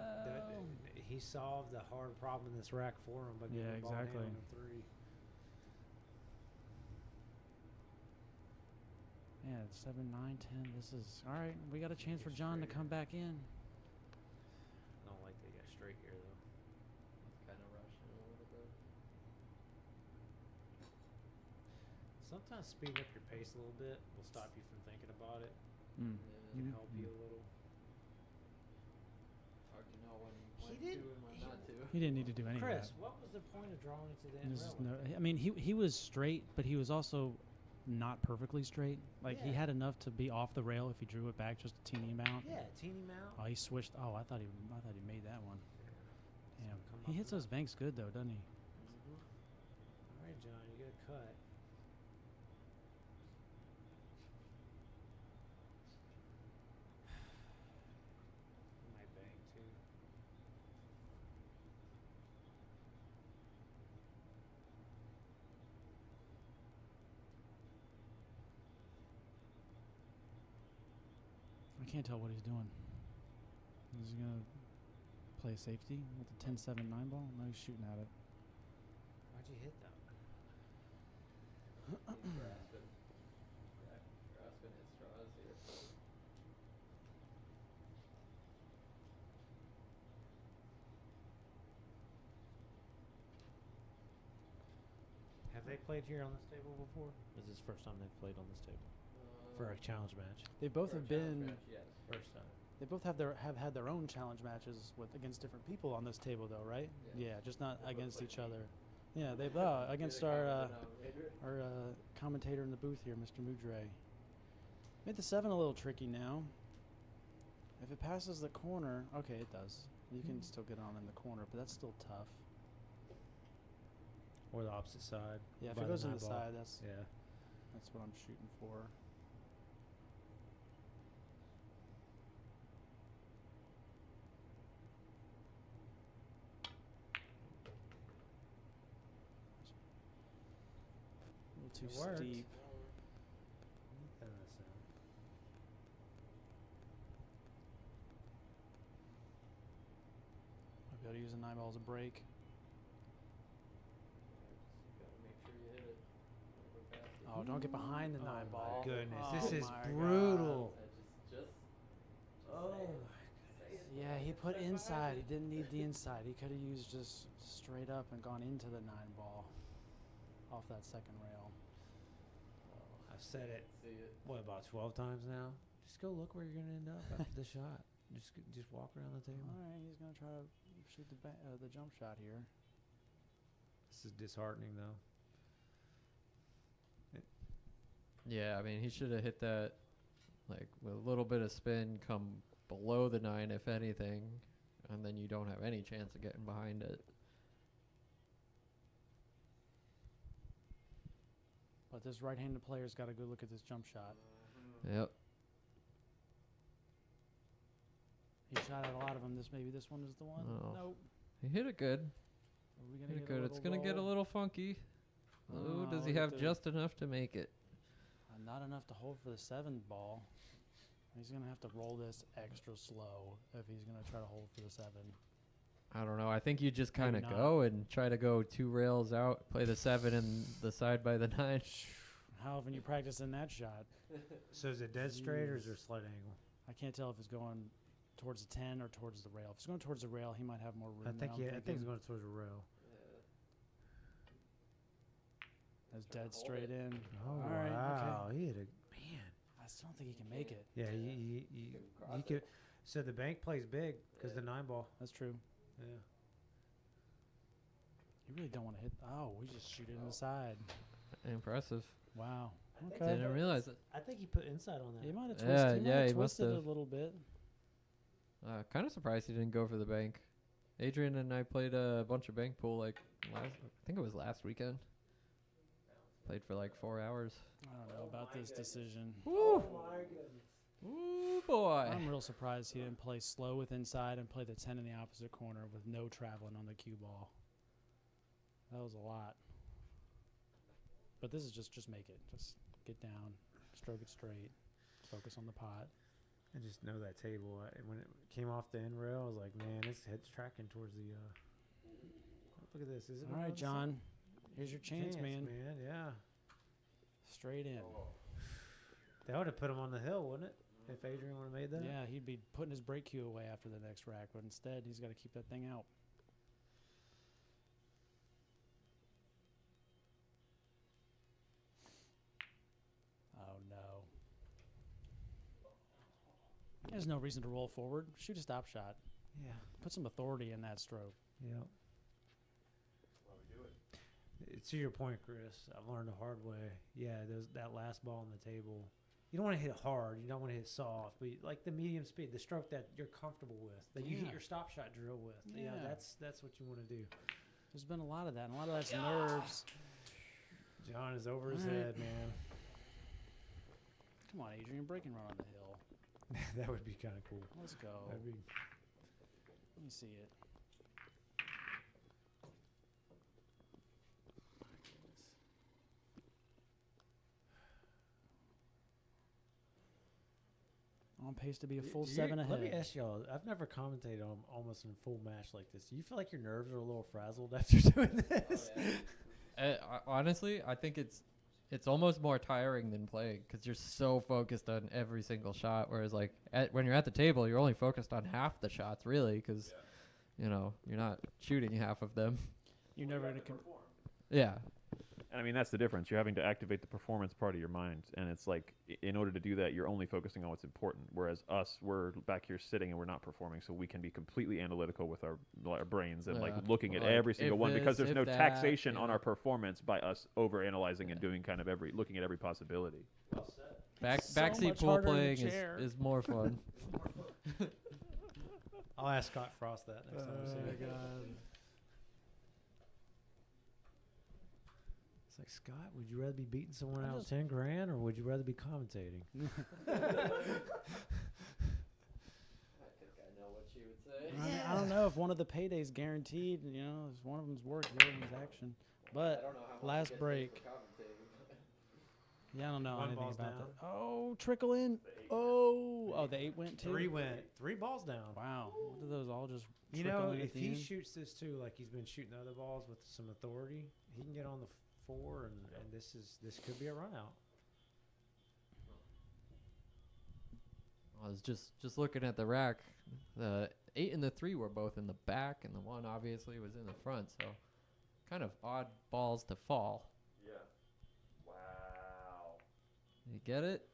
He solved the hard problem in this rack for him by giving Yeah, the ball down exactly. on the 3. Yeah, 7, 9, 10. This is all right. We got a chance for John to come back in. I don't like that he got straight here though. Kind of rushing a little bit. Sometimes speeding up your pace a little bit will stop you from thinking about it. Mm. Can help you a little. Hard to know when He to didn't- and when not to. He didn't need to do any of Chris, that. what was the point of drawing it to the end This is rail? no, I mean, he was straight, but he was also not perfectly straight. Like he Yeah. had enough to be off the rail if he drew it back just a teeny amount. Yeah, teeny mount. Oh, he switched. Oh, I thought he made that one. Damn. Come He up hits with those banks good though, doesn't he? All right, John, you get a cut. He might bang too. I can't tell what he's doing. Is he gonna play safety with the 10-7-9 ball? No, he's shooting at it. Why'd you hit that? Grasping at straws here. Have they played here on this table before? This is the first time they've played on this table for a challenge match. They both have been. First time. They both have had their own challenge matches with against different people on this table, though, right? Yeah. Yeah, just not They both against played each me. other. Yeah, they against our commentator in the booth here, Mr. Mudre. Made the 7 a little tricky now. If it passes the corner, okay, it does. You can still get on in the corner, but that's still tough. Or the opposite side. Yeah, if by it goes in the nine ball. side, that's Yeah. what I'm shooting for. A little too It worked. steep. Thin this out. Might be able to use a 9 ball as a break. Oh, don't get behind the 9 ball. Goodness, Oh this is my brutal. Oh my goodness. Yeah, he put inside. He didn't need the inside. He could have used just straight up and gone into the 9 ball off that second rail. I've said it. What, about 12 times now? Just go look where you're gonna end up after the shot. Just walk around the table. All right, he's gonna try to shoot the jump shot here. This is disheartening, though. Yeah, I mean, he should have hit that, like, with a little bit of spin, come below the 9, if anything, and then you don't have any chance of getting behind it. But this right-handed player's got a good look at this jump shot. Yep. He shot at a lot of them. Maybe this one is the one. Oh. Nope. He hit it good. Are we gonna Hit it get a good. It's little going to get a low? little funky. Oh, does he look at have the- just enough to make it? Not enough to hold for the 7 ball. He's gonna have to roll this extra slow if he's gonna try to hold for the 7. I don't know. I think you just kind of not. go and try to go 2 rails out, play the 7 and the side by the 9. How often you practicing that shot? So is it dead straight or is there a slight angle? I can't tell if it's going towards the 10 or towards the rail. If it's going towards the rail, he might have more room. I think than I'm I think it's thinking. going towards the rail. That's dead straight in. Oh, All right, wow. okay. He hit a man. I still don't think he can make it. Yeah, you could. So the bank plays big because the 9 ball. That's true. Yeah. You really don't want to hit. Oh, we just shoot it in the side. Impressive. Wow. Okay. Didn't realize it. I think he put inside on that. He might have Yeah, twisted. He might yeah, have he must twisted it have. a little bit. Kind of surprised he didn't go for the bank. Adrian and I played a bunch of bank pool I think it was last weekend. Played for like 4 hours. I don't know about this decision. Woo! Ooh, boy. I'm real surprised he didn't play slow with inside and play the 10 in the opposite corner with no traveling on the cue ball. That was a lot. But this is just make it. Just get down, stroke it straight, focus on the pot. I just know that table. When it came off the end rail, I was like, man, this head's tracking towards the. Look at this. Is it? All right, John. Here's your chance, man. Yeah. Straight in. That would have put him on the hill, wouldn't it? If Adrian would have made that. Yeah, he'd be putting his break cue away after the next rack, but instead he's got to keep that thing out. Oh, no. There's no reason to roll forward. Shoot a stop shot. Yeah. Put some authority in that stroke. Yeah. To your point, Chris, I've learned the hard way. Yeah, that last ball on the table. You don't want to hit it hard. You don't want to hit it soft. But like the medium speed, the stroke that you're comfortable with, that you hit your stop shot drill with. Yeah, that's what you want to do. There's been a lot of that. And a lot of that's nerves. John is over his All right. head, man. Come on, Adrian. Break and run on the hill. That would be kind of cool. Let's go. That'd be. Let me see it. On pace to be a full 7 ahead. Let me ask y'all. I've never commentated on almost in a full match like this. Do you feel like your nerves are a little frazzled after doing this? Honestly, I think it's almost more tiring than playing because you're so focused on every single shot. Whereas like when you're at the table, you're only focused on half the shots really because you know you're not shooting half of them. You're never gonna. Yeah. And I mean, that's the difference. You're having to activate the performance part of your mind. And it's like, in order to do that, you're only focusing on what's important. Whereas us, we're back here sitting and we're not performing. So we can be completely analytical with our brains and like looking at Like, every single if one because this, there's if no that, taxation on yeah. our performance by us over analyzing and doing kind of looking at every possibility. So Backseat much pool harder in the playing chair. is more fun. I'll ask Scott Frost that next time I see him. God. It's like, Scott, would you rather be beating someone I out just- 10 grand or would you rather be commentating? I, mean, I don't know if one of the paydays guaranteed. You know, if one of them's work, the other one's action. But last break. Yeah, I don't know One anything ball's about down. that. Oh, trickle in. Oh, the 8 went too. 3 went. 3 balls down. Wow, what do those all just? You trickle know, in at if the he end? shoots this too, like he's been shooting other balls with some authority, he can get on the 4, and this could be a run out. I was just looking at the rack. The 8 and the 3 were both in the back, and the 1 obviously was in the front. So, kind of odd balls to fall. Yeah. Wow. You get it?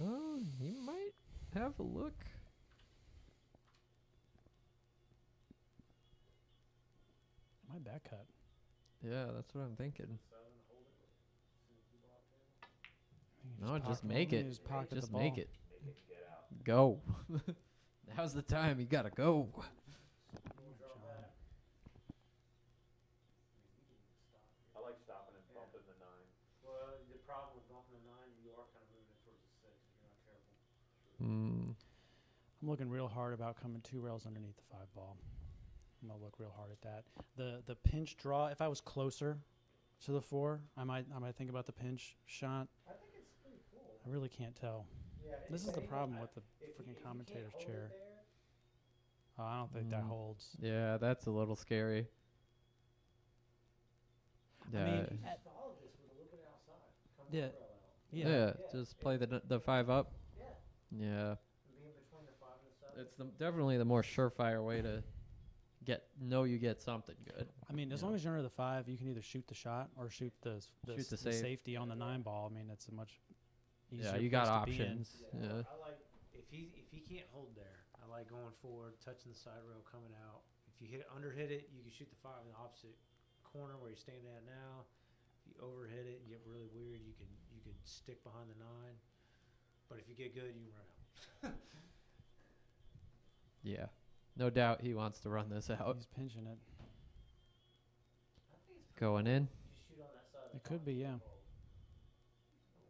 Oh, he might have a look. My back cut. Yeah, that's what I'm thinking. He No, just pocket- make he it. just pocket the Just ball. make it. Go. Now's the time. You gotta go. I like stopping and bumping the 9. Well, the problem with bumping the 9, you are kind of moving it towards the 6 if you're not careful. I'm looking real hard about coming 2 rails underneath the 5 ball. I'm gonna look real hard at that. The pinch draw. If I was closer to the 4, I might think about the pinch shot. I think it's pretty cool. I really can't tell. Yeah, This is the problem with the freaking commentator's chair. Oh, I don't think that holds. Yeah, that's a little scary. Yeah. I mean, Follow this with a looking outside. Come Yeah. rail out. yeah. Just play the 5 up. Yeah. Yeah. Be in between the 5 and the 7. It's definitely the more surefire way to you get something good. I mean, as long as you're under the 5, you can either shoot the shot or shoot the Shoot the the safe. safety on the 9 ball. I mean, it's a much easier. Yeah, you got place to be in. options. Yeah. I like if he can't hold there. I like going forward, touching the side rail, coming out. If you hit it, you can shoot the 5 in the opposite corner where you're standing at now. If you overhit it and get really weird, you can stick behind the 9. But if you get good, you can run out. Yeah. No doubt he wants to run this out. He's pinching it. Going in. You shoot on that side. It could be, yeah. A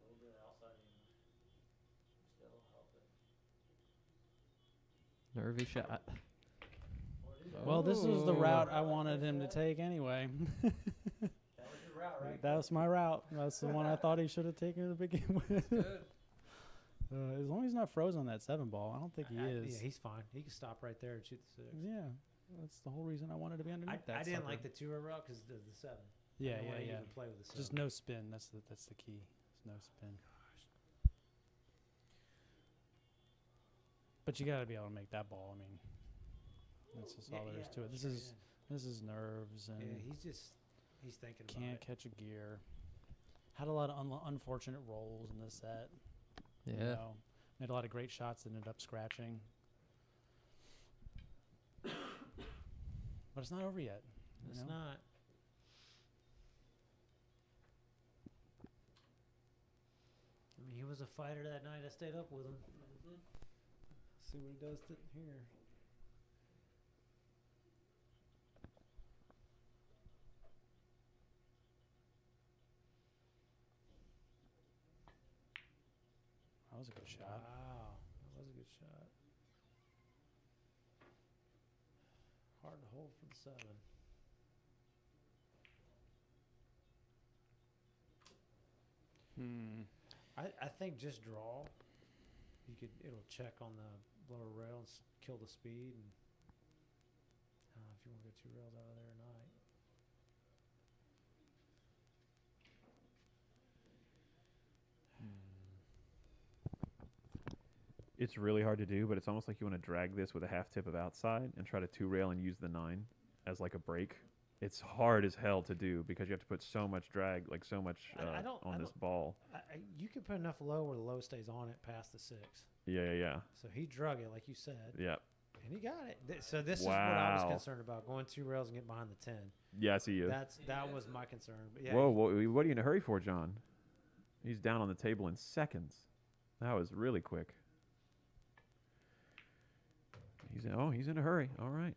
little bit outside still helping. Nervy shot. Well, this was the Oh. route I wanted him to take anyway. That was your route, right? That was my route. That's the one I thought he should have taken to begin with. Good. As long as he's not frozen on that 7 ball, I don't think he is. Yeah, he's fine. He can stop right there and shoot the 6. Yeah, that's the whole reason I wanted to be underneath that. I didn't sucker. like the 2 route because the 7. Yeah, I don't yeah, wanna yeah. even play with the 7. Just no spin. That's the key. There's no spin. But you got to be able to make that ball. I mean, that's just all there is to it. This is nerves and Yeah, he's thinking about can't it. catch a gear. Had a lot of unfortunate rolls in this set. Yeah. You know, made a lot of great shots that ended up scratching. But it's not over yet. you It's know? not. I mean, he was a fighter that night. I stayed up with him. See what he does here. That was a good shot. Wow, that was a good shot. Hard to hold for the 7. I think just draw. It'll check on the lower rail and kill the speed. And if you want to get 2 rails out of there or not. It's really hard to do, but it's almost like you want to drag this with a half tip of outside and try to 2 rail and use the 9 as like a break. it's hard as hell to do because you have to put so much drag, like so much I don't- on I this don't- ball. You can put enough low where the low stays on it past the 6. Yeah. So he drug it, like you said, Yeah. and he got it. So this is what I was Wow. concerned about, going 2 rails and getting behind the 10. Yeah, I see you. That was my concern. But yeah, Whoa, what are you in a hurry for, John? He's down on the table in seconds. That was really quick. He's in a hurry. All right.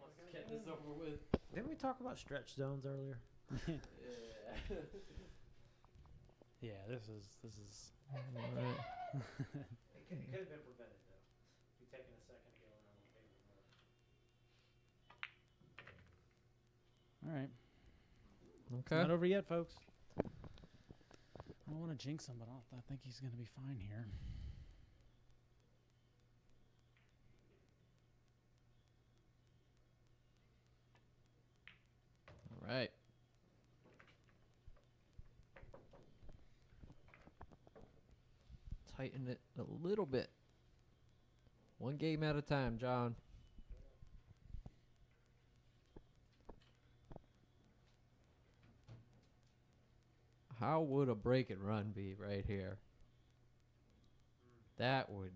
Let's get this over with. Didn't we talk about stretch zones earlier? Yeah, this is. It could have been prevented though. If you'd taken a second to go around the table more. All right. Okay. Not over yet, folks. I don't want to jinx him, but I think he's going to be fine here. All right. Tighten it a little bit. One game at a time, John. How would a break and run be right here? That would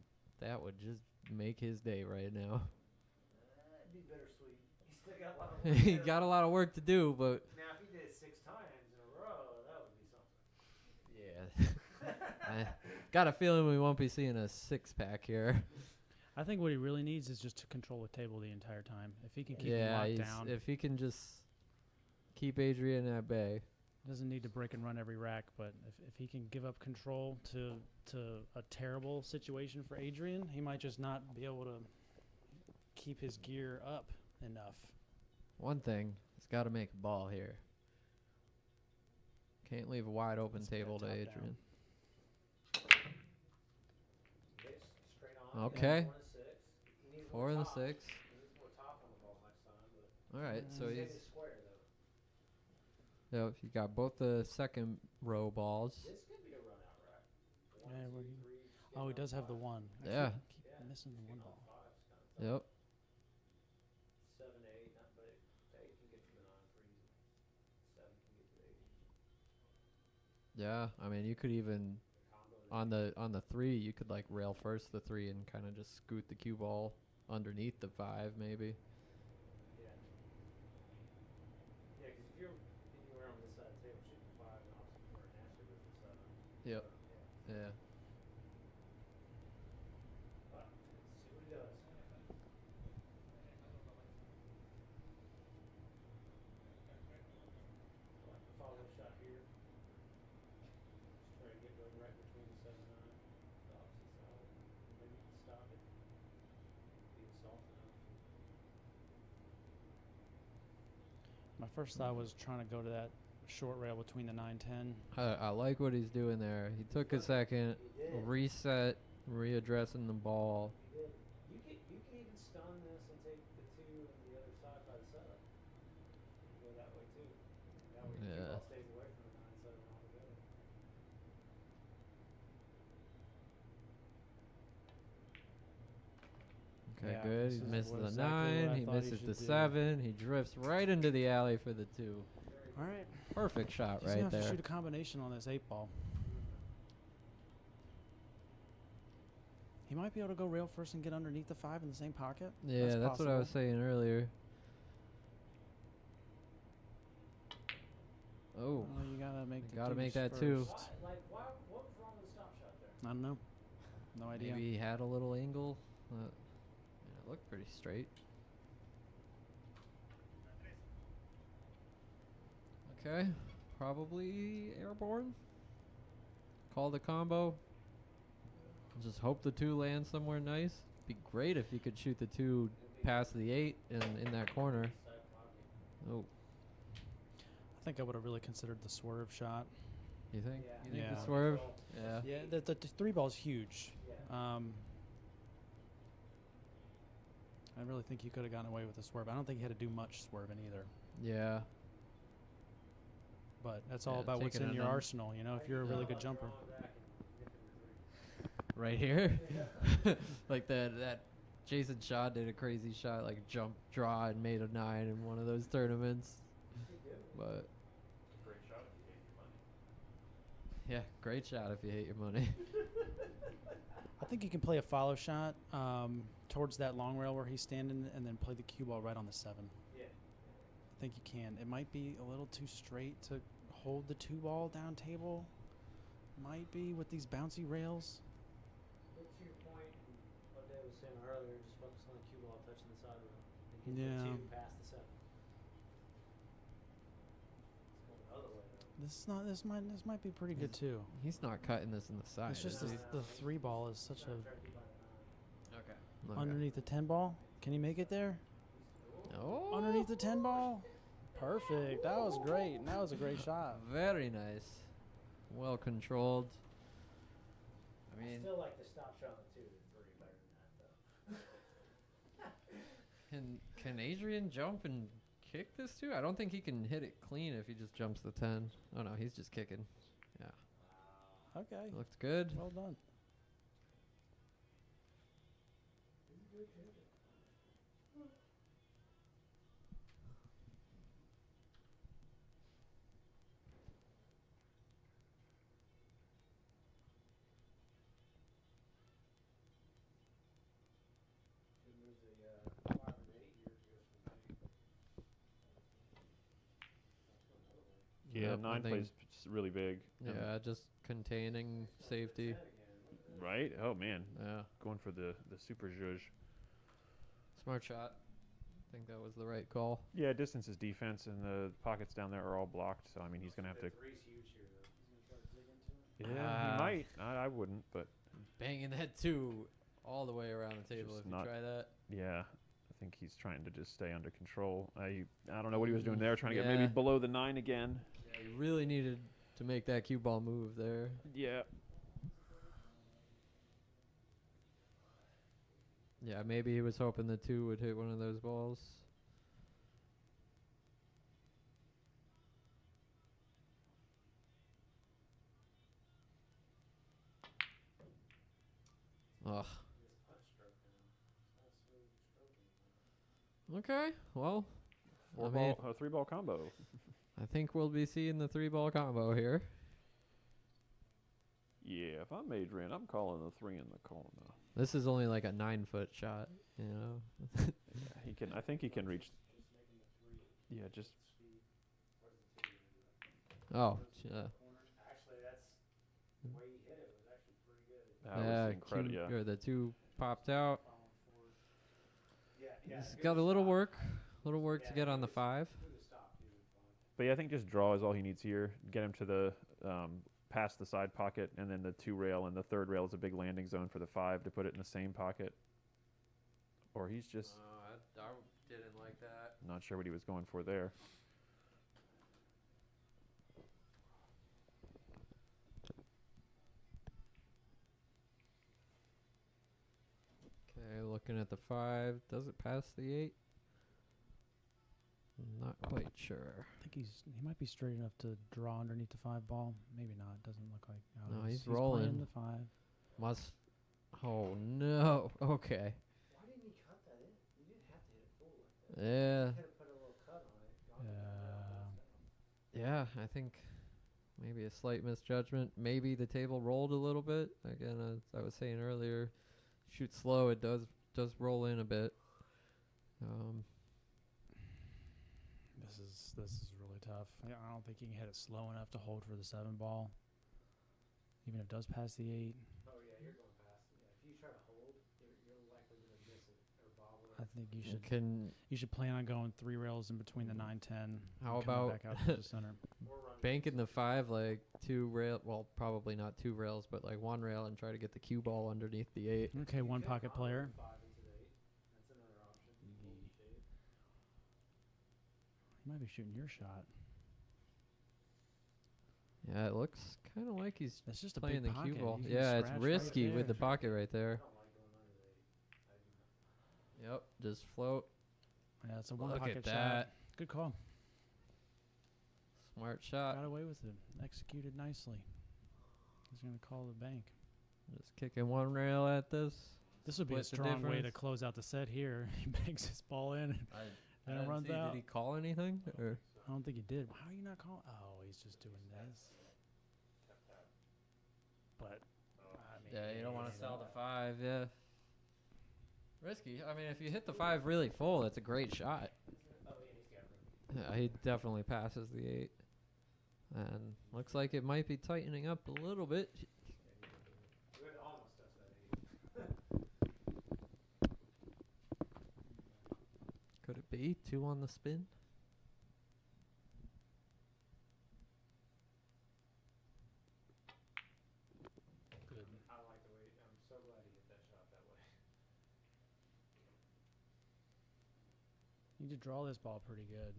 just make his day right now. It'd be bittersweet. He still got a lot of work. He got a lot of work to do, but Now, if he did it 6 times in a row, that would be something. yeah. I got a feeling we won't be seeing a 6-pack here. I think what he really needs is just to control the table the entire time. If he can keep him Yeah, locked down, if he can just keep Adrian at bay. doesn't need to break and run every rack, but if he can give up control to a terrible situation for Adrian, he might just not be able to keep his gear up enough. One thing, he's got to make a ball here. Can't leave a wide open Let's get table to top down. Adrian. Straight on. Okay. 4 and 6. 4 and the top. 6. He needs more top on the ball next time, but All right, so he's he's in his square though. you got both the second row balls. This could be a run out rack. Yeah, 1, where 2, he- 3. Oh, he does have the one. I Yeah. keep missing the one ball. Yep. 7, 8, but 8 can get to the 9 pretty easily. 7 can get to the 8. Yeah, I mean, you could even on the 3, you could like rail first the 3 and kind of just scoot the cue ball underneath the 5 maybe. Yeah. Yeah, because if you're anywhere on this side of the table shooting 5 and obviously for an answer with the 7. Yep. Yeah. But let's see what he does. Like the follow shot here. Just try to get right between the 7 and 9. The opposite side. Maybe you can stop it. Being soft enough. My first thought was trying to go to that short rail between the 9-10. I like what he's doing there. He took a second, He did. reset, readdressing the ball. He did. You can even stun this and take the 2 and the other side by the setup. You go that way too. That way the Yeah. ball stays away from the 9-7 altogether. Okay, Yeah, good. this He is misses what the exactly what 9. I He thought he misses should the do. 7. He drifts right into the alley for the 2. All right. Perfect shot He's gonna right have to there. shoot a combination on this 8 ball. He might be able to go rail first and get underneath the 5 in the same pocket. Yeah, that's what I was possible. saying earlier. Oh, Well, you gotta make. You the gotta make deuce that too. first. What was wrong with the stop shot there? I don't know. No idea. maybe he had a little angle. Yeah, it looked pretty straight. Okay, probably airborne. Call the combo. Just hope the 2 lands somewhere nice. Be great if you could shoot the 2 past the 8 and in that corner. Oh, I think I would have really considered the swerve shot. you think? Yeah. You think Yeah. the swerve? Yeah. Yeah, the 3 ball is huge. Yeah. I really think he could have gotten away with the swerve. I don't think he had to do much swerving either. Yeah. But that's all Yeah, about what's taking in a your number. arsenal. You know, if you're a really good jumper. Right here. Like that Jason Shaw did a crazy shot, like jump draw and made a 9 in one of those tournaments. But Great shot if you hate your money. yeah, great shot if you hate your money. I think you can play a follow shot towards that long rail where he's standing and then play the cue ball right on the 7. Yeah. I think you can. It might be a little too straight to hold the 2 ball down table. Might be with these bouncy rails. But to your point, what Dave was saying earlier, just focus on the cue ball touching the side rail. And hit Yeah. the 2 past the 7. It's going the other way though. This might be pretty good too. He's not cutting this in the side. It's just is he? the 3 ball is such a Okay. underneath the 10 ball. Can he make it there? Oh, Underneath the 10 ball. Perfect. That was great. That was a great shot. very nice. Well controlled. I mean, Still like the stop shot on the 2 to 3 better than that though. can Adrian jump and kick this too? I don't think he can hit it clean if he just jumps the 10. Oh no, he's just kicking. Yeah, Okay. looked good. Well done. Yeah, Yep, I 9 think- plays really big. and- Yeah, just containing safety. Right? Oh, man. Yeah, Going for the super zhuzh. smart shot. I think that was the right call. Yeah, distance is defense, and the pockets down there are all blocked. So, I mean, he's going to have to. 3's huge here though. He's going to try to dig into it. Yeah, Ah. he might. I wouldn't, but Banging that 2 all the way around the table Just if you not- try that. yeah. I think he's trying to just stay under control. I don't know what he was doing there, trying to get Yeah. maybe below the 9 again. Yeah, you really needed to make that cue ball move there. Yeah. Yeah, maybe he was hoping the 2 would hit one of those balls. Ugh. Okay, well, I mean, 3-ball combo. I think we'll be seeing the 3-ball combo here. Yeah, if I'm Adrian, I'm calling the 3 in the corner. This is only like a 9-foot shot, you know. Yeah, he can. I think he can reach. Yeah, just Oh, yeah. Actually, that's the way he hit it was actually pretty good. that Yeah, was incredible. Yeah. or the 2 popped out. Following forward. Yeah, He's good got a little stop. work to Yeah, get on the good 5. Good stop, too. But yeah, I think just draw is all he needs here. Get him to the past the side pocket, and then the 2 rail, and the 3rd rail is a big landing zone for the 5 to put it in the same pocket. Or he's just I didn't like that. not sure what he was going for there. Okay, looking at the 5. Does it pass the 8? Not quite sure. I think he might be straight enough to draw underneath the 5 ball. Maybe not. Doesn't look like. No, he's playing rolling. the 5. Must. Oh no. Okay. Why didn't he cut that in? You didn't have to hit it full like that. Yeah. You could have put a little cut on it. gone with that. Yeah. I think maybe a slight misjudgment. Maybe the table rolled a little bit. Again, as I was saying earlier, shoot slow. It does roll in a bit. This is really tough. I don't think you can hit it slow enough to hold for the 7 ball. Even if it does pass the 8. Oh, yeah, you're going past it. Yeah, if you try to hold, you're likely going to miss it or bobble it. I think you Can should plan on going 3 rails in between the 9-10. How and coming about back out to the center? Or run banking the 5 like 2 rail? Well, probably not 2 rails, but like 1 rail and try to get the cue ball underneath the 8. Okay, 1 pocket player. 5 into the 8. That's another option. Hold the shade. You might be shooting your shot. Yeah, it looks kind of like he's It's just a playing big the cue pocket. ball. You can Yeah, it's scratch right risky with the there. pocket right I there. don't like going under the 8. Yep, just float. Yeah, it's a 1 Look pocket at shot. that. Good call. Smart shot. Got away with it. Executed nicely. He's going to call the bank. Just kicking 1 rail at this. This would be a split the strong way to difference. close out the set here. He bangs his ball in and didn't runs see. out. Did he call anything? Or I don't think he did. How are you not calling? Oh, he's just doing this. But I mean, yeah, you don't want to sell the 5. Yeah, risky. I mean, if you hit the 5 really full, it's a great shot. Yeah, he definitely passes the 8, and looks like it might be tightening up a little bit. Could it be 2 on the spin? good. I like the way. I'm so glad he hit that shot that way. You need to draw this ball pretty good.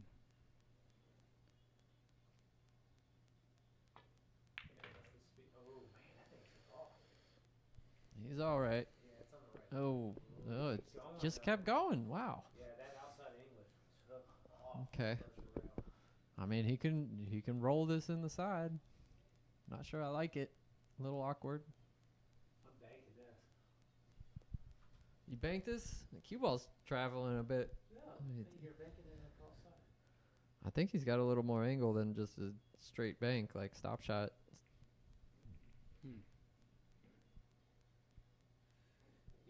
He's all right. Yeah, it's on the right. Oh, oh, it just kept going. Wow. Yeah, that outside English took off. Okay. First rail. I mean, he can roll this in the side. Not sure I like it. A little awkward. I'm banking this. You bank this? The cue ball's traveling a bit. No, Wait. you're banking it across side. I think he's got a little more angle than just a straight bank, like stop shot. You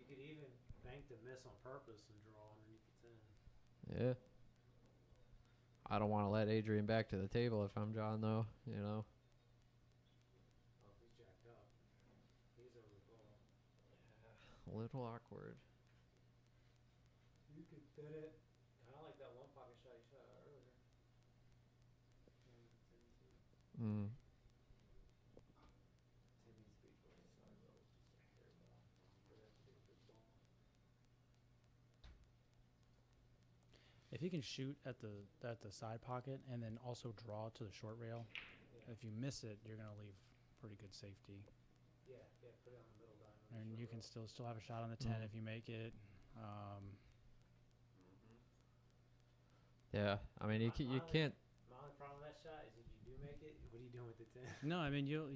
could even bank the miss on purpose and draw underneath the 10. Yeah. I don't want to let Adrian back to the table if I'm John, though. You know. Oh, he's jacked up. He's over the ball. A little awkward. You could fit it. Kind of like that one pocket shot you shot earlier. Mm. If he can shoot at the side pocket and then also draw to the short rail, if you miss it, you're gonna leave pretty good safety. Yeah, put it on the middle diamond. And you can still have a shot on the 10 if you make it. Yeah. I mean, you can't. My only problem with that shot is if you do make it, what are you doing with the 10? No, I mean you'll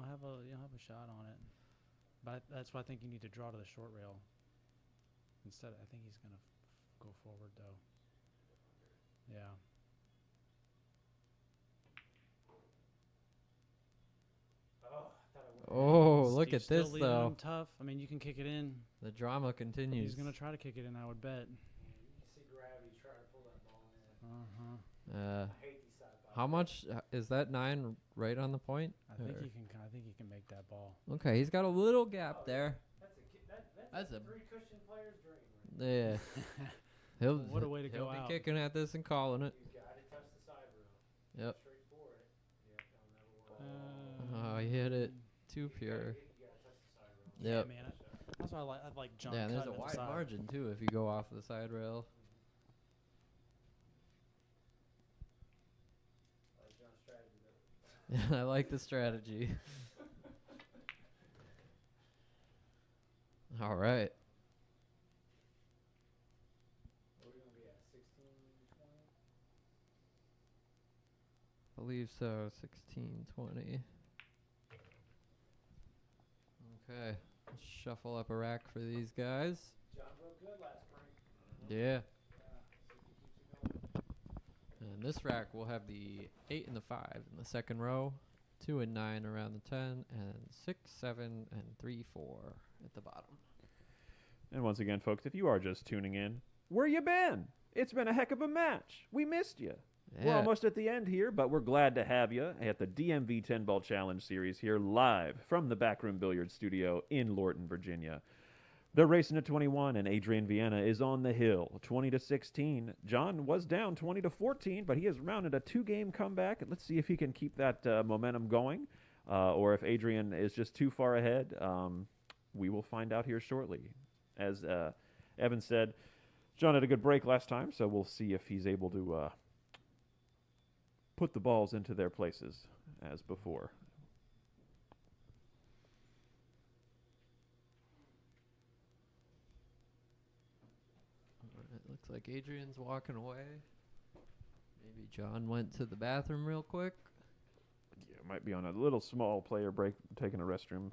have a shot on it, but that's why I think you need to draw to the short rail. Instead, I think he's gonna go forward though. Yeah. Oh, I thought I would. Oh, look Steve's at this still leaving though. him tough. I mean, you can kick it in. The drama continues. He's gonna try to kick it in, I would bet. You can see gravity try to pull that ball in. Uh huh. I hate these side pockets. How much is that 9 right on the point? I think Or- he can. I think he can make that ball. Okay, he's got a little gap there. That's That's a- a three cushion player's dream. Right Yeah. He'll What a way to he'll go be out. kicking at this and calling it. You got to touch the side rail. Yep. Straight for it. Yep, that'll never work. Oh, he hit it too pure. You got to touch the side rail. Yep. Yeah, man. That's why I like John. Yeah, and there's a cutting wide inside. margin too if you go off the side rail. I like John's strategy though. I like the strategy. All right. What are we going to be at? 16, 20? Believe so. 16, 20. Okay. Let's shuffle up a rack for these guys. John broke good last break. Yeah. Yeah. See if he keeps it going. And this rack will have the 8 and the 5 in the second row, 2 and 9 around the 10, and 6, 7, and 3, 4 at the bottom. And once again, folks, if you are just tuning in, where you been? It's been a heck of a match. We missed you. We're Yeah. almost at the end here, but we're glad to have you at the DMV 10 Ball Challenge Series here live from the BAK Room Billiards Studio in Lorton, Virginia. They're racing to 21, and Adrián Villena is on the hill, 20-16. John was down 20-14, but he has rounded a 2-game comeback. Let's see if he can keep that momentum going, or if Adrian is just too far ahead. We will find out here shortly. As Evan said, John had a good break last time, so we'll see if he's able to put the balls into their places as before. It looks like Adrian's walking away. Maybe John went to the bathroom real quick. Yeah, might be on a little small player break, taking a restroom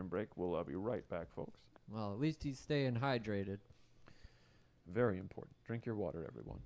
break. We'll be right back, folks. Well, at least he's staying hydrated. Very important. Drink your water, everyone.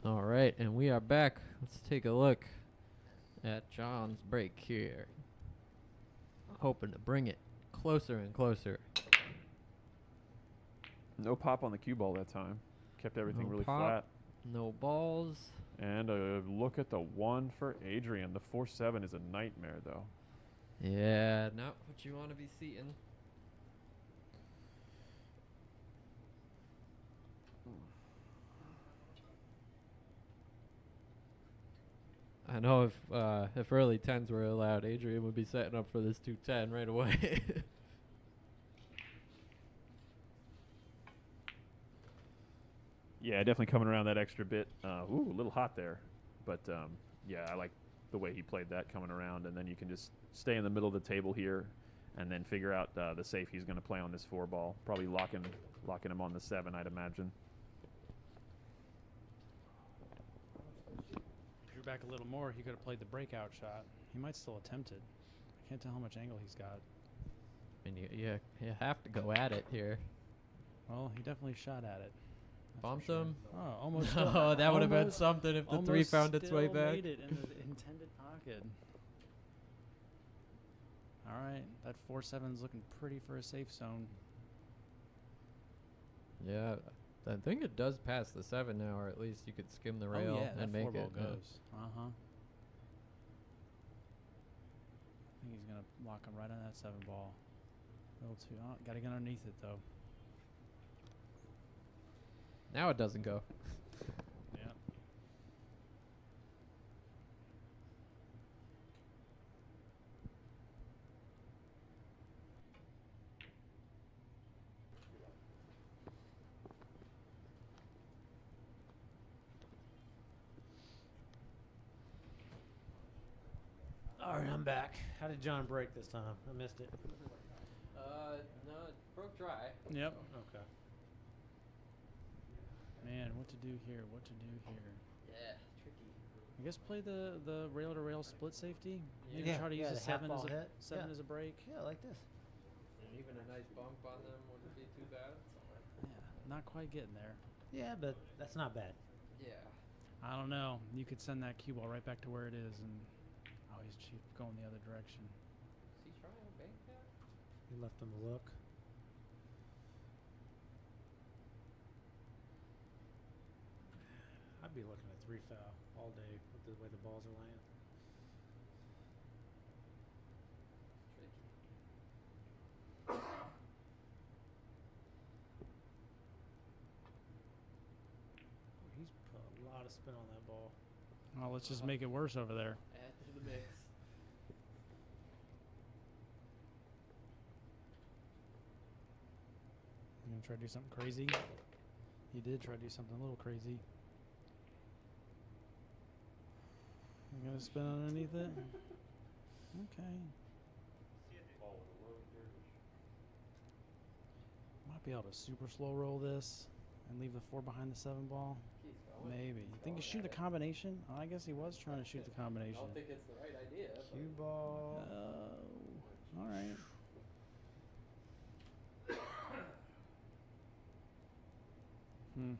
All right, and we are back. Let's take a look at John's break here. Hoping to bring it closer and closer. No pop on the cue ball that time. Kept everything No really pop, flat. no balls. And a look at the 1 for Adrian. The 4-7 is a nightmare, though. Yeah, not what you want to be seeing. I know if early 10s were allowed, Adrian would be setting up for this 210 right away. Yeah, definitely coming around that extra bit. Ooh, a little hot there. But, yeah, I like the way he played that coming around. And then you can just stay in the middle of the table here and then figure out the safe he's going to play on this 4 ball. Probably locking him on the 7, I'd imagine. Drew back a little more. He could have played the breakout shot. He might still attempt it. I can't tell how much angle he's got. And you have to go at it here. Well, he definitely shot at it. Bumped him. Oh, almost. Oh, that would have been something if the 3 found its way back. Made it in the intended pocket. All right, that 4-7's looking pretty for a safe zone. Yeah, I think it does pass the 7 now, or at least you could skim the rail and make it. Goes. I think he's gonna lock him right on that 7 ball. A little too. Oh, gotta get underneath it though. Now it doesn't go. Yeah. All right, I'm back. How did John break this time? I missed it. No, it broke dry. Yep. Okay. Man, what to do here? What to do here? Yeah, tricky. I guess play the rail-to-rail split safety. Maybe Yeah, try to use the a 7 half as ball a hit. 7 Yeah. as a break. Yeah, like this. And even a nice bump on them wouldn't be too bad. Yeah, not quite getting there. Yeah, but that's not bad. Yeah. I don't know. You could send that cue ball right back to where it is, and he's cheap going the other direction. Is he trying to bank that? He left him a look. I'd be looking at 3 foul all day with the way the balls are laying. Tricky. spin on that ball. Oh, let's just make it worse over there. Add to the mix. You gonna try to do something crazy? He did try to do something a little crazy. You gonna spin underneath it? Okay. Might be able to super slow roll this and leave the 4 behind the 7 ball. Maybe. You think you shoot a combination? Oh, I guess he was trying to shoot the combination. I don't think it's the right idea. Cue ball. All right. Hmm.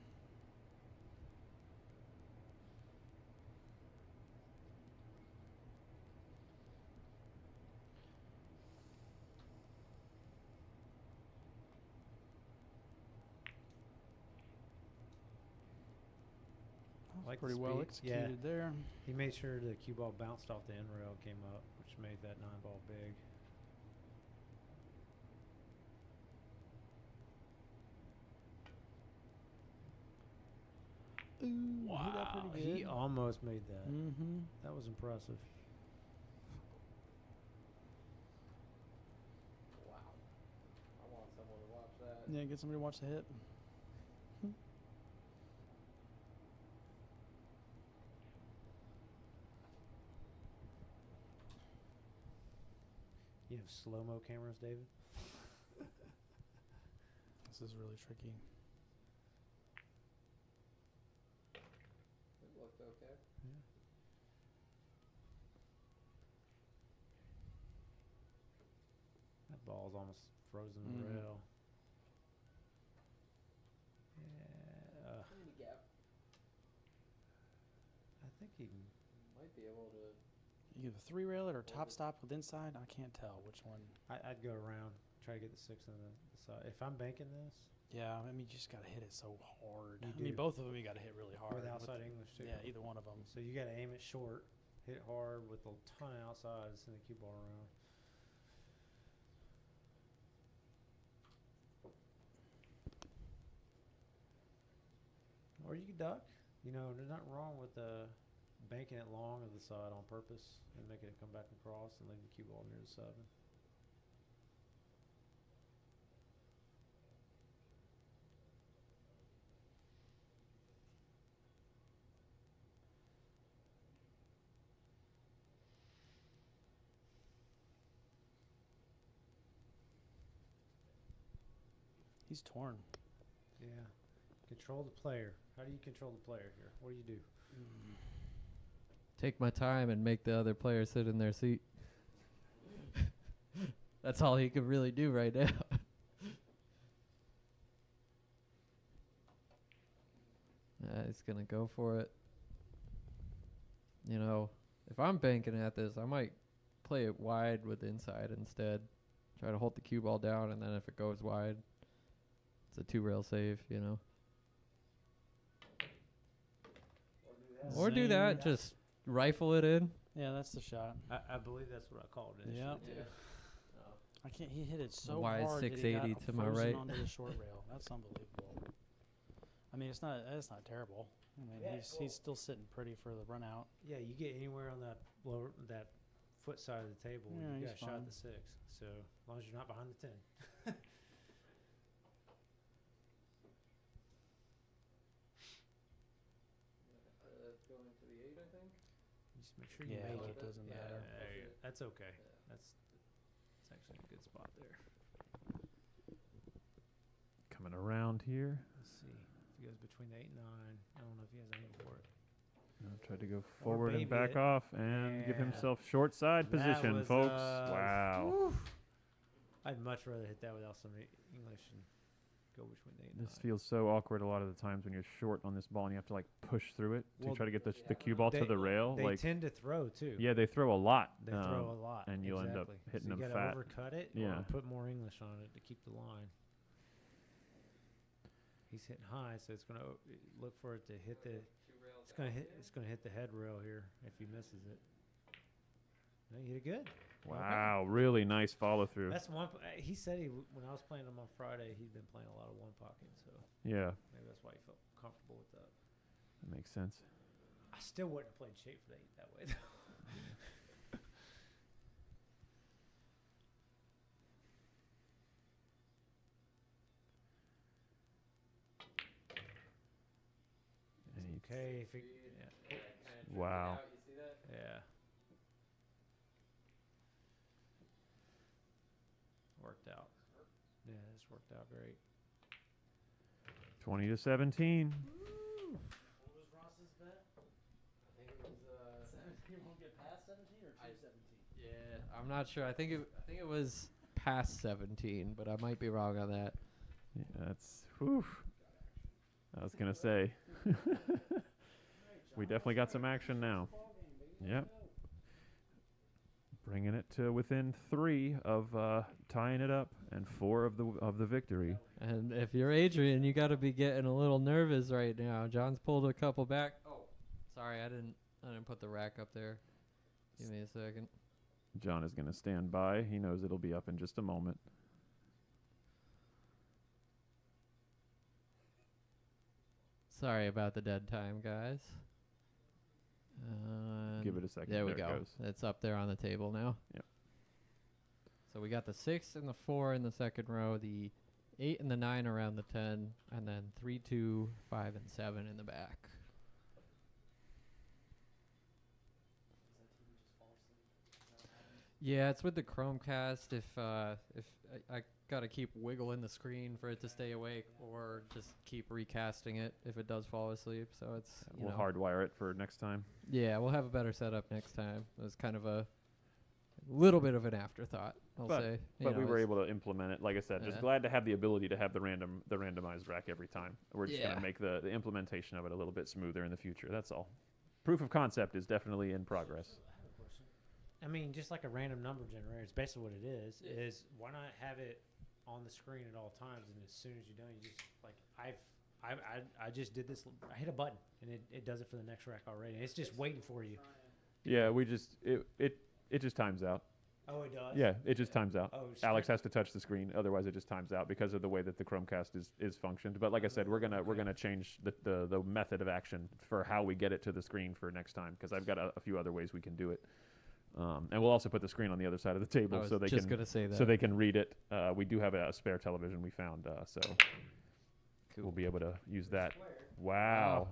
Like Pretty the well speed. executed there. He made sure the cue ball bounced off the end rail and came up, which made that 9 ball big. Ooh, Wow, he almost made that. Mm-hmm. That was impressive. Wow. I want someone to watch that. Yeah, get somebody to watch the hit. You have slow-mo cameras, David? This is really tricky. It looked okay. Yeah. That ball's almost frozen in the rail. Yeah. Tiny gap. I think he can. Might be able to. You either 3 rail it or top stop with inside. I can't tell which one. I'd go around, try to get the 6 on the side. If I'm banking this, Yeah, I mean, you just gotta hit it so hard. You I mean, do. both of them you gotta hit really hard. or the with outside English too. Yeah, either one of them. So you got to aim it short, hit it hard with a ton of outside, send the cue ball around. Or you could duck. You know, there's nothing wrong with banking it long of the side on purpose and making it come back across and leaving the cue ball near the 7. He's torn. Yeah. Control the player. How do you control the player here? What do you do? Take my time and make the other player sit in their seat. That's all he could really do right now. He's going to go for it. You know, if I'm banking at this, I might play it wide with inside instead. Try to hold the cue ball down, and then if it goes wide, it's a 2-rail save, you know. Or do that, just rifle it in. Yeah, that's the shot. I believe that's what I called it. Yep. Yeah. I can't. He hit it so Wide hard that he 680 got to my frozen right. onto the short rail. That's unbelievable. I mean, it's not terrible. I mean, Yeah, he's still sitting pretty for the run out. Yeah, you get anywhere on that foot side of the table, Yeah, you he's got a shot fine. at the 6. So as long as you're not behind the 10. Going to the 8, I think. Just make sure you Yeah, make but it. it doesn't Yeah, matter. there you go. That's okay. That's actually a good spot there. Coming around here. Let's see. If he goes between the 8 and 9, I don't know if he has aim for it. Try to go forward and baby back it. off and give Yeah. himself short side That position, was, folks. Wow. I'd much rather hit that without some English and go between the 8 and 9. This feels so awkward a lot of the times when you're short on this ball and you have to like push through it to Well, try to get the cue ball to they- the rail. They Like, tend to throw too. yeah, they throw a lot. They throw a lot, and you'll end up exactly. hitting so them you fat. gotta overcut it, Yeah. or put more English on it to keep the line. He's hitting high, so it's gonna look for it to hit the. It's gonna hit the head rail here if he misses it. No, you hit it good. Wow, really nice follow through. That's one. He said when I was playing him on Friday, he'd been playing a lot of one pocket, so Yeah, maybe that's why he felt comfortable with that. that makes sense. I still wouldn't have played shape for that way, though. Okay, if it, yeah. Wow. You see that? Yeah. Worked out. Yeah, this worked out great. 20-17. What was Ross's bet? I think it was 17 won't get past 17 or 217? yeah, I'm not sure. I think it was past 17, but I might be wrong on that. Yeah, that's. Whew. I was gonna say. We definitely got some action now. Yep. Bringing it to within 3 of tying it up and 4 of the victory. And if you're Adrian, you got to be getting a little nervous right now. John's pulled a couple back. Oh, sorry, I didn't put the rack up there. Give me a second. John is going to stand by. He knows it'll be up in just a moment. Sorry about the dead time, guys. Give it a second. There we It go. goes. It's up there on the table now. Yep. So we got the 6 and the 4 in the second row, the 8 and the 9 around the 10, and then 3, 2, 5, and 7 in the back. Yeah, it's with the Chromecast. If I gotta keep wiggling the screen for it to stay awake, or just keep recasting it if it does fall asleep. So it's you We'll know. hardwire it for next time. Yeah, we'll have a better setup next time. It was kind of a little bit of an afterthought, I'll say. You But we know, were it's- able to implement it. Like I said, just Yeah. glad to have the ability to have the randomized rack every time. We're just going Yeah. to make the implementation of it a little bit smoother in the future. That's all. Proof of concept is definitely in progress. I have a question. I mean, just like a random number generator, it's basically what it is. Yeah. Is why not have it on the screen at all times, and as soon as you're done, you just like I just did this. I hit a button, and it does it for the next rack already. It's just waiting for you. Yeah, we just it just times out. Oh, it does. Yeah, it just times out. Oh, Alex has to touch the screen, otherwise it just times out because of the way that the Chromecast is functioned. But like I said, we're gonna change the method of action for how we get it to the screen for next time, because I've got a few other ways we can do it. And we'll also put the screen on the other side of the table was so they just can gonna say so that. they can read it. We do have a spare television we found, so we'll be able to use that. Wow.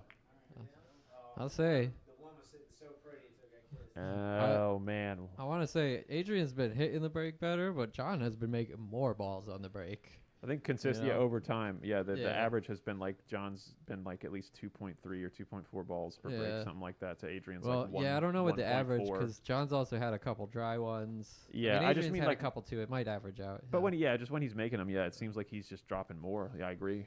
I'll say. The one was sitting so pretty until it got kissed. Oh man. I want to say Adrian's been hitting the break better, but John has been making more balls on the break. I think consistent know? over time. Yeah, the Yeah. average has been like John's been like at least 2.3 or 2.4 balls per break, Yeah. something like that. To Adrian's Well, like 1. yeah, I don't know what the average, 1.4. because John's also had a couple dry ones. Yeah, I I just Adrian's mean had like- a couple too. It might average out. But when just when he's making them, it seems like he's just dropping more. Yeah, I agree.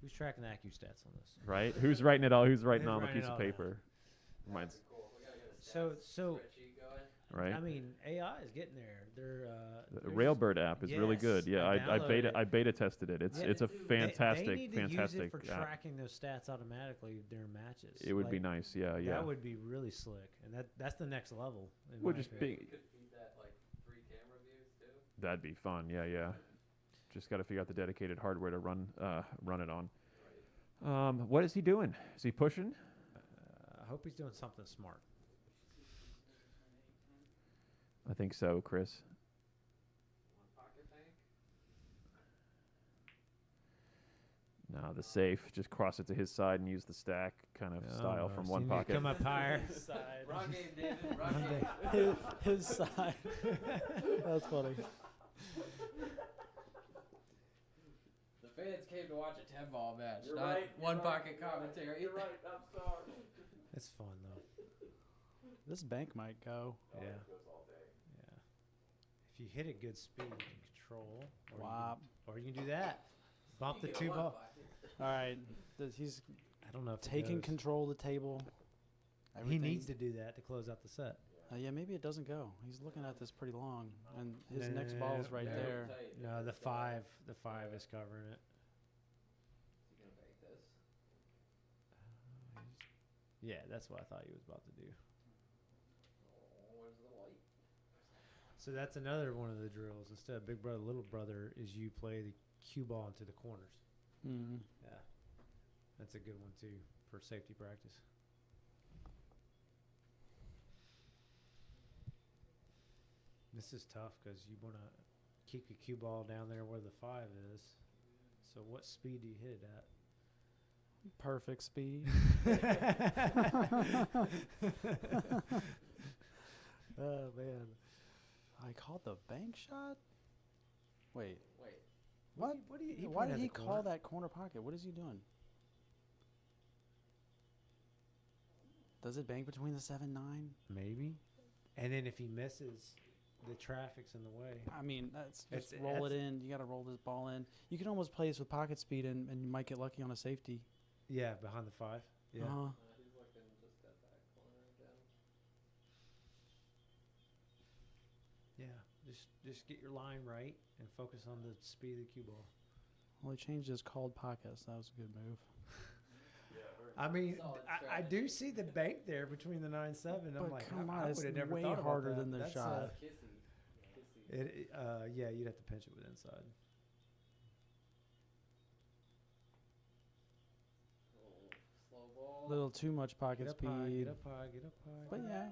Who's tracking the AccuStats stats on this? Right? Who's writing it all? Who's writing Who's on the writing piece it of all paper? Mine's So right. I mean, AI is getting there. They're The Railbird app is really good. Yes, Yeah, I downloaded it. I beta tested it. It's Yeah, it's a they fantastic need to fantastic use it for app. tracking those stats automatically during matches. It would be Like, nice. Yeah, yeah. That would be really slick, and that's the next level. in Would my just opinion. be could feed that like 3 camera views too. that'd be fun. Yeah, yeah. Just got to figure out the dedicated hardware to run it on. What is he doing? Is he pushing? I hope he's doing something smart. I think so, Chris. No, the safe. Just cross it to his side and use the stack kind of style from one pocket. Come up higher. Wrong game, David. Wrong game. his side. That's funny. The fans came to watch a 10-ball match, You're not right, you're one right, pocket commentary. You're right. I'm sorry. It's fun though. This bank might go. Yeah. Yeah. If you hit a good speed, you can control. Or Wop. or you can do that. Bump the 2 ball. All right. He's I don't know if it taking goes. control of the table. He Everything. needs to do that to close out the set. Yeah, maybe it doesn't go. He's looking at this pretty long, and his next ball is right No. there. No, the 5 is covering it. Yeah, that's what I thought he was about to do. So that's another one of the drills. Instead of big brother, little brother, is you play the cue ball into the corners. Mm. Yeah, that's a good one too for safety practice. This is tough because you want to keep your cue ball down there where the 5 is. So what speed do you hit it at? Perfect speed. Oh man, I called the bank shot. Wait. What? What do you? Why did he call that corner pocket? What is he doing? Does it bank between the 7-9? Maybe. And then if he misses, the traffic's in the way. I mean, that's just It's- roll it that's- in. You got to roll this ball in. You can almost play this with pocket speed, and you might get lucky on a safety. Yeah, behind the 5. Yeah. Uh-huh. He's looking just at that corner again. Yeah. Just get your line right and focus on the speed of the cue ball. Well, he changed his called pocket, so that was a good move. I mean, Solid I do see the bank there between the 9-7. I'm But like, come I on, it's would have never way thought about harder that. than the That's, shot. Kissy. yeah, you'd have to pinch it with inside. Oh, slow ball. A little too much pocket Get up speed. high, get up high, get up high. But yeah,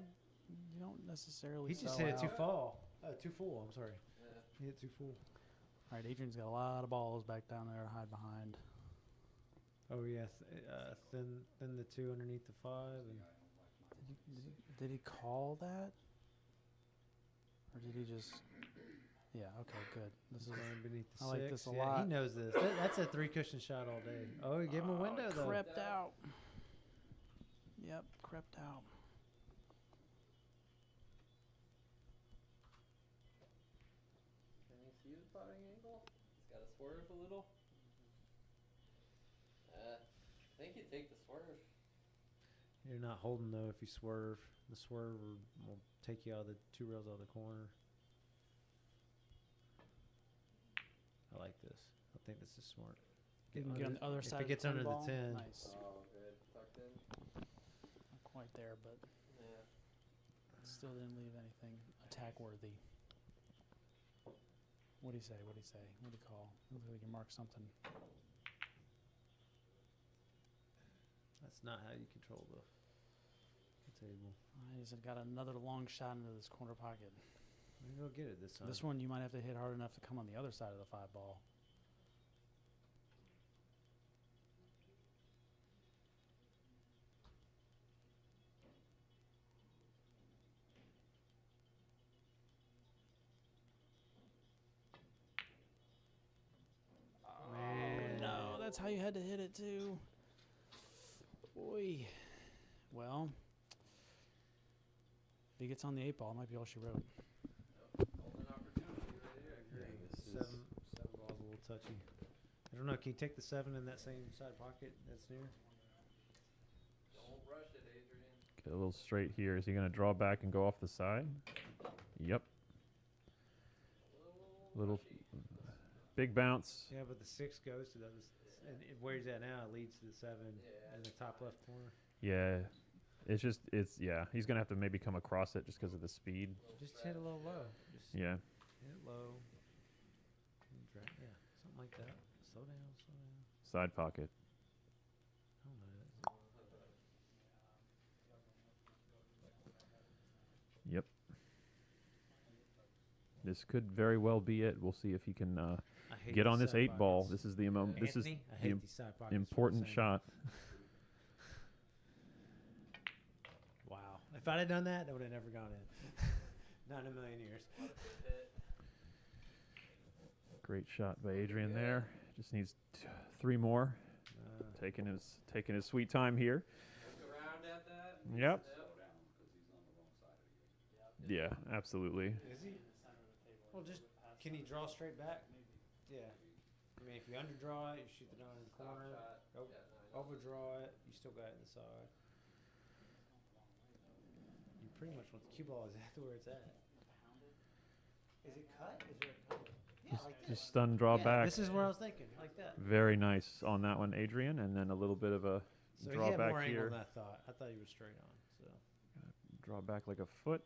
you don't necessarily. He just sell hit it too out. too full. I'm sorry. Yeah. He hit too full. All right, Adrian's got a lot of balls back down there to hide behind. Oh yeah, thin the 2 underneath the 5. And Did he call that? Or did he just? Yeah. Okay. Good. This is. line beneath the I 6. like this a Yeah, lot. He knows this. That's a 3 cushion shot all day. Oh, he gave him a window though. Crept out. Yep, crept out. Can you see the putting angle? It's got to swerve a little. I think you take the swerve. You're not holding though if you swerve. The swerve will take you out of the 2 rails out of the corner. I like this. I think this is smart. You can get on the other if side. it gets of the under ball. the 10. Nice. Oh, good. Tucked in. Not quite there, but Yeah. still didn't leave anything attack worthy. What do you say? What do you say? What do you call? Looks like you mark something. That's not how you control the table. He's got another long shot into this corner pocket. Maybe he'll get it this time. This one you might have to hit hard enough to come on the other side of the 5 ball. Man. No, that's how you had to hit it too. Boy. Well, if he gets on the 8 ball, it might be all she wrote. Golden opportunity right here. Seven ball's a little touchy. I don't know. Can you take the 7 in that same side pocket that's near? Don't rush it, Adrian. Get a little straight here. Is he going to draw back and go off the side? Yep. Little big bounce. Yeah, but the 6 goes to the other. And where he's at now leads to the 7 in the top left corner. Yeah. Yeah. He's going to have to maybe come across it just because of the speed. Just hit a little low. Just Yeah. hit it low. And yeah, something like that. Slow down, slow down. Side pocket. I don't know. Yep. This could very well be it. We'll see if he can I hate get on these this side 8 ball. pockets. This is the this is Anthony, I the hate these side pockets for the important same. shot. Wow. If I'd have done that, that would have never gone in. Not in a million years. Great shot by Adrian there. Just needs 3 more. Uh, Taking his sweet time here. Look around at that. Yep. Yeah, absolutely. Is he? Well, just can he draw straight back? Yeah. I mean, if you underdraw it, you shoot it down in the corner. Overdraw it, you still got it inside. You pretty much want the cue ball exactly where it's at. Is it cut? Is there a cut? Yeah, like that. Just stun draw Yeah, back. This is what I was thinking, like that. Very nice on that one, Adrian, and then a little bit of a So draw he had back more angle here. than I thought. I thought he was straight on. So. Draw back like a foot.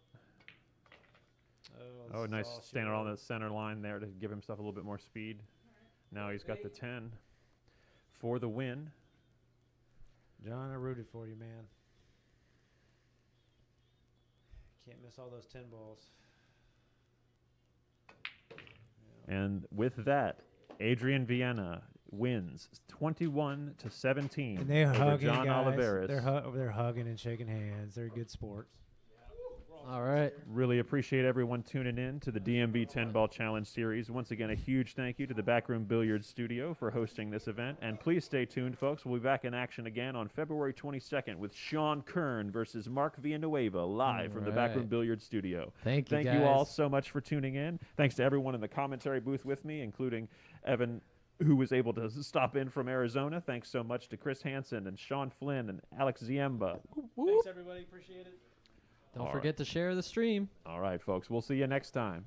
Oh, Oh, this is nice all standing on shit. the center line there to give himself a little bit more speed. Now he's got the 10 for the win. John, I rooted for you, man. Can't miss all those 10 balls. And with that, Adrián Villena wins 21-17 And they're over hugging, John guys. Oliveras. They're hugging and shaking hands. They're good sports. All right. Really appreciate everyone tuning in to the DMV 10-Ball Challenge Series. Once again, a huge thank you to the BAK Room Billiards Studio for hosting this event. And please stay tuned, folks. We'll be back in action again on February 22nd with Shawn Kern versus Mark Villanueva live from the BAK Room Billiards Studio. Thank you, Thank guys. you all so much for tuning in. Thanks to everyone in the commentary booth with me, including Evan, who was able to stop in from Arizona. Thanks so much to Chris Hansen and Shawn Flynn and Alex Ziemba. Thanks, everybody. Appreciate it. Don't forget to share the stream. All right, folks. We'll see you next time.